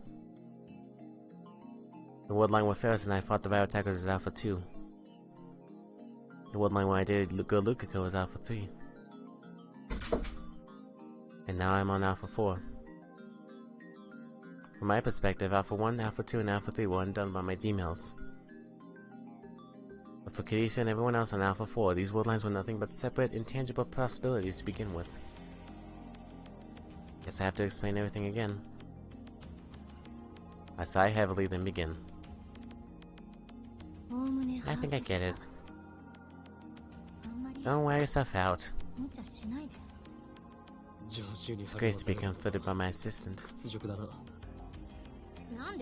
The world line where Ferris and I fought the Bio Attackers is Alpha 2. The world line where I dated Girl Lukiko is Alpha 3. And now I'm on Alpha 4. From my perspective, Alpha 1, Alpha 2, and Alpha 3 were undone by my Gmails. But for Kirisa and everyone else on Alpha 4, these world lines were nothing but separate, intangible possibilities to begin with. Guess I have to explain everything again. I sigh heavily, then begin. I think I get it. Don't wear yourself out. It's great to be comforted by my assistant.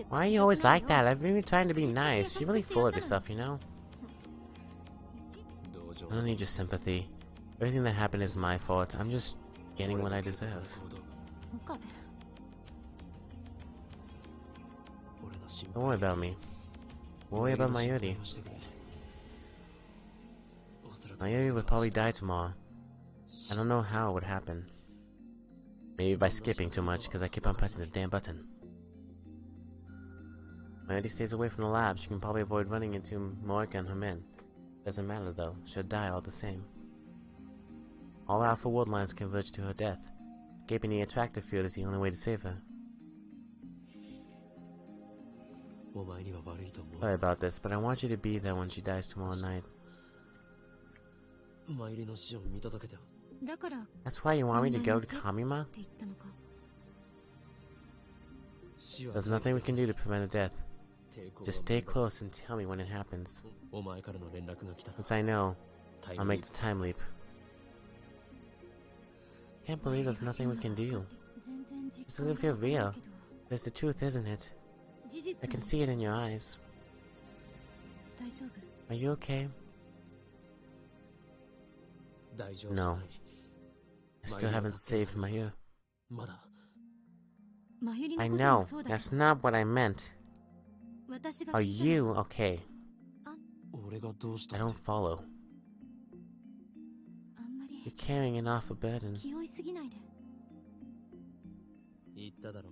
Why are you always like that? I've been trying to be nice. You're really full of yourself, you know? I don't need your sympathy. Everything that happened is my fault. I'm just getting what I deserve. Don't worry about me. Worry about Mayuri. Mayuri would probably die tomorrow. I don't know how it would happen. Maybe by skipping too much, because I keep on pressing the damn button. Mayuri stays away from the lab. She can probably avoid running into Moeka and her men. Doesn't matter though, she'll die all the same. All Alpha world lines converge to her death. Escaping the attractive field is the only way to save her. Sorry about this, but I want you to be there when she dies tomorrow night. That's why you want me to go to Kamima? There's nothing we can do to prevent a death. Just stay close and tell me when it happens. Once I know, I'll make the time leap. Can't believe there's nothing we can do. This doesn't feel real. But it's the truth, isn't it? I can see it in your eyes. Are you okay? No. I still haven't saved Mayu. I know, that's not what I meant. Are you okay? I don't follow. You're carrying an awful burden.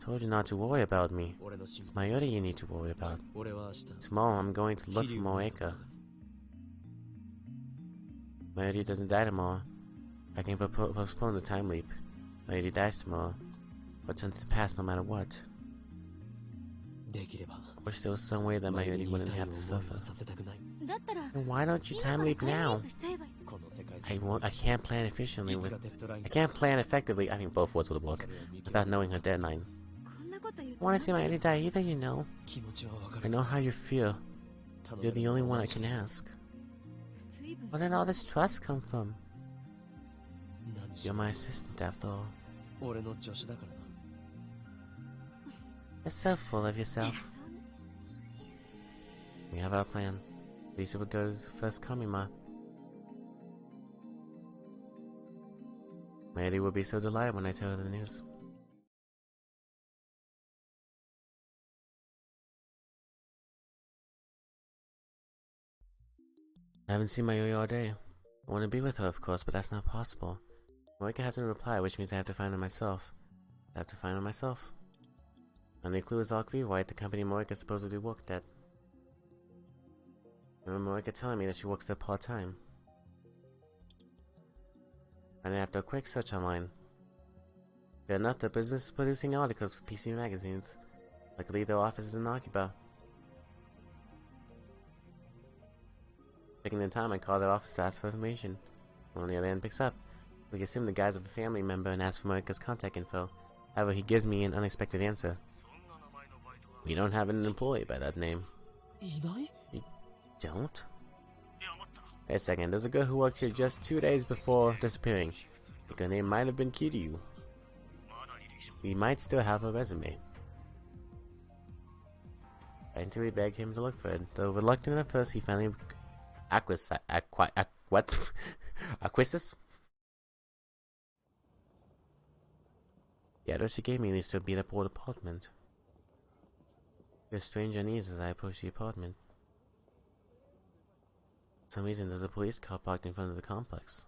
Told you not to worry about me. It's Mayuri you need to worry about. Tomorrow I'm going to look for Moeka. Mayuri doesn't die tomorrow. I can postpone the time leap. Mayuri dies tomorrow. But turns to the past no matter what. I wish there was some way that Mayuri wouldn't have to suffer. Then why don't you time leap now? I can't plan efficiently with... I can't plan effectively, I think both words would work, without knowing her deadline. I want to see Mayuri die either, you know. I know how you feel. You're the only one I can ask. Where did all this trust come from? You're my assistant after all. 俺の助手だからな。You're so full of yourself. We have our plan. Lisa would go to the first Kamima. Lady will be so delighted when I tell her the news. I haven't seen Mayuri all day. I want to be with her, of course, but that's not possible. Moika hasn't replied, which means I have to find her myself. I have to find her myself. Only clue is Alkvi White, the company Moika supposedly worked at. I remember Moika telling me that she works there part-time. And after a quick search online, good enough, the business is producing articles for PC magazines. Luckily, their office is in Akiba. Taking the time, I call their office to ask for information. On the other end picks up. We assume the guy's of a family member and ask for Moika's contact info. However, he gives me an unexpected answer. We don't have an employee by that name. You don't? Wait a second, there's a girl who worked here just 2 days before disappearing. I think her name might have been Kiryu. We might still have her resume. I until begged him to look for it. Though reluctant at first, he finally acquiesces? The address she gave me leads to a beat-up old apartment. There's strange unease as I approach the apartment. For some reason, there's a police car parked in front of the complex.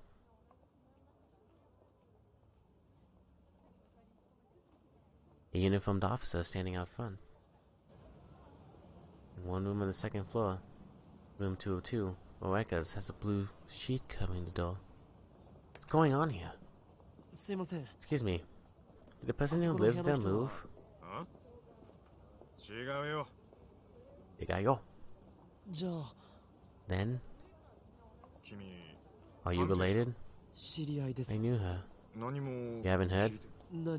A uniformed officer standing out front. In one room on the second floor, room 202, Moeka's has a blue sheet covering the door. What's going on here? Excuse me. Did the person who lives there move? Huh? Then? Are you related? I knew her. You haven't heard?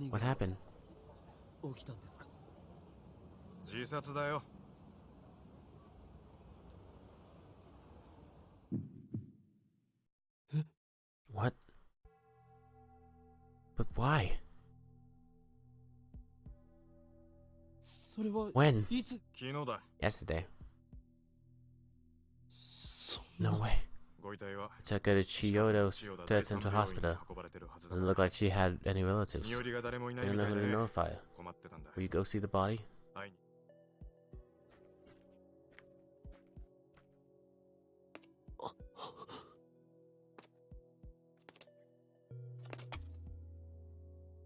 What happened? What? But why? When? Yesterday. No way. I took her to Chiyodo's Third Central Hospital. Doesn't look like she had any relatives. I don't know who to notify her. Will you go see the body?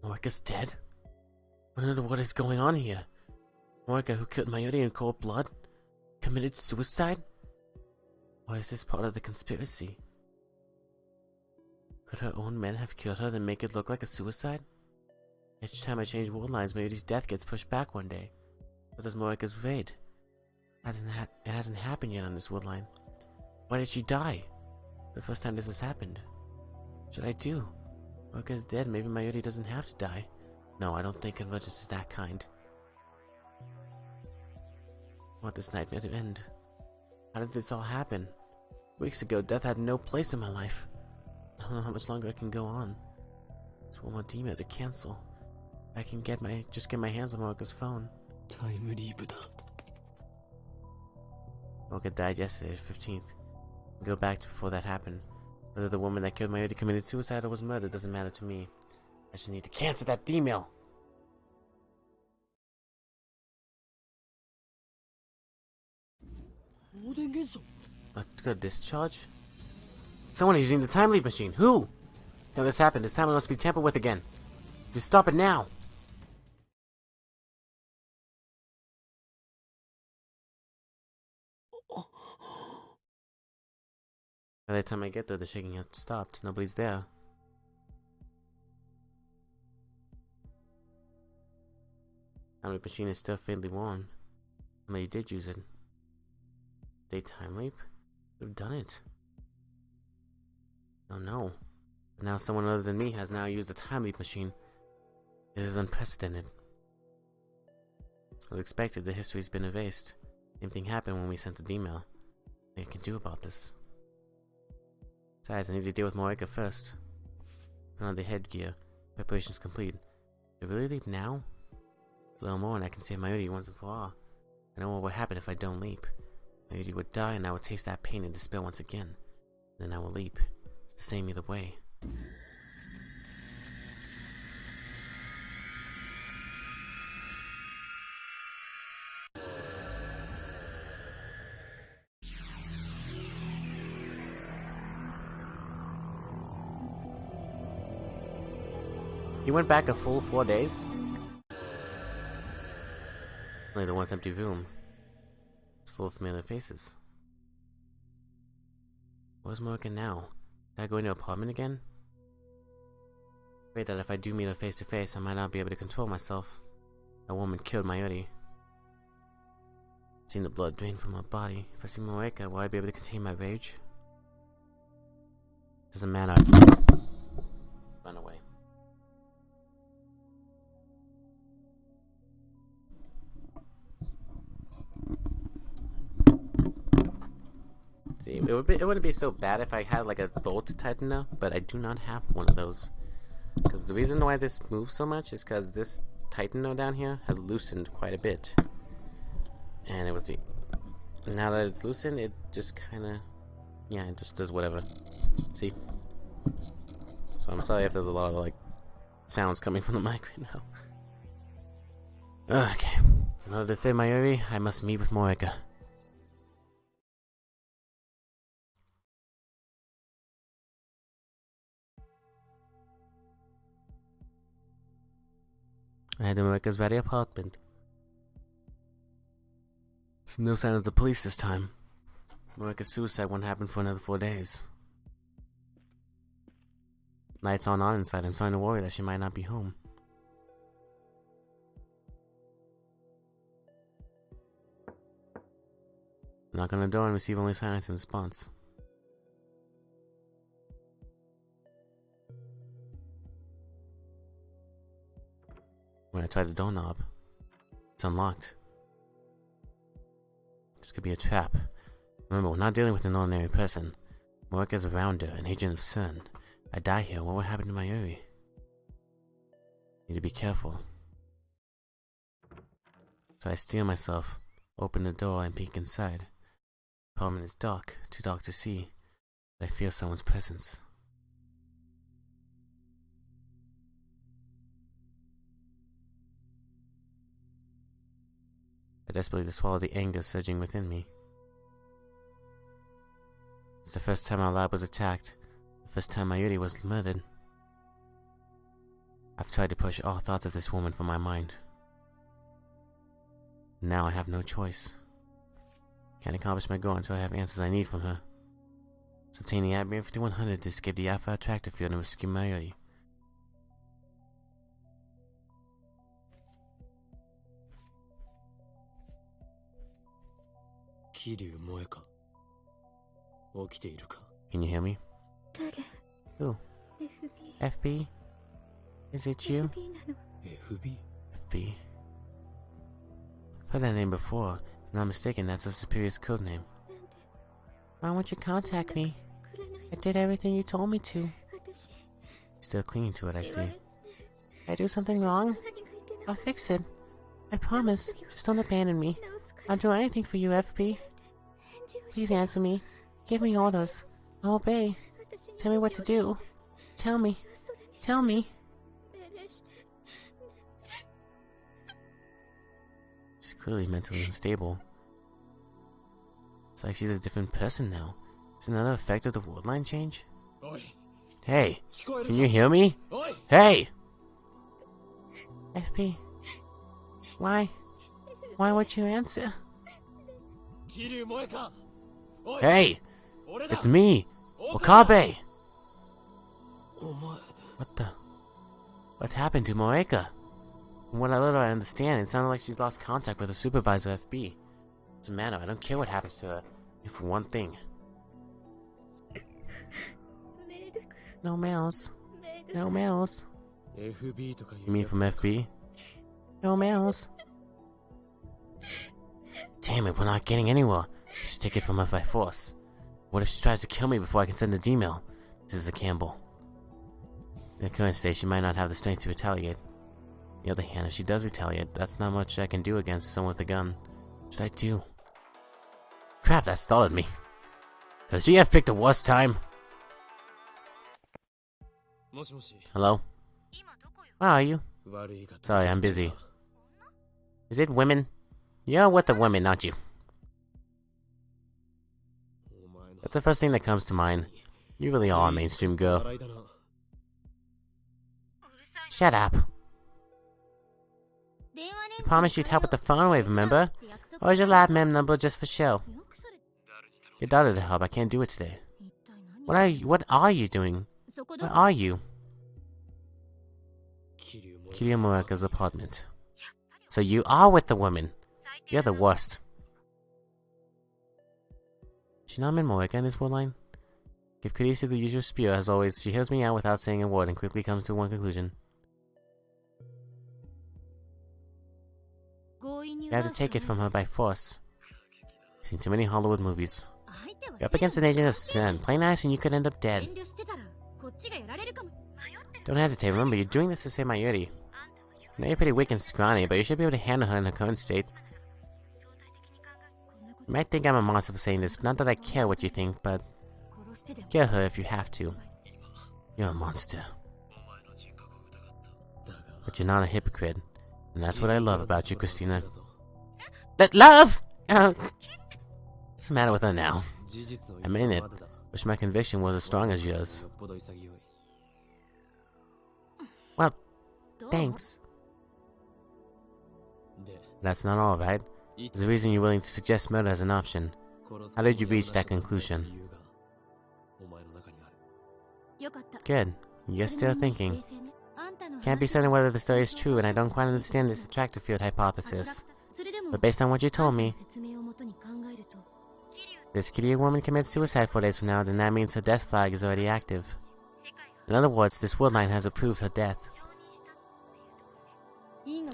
Moeka's dead? I wonder what is going on here. Moeka, who killed Mayuri in cold blood, committed suicide? Or is this part of the conspiracy? Could her own men have killed her and make it look like a suicide? Each time I change world lines, Mayuri's death gets pushed back one day. So does Moeka's raid. It hasn't happened yet on this world line. Why did she die? The first time this has happened. What should I do? Moeka is dead, maybe Mayuri doesn't have to die. No, I don't think Convergence is that kind. I want this nightmare to end. How did this all happen? Weeks ago, death had no place in my life. I don't know how much longer I can go on. It's one more demon to cancel. I can get my hands on Moeka's phone. Moeka died yesterday, the 15th. Go back to before that happened. Whether the woman that killed Mayuri committed suicide or was murdered doesn't matter to me. I just need to cancel that email. A good discharge? Someone is using the time leap machine. Who? Now this happened. This time it must be tampered with again. You stop it now. By the time I get there, the shaking had stopped. Nobody's there. Time leap machine is still faintly warm. Somebody did use it. They time leap? Who've done it? Oh no. But now someone other than me has now used the time leap machine. This is unprecedented. As expected, the history's been erased. Same thing happened when we sent the email. Nothing I can do about this. Besides, I need to deal with Moeka first. Put on the headgear. Preparation's complete. Did I really leap now? A little more and I can save Mayuri once and for all. I know what would happen if I don't leap. Mayuri would die and I would taste that pain and despair once again. Then I will leap. It's the same either way. You went back a full 4 days? Only the once empty room. It's full of familiar faces. Where's Morika now? Did I go into her apartment again? Afraid that if I do meet her face to face, I might not be able to control myself. That woman killed Mayuri. I've seen the blood drain from her body. If I see Morika, will I be able to contain my rage? Doesn't matter. Run away. See, it wouldn't be so bad if I had like a bolt tightener, but I do not have one of those. Because the reason why this moves so much is because this tightener down here has loosened quite a bit. And it was the... Now that it's loosened, it just kind of... Yeah, it just does whatever. See? So I'm sorry if there's a lot of like sounds coming from the mic right now. Okay. In order to save Mayuri, I must meet with Morika. I head to Morika's ready apartment. No sign of the police this time. Morika's suicide won't happen for another 4 days. Lights on inside. I'm starting to worry that she might not be home. Knock on the door and receive only silence in response. When I try the doorknob, it's unlocked. This could be a trap. Remember, we're not dealing with an ordinary person. Morika's a rounder, an agent of CERN. I die here, what would happen to Mayuri? Need to be careful. So I steel myself, open the door, and peek inside. The apartment is dark, too dark to see, but I feel someone's presence. I desperately swallow the anger surging within me. It's the first time our lab was attacked, the first time Mayuri was murdered. I've tried to push all thoughts of this woman from my mind. Now I have no choice. Can't accomplish my goal until I have answers I need from her. So obtaining Admiral 5100 to escape the Alpha Attractor Field and rescue Mayuri. Can you hear me? Who? FB? Is it you? FB. I've heard that name before. If I'm not mistaken, that's a Superior's code name. Why won't you contact me? I did everything you told me to. Still clinging to it, I see. Did I do something wrong? I'll fix it. I promise. Just don't abandon me. I'll do anything for you, FB. Please answer me. Give me orders. I'll obey. Tell me what to do. Tell me. Tell me. She's clearly mentally unstable. It's like she's a different person now. Is another effect of the world line change? Hey, can you hear me? Hey! FP. Why? Why won't you answer? Hey! It's me! Okabe! What happened to Morika? From what little I understand, it sounded like she's lost contact with her supervisor, FB. Doesn't matter, I don't care what happens to her. If for one thing. No mails. No mails. You mean from FB? No mails. Damn it, we're not getting anywhere. I should take it from her by force. What if she tries to kill me before I can send an email? This is a gamble. In the current state, she might not have the strength to retaliate. On the other hand, if she does retaliate, that's not much I can do against someone with a gun. What should I do? Crap, that stalled me. Could she have picked a worse time? Hello? Where are you? Sorry, I'm busy. Is it women? You're with the women, aren't you? That's the first thing that comes to mind. You really are a mainstream girl. Shut up. You promised you'd help with the phone wave, remember? Or is your lab mem number just for show? Your daughter to help, I can't do it today. What are you doing? Where are you? Kiryu Muraka's apartment. So you are with the woman. You're the worst. Shinamen Moeka in this word line? Give Kurisu the usual spiel as always. She hears me out without saying a word and quickly comes to one conclusion. You have to take it from her by force. Seen too many Hollywood movies. You're up against an agent of sin. Play nice and you could end up dead. Don't hesitate. Remember, you're doing this to save Mayuri. I know you're pretty weak and scrawny, but you should be able to handle her in her current state. You might think I'm a monster for saying this, not that I care what you think, but kill her if you have to. You're a monster. But you're not a hypocrite, and that's what I love about you, Christina. Love! What's the matter with her now? I mean it. Wish my conviction was as strong as yours. Well, thanks. That's not all, right? There's a reason you're willing to suggest murder as an option. How did you reach that conclusion? Good. You're still thinking. Can't be certain whether the story is true, and I don't quite understand this attractor field hypothesis. But based on what you told me, this Kiryu woman commits suicide 4 days from now, then that means her death flag is already active. In other words, this world line has approved her death.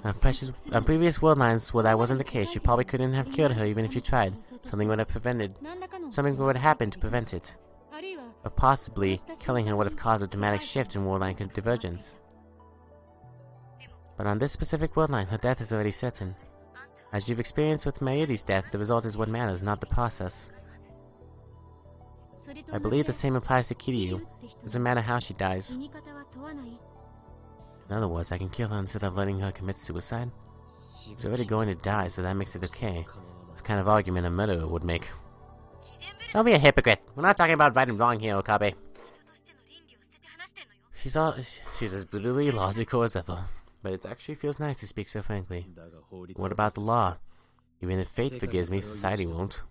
On previous world lines where that wasn't the case, you probably couldn't have killed her even if you tried. Something would have happened to prevent it. Or possibly, killing her would have caused a dramatic shift in world line divergence. But on this specific world line, her death is already certain. As you've experienced with Mayuri's death, the result is what matters, not the process. I believe the same applies to Kiryu. Doesn't matter how she dies. In other words, I can kill her instead of letting her commit suicide. She's already going to die, so that makes it okay. It's the kind of argument a murderer would make. Don't be a hypocrite. We're not talking about right and wrong here, Okabe. She's as brutally logical as ever. But it actually feels nice to speak so frankly. What about the law? Even if fate forgives me, society won't.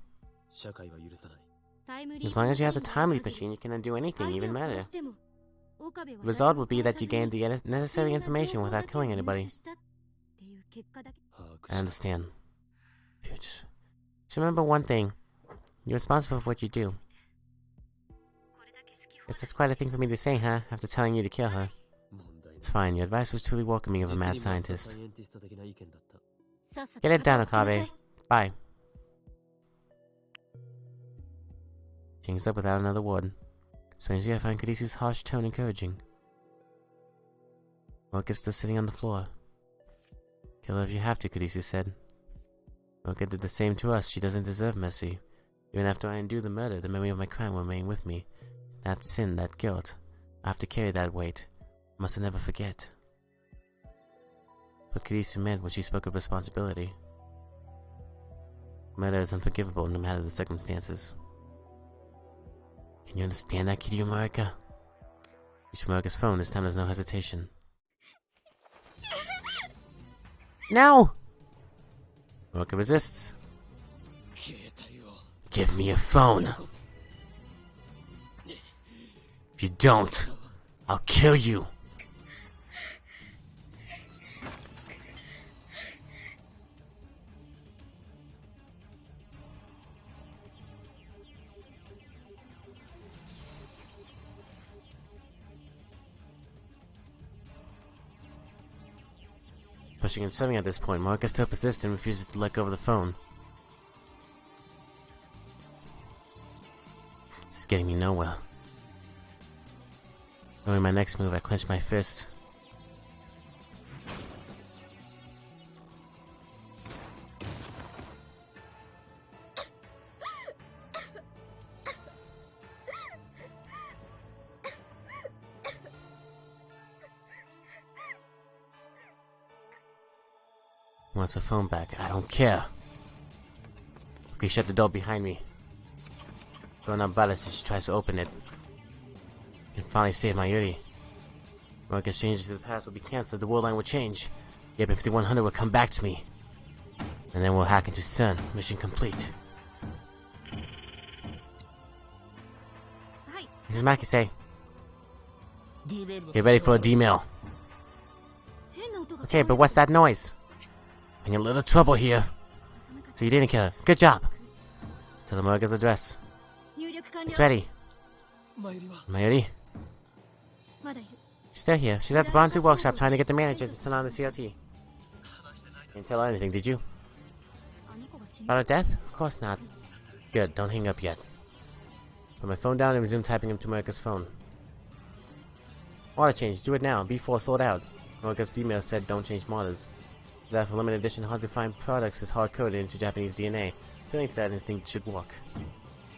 As long as you have the time leap machine, you can undo anything, even murder. The result would be that you gained the necessary information without killing anybody. I understand. Just remember one thing. You're responsible for what you do. It's just quite a thing for me to say, huh? After telling you to kill her. It's fine. Your advice was truly welcoming of a mad scientist. Get it done, Okabe. Bye. She hangs up without another word. Strangely, I find Kurisu's harsh tone encouraging. Mocha's still sitting on the floor. Kill her if you have to, Kurisu said. Mocha did the same to us. She doesn't deserve mercy. Even after I undo the murder, the memory of my crime will remain with me. That sin, that guilt. I have to carry that weight. I must never forget. But Kurisu meant when she spoke of responsibility. Murder is unforgivable no matter the circumstances. Can you understand that, Kiryu Muraka? Reach Muraka's phone. This time there's no hesitation. No! Muraka resists. Give me your phone. If you don't, I'll kill you. Pushing and shoving at this point, Mark still persists and refuses to let go of the phone. It's getting me nowhere. Knowing my next move, I clenched my fist. Wants the phone back. I don't care. He shut the door behind me. Going on Ballas as she tries to open it. I can finally save Mayuri. Marcus changes to the past will be cancelled. The world line will change. Yep, 5100 will come back to me. And then we'll hack into Sun. Mission complete. This is Makise. Get ready for a D-mail. Okay, but what's that noise? I'm in a little trouble here. So you didn't kill her. Good job. Tell the Morga's address. It's ready. Mayuri? She's still here. She's at the Bronze workshop trying to get the manager to turn on the CLT. Didn't tell her anything, did you? About her death? Of course not. Good, don't hang up yet. Put my phone down and resume typing into Morga's phone. Order change, do it now. B4 sold out. Morga's email said don't change models. That for limited edition hard to find products is hard coded into Japanese DNA. Feeling to that instinct should work.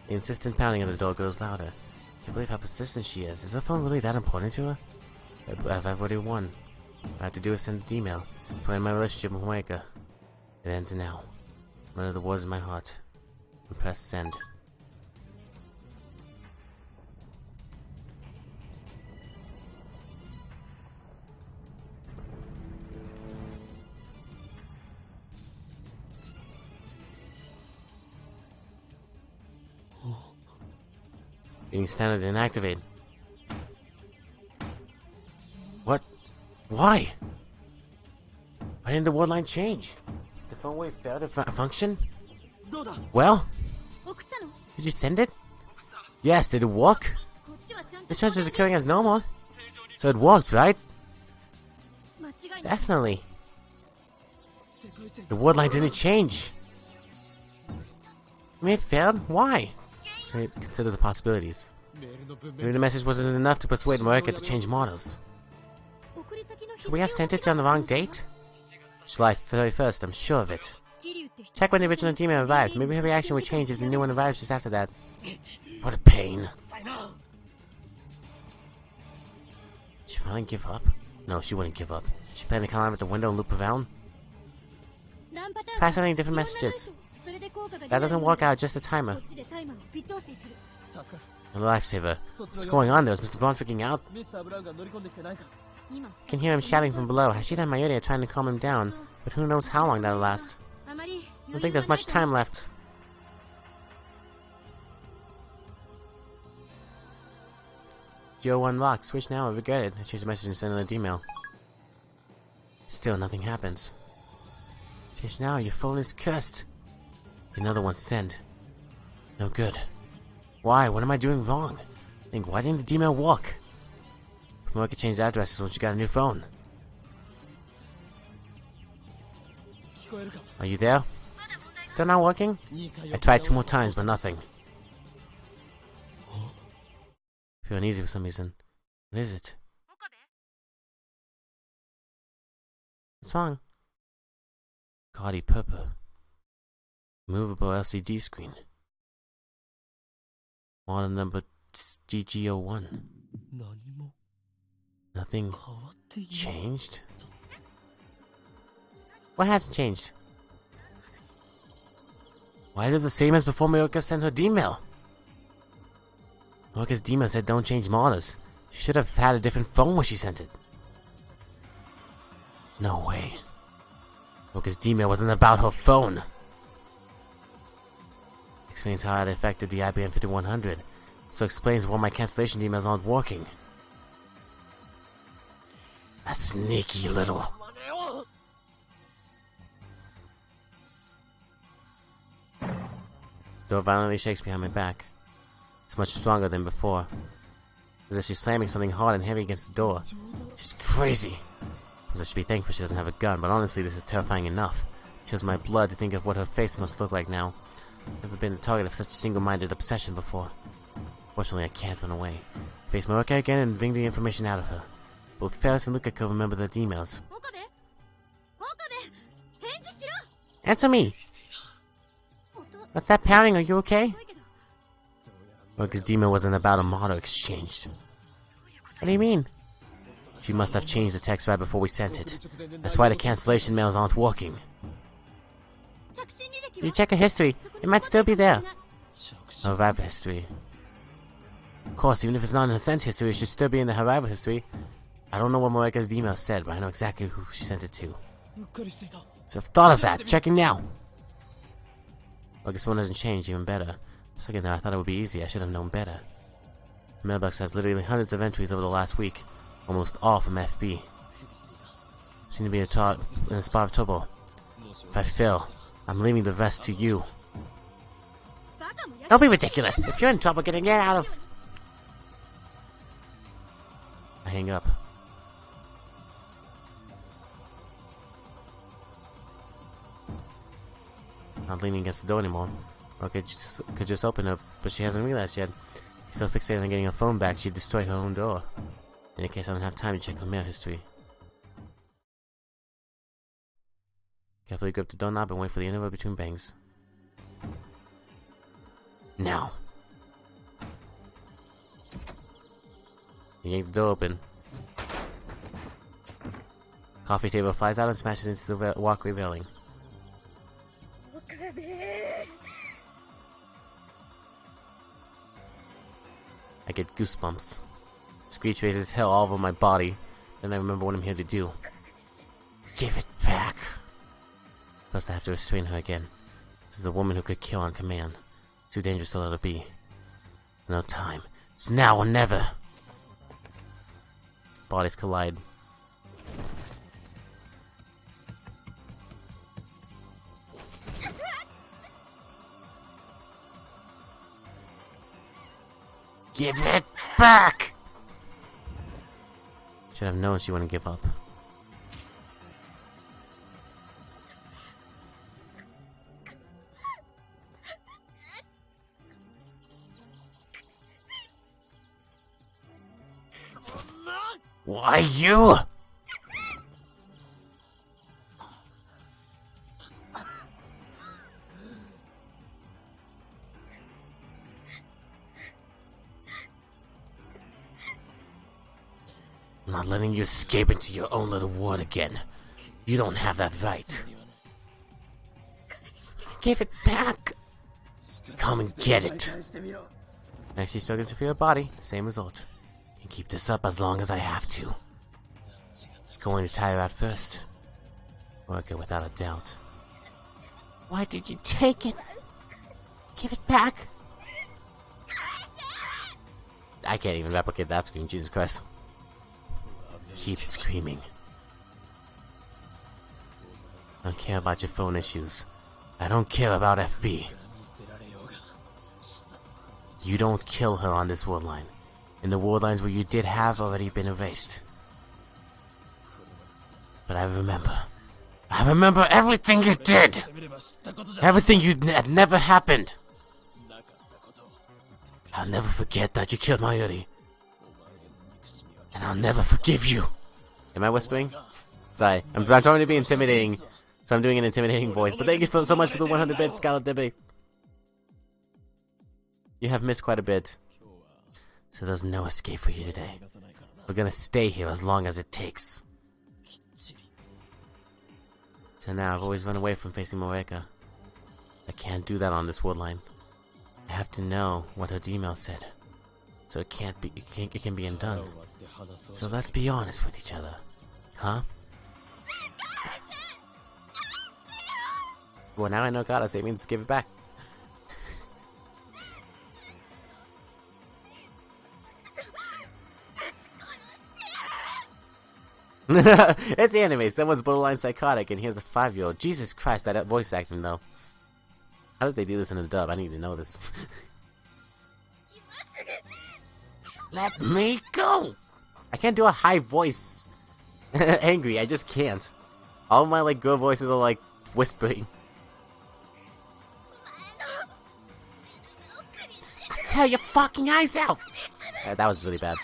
The insistent pounding of the door grows louder. I can't believe how persistent she is. Is her phone really that important to her? I've already won. All I have to do is send an email. Put in my relationship with Moeka. It ends now. One of the words in my heart. And press send. Being standard and activate. What? Why? Why didn't the word line change? The phone wave failed to function? Well? Did you send it? Yes, did it work? This charge is occurring as normal. So it worked, right? Definitely. The word line didn't change. I mean, it failed? Why? So consider the possibilities. Maybe the message wasn't enough to persuade Moeka to change models. Could we have sent it on the wrong date? July 31st, I'm sure of it. Check when the original email arrived. Maybe her reaction would change if the new one arrives just after that. What a pain. Did she finally give up? No, she wouldn't give up. She planned to climb out the window and loop around. Try sending different messages. That doesn't work out, just a timer. A lifesaver. What's going on there? Is Mr. Braun freaking out? I can hear him shouting from below. Hashida and Mayuri are trying to calm him down, but who knows how long that'll last. I don't think there's much time left. Joe 1 rock. Switch now or regret it. I changed the message and sent another email. Still, nothing happens. Change now, your phone is cursed. Another one send. No good. Why? What am I doing wrong? Think, why didn't the email work? Moeka changed addresses once you got a new phone. Are you there? Still not working? I tried 2 more times, but nothing. I feel uneasy for some reason. What is it? What's wrong? Gaudy purple. Movable LCD screen. Model number DG01. Nothing changed? What hasn't changed? Why is it the same as before Moeka sent her email? Moeka's email said don't change models. She should have had a different phone when she sent it. No way. Moeka's email wasn't about her phone. Explains how it affected the IBM 5100. So explains why my cancellation emails aren't working. A sneaky little. Door violently shakes behind my back. It's much stronger than before. As if she's slamming something hard and heavy against the door. She's crazy. As I should be thankful she doesn't have a gun, but honestly this is terrifying enough. Chills my blood to think of what her face must look like now. Never been the target of such single-minded obsession before. Fortunately, I can't run away. Face Morika again and bring the information out of her. Both Ferris and Lukako remember the emails. Answer me! What's that pounding? Are you okay? Morika's email wasn't about a motto exchanged. What do you mean? She must have changed the text right before we sent it. That's why the cancellation mails aren't working. You check her history. It might still be there. Her arrival history. Of course, even if it's not in her sent history, it should still be in the arrival history. I don't know what Morika's email said, but I know exactly who she sent it to. So I've thought of that. Checking now. Well, this one doesn't change, even better. Second now, I thought it would be easy. I should have known better. The mailbox has literally hundreds of entries over the last week. Almost all from FB. Seem to be in a spot of trouble. If I fail, I'm leaving the rest to you. Don't be ridiculous. If you're in trouble, get out of... I hang up. Not leaning against the door anymore. Or could just open it, but she hasn't realized yet. She's so fixated on getting her phone back, she'd destroy her own door. In case I don't have time to check her mail history. Carefully grip the doorknob and wait for the interval between bangs. Now. You yank the door open. Coffee table flies out and smashes into the walkway railing. I get goosebumps. Screech raises hell all over my body. Then I remember what I'm here to do. Give it back. First I have to restrain her again. This is a woman who could kill on command. Too dangerous to let her be. No time. It's now or never. Bodies collide. Give it back! Should have known she wouldn't give up. Why you? I'm not letting you escape into your own little world again. You don't have that right. Give it back! Come and get it! And she still gets to feel her body. Same result. Can keep this up as long as I have to. It's going to tire out first. Work it without a doubt. Why did you take it? Give it back! I can't even replicate that scream, Jesus Christ. Keep screaming. I don't care about your phone issues. I don't care about FB. You don't kill her on this world line. In the world lines where you did have already been erased. But I remember. I remember everything you did! Everything had never happened! I'll never forget that you killed Mayuri. And I'll never forgive you. Am I whispering? Sorry, I'm trying to be intimidating, so I'm doing an intimidating voice. But thank you so much for the 100 bits, Scarlet Debbie. You have missed quite a bit. So there's no escape for you today. We're gonna stay here as long as it takes. So now I've always run away from facing Morika. I can't do that on this world line. I have to know what her email said. So it can be undone. So let's be honest with each other. Huh? Well, now I know gotta it means give it back. It's anime. Someone's borderline psychotic, and here's a 5-year-old. Jesus Christ, that voice acting though. How did they do this in the dub? I need to know this. Let me go! I can't do a high voice. Angry, I just can't. All my like girl voices are like whispering. I'll tear your fucking eyes out! That was really bad.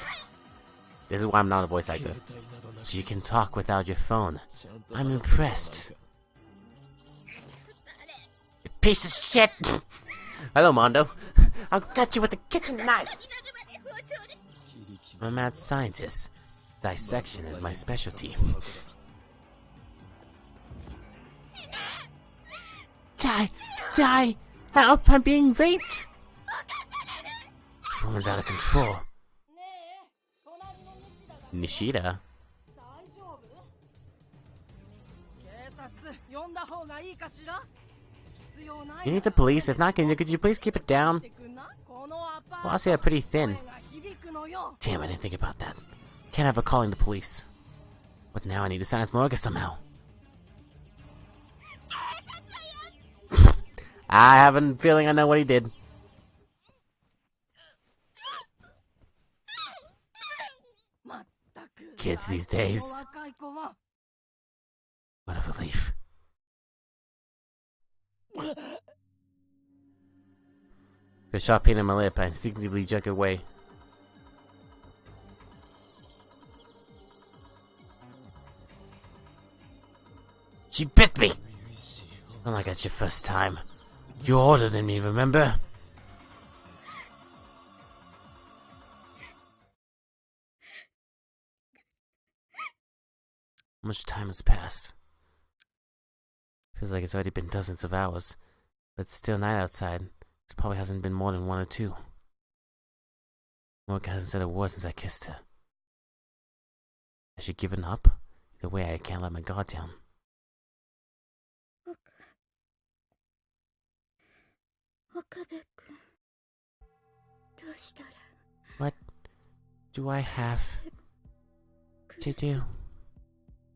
This is why I'm not a voice actor. So you can talk without your phone. I'm impressed. You piece of shit! Hello, Mondo. I'll cut you with a kitchen knife. I'm a mad scientist. Dissection is my specialty. Die! Help! I'm being raped! This woman's out of control. Nishida? You need the police? If not, could you please keep it down? Well, I'll say I'm pretty thin. Damn, I didn't think about that. Can't have her calling the police. But now I need to silence Morga somehow. I have a feeling I know what he did. Kids these days. What a relief. The sharp pain in my lip, I instinctively jerk away. She bit me! Not like that's your first time. You're older than me, remember? How much time has passed? Feels like it's already been dozens of hours, but it's still night outside. It probably hasn't been more than 1 or 2. Morgan hasn't said a word since I kissed her. Has she given up? Either way, I can't let my guard down. What do I have to do?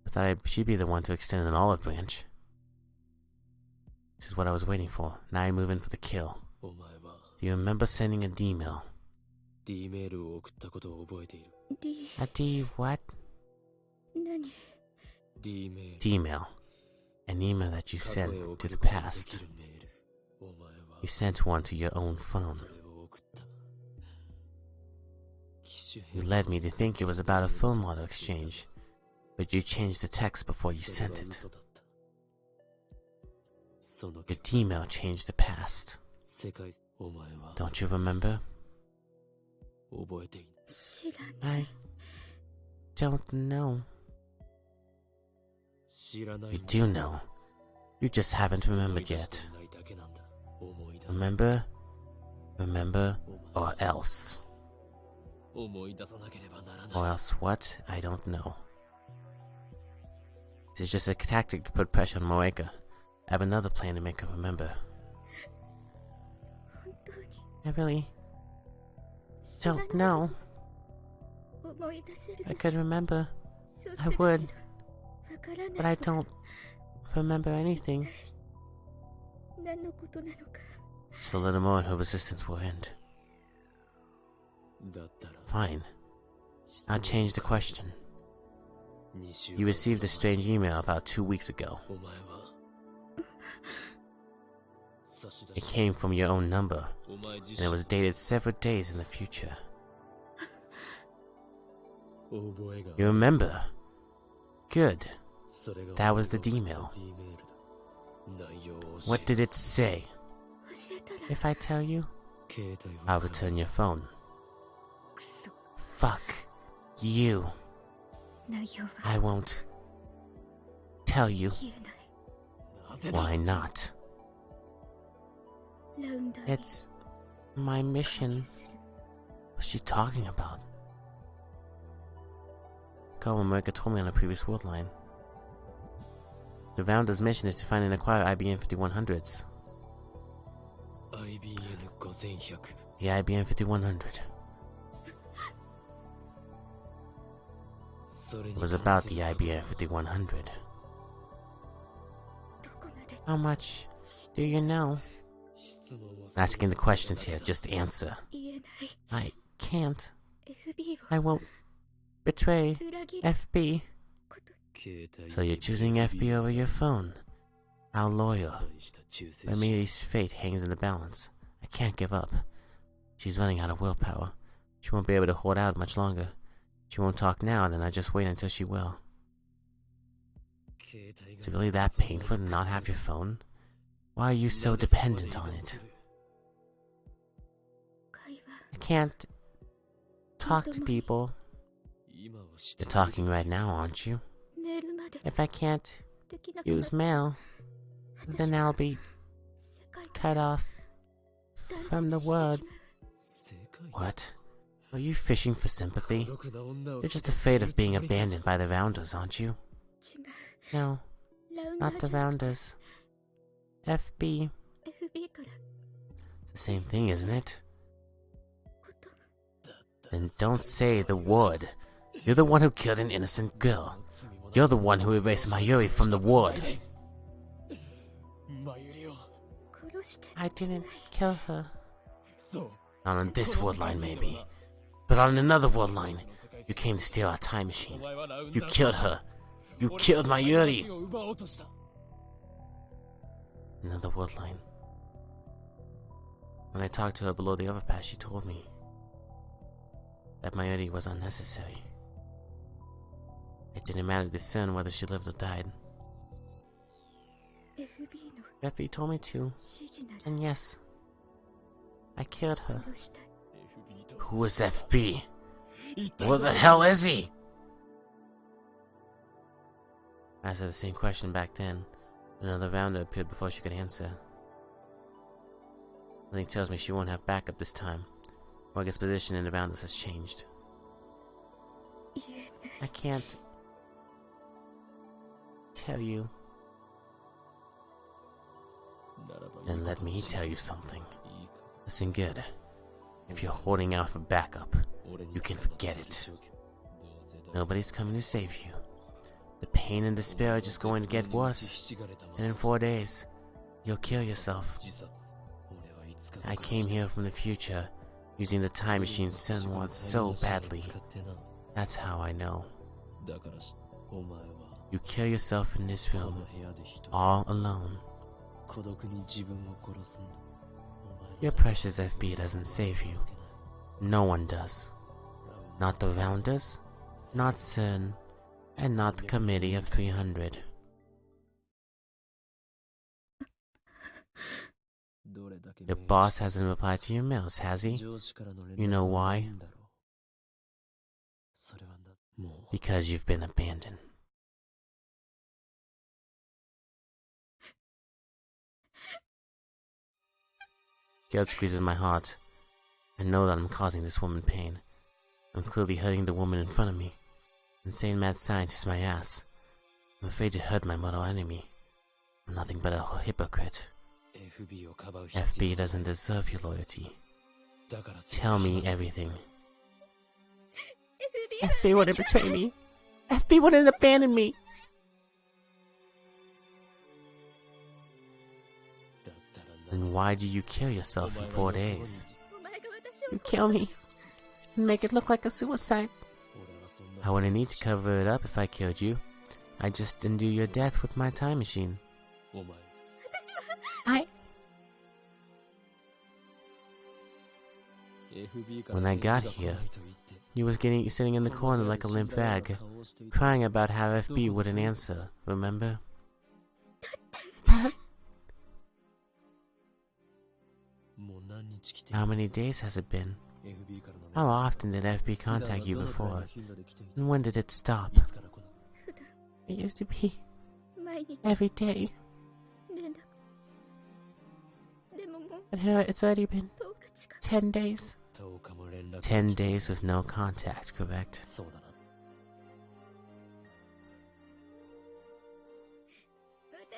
I thought she'd be the one to extend an olive branch. This is what I was waiting for. Now I move in for the kill. Do you remember sending a D-mail? A D what? D-mail. An email that you sent to the past. You sent one to your own phone. You led me to think it was about a phone model exchange, but you changed the text before you sent it. Your D-mail changed the past. Don't you remember? I don't know. You do know. You just haven't remembered yet. Remember? Remember, or else. Or else what? I don't know. This is just a tactic to put pressure on Moeka. I have another plan to make her remember. I really don't know. I could remember. I would. But I don't remember anything. Just a little more and her resistance will end. Fine. I'll change the question. You received a strange email about 2 weeks ago. It came from your own number, and it was dated several days in the future. You remember? Good. That was the D-mail. What did it say? If I tell you, I'll return your phone. Fuck you. I won't tell you. Why not? It's my mission. What's she talking about? Carl America told me on a previous world line. The Rounder's mission is to find and acquire IBM 5100s. The IBM 5100. It was about the IBM 5100. How much do you know? Asking the questions here, just answer. I can't. I won't betray FB. So you're choosing FB over your phone. How loyal. But Ameli's fate hangs in the balance. I can't give up. She's running out of willpower. She won't be able to hold out much longer. She won't talk now, then I just wait until she will. Is it really that painful to not have your phone? Why are you so dependent on it? I can't talk to people. You're talking right now, aren't you? If I can't use mail, then I'll be cut off from the world. What? Are you fishing for sympathy? You're just afraid of being abandoned by the Rounders, aren't you? No, not the Rounders. FB. It's the same thing, isn't it? Then don't say the word. You're the one who killed an innocent girl. You're the one who erased Mayuri from the ward. I didn't kill her. Not on this world line, maybe. But on another world line, you came to steal our time machine. You killed her. You killed Mayuri. Another world line. When I talked to her below the overpass, she told me that Mayuri was unnecessary. It didn't matter to discern whether she lived or died. FB told me to, and yes, I killed her. Who is FB? Where the hell is he? I asked her the same question back then. Another rounder appeared before she could answer. Something tells me she won't have backup this time. Morgan's position in the rounders has changed. I can't tell you. Then let me tell you something. Listen good. If you're holding out for backup, you can forget it. Nobody's coming to save you. The pain and despair are just going to get worse. And in 4 days, you'll kill yourself. I came here from the future, using the time machine Sen wants so badly. That's how I know. You kill yourself in this room, all alone. Your precious FB doesn't save you. No one does. Not the Rounders, not Sen, and not the Committee of 300. Your boss hasn't replied to your mails, has he? You know why? Because you've been abandoned. Guilt squeezes my heart. I know that I'm causing this woman pain. I'm clearly hurting the woman in front of me. Insane mad scientist my ass. I'm afraid to hurt my mortal enemy. I'm nothing but a hypocrite. FB doesn't deserve your loyalty. Tell me everything. FB wouldn't betray me. FB wouldn't abandon me. Then why do you kill yourself in 4 days? You kill me and make it look like a suicide. I wouldn't need to cover it up if I killed you. I just undo your death with my time machine. When I got here, you was sitting in the corner like a limp rag, crying about how FB wouldn't answer, remember? How many days has it been? How often did FB contact you before? And when did it stop? It used to be every day. But here it's already been 10 days. 10 days with no contact, correct?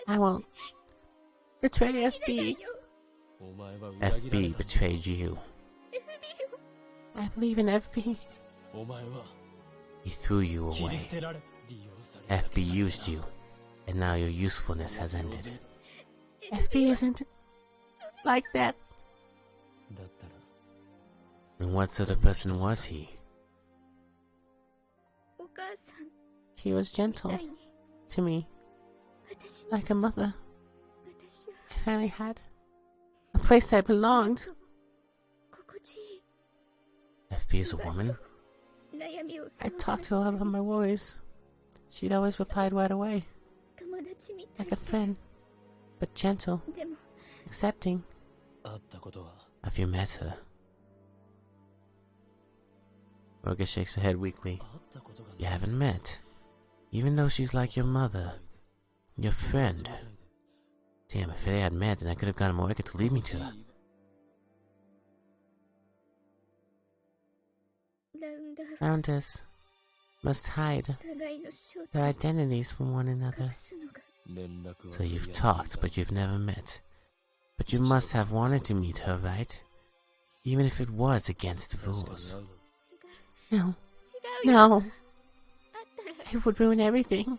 I won't betray FB. FB betrayed you. I believe in FB. He threw you away. FB used you, and now your usefulness has ended. FB isn't like that. And what sort of person was he? He was gentle to me, like a mother. I finally had a place I belonged. FB FB is a woman. I talked to her about my worries. She'd always replied right away. Like a friend, but gentle, accepting. Have you met her? Morgan shakes her head weakly. You haven't met? Even though she's like your mother, your friend. Damn, if they had met, then I could have gotten Morgan to lead me to her. Rounders must hide their identities from one another. So you've talked, but you've never met. But you must have wanted to meet her, right? Even if it was against the rules. No. No. It would ruin everything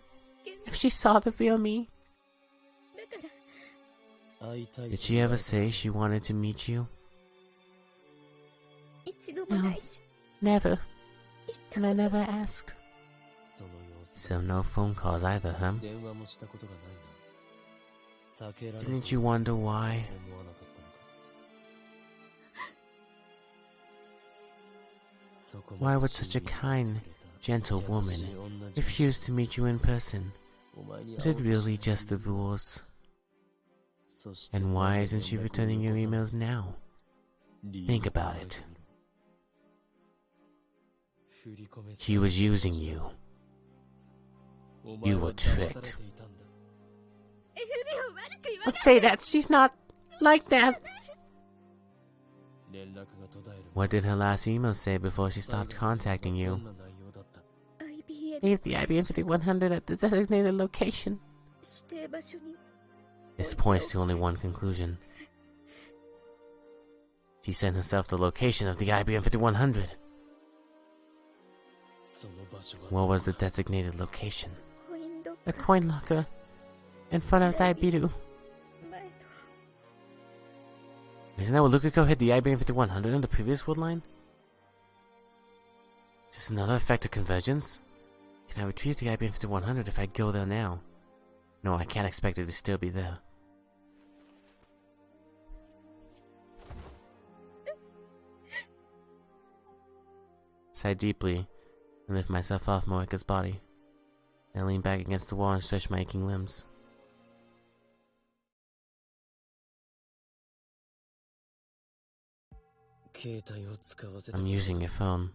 if she saw the real me. Did she ever say she wanted to meet you? No. Never. And I never asked. So no phone calls either, huh? Didn't you wonder why? Why would such a kind, gentle woman refuse to meet you in person? Was it really just the rules? And why isn't she returning your emails now? Think about it. She was using you. You were tricked. Don't say that. She's not like that. What did her last email say before she stopped contacting you? Leave the IBM 5100 at the designated location. This points to only one conclusion. She sent herself the location of the IBM 5100. What was the designated location? The coin locker in front of Daibiru. Isn't that what Lukako hit the IBM 5100 on the previous wood line? Just another effect of convergence? Can I retrieve the IBM 5100 if I go there now? No, I can't expect it to still be there. Sigh deeply and lift myself off Moeka's body. I lean back against the wall and stretch my aching limbs. I'm using your phone.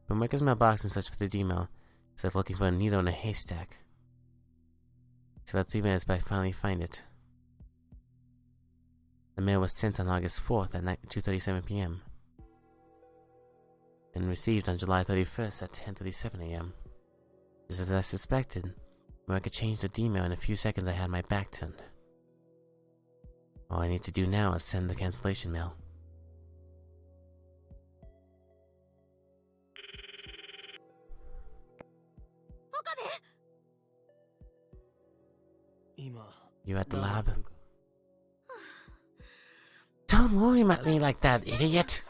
But Moeka's mailbox and such for the email. It's like looking for a needle in a haystack. It's about 3 minutes, but I finally find it. The mail was sent on August 4th at 2:37 p.m. and received on July 31st at 10:37 a.m. Just as I suspected, Moeka changed the email in a few seconds. I had my back turned. All I need to do now is send the cancellation mail. You at the lab? Don't worry about me like that, idiot!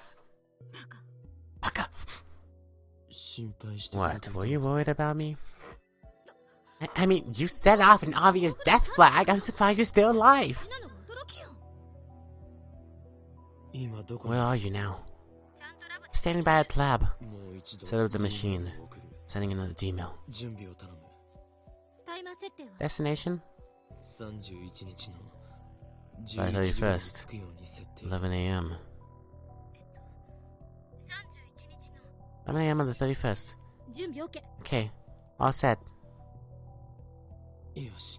Baka! What, were you worried about me? I mean, you set off an obvious death flag. I'm surprised you're still alive. Where are you now? I'm standing by at the lab. Set up the machine. Sending another email. Destination? July 31st, 11 a.m. 11 a.m. on the 31st. Okay, all set.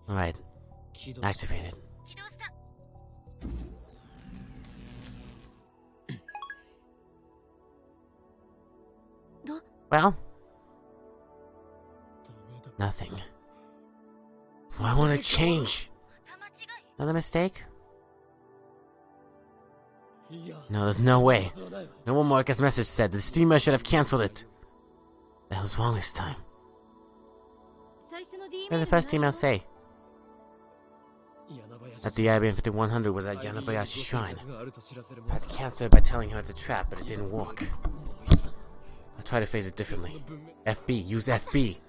Alright, activated. Well? Nothing. Why won't it change? Another mistake? No, there's no way. No one Moeka's message said. The steamer should have cancelled it. That was wrong this time. What did the first email say? That the IBM 5100 was at Yanabayashi Shrine. I had to cancel it by telling her it's a trap, but it didn't work. I'll try to phrase it differently. FB, use FB.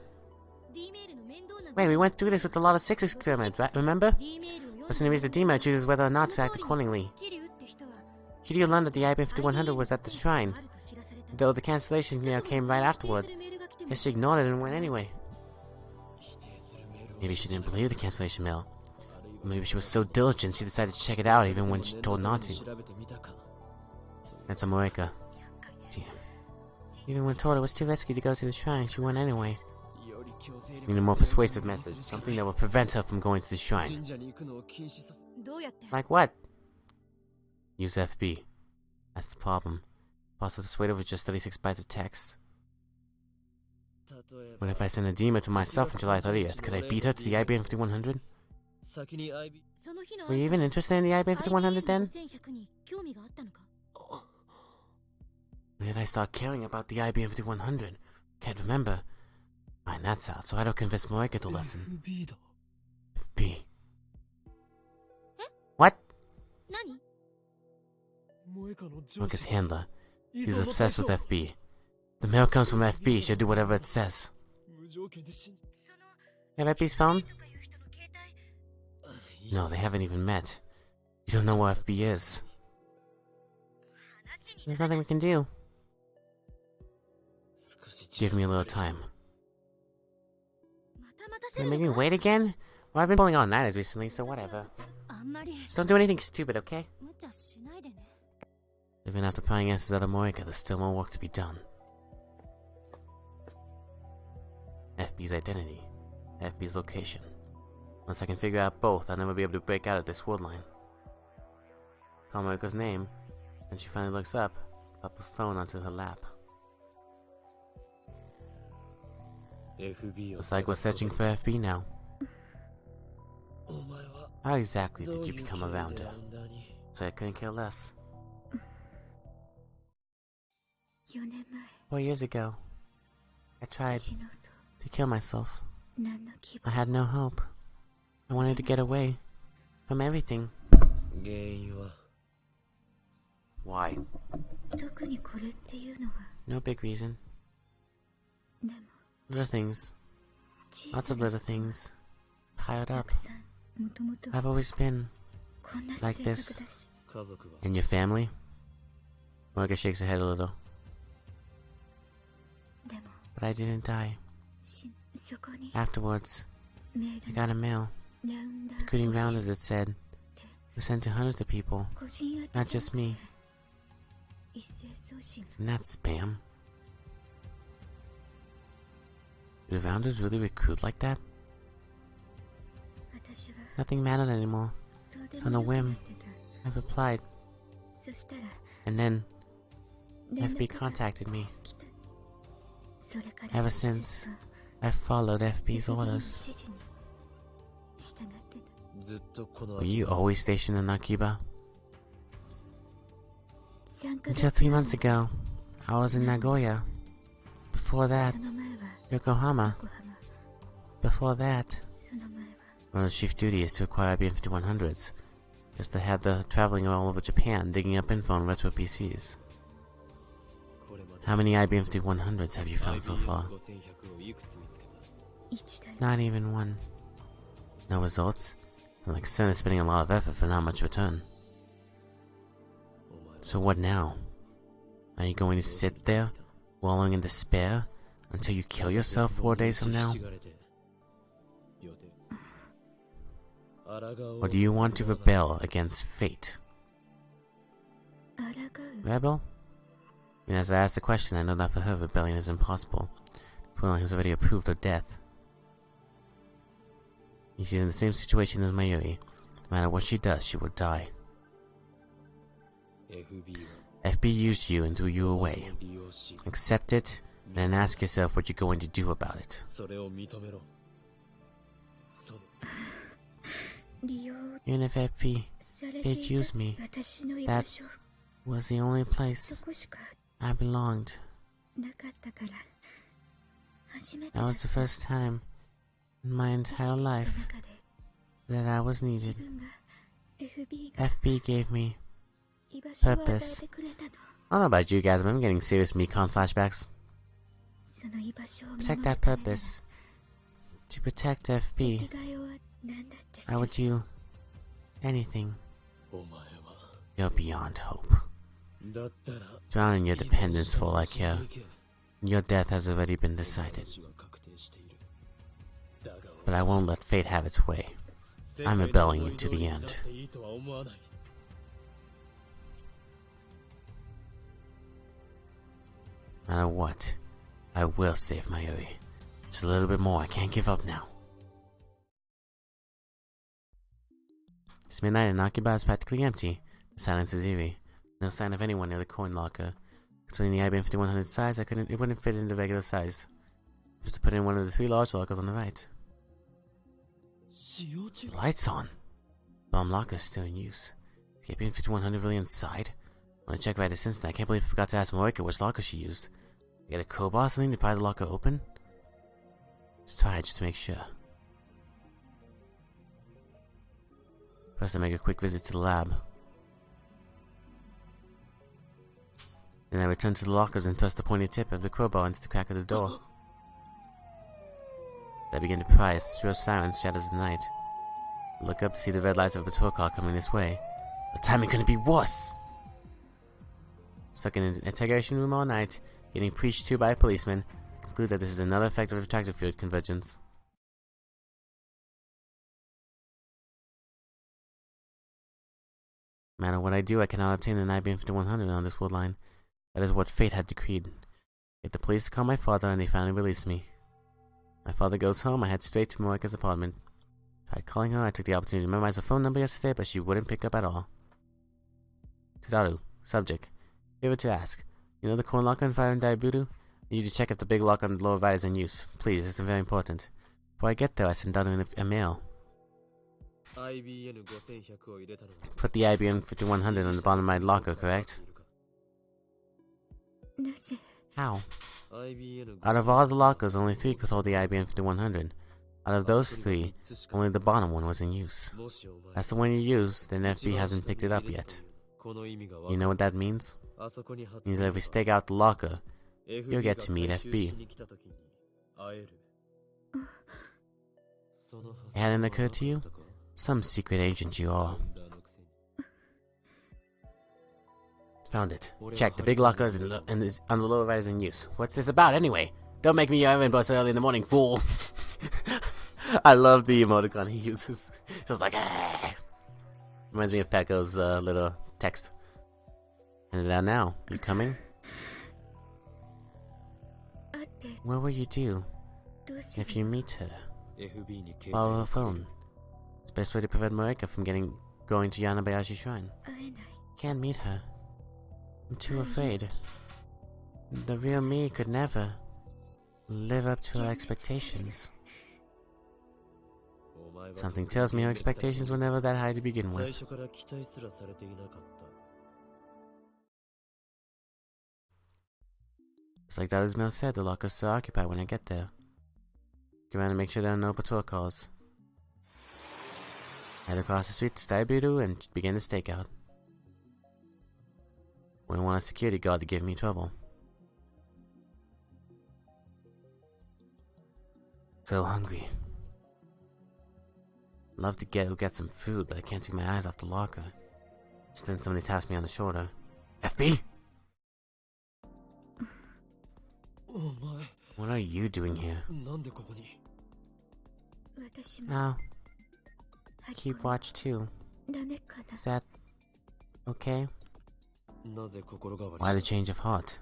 Wait, we went through this with the Lot of 6 experiment, right? Remember? Person who reads the email chooses whether or not to act accordingly. Kiryu learned that the IBM 5100 was at the shrine, though the cancellation mail came right afterward. Guess she ignored it and went anyway. Maybe she didn't believe the cancellation mail. Or maybe she was so diligent she decided to check it out even when she told not to. That's a Moeka. Damn. Even when told it was too risky to go to the shrine, she went anyway. Need a more persuasive message, something that will prevent her from going to the shrine. Like what? Use FB. That's the problem. Possible to persuade her with just 36 bytes of text. What if I send a demon to myself on July 30th? Could I beat her to the IBM 5100? Were you even interested in the IBM 5100 then? When did I start caring about the IBM 5100? Can't remember. Find that's out, so I don't convince Moeka to listen. FB. What? Moeka's handler. He's obsessed with FB. The mail comes from FB, she'll do whatever it says. You have FB's phone? No, they haven't even met. You don't know where FB is. There's nothing we can do. Give me a little time. You're making me wait again? Well, I've been pulling all nighters recently, so whatever. Just don't do anything stupid, okay? Even after prying answers out of Moeka, there's still more work to be done. FB's identity. FB's location. Unless I can figure out both, I'll never be able to break out of this world line. Call Moeka's name, and she finally looks up her phone onto her lap. Looks like we're searching for FB now. How exactly did you become a rounder? So I couldn't care less. 4 years ago, I tried to kill myself. I had no hope. I wanted to get away from everything. Why? No big reason. Little things. Lots of little things. Piled up. I've always been like this. And your family? Moeka shakes her head a little. But I didn't die. Afterwards, I got a mail. Recruiting rounders, it said. It was sent to hundreds of people. Not just me. Isn't that spam? Do rounders really recruit like that? Nothing mattered anymore. On a whim, I replied. And then, FB contacted me. Ever since, I've followed FB's orders. Were you always stationed in Akiba? Until 3 months ago, I was in Nagoya. Before that, Yokohama. Before that, one of the chief duty is to acquire IBM 5100s. Just to have the traveling all over Japan, digging up info on retro PCs. How many IBM 5100s have you found so far? Not even one. No results? Like Sen is spending a lot of effort for not much return. So what now? Are you going to sit there, wallowing in despair, until you kill yourself 4 days from now? Or do you want to rebel against fate? Rebel? I mean, as I asked the question, I know that for her, rebellion is impossible. Pulan has already approved her death. She's in the same situation as Mayuri. No matter what she does, she will die. FB used you and threw you away. Accept it, and then ask yourself what you're going to do about it. Even if FB did use me, that was the only place I belonged. That was the first time in my entire life that I was needed. FB gave me purpose. I don't know about you guys, but I'm getting serious Mekon flashbacks. Protect that purpose. To protect FB, I would do anything. You're beyond hope. Drown in your dependence for all I care. Your death has already been decided. But I won't let fate have its way. I'm rebelling to the end. No matter what, I will save Mayuri. Just a little bit more, I can't give up now. It's midnight and Akiba is practically empty. The silence is eerie. No sign of anyone near the coin locker. Between the IBM 5100 size, it wouldn't fit in the regular size. Just to put in one of the 3 large lockers on the right. The light's on. Bomb locker's still in use. The IBM 5100 really inside? I want to check right this instant. I can't believe I forgot to ask Marika which locker she used. Get a crowbar or something to pry the locker open? Let's try it just to make sure. First I make a quick visit to the lab. Then I return to the lockers and thrust the pointed tip of the crowbar into the crack of the door. I begin to pry as shrill silence shatters the night. I look up to see the red lights of a patrol car coming this way. The timing couldn't be worse! Stuck in an interrogation room all night, getting preached to by a policeman, I conclude that this is another effect of attractive field convergence. No matter what I do, I cannot obtain an IBM 5100 on this world line. That is what fate had decreed. Get the police to call my father and they finally release me. My father goes home, I head straight to Marika's apartment. Tried calling her, I took the opportunity to memorize the phone number yesterday, but she wouldn't pick up at all. Tudaru, subject. Favor to ask. You know the coin locker on fire in Daibudu? I need you to check if the big lock on the lower right is in use. Please, this is very important. Before I get there, I send Daru a mail. Put the IBM 5100 on the bottom of my locker, correct? How? Out of all the lockers, only 3 could hold the IBM 5100. Out of those 3, only the bottom one was in use. That's the one you used, then FB hasn't picked it up yet. You know what that means? It means that if we stake out the locker, you'll get to meet FB. It hadn't occurred to you? Some secret agent you are. Found it. Check, the big locker is on the lower right is in use. What's this about anyway? Don't make me your errand boss early in the morning, fool! I love the emoticon he uses. Just like, ah! Reminds me of Pecco's little text. Hand it out now. You coming? What will you do if you meet her? Follow her phone. It's the best way to prevent Marika from going to Yanabayashi Shrine. Can't meet her. I'm too afraid. The real me could never live up to her expectations. Something tells me her expectations were never that high to begin with. Just like Daru's mail said, the locker's still occupied when I get there. Go around and make sure there are no patrol calls. Head across the street to Daibudu and begin the stakeout. Wouldn't want a security guard to give me trouble. So hungry. Love to go get some food, but I can't take my eyes off the locker. Just then somebody taps me on the shoulder. FB? What are you doing here? Now, keep watch too. Is that okay? Why the change of heart?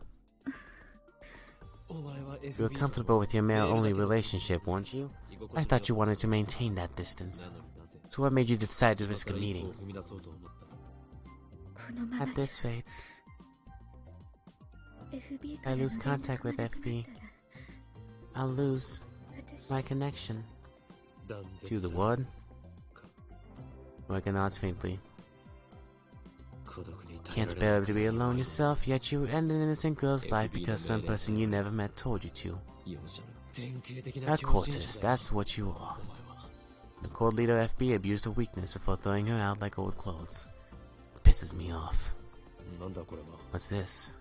You were comfortable with your male-only relationship, weren't you? I thought you wanted to maintain that distance. So what made you decide to risk a meeting? At this rate, if I lose contact with FB, I'll lose my connection. To the what? Morgan nods faintly. Can't bear to be alone yourself, yet you end an innocent girl's life because some person you never met told you to. A cultist, that's what you are. The court leader FB abused her weakness before throwing her out like old clothes. It pisses me off. What's this?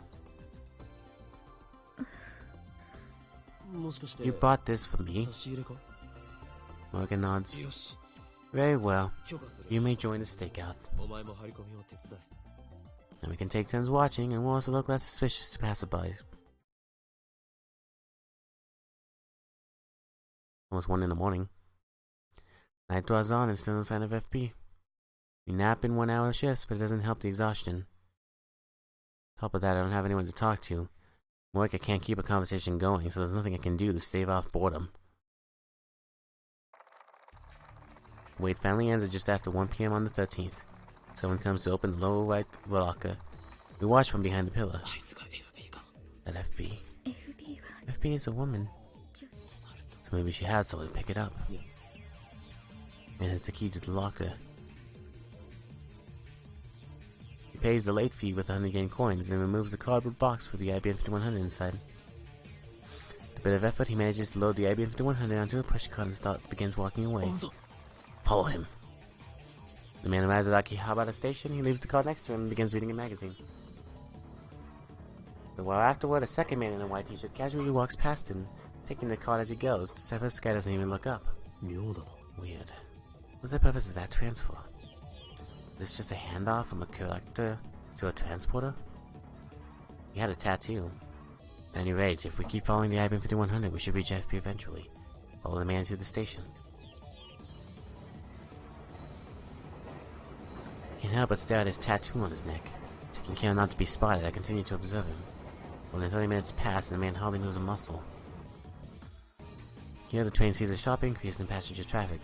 You bought this for me? Morgan nods. Very well. You may join the stakeout. And we can take turns watching, and we'll also look less suspicious to passersby. Almost 1 in the morning. Night draws on and still no sign of FP. We nap in 1-hour shifts, but it doesn't help the exhaustion. On top of that, I don't have anyone to talk to. Work, I can't keep a conversation going, so there's nothing I can do to stave off boredom. Wait finally ends at just after 1 p.m. on the 13th. Someone comes to open the lower right locker. We watch from behind the pillar. That FB. FB is a woman. So maybe she had someone pick it up. And has the key to the locker. He pays the late fee with 100 yen coins, then removes the cardboard box with the IBM 5100 inside. With a bit of effort, he manages to load the IBM 5100 onto a pushcart and begins walking away. Follow him. The man arrives at Akihabara Station. He leaves the car next to him and begins reading a magazine. But while afterward, a second man in a white t-shirt casually walks past him, taking the card as he goes. The surface guy doesn't even look up. Weird. What's the purpose of that transfer? Is this just a handoff from a collector to a transporter? He had a tattoo. At any rate, if we keep following the IBM 5100, we should reach FP eventually. Follow the man to the station. I can't help but stare at his tattoo on his neck. Taking care not to be spotted, I continue to observe him. More than 30 minutes pass and the man hardly moves a muscle. Here the train sees a sharp increase in passenger traffic.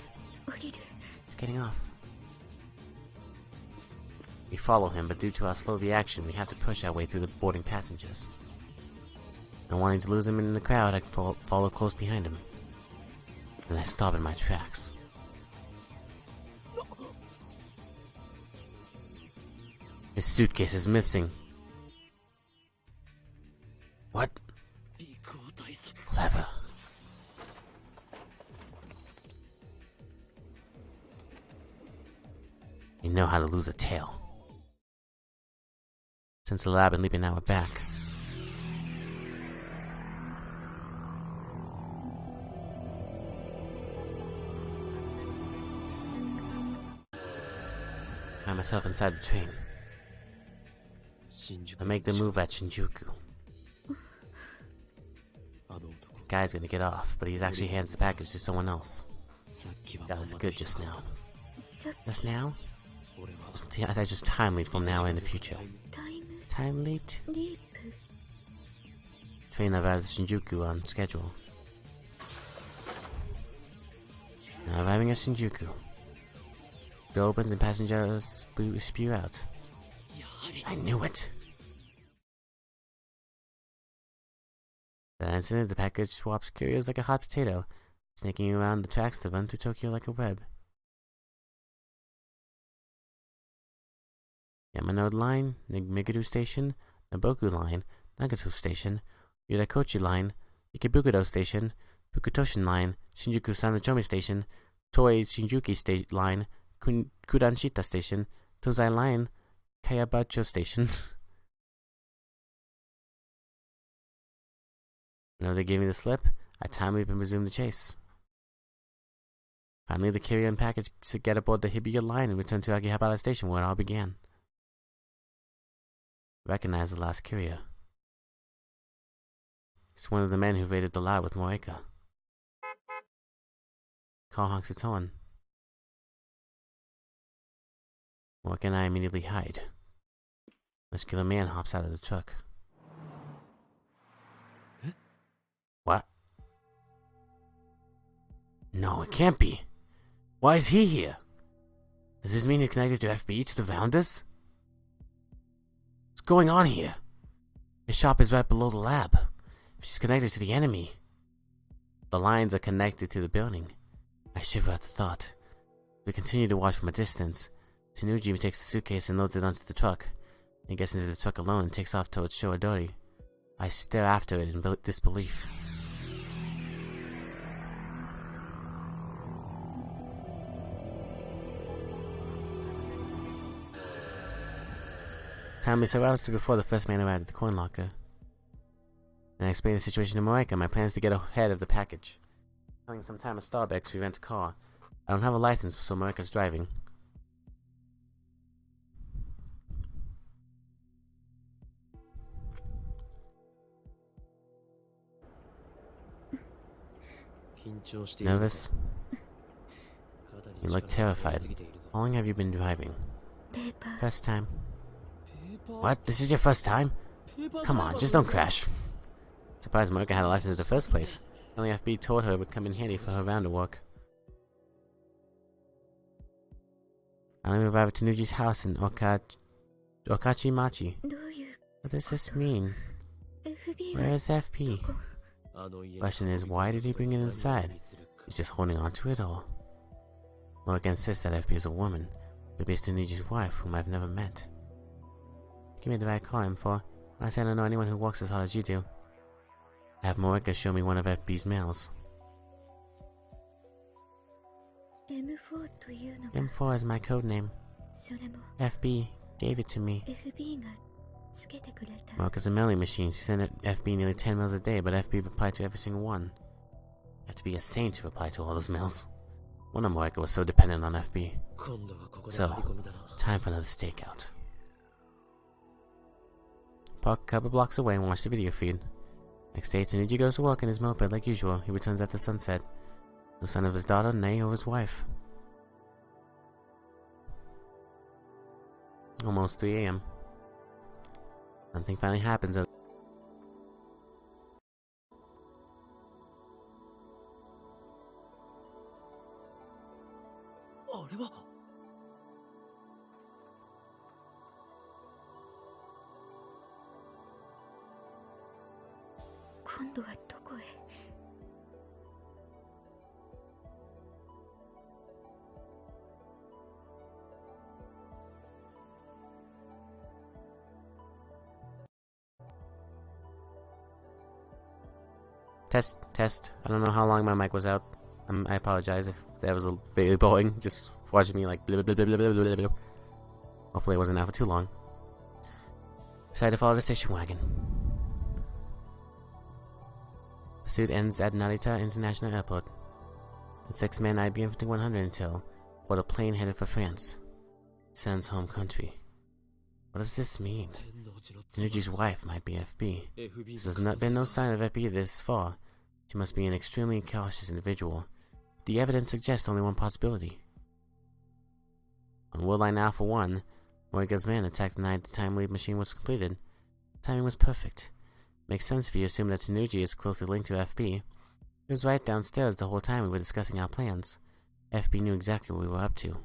It's getting off. We follow him, but due to our slow reaction, we have to push our way through the boarding passengers. Not wanting to lose him in the crowd, I follow close behind him. And I stop in my tracks. His suitcase is missing. What? Clever. You know how to lose a tail. Since the lab and leaping now we're back. I find myself inside the train. I make the move at Shinjuku. Guy's gonna get off, but he actually hands the package to someone else. That was good just now. Just now? I thought just time leap from now in the future. Time leaped? Train arrives at Shinjuku on schedule. Now arriving at Shinjuku. Door opens and passengers spew out. I knew it! That incident, the package swaps curios like a hot potato, snaking around the tracks to run through Tokyo like a web. Yamanote Line, Meguro Station, Naboku Line, Nagato Station, Yurakochi Line, Ikebukuro Station, Fukutoshin Line, Shinjuku Sanochomi Station, Toei Shinjuki Line, Kudanshita Station, Tozai Line, Kayabacho Station. Now they gave me the slip, I time leap and resume the chase. Finally, the carry-on package to get aboard the Hibiya line and return to Akihabara Station where it all began. Recognize the last courier. He's one of the men who raided the lab with Moeka. Call honks its horn. Moeka and I immediately hide. Muscular man hops out of the truck. What? No, it can't be. Why is he here? Does this mean he's connected to FB, to the Rounders? What's going on here? His shop is right below the lab. If she's connected to the enemy. The lines are connected to the building. I shiver at the thought. We continue to watch from a distance. Tanuji takes the suitcase and loads it onto the truck. He gets into the truck alone and takes off towards Showadori. I stare after it in disbelief. Time is aroused before the first man arrived at the coin locker. And I explain the situation to Moeka and my plans to get ahead of the package. Having some time at Starbucks, we rent a car. I don't have a license, so Moeka's driving. Nervous? You look terrified. How long have you been driving? First time. What? This is your first time? Come on, just don't crash. Surprised Mocha had a license in the first place. Only FB told her it would come in handy for her round to work. I only arrived at Tanuji's house in Okachimachi. What does this mean? Where is FP? Question is, why did he bring it inside? He's just holding on to it all. Mocha insists that FP is a woman, but it's Tanuji's wife, whom I've never met. Give me the right call info. I say I don't know anyone who works as hard as you do. Have Moeka show me one of FB's mails. M4 is my code name. FB gave it to me. Moeka's a mailing machine. She sent FB nearly 10 mails a day, but FB replied to every single one. You have to be a saint to reply to all those mails. One of Moeka was so dependent on FB. So, time for another stakeout. Park a couple blocks away and watch the video feed. Next day, Tanuji goes to work in his moped like usual. He returns after sunset. No sign of his daughter, nay, or his wife. Almost 3 a.m. Something finally happens at Test. I don't know how long my mic was out. I apologize if that was very boring. Just watching me like blah, blah, blah, blah, blah, blah, blah. Hopefully it wasn't out for too long. Decided to follow the station wagon. Pursuit ends at Narita International Airport. The 6-man IBM 5100 until board a plane headed for France. Sen's home country. What does this mean? Tanuji's wife might be FB. There's been no sign of FB this far. She must be an extremely cautious individual. The evidence suggests only one possibility. On World Line Alpha 1, Moega's man attacked the night the time lead machine was completed. Timing was perfect. Makes sense if you assume that Tanuji is closely linked to FB. He was right downstairs the whole time we were discussing our plans. FB knew exactly what we were up to.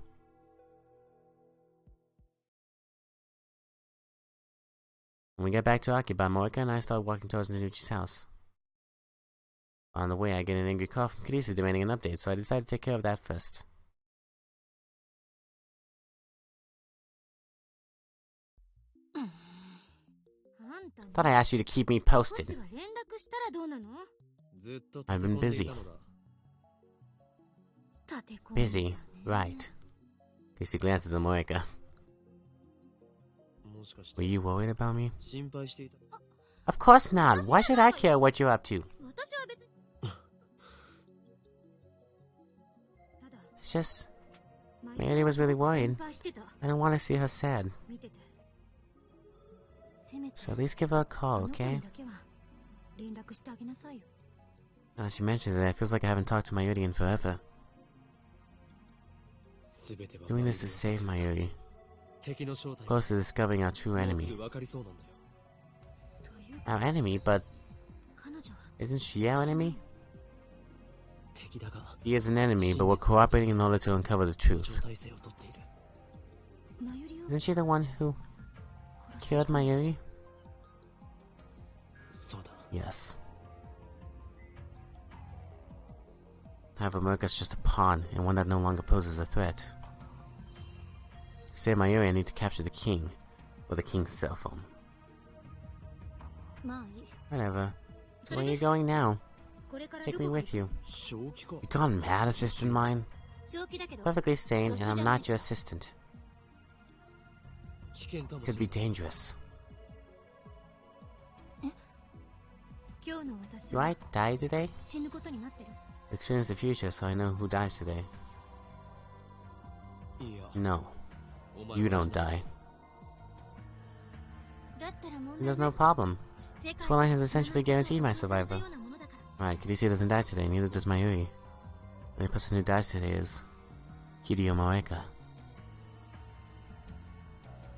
When we get back to Akiba, Moeka and I start walking towards Tanuji's house. On the way, I get an angry call from Kirisa demanding an update, so I decide to take care of that first. Thought I asked you to keep me posted. I've been busy. Busy, right. Kirisa glances at Moeka. Were you worried about me? Of course not. Why should I care what you're up to? It's just... Mary was really worried. I don't want to see her sad. So at least give her a call, okay? Now she mentions it, it feels like I haven't talked to Mayuri in forever. Doing this to save Mayuri. Close to discovering our true enemy. Our enemy, but... Isn't she our enemy? He is an enemy, but we're cooperating in order to uncover the truth. Isn't she the one who... killed Mayuri? Yes. However, Moeka's just a pawn, and one that no longer poses a threat. To save Mayuri, I need to capture the king, or the king's cell phone. Whatever. So where are you going now? Take me with you. You gone mad, assistant mine? Perfectly sane, and I'm not your assistant. Could be dangerous. Do I die today? Experience the future, so I know who dies today. No. You don't die. There's no problem. Swellline has essentially guaranteed my survival. Alright, Kirisi doesn't die today, neither does Mayuri. The only person who dies today is Kiryu Moeka.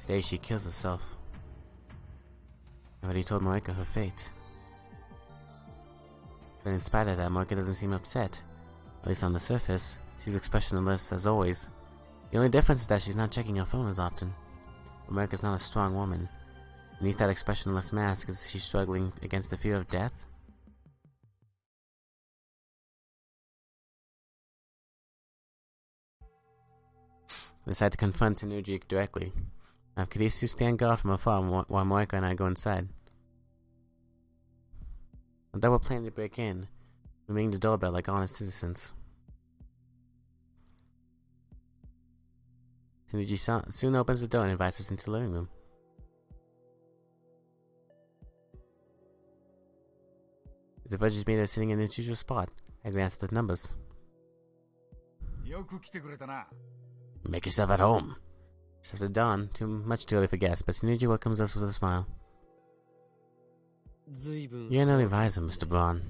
Today she kills herself. I already told Moeka her fate. But in spite of that, Moeka doesn't seem upset. At least on the surface, she's expressionless as always. The only difference is that she's not checking her phone as often. Moeka's not a strong woman. Beneath that expressionless mask, is she struggling against the fear of death? I decide to confront Tanuji directly. I have Kirisu stand guard from afar while Moeka and I go inside. Although we're planning to break in, we ring the doorbell like honest citizens. Tanuji soon opens the door and invites us into the living room. The diverges me are sitting in its usual spot. I glance at the numbers. Make yourself at home. It's after dawn, much too early for guests, but Tanuji welcomes us with a smile. You're an early riser, Mr. Braun.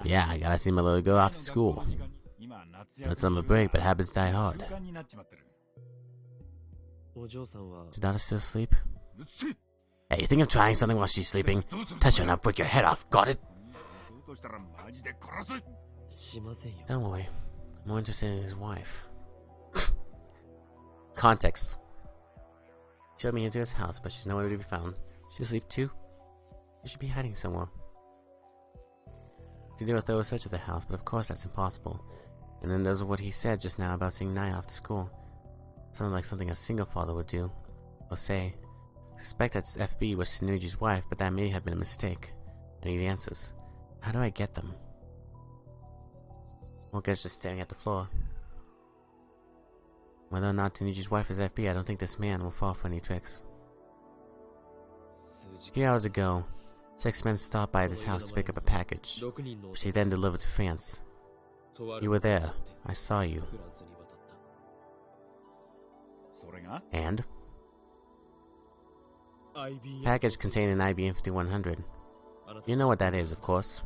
Yeah, I gotta see my little girl after school. It's summer break, but habits die hard. Is daughter still asleep? Hey, you think of trying something while she's sleeping? Touch her and I'll break your head off, got it? Don't worry. I'm more interested in his wife. Context. He showed me into his house, but she's nowhere to be found. She's asleep too? She should be hiding somewhere. To do a thorough search of the house, but of course that's impossible. And then there's what he said just now about seeing Naya off to school. Sounded like something a single father would do. Or say. I suspect that FB was Tanuji's wife, but that may have been a mistake. I need answers. How do I get them? Moeka's just staring at the floor. Whether or not Tanuji's wife is FB, I don't think this man will fall for any tricks. A few hours ago, 6 men stopped by this house to pick up a package, which they then delivered to France. You were there. I saw you. And? Package contained an IBM 5100. You know what that is, of course.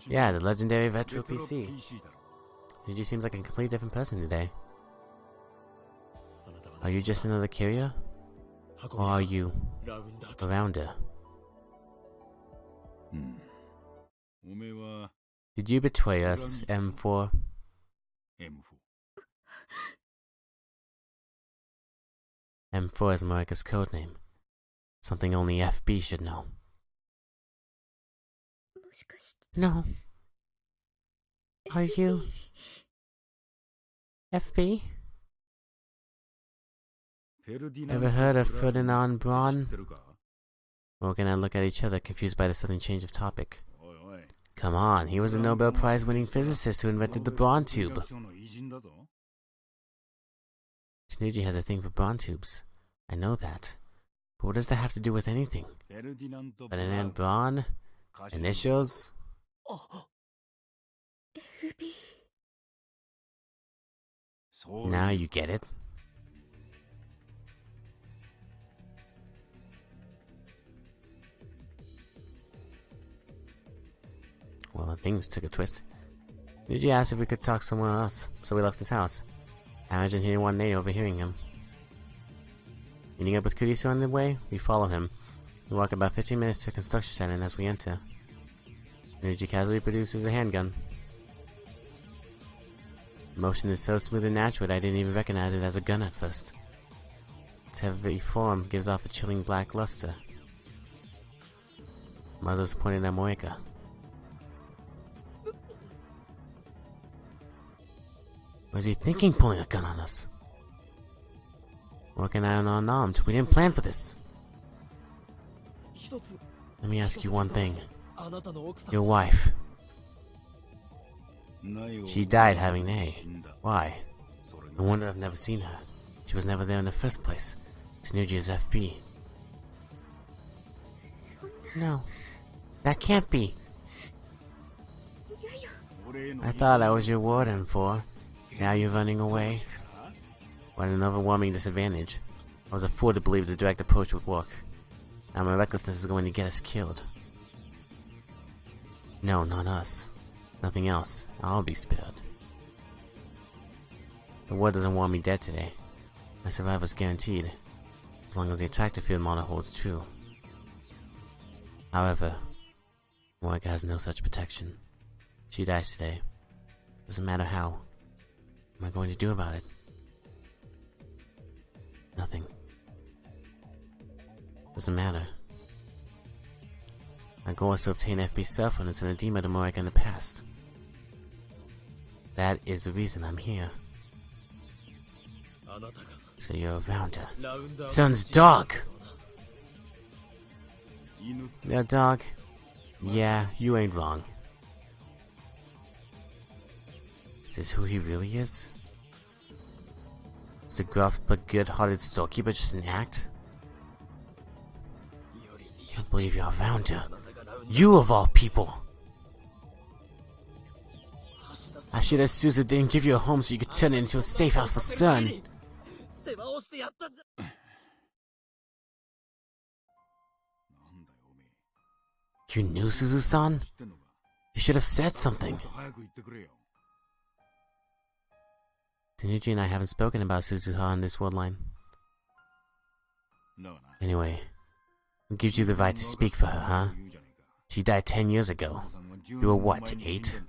Yeah, the legendary Retro PC. Tanuji seems like a completely different person today. Are you just another carrier? Or are you a rounder? Did you betray us, M4? M4 is Moeka's codename. Something only FB should know. No. Are you FB? Ever heard of Ferdinand Braun? Morgan and I look at each other, confused by the sudden change of topic. Come on, he was a Nobel Prize-winning physicist who invented the Braun tube. Tanuji has a thing for Braun tubes. I know that. But what does that have to do with anything? Ferdinand Braun? Initials? Now you get it. Well, things took a twist. Tanuji asked if we could talk somewhere else, so we left his house. I imagine he didn't want Nate overhearing him. Meeting up with Kurisu on the way, we follow him. We walk about 15 minutes to a construction site, and as we enter, Tanuji casually produces a handgun. The motion is so smooth and natural that I didn't even recognize it as a gun at first. Its heavy form gives off a chilling black luster. Muzzle's pointed at Moeka. What is he thinking, pulling a gun on us? Moeka and I are unarmed. We didn't plan for this. Let me ask you one thing. Your wife. She died having Nae. Why? No wonder I've never seen her. She was never there in the first place. Tanuji is FB. No. That can't be. I thought I was your warden for. Now you're running away? What an overwhelming disadvantage. I was a fool to believe the direct approach would work. Now my recklessness is going to get us killed. No, not us. Nothing else. I'll be spared. The war doesn't want me dead today. My survival's guaranteed, as long as the attractor field model holds true. However, Monica has no such protection. She dies today. Doesn't matter how. What am I going to do about it? Nothing. Doesn't matter. My goal is to obtain FB's cell phone and send a demo to Monica in the past. That is the reason I'm here. So you're a rounder. Son's dog! Yeah, dog. Yeah, you ain't wrong. Is this who he really is? Is the gruff but good-hearted storekeeper just an act? I can't believe you're a rounder. You of all people! Ashida Suzu didn't give you a home so you could turn it into a safe house for Sun. You knew Suzu-san? You should have said something. Tanuchi and I haven't spoken about Suzuha on this world line. Anyway, what gives you the right to speak for her, huh? She died 10 years ago. You were what, 8?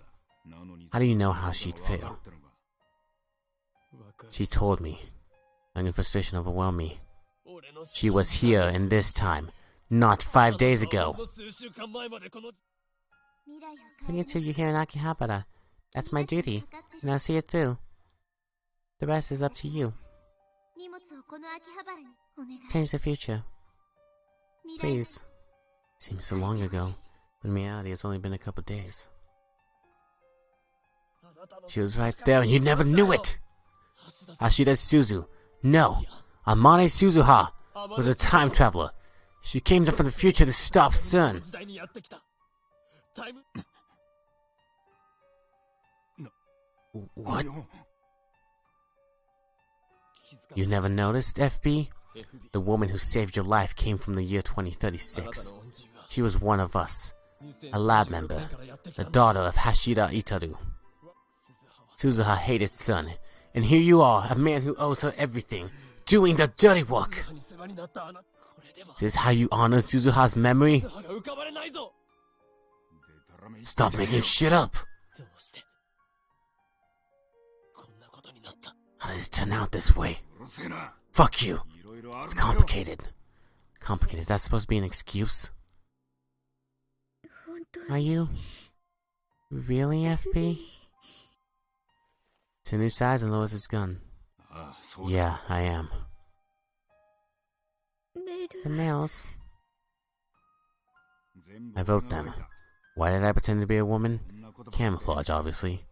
How do you know how she'd feel? She told me. Anger and frustration overwhelmed me. She was here in this time, not 5 days ago. Bring it to you here in Akihabara. That's my duty, and I'll see it through. The rest is up to you. Change the future. Please. Seems so long ago, but in reality it's only been a couple days. She was right there and you never knew it! Ashida Suzu. No. Amane Suzuha was a time traveler. She came from the future to stop Sun. What? You never noticed, FB? The woman who saved your life came from the year 2036. She was one of us. A lab member. The daughter of Hashira Itaru. Suzuha hated Sun. And here you are, a man who owes her everything, doing the dirty work. Is this how you honor Suzuha's memory? Stop making shit up! How did it turn out this way? Fuck you! It's complicated. Complicated, is that supposed to be an excuse? Are you? Really, FB? Tenu sighs and lowers his gun. Yeah, I am. The males. I wrote them. Why did I pretend to be a woman? Camouflage, obviously.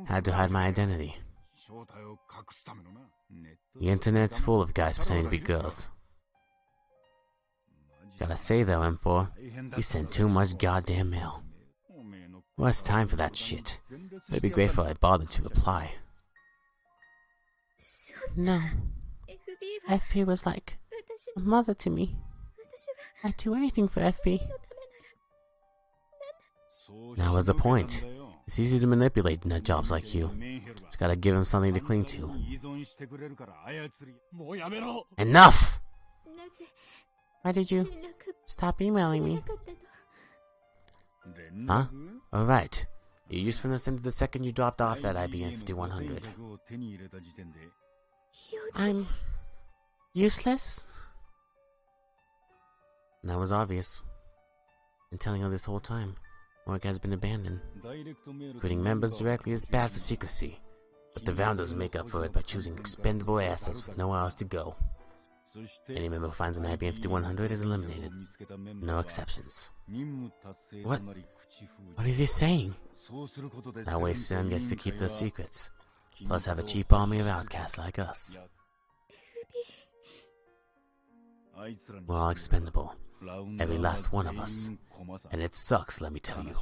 Had to hide my identity. The internet's full of guys pretending to be girls. Gotta say though, M4, you send too much goddamn mail. Well, it's time for that shit. I'd be grateful I bothered to reply. No. FP was like a mother to me. I'd do anything for FP. Now what's the point? It's easy to manipulate nut jobs like you. Just gotta give him something to cling to. Enough! Why did you stop emailing me? Huh? Alright. Your usefulness ended the second you dropped off that IBM 5100. I'm useless? That was obvious. Been telling her this whole time. Work has been abandoned. Recruiting members directly is bad for secrecy, but the Rounders make up for it by choosing expendable assets with nowhere else to go. Any member who finds an IBM 5100 is eliminated. No exceptions. What? What is he saying? That way Sun gets to keep their secrets, plus have a cheap army of outcasts like us. We're all expendable. Every last one of us. And it sucks, let me tell you.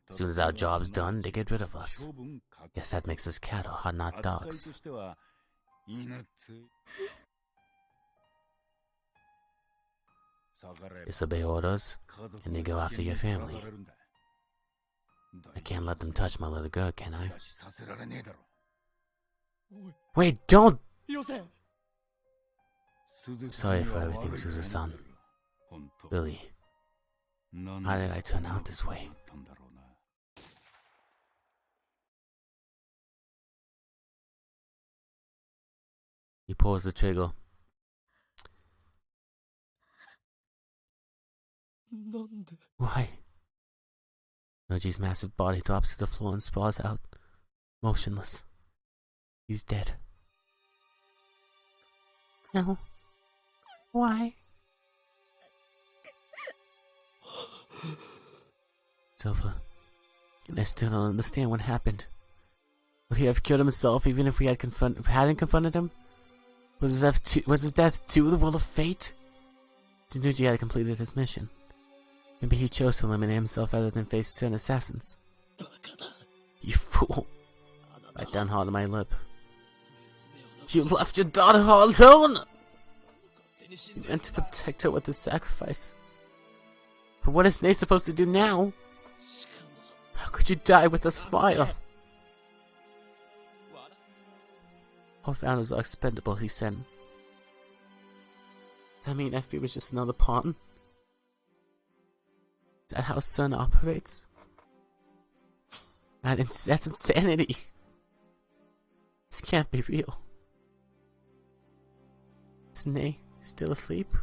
As soon as our job's done, they get rid of us. Guess that makes us cattle, not dogs. Disobey orders, and they go after your family. I can't let them touch my little girl, can I? Wait, don't! Sorry for everything, Suzu-san. Really. How did I turn out this way? He pulls the trigger. Why? Noji's massive body drops to the floor and sprawls out, motionless. He's dead. No. Why? Silva, I still don't understand what happened. Would he have killed himself even if we hadn't confronted him? Was his death too the will of fate? Tsunuji had completed his mission. Maybe he chose to eliminate himself rather than face 10 assassins. You fool. Right down hard on my lip. You left your daughter all alone! You meant to protect her with this sacrifice. But what is Nate supposed to do now? How could you die with a smile? All founders are expendable, he said. Does that mean FB was just another pawn? Is that how Sun operates? That's insanity. This can't be real. Is Nay still asleep?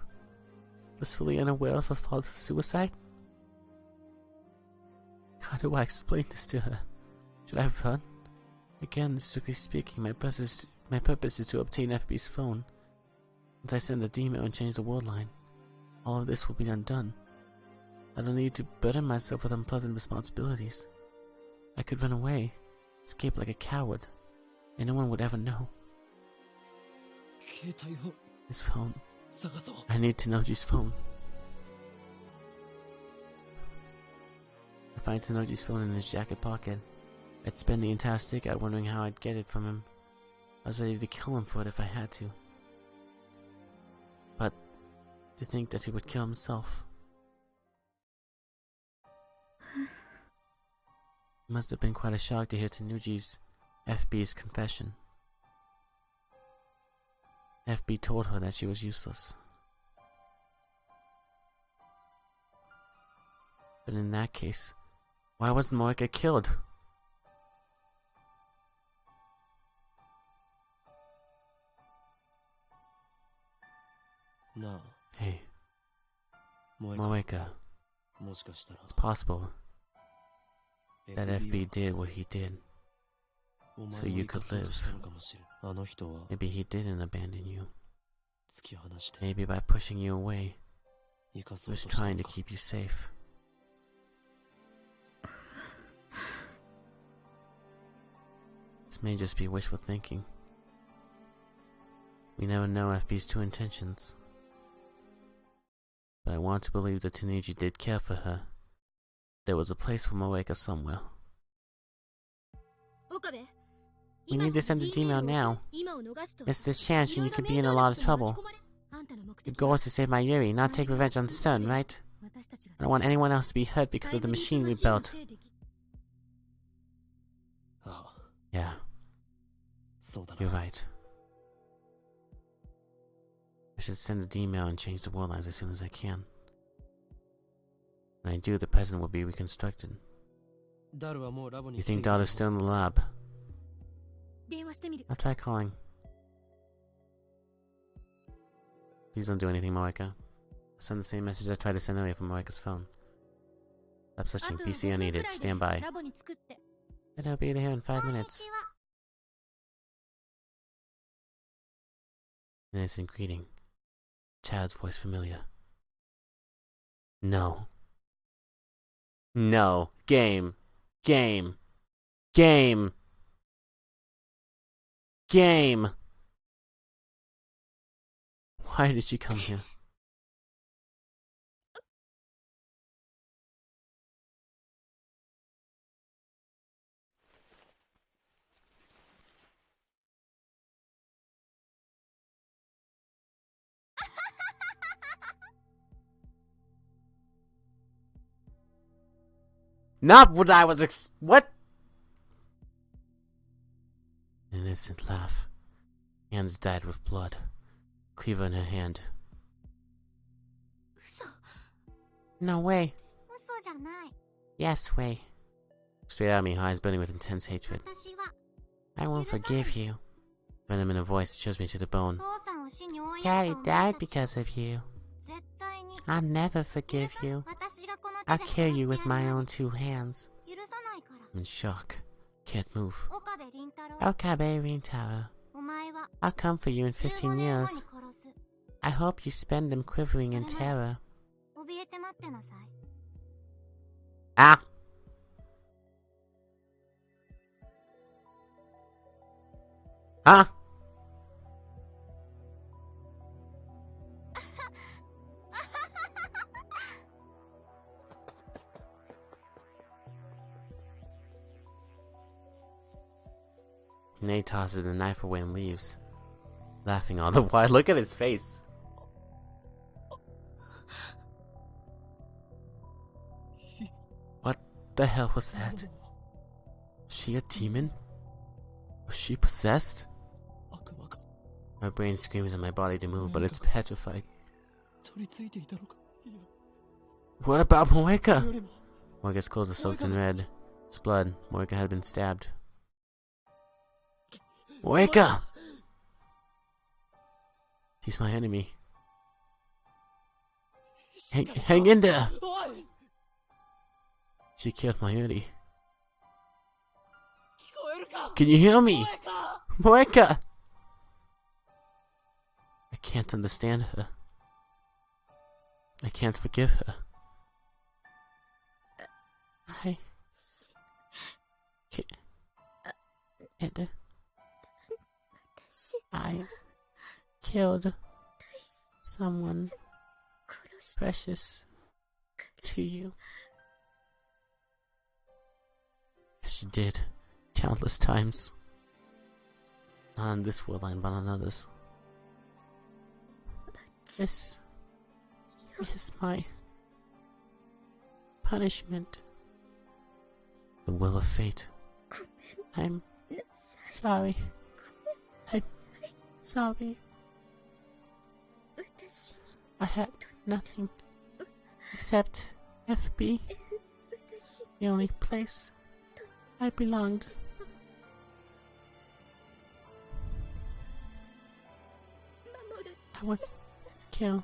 Blissfully unaware of her father's suicide? How do I explain this to her? Should I run? Again, strictly speaking, my purpose is to obtain FB's phone. Once I send the email and change the word line, all of this will be undone. I don't need to burden myself with unpleasant responsibilities. I could run away, escape like a coward, and no one would ever know. His phone. I need Tenoji's phone. I find Tenoji's phone in his jacket pocket. I'd spend the entire stick out wondering how I'd get it from him. I was ready to kill him for it if I had to. But to think that he would kill himself. It must have been quite a shock to hear Tenoji's FB's confession. FB told her that she was useless. But in that case, why wasn't Moika killed? Hey, Moika, it's possible that FB did what he did so you could live. Maybe he didn't abandon you. Maybe by pushing you away, he was trying to keep you safe. This may just be wishful thinking. We never know FB's true intentions. But I want to believe that Tenoji did care for her. There was a place for Moeka somewhere. You need to send the email now. Miss this chance and you could be in a lot of trouble. Your goal is to save my Yuri, not take revenge on Sun, right? I don't want anyone else to be hurt because of the machine we built. Yeah. You're right. I should send an email and change the word lines as soon as I can. When I do, the present will be reconstructed. You think Daru's still in the lab? I'll try calling. Please don't do anything, Moeka. I'll send the same message I tried to send earlier from Moeka's phone. Stop searching. PC unneeded. Stand by. And I'll be here in 5 minutes. An innocent greeting. Chad's voice familiar. No. No. Game. Game. Game. Game. Why did she come here? Not what I was what? An innocent laugh. Hands dyed with blood. Cleaver in her hand. No way. Yes, way. Straight at me, eyes burning with intense hatred. I won't forgive you. Venom in a voice chills me to the bone. Daddy died because of you. I'll never forgive you. I'll kill you with my own 2 hands. I'm in shock. Can't move. Okabe Rintaro. I'll come for you in 15 years. I hope you spend them quivering in terror. Ah! Huh? Nate tosses the knife away and leaves, laughing all the while. Look at his face. What the hell was that? She a demon? Was she possessed? My brain screams at my body to move, but it's petrified. What about Moeka? Moeka's clothes are soaked in red. It's blood. Moeka had been stabbed. Moeka! She's my enemy. Hang in there! She killed Mayuri. Can you hear me? Moeka! I can't understand her. I can't forgive her. I killed someone precious to you. She did, countless times. Not on this world line, but on others. This is my punishment. The will of fate. I'm sorry. I'm sorry. I had nothing except FB. The only place I belonged. I would kill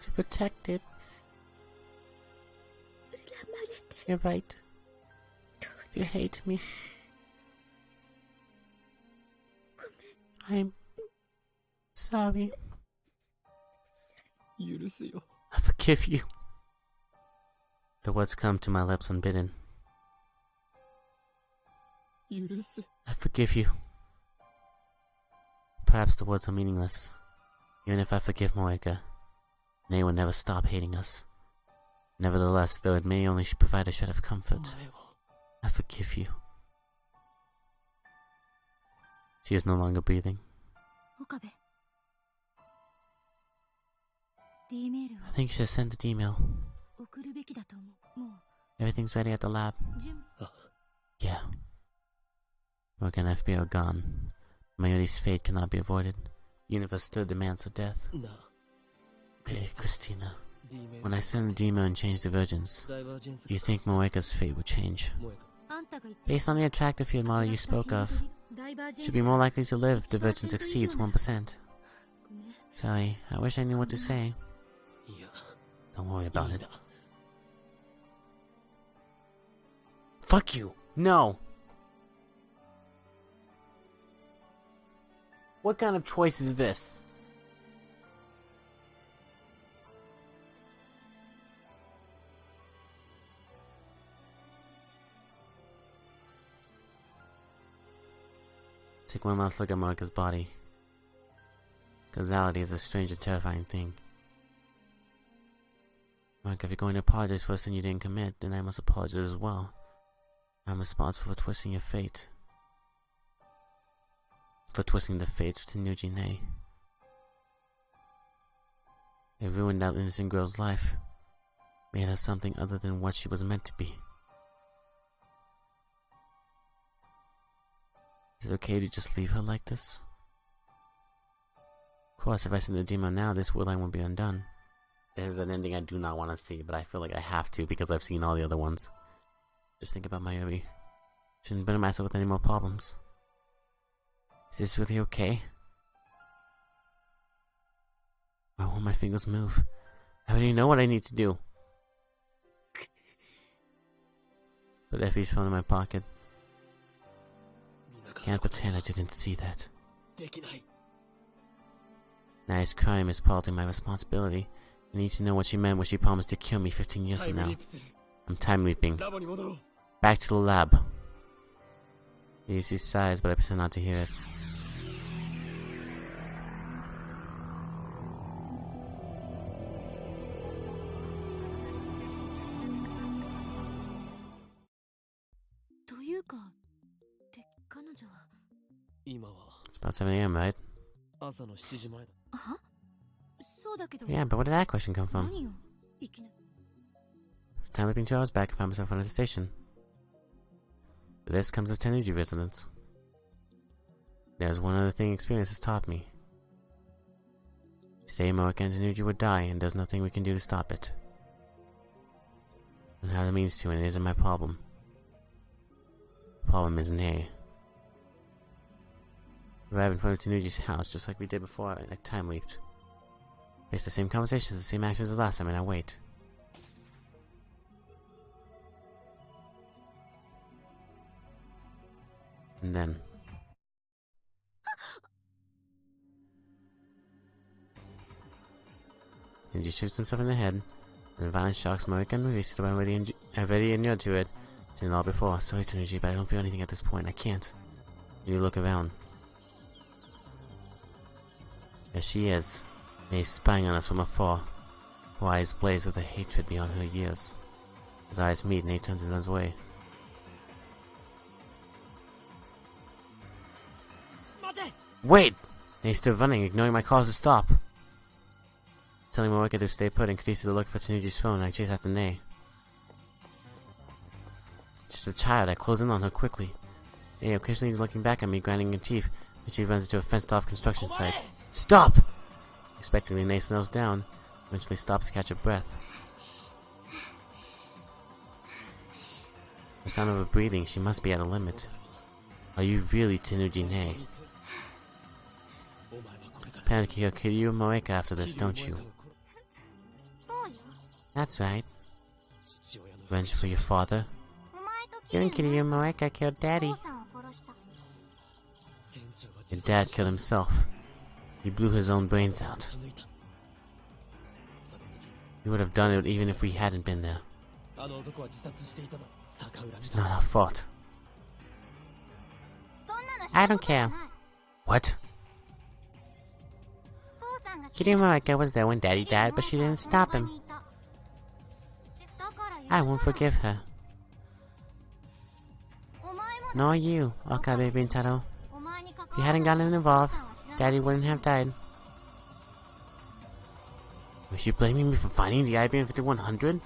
to protect it. You're right. You hate me. I'm sorry. I forgive you. The words come to my lips unbidden. I forgive you. Perhaps the words are meaningless. Even if I forgive Moeka, Nay will never stop hating us. Nevertheless, though it may only provide a shred of comfort, I forgive you. She is no longer breathing. I think you should send an email. Everything's ready at the lab. Yeah. Work and FBI are gone. Mayuri's fate cannot be avoided. Universe still demands her death. Hey, Christina. When I send the email and change divergence, do you think Moeka's fate will change? Based on the attractive field model you spoke of, she'll be more likely to live if divergence exceeds 1%. Sorry, I wish I knew what to say. Don't worry about it. Fuck you! No! What kind of choice is this? Take one last look at Moeka's body. Causality is a strange and terrifying thing. Moeka, if you're going to apologize for a sin you didn't commit, then I must apologize as well. I'm responsible for twisting your fate. For twisting the fate to Nuji Nei. It ruined that innocent girl's life. made her something other than what she was meant to be. Is it okay to just leave her like this? Of course, if I send the demon now, this wood line won't be undone. This is an ending I do not want to see, but I feel like I have to because I've seen all the other ones. Just think about Mayuri. Shouldn't burden myself with any more problems. Is this really okay? Why won't my fingers move? I already know what I need to do. Put Effie's phone in my pocket. Can't pretend I didn't see that. Nai's crime is partly my responsibility. I need to know what she meant when she promised to kill me 15 years from now. I'm time leaping. Back to the lab. She sighs, but I pretend not to hear it. It's about 7 a.m., right? Yeah, but where did that question come from? Time leaping 2 hours back, I found myself on the station. This comes of Tenuji residence. There's one other thing experience has taught me. Today, Moeka and Tenuji would die, and there's nothing we can do to stop it. And how it means to, and it isn't my problem. The problem is Nei. Arrive in front of Tenuji's house, just like we did before I time leaped. Face the same conversations, the same actions as last time, and I wait. And then... Tenuji shoots himself in the head, and the violent shocks Moeka and Maurice, but I'm already inured to it. Seen it all before. Sorry, Tenuji, but I don't feel anything at this point. I can't. You look around. There she is. May spying on us from afar. Her eyes blaze with a hatred beyond her years. His eyes meet, and he turns and runs away. Wait! He's still running, ignoring my calls to stop. Telling Moeka to stay put and Katisa to look for Tenuji's phone, I chase after Nei. Just a child, I close in on her quickly. Nei occasionally looking back at me, grinding her teeth, when she runs into a fenced-off construction site. Stop! Expectantly, Nei slows down, eventually stops to catch her breath. The sound of her breathing, she must be at a limit. Are you really Tenuji Nei? Panicky, you'll kill you and Moeka after this, don't you? That's right. Revenge for your father? You and Kiryu and Moeka killed Daddy. Your dad killed himself. He blew his own brains out. He would have done it even if we hadn't been there. It's not our fault. I don't care. What? Kiryu Moeka was there when Daddy died, but she didn't stop him. I won't forgive her. Nor you, Okabe Bintaro. If you hadn't gotten involved, Daddy wouldn't have died. Was she blaming me for finding the IBM 5100?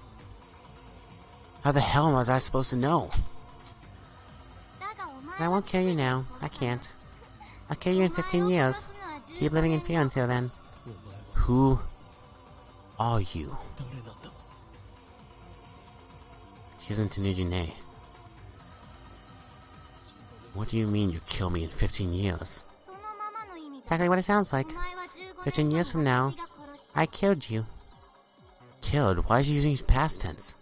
How the hell was I supposed to know? I won't kill you now. I can't. I'll kill you in 15 years. Keep living in fear until then. Who are you? She isn't Tenuji Nei. What do you mean you kill me in 15 years? Exactly what it sounds like. 15 years from now, I killed you. Killed? Why is she using past tense?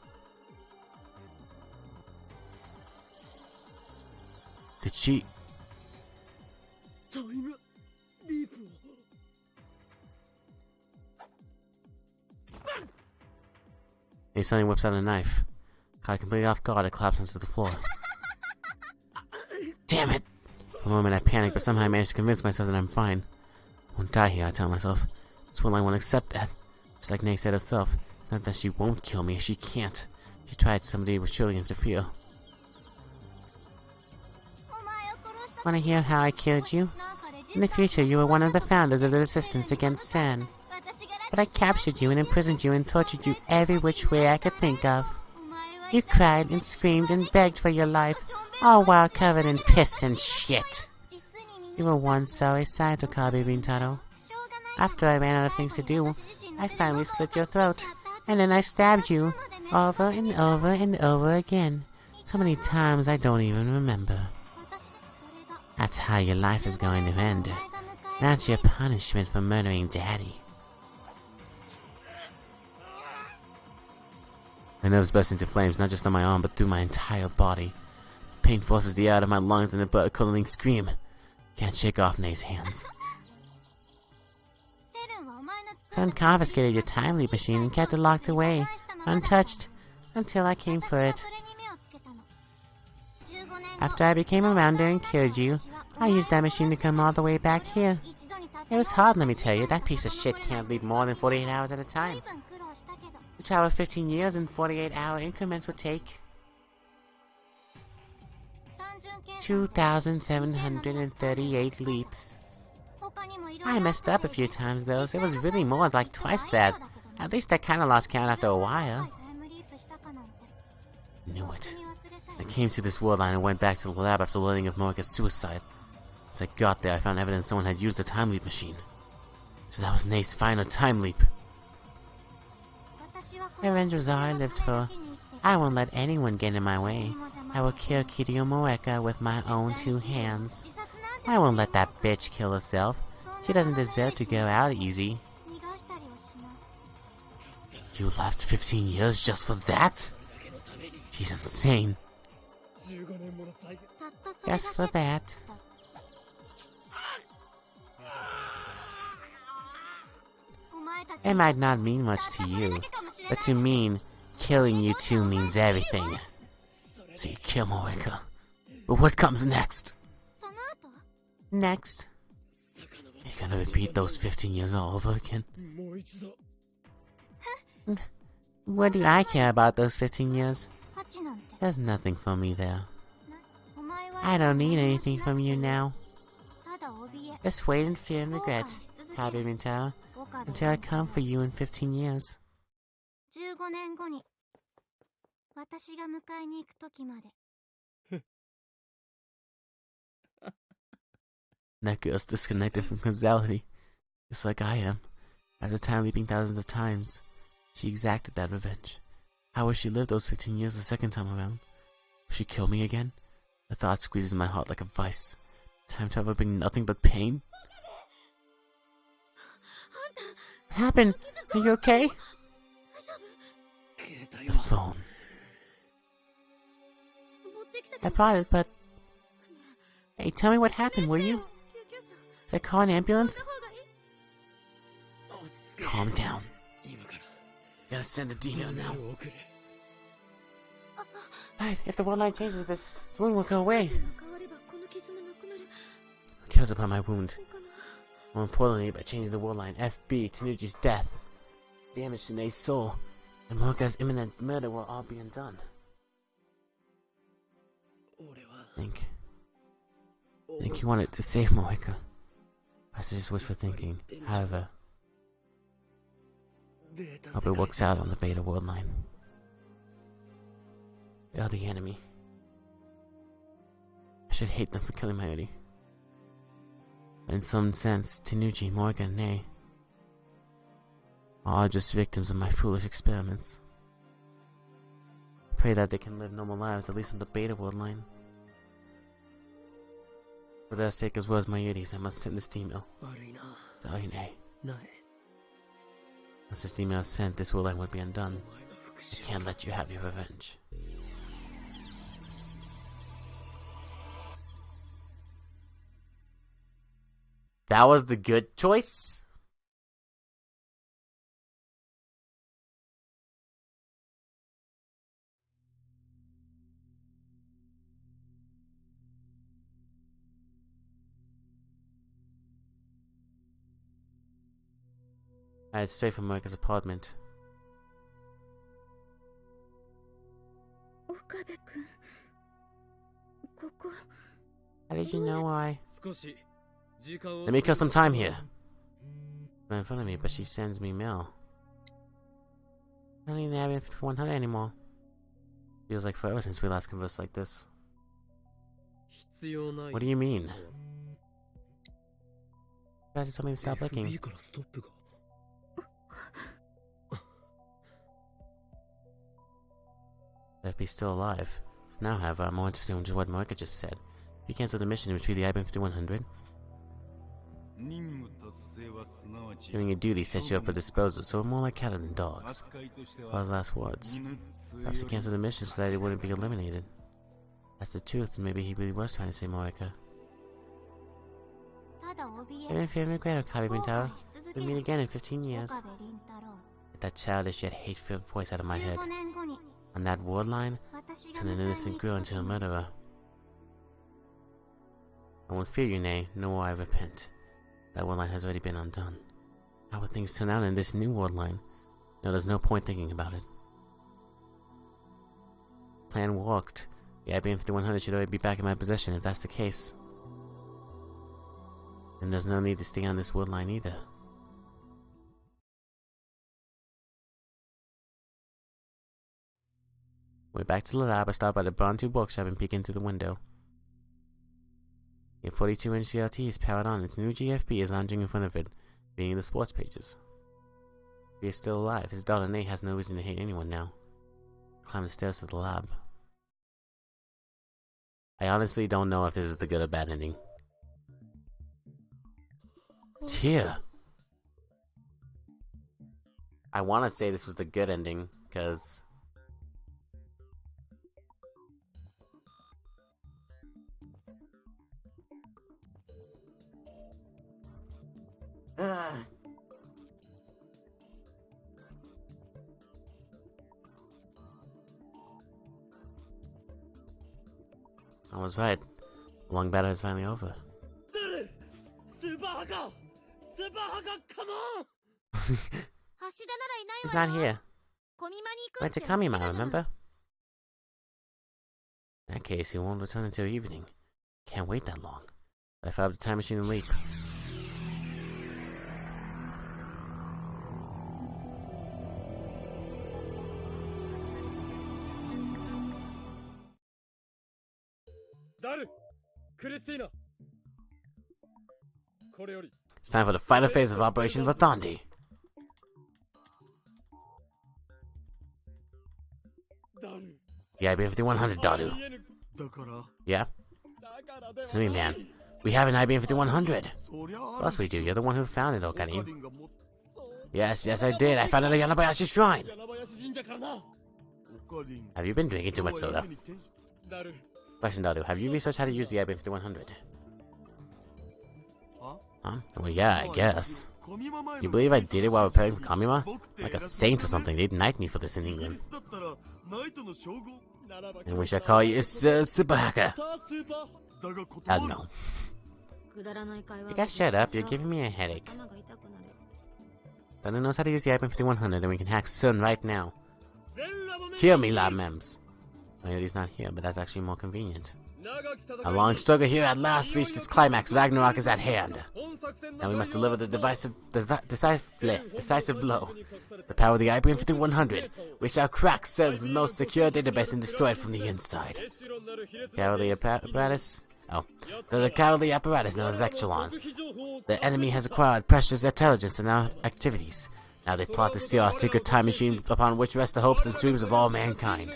Did she... He suddenly whips out a knife. Caught completely off guard, I collapse onto the floor. Damn it! For a moment I panic, but somehow I manage to convince myself that I'm fine. I won't die here, I tell myself. This one I won't accept that. Just like Nei said herself. Not that she won't kill me, she can't. If she tried, somebody would surely interfere. Wanna hear how I killed you? In the future, you were one of the founders of the resistance against San. But I captured you and imprisoned you and tortured you every which way I could think of. You cried and screamed and begged for your life, all while covered in piss and shit. You were one sorry sight, Okabe Rintaro. After I ran out of things to do, I finally slit your throat, and then I stabbed you over and over and over again. So many times I don't even remember. That's how your life is going to end. That's your punishment for murdering Daddy. My nerves burst into flames, not just on my arm, but through my entire body. Pain forces the air out of my lungs in a blood-curdling scream. Can't shake off Nei's hands. Son confiscated your time leap machine and kept it locked away, untouched, until I came for it. After I became a rounder and cured you, I used that machine to come all the way back here. It was hard, let me tell you. That piece of shit can't leap more than 48 hours at a time. To travel 15 years in 48-hour increments would take 2,738 leaps. I messed up a few times though, so it was really more like twice that. At least I kinda lost count after a while. Knew it. I came to this world line and went back to the lab after learning of Morika's suicide. As I got there, I found evidence someone had used the time leap machine. So that was Nei's final time leap. Revenge was all I lived for. I won't let anyone get in my way. I will kill Kiryu Morika with my own 2 hands. I won't let that bitch kill herself. She doesn't deserve to go out easy. You left 15 years just for that? She's insane. Just for that. It might not mean much to you, but to me, killing you two means everything. So you kill Morika. But what comes next? Next? You're gonna repeat those 15 years all over again? What do I care about those 15 years? There's nothing for me there. I don't need anything from you now. Just wait in fear and regret, Kabe Rintaro, until I come for you in 15 years. That girl's disconnected from causality, just like I am. After time leaping thousands of times, she exacted that revenge. How will she live those 15 years the second time around? Will she kill me again? The thought squeezes my heart like a vice. Time travel bring nothing but pain? What happened? Are you okay? The phone. I brought it, but... Hey, tell me what happened, will you? Did I call an ambulance? Calm down. Gotta send a Dino now. Right, if the world line changes, this wound will go away. Who cares about my wound? More importantly, by changing the world line, FB, Tanuji's death, damage to Nei's soul, and Morika's imminent murder will all be undone. Think you wanted to save Morika. That's just wishful thinking. However, hope it works out on the Beta world line. They are the enemy. I should hate them for killing my Uri. But in some sense, Tanuji, Morika, and Nei are all just victims of my foolish experiments. I pray that they can live normal lives, at least in the Beta world line. For their sake as well as my Yuri's, I must send this email. Sorry, Nei. Once this email is sent, this world line would be undone. I can't let you have your revenge. That was the good choice? I head straight from Morika's apartment. How did you know why? Let me kill some time here. in front of me, but she sends me mail. I don't even have it for 100 anymore. Feels like forever since we last conversed like this. What do you mean? You guys told me to stop looking. FB's still alive. Now, however, I'm more interested in what Marika just said. If you cancel the mission between the IBM 5100, doing a duty sets you up for disposal, so we're more like cat than dogs. Paul's last words. Perhaps he canceled the mission so that it wouldn't be eliminated. That's the truth, and maybe he really was trying to say Marika. Even if you haven't regret Okabe Rintaro, we'll meet again in 15 years. Get that childish yet hate-filled voice out of my head. On that word line, turn an innocent girl into a murderer. I won't fear you, nay, nor will I repent. That word line has already been undone. How would things turn out in this new word line? No, there's no point thinking about it. Plan worked. The IBM 5100 should already be back in my possession if that's the case. And there's no need to stay on this word line either. We're back to the lab. I stopped by the Bronze bookshop and peeked in through the window. A 42-inch CRT is powered on. Its new GFB is lounging in front of it, reading the sports pages. He is still alive. His daughter Nate has no reason to hate anyone now. Climb the stairs to the lab. I honestly don't know if this is the good or bad ending. It's here. I want to say this was the good ending, because... I was right. The long battle is finally over. Come on! He's not here. Went to Kamima, remember? In that case, he won't return until evening. Can't wait that long. I fire up the time machine and leap. It's time for the final phase of Operation Vathandi. The IBM 5100, Daru. Yeah? It's me, man. We have an IBM 5100. Of course we do. You're the one who found it, Okani. Yes, I did. I found it at Yanabayashi Shrine. Have you been drinking too much soda? Question, Daru. Have you researched how to use the IBM 5100? Huh? Well, yeah, I guess. You believe I did it while preparing for Kamima? Like a saint or something. They'd knight me for this in England. And we shall call you Super Hacker. Hell no. You guys shut up. You're giving me a headache. Dana knows how to use the IBM 5100 and we can hack Sun right now. Hear me, lab mems. He's not here, but that's actually more convenient. A long struggle here at last reached its climax. Ragnarok is at hand. Now we must deliver the decisive blow. The power of the IBM 5100, which shall crack Sun's most secure database and destroy it from the inside. Cowardly apparatus? Oh. The cowardly apparatus known as Echelon. The enemy has acquired precious intelligence in our activities. Now they plot to steal our secret time machine upon which rest the hopes and dreams of all mankind.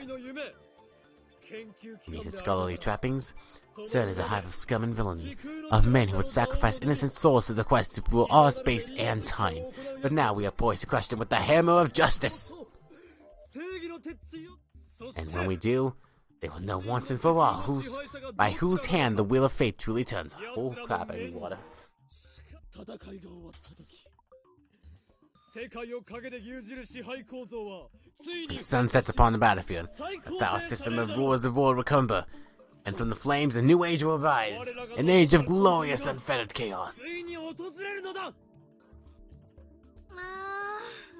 Beneath its scholarly trappings, CERN is a hive of scum and villainy, of men who would sacrifice innocent souls to the quest to rule all space and time. But now we are poised to crush them with the hammer of justice! And when we do, they will know once and for all by whose hand the wheel of fate truly turns. Oh crap, I need water. When sun sets upon the battlefield, the Thou system of rulers the world will recumber, and from the flames a new age will arise, an age of glorious unfettered chaos.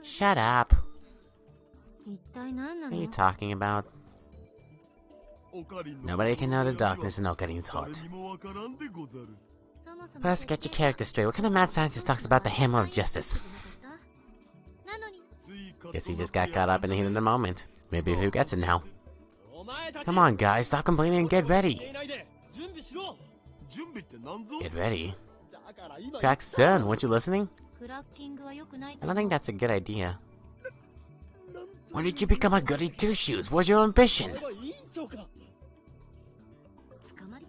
Shut up. What are you talking about? Nobody can know the darkness in Okarin's heart. First, get your character straight. What kind of mad scientist talks about the hammer of justice? Guess he just got caught up in the heat of the moment. Maybe who gets it now? Come on, guys, stop complaining and get ready. Get ready? Crack-san, weren't you listening? I don't think that's a good idea. Why did you become a goody two-shoes? What's your ambition?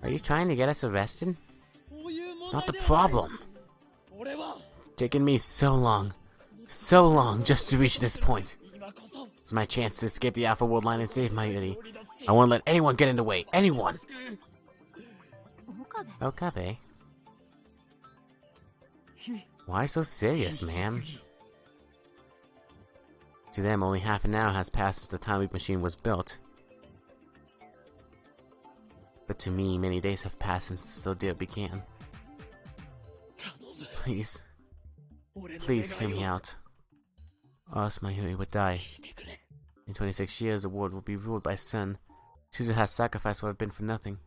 Are you trying to get us arrested? It's not the problem. Taken me so long just to reach this point. It's my chance to escape the Alpha World line and save Mayuri. I won't let anyone get in the way. Anyone! Okabe? Why so serious, man? To them, only half an hour has passed since the time loop machine was built. But to me, many days have passed since this ordeal began. Please. Please hear me out. Or else Mayuri would die. In 26 years, the world will be ruled by Sun. Suzuha's sacrifice would have been for nothing.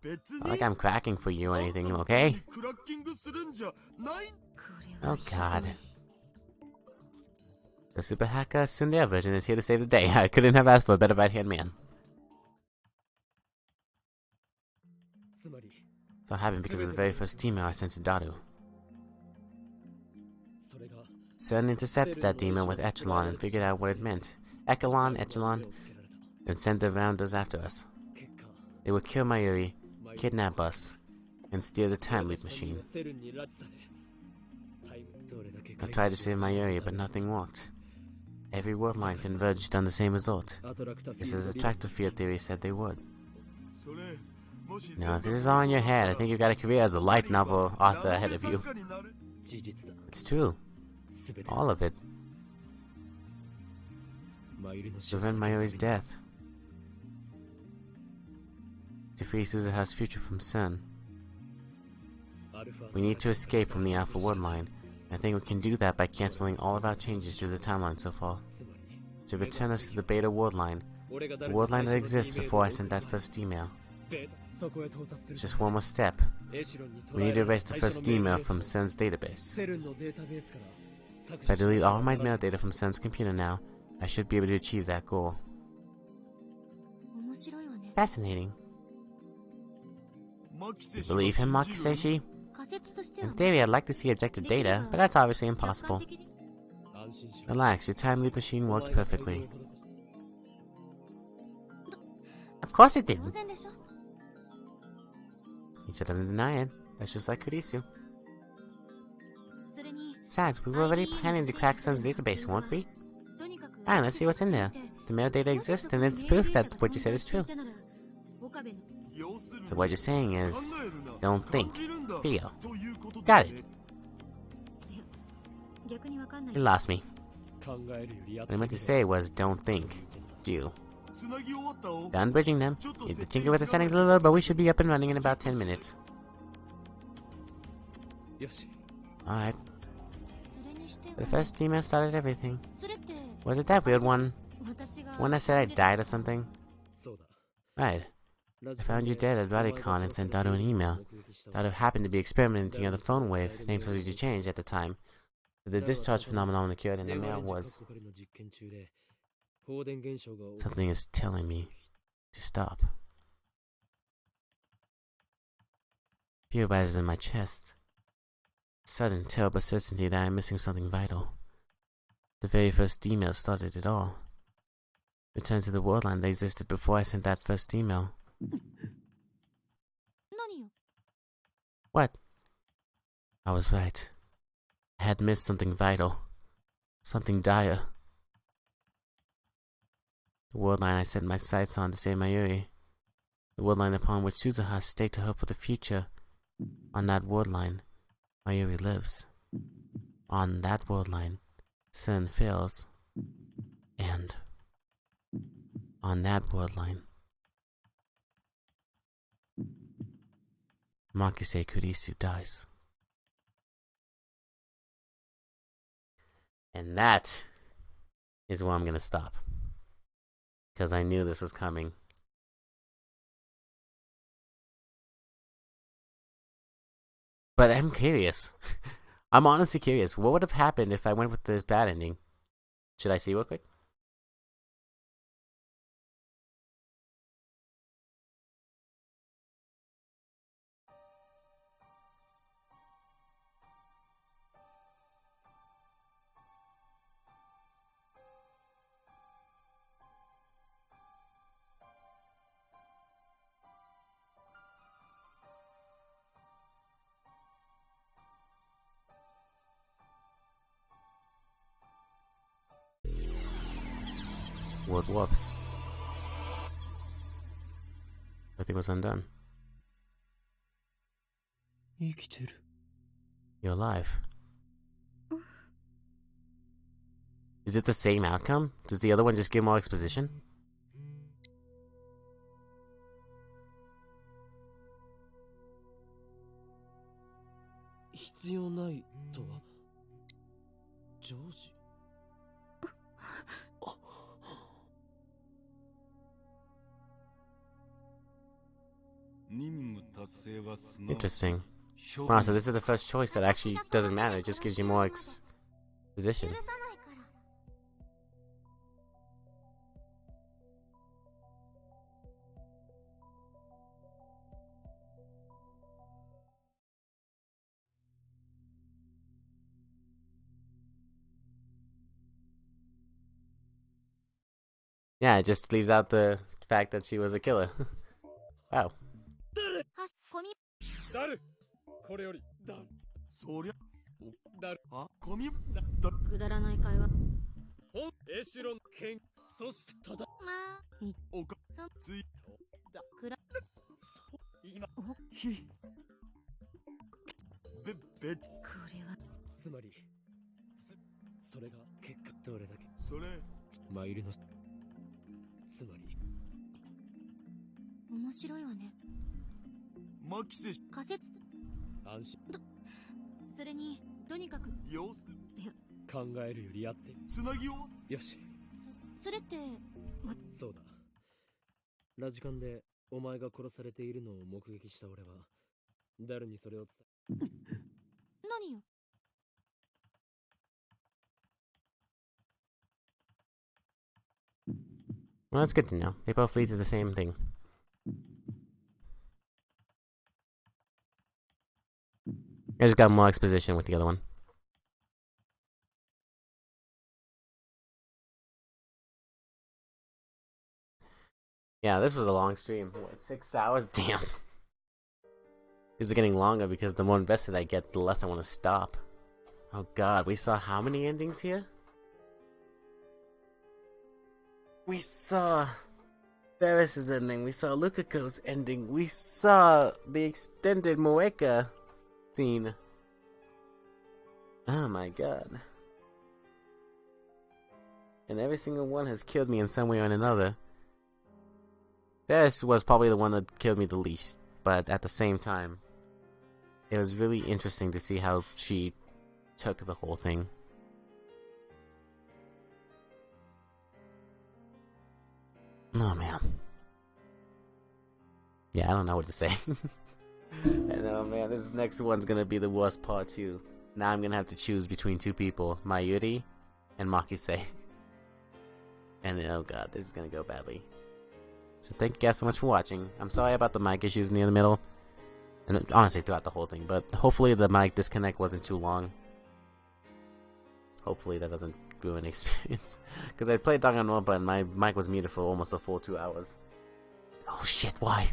Not like I'm cracking for you or anything, okay? Oh god. The Super Hacker Tsundere version is here to save the day. I couldn't have asked for a better right-hand man. So it happened because of the very first email I sent to Daru. Sun intercepted that email with Echelon and figured out what it meant. Echelon, and sent the rounders after us. They would kill Mayuri, kidnap us, and steal the time loop machine. I tried to save Mayuri, but nothing worked. Every world line converged on the same result, just as the attractor field theory said they would. Now, if this is all in your head, I think you've got a career as a light novel author ahead of you. It's true. All of it. Prevent Mayuri's death. To free Suzuha's future from Sun. We need to escape from the Alpha World line. I think we can do that by cancelling all of our changes to the timeline so far. To return us to the Beta World line. The world line that exists before I sent that first email. It's just one more step. We need to erase the first email from Sun's database. If I delete all of my mail data from Sun's computer now, I should be able to achieve that goal. Fascinating. You believe him, Makiseshi? In theory, I'd like to see objective data, but that's obviously impossible. Relax, your time loop machine works perfectly. Of course it didn't. He doesn't deny it. That's just like Kurisu. Besides, we were already planning to crack Sun's database, weren't we? Alright, let's see what's in there. The mail data exists, and it's proof that what you said is true. So what you're saying is, don't think, feel. Got it. You lost me. What I meant to say was, don't think, do. Done bridging them. Need to tinker with the settings a little, but we should be up and running in about 10 minutes. Alright. The first email started everything. Was it that weird one? One that said I died or something? Right. I found you dead at Radicon and sent Daru an email. Daru happened to be experimenting on the phone wave, name started to change at the time. The discharge phenomenon occurred and the mail was... Something is telling me to stop. Fear rises in my chest. Sudden, terrible certainty that I'm missing something vital. The very first email started it all. Return to the world line that existed before I sent that first email. What? I was right. I had missed something vital. Something dire. The world line I set my sights on to save Mayuri. The world line upon which Suzuha staked her hope for the future. On that world line, Mayuri lives. On that world line, Sun fails. And on that world line, Makise Kurisu dies. And that is where I'm gonna stop. Because I knew this was coming. But I'm curious. I'm honestly curious. What would have happened if I went with the bad ending? Should I see real quick? What whoops. Everything was undone. You're alive. Is it the same outcome? Does the other one just give more exposition? Interesting. Wow, so this is the first choice that actually doesn't matter. It just gives you more exposition. Yeah, it just leaves out the fact that she was a killer. Wow. そりゃだあゴミくだらない会話エシロン剣そしてただまあおかついだくら今ひべべこれはつまりそれが結果どれだけそれマイルのつまり面白いわねマキセ仮説安心それにとにかく様子考えるよりやってつなぎをよしそれってそうだラジカンでお前が殺されているのを目撃した俺は誰にそれを伝え何よ Well, that's good to know. They both lead to the same thing. I just got more exposition with the other one. Yeah, this was a long stream. What, 6 hours? Damn. These are getting longer because the more invested I get, the less I want to stop. Oh god, we saw how many endings here? We saw Ferris's ending, we saw Lukako's ending, we saw the extended Moeka scene. Oh my god. And every single one has killed me in some way or another. Ferris was probably the one that killed me the least, but at the same time, it was really interesting to see how she took the whole thing. Oh man. Yeah, I don't know what to say. And oh man, this next one's gonna be the worst part too. Now I'm gonna have to choose between two people, Mayuri and Makise. And oh god, this is gonna go badly. So thank you guys so much for watching. I'm sorry about the mic issues near the middle. And honestly throughout the whole thing, but hopefully the mic disconnect wasn't too long. Hopefully that doesn't ruin the experience. Because I played Danganronpa and my mic was muted for almost a full 2 hours. Oh shit, why?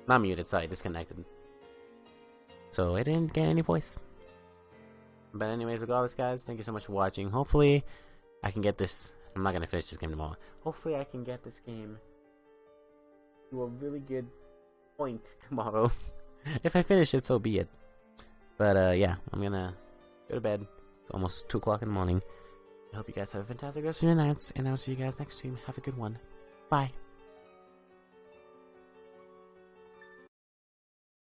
Not muted, sorry, disconnected. So I didn't get any voice. But anyways, regardless guys, thank you so much for watching. Hopefully I can get this. I'm not going to finish this game tomorrow. Hopefully I can get this game to a really good point tomorrow. If I finish it, so be it. But yeah, I'm going to go to bed. It's almost 2 o'clock in the morning. I hope you guys have a fantastic rest of your nights, and I'll see you guys next stream. Have a good one. Bye.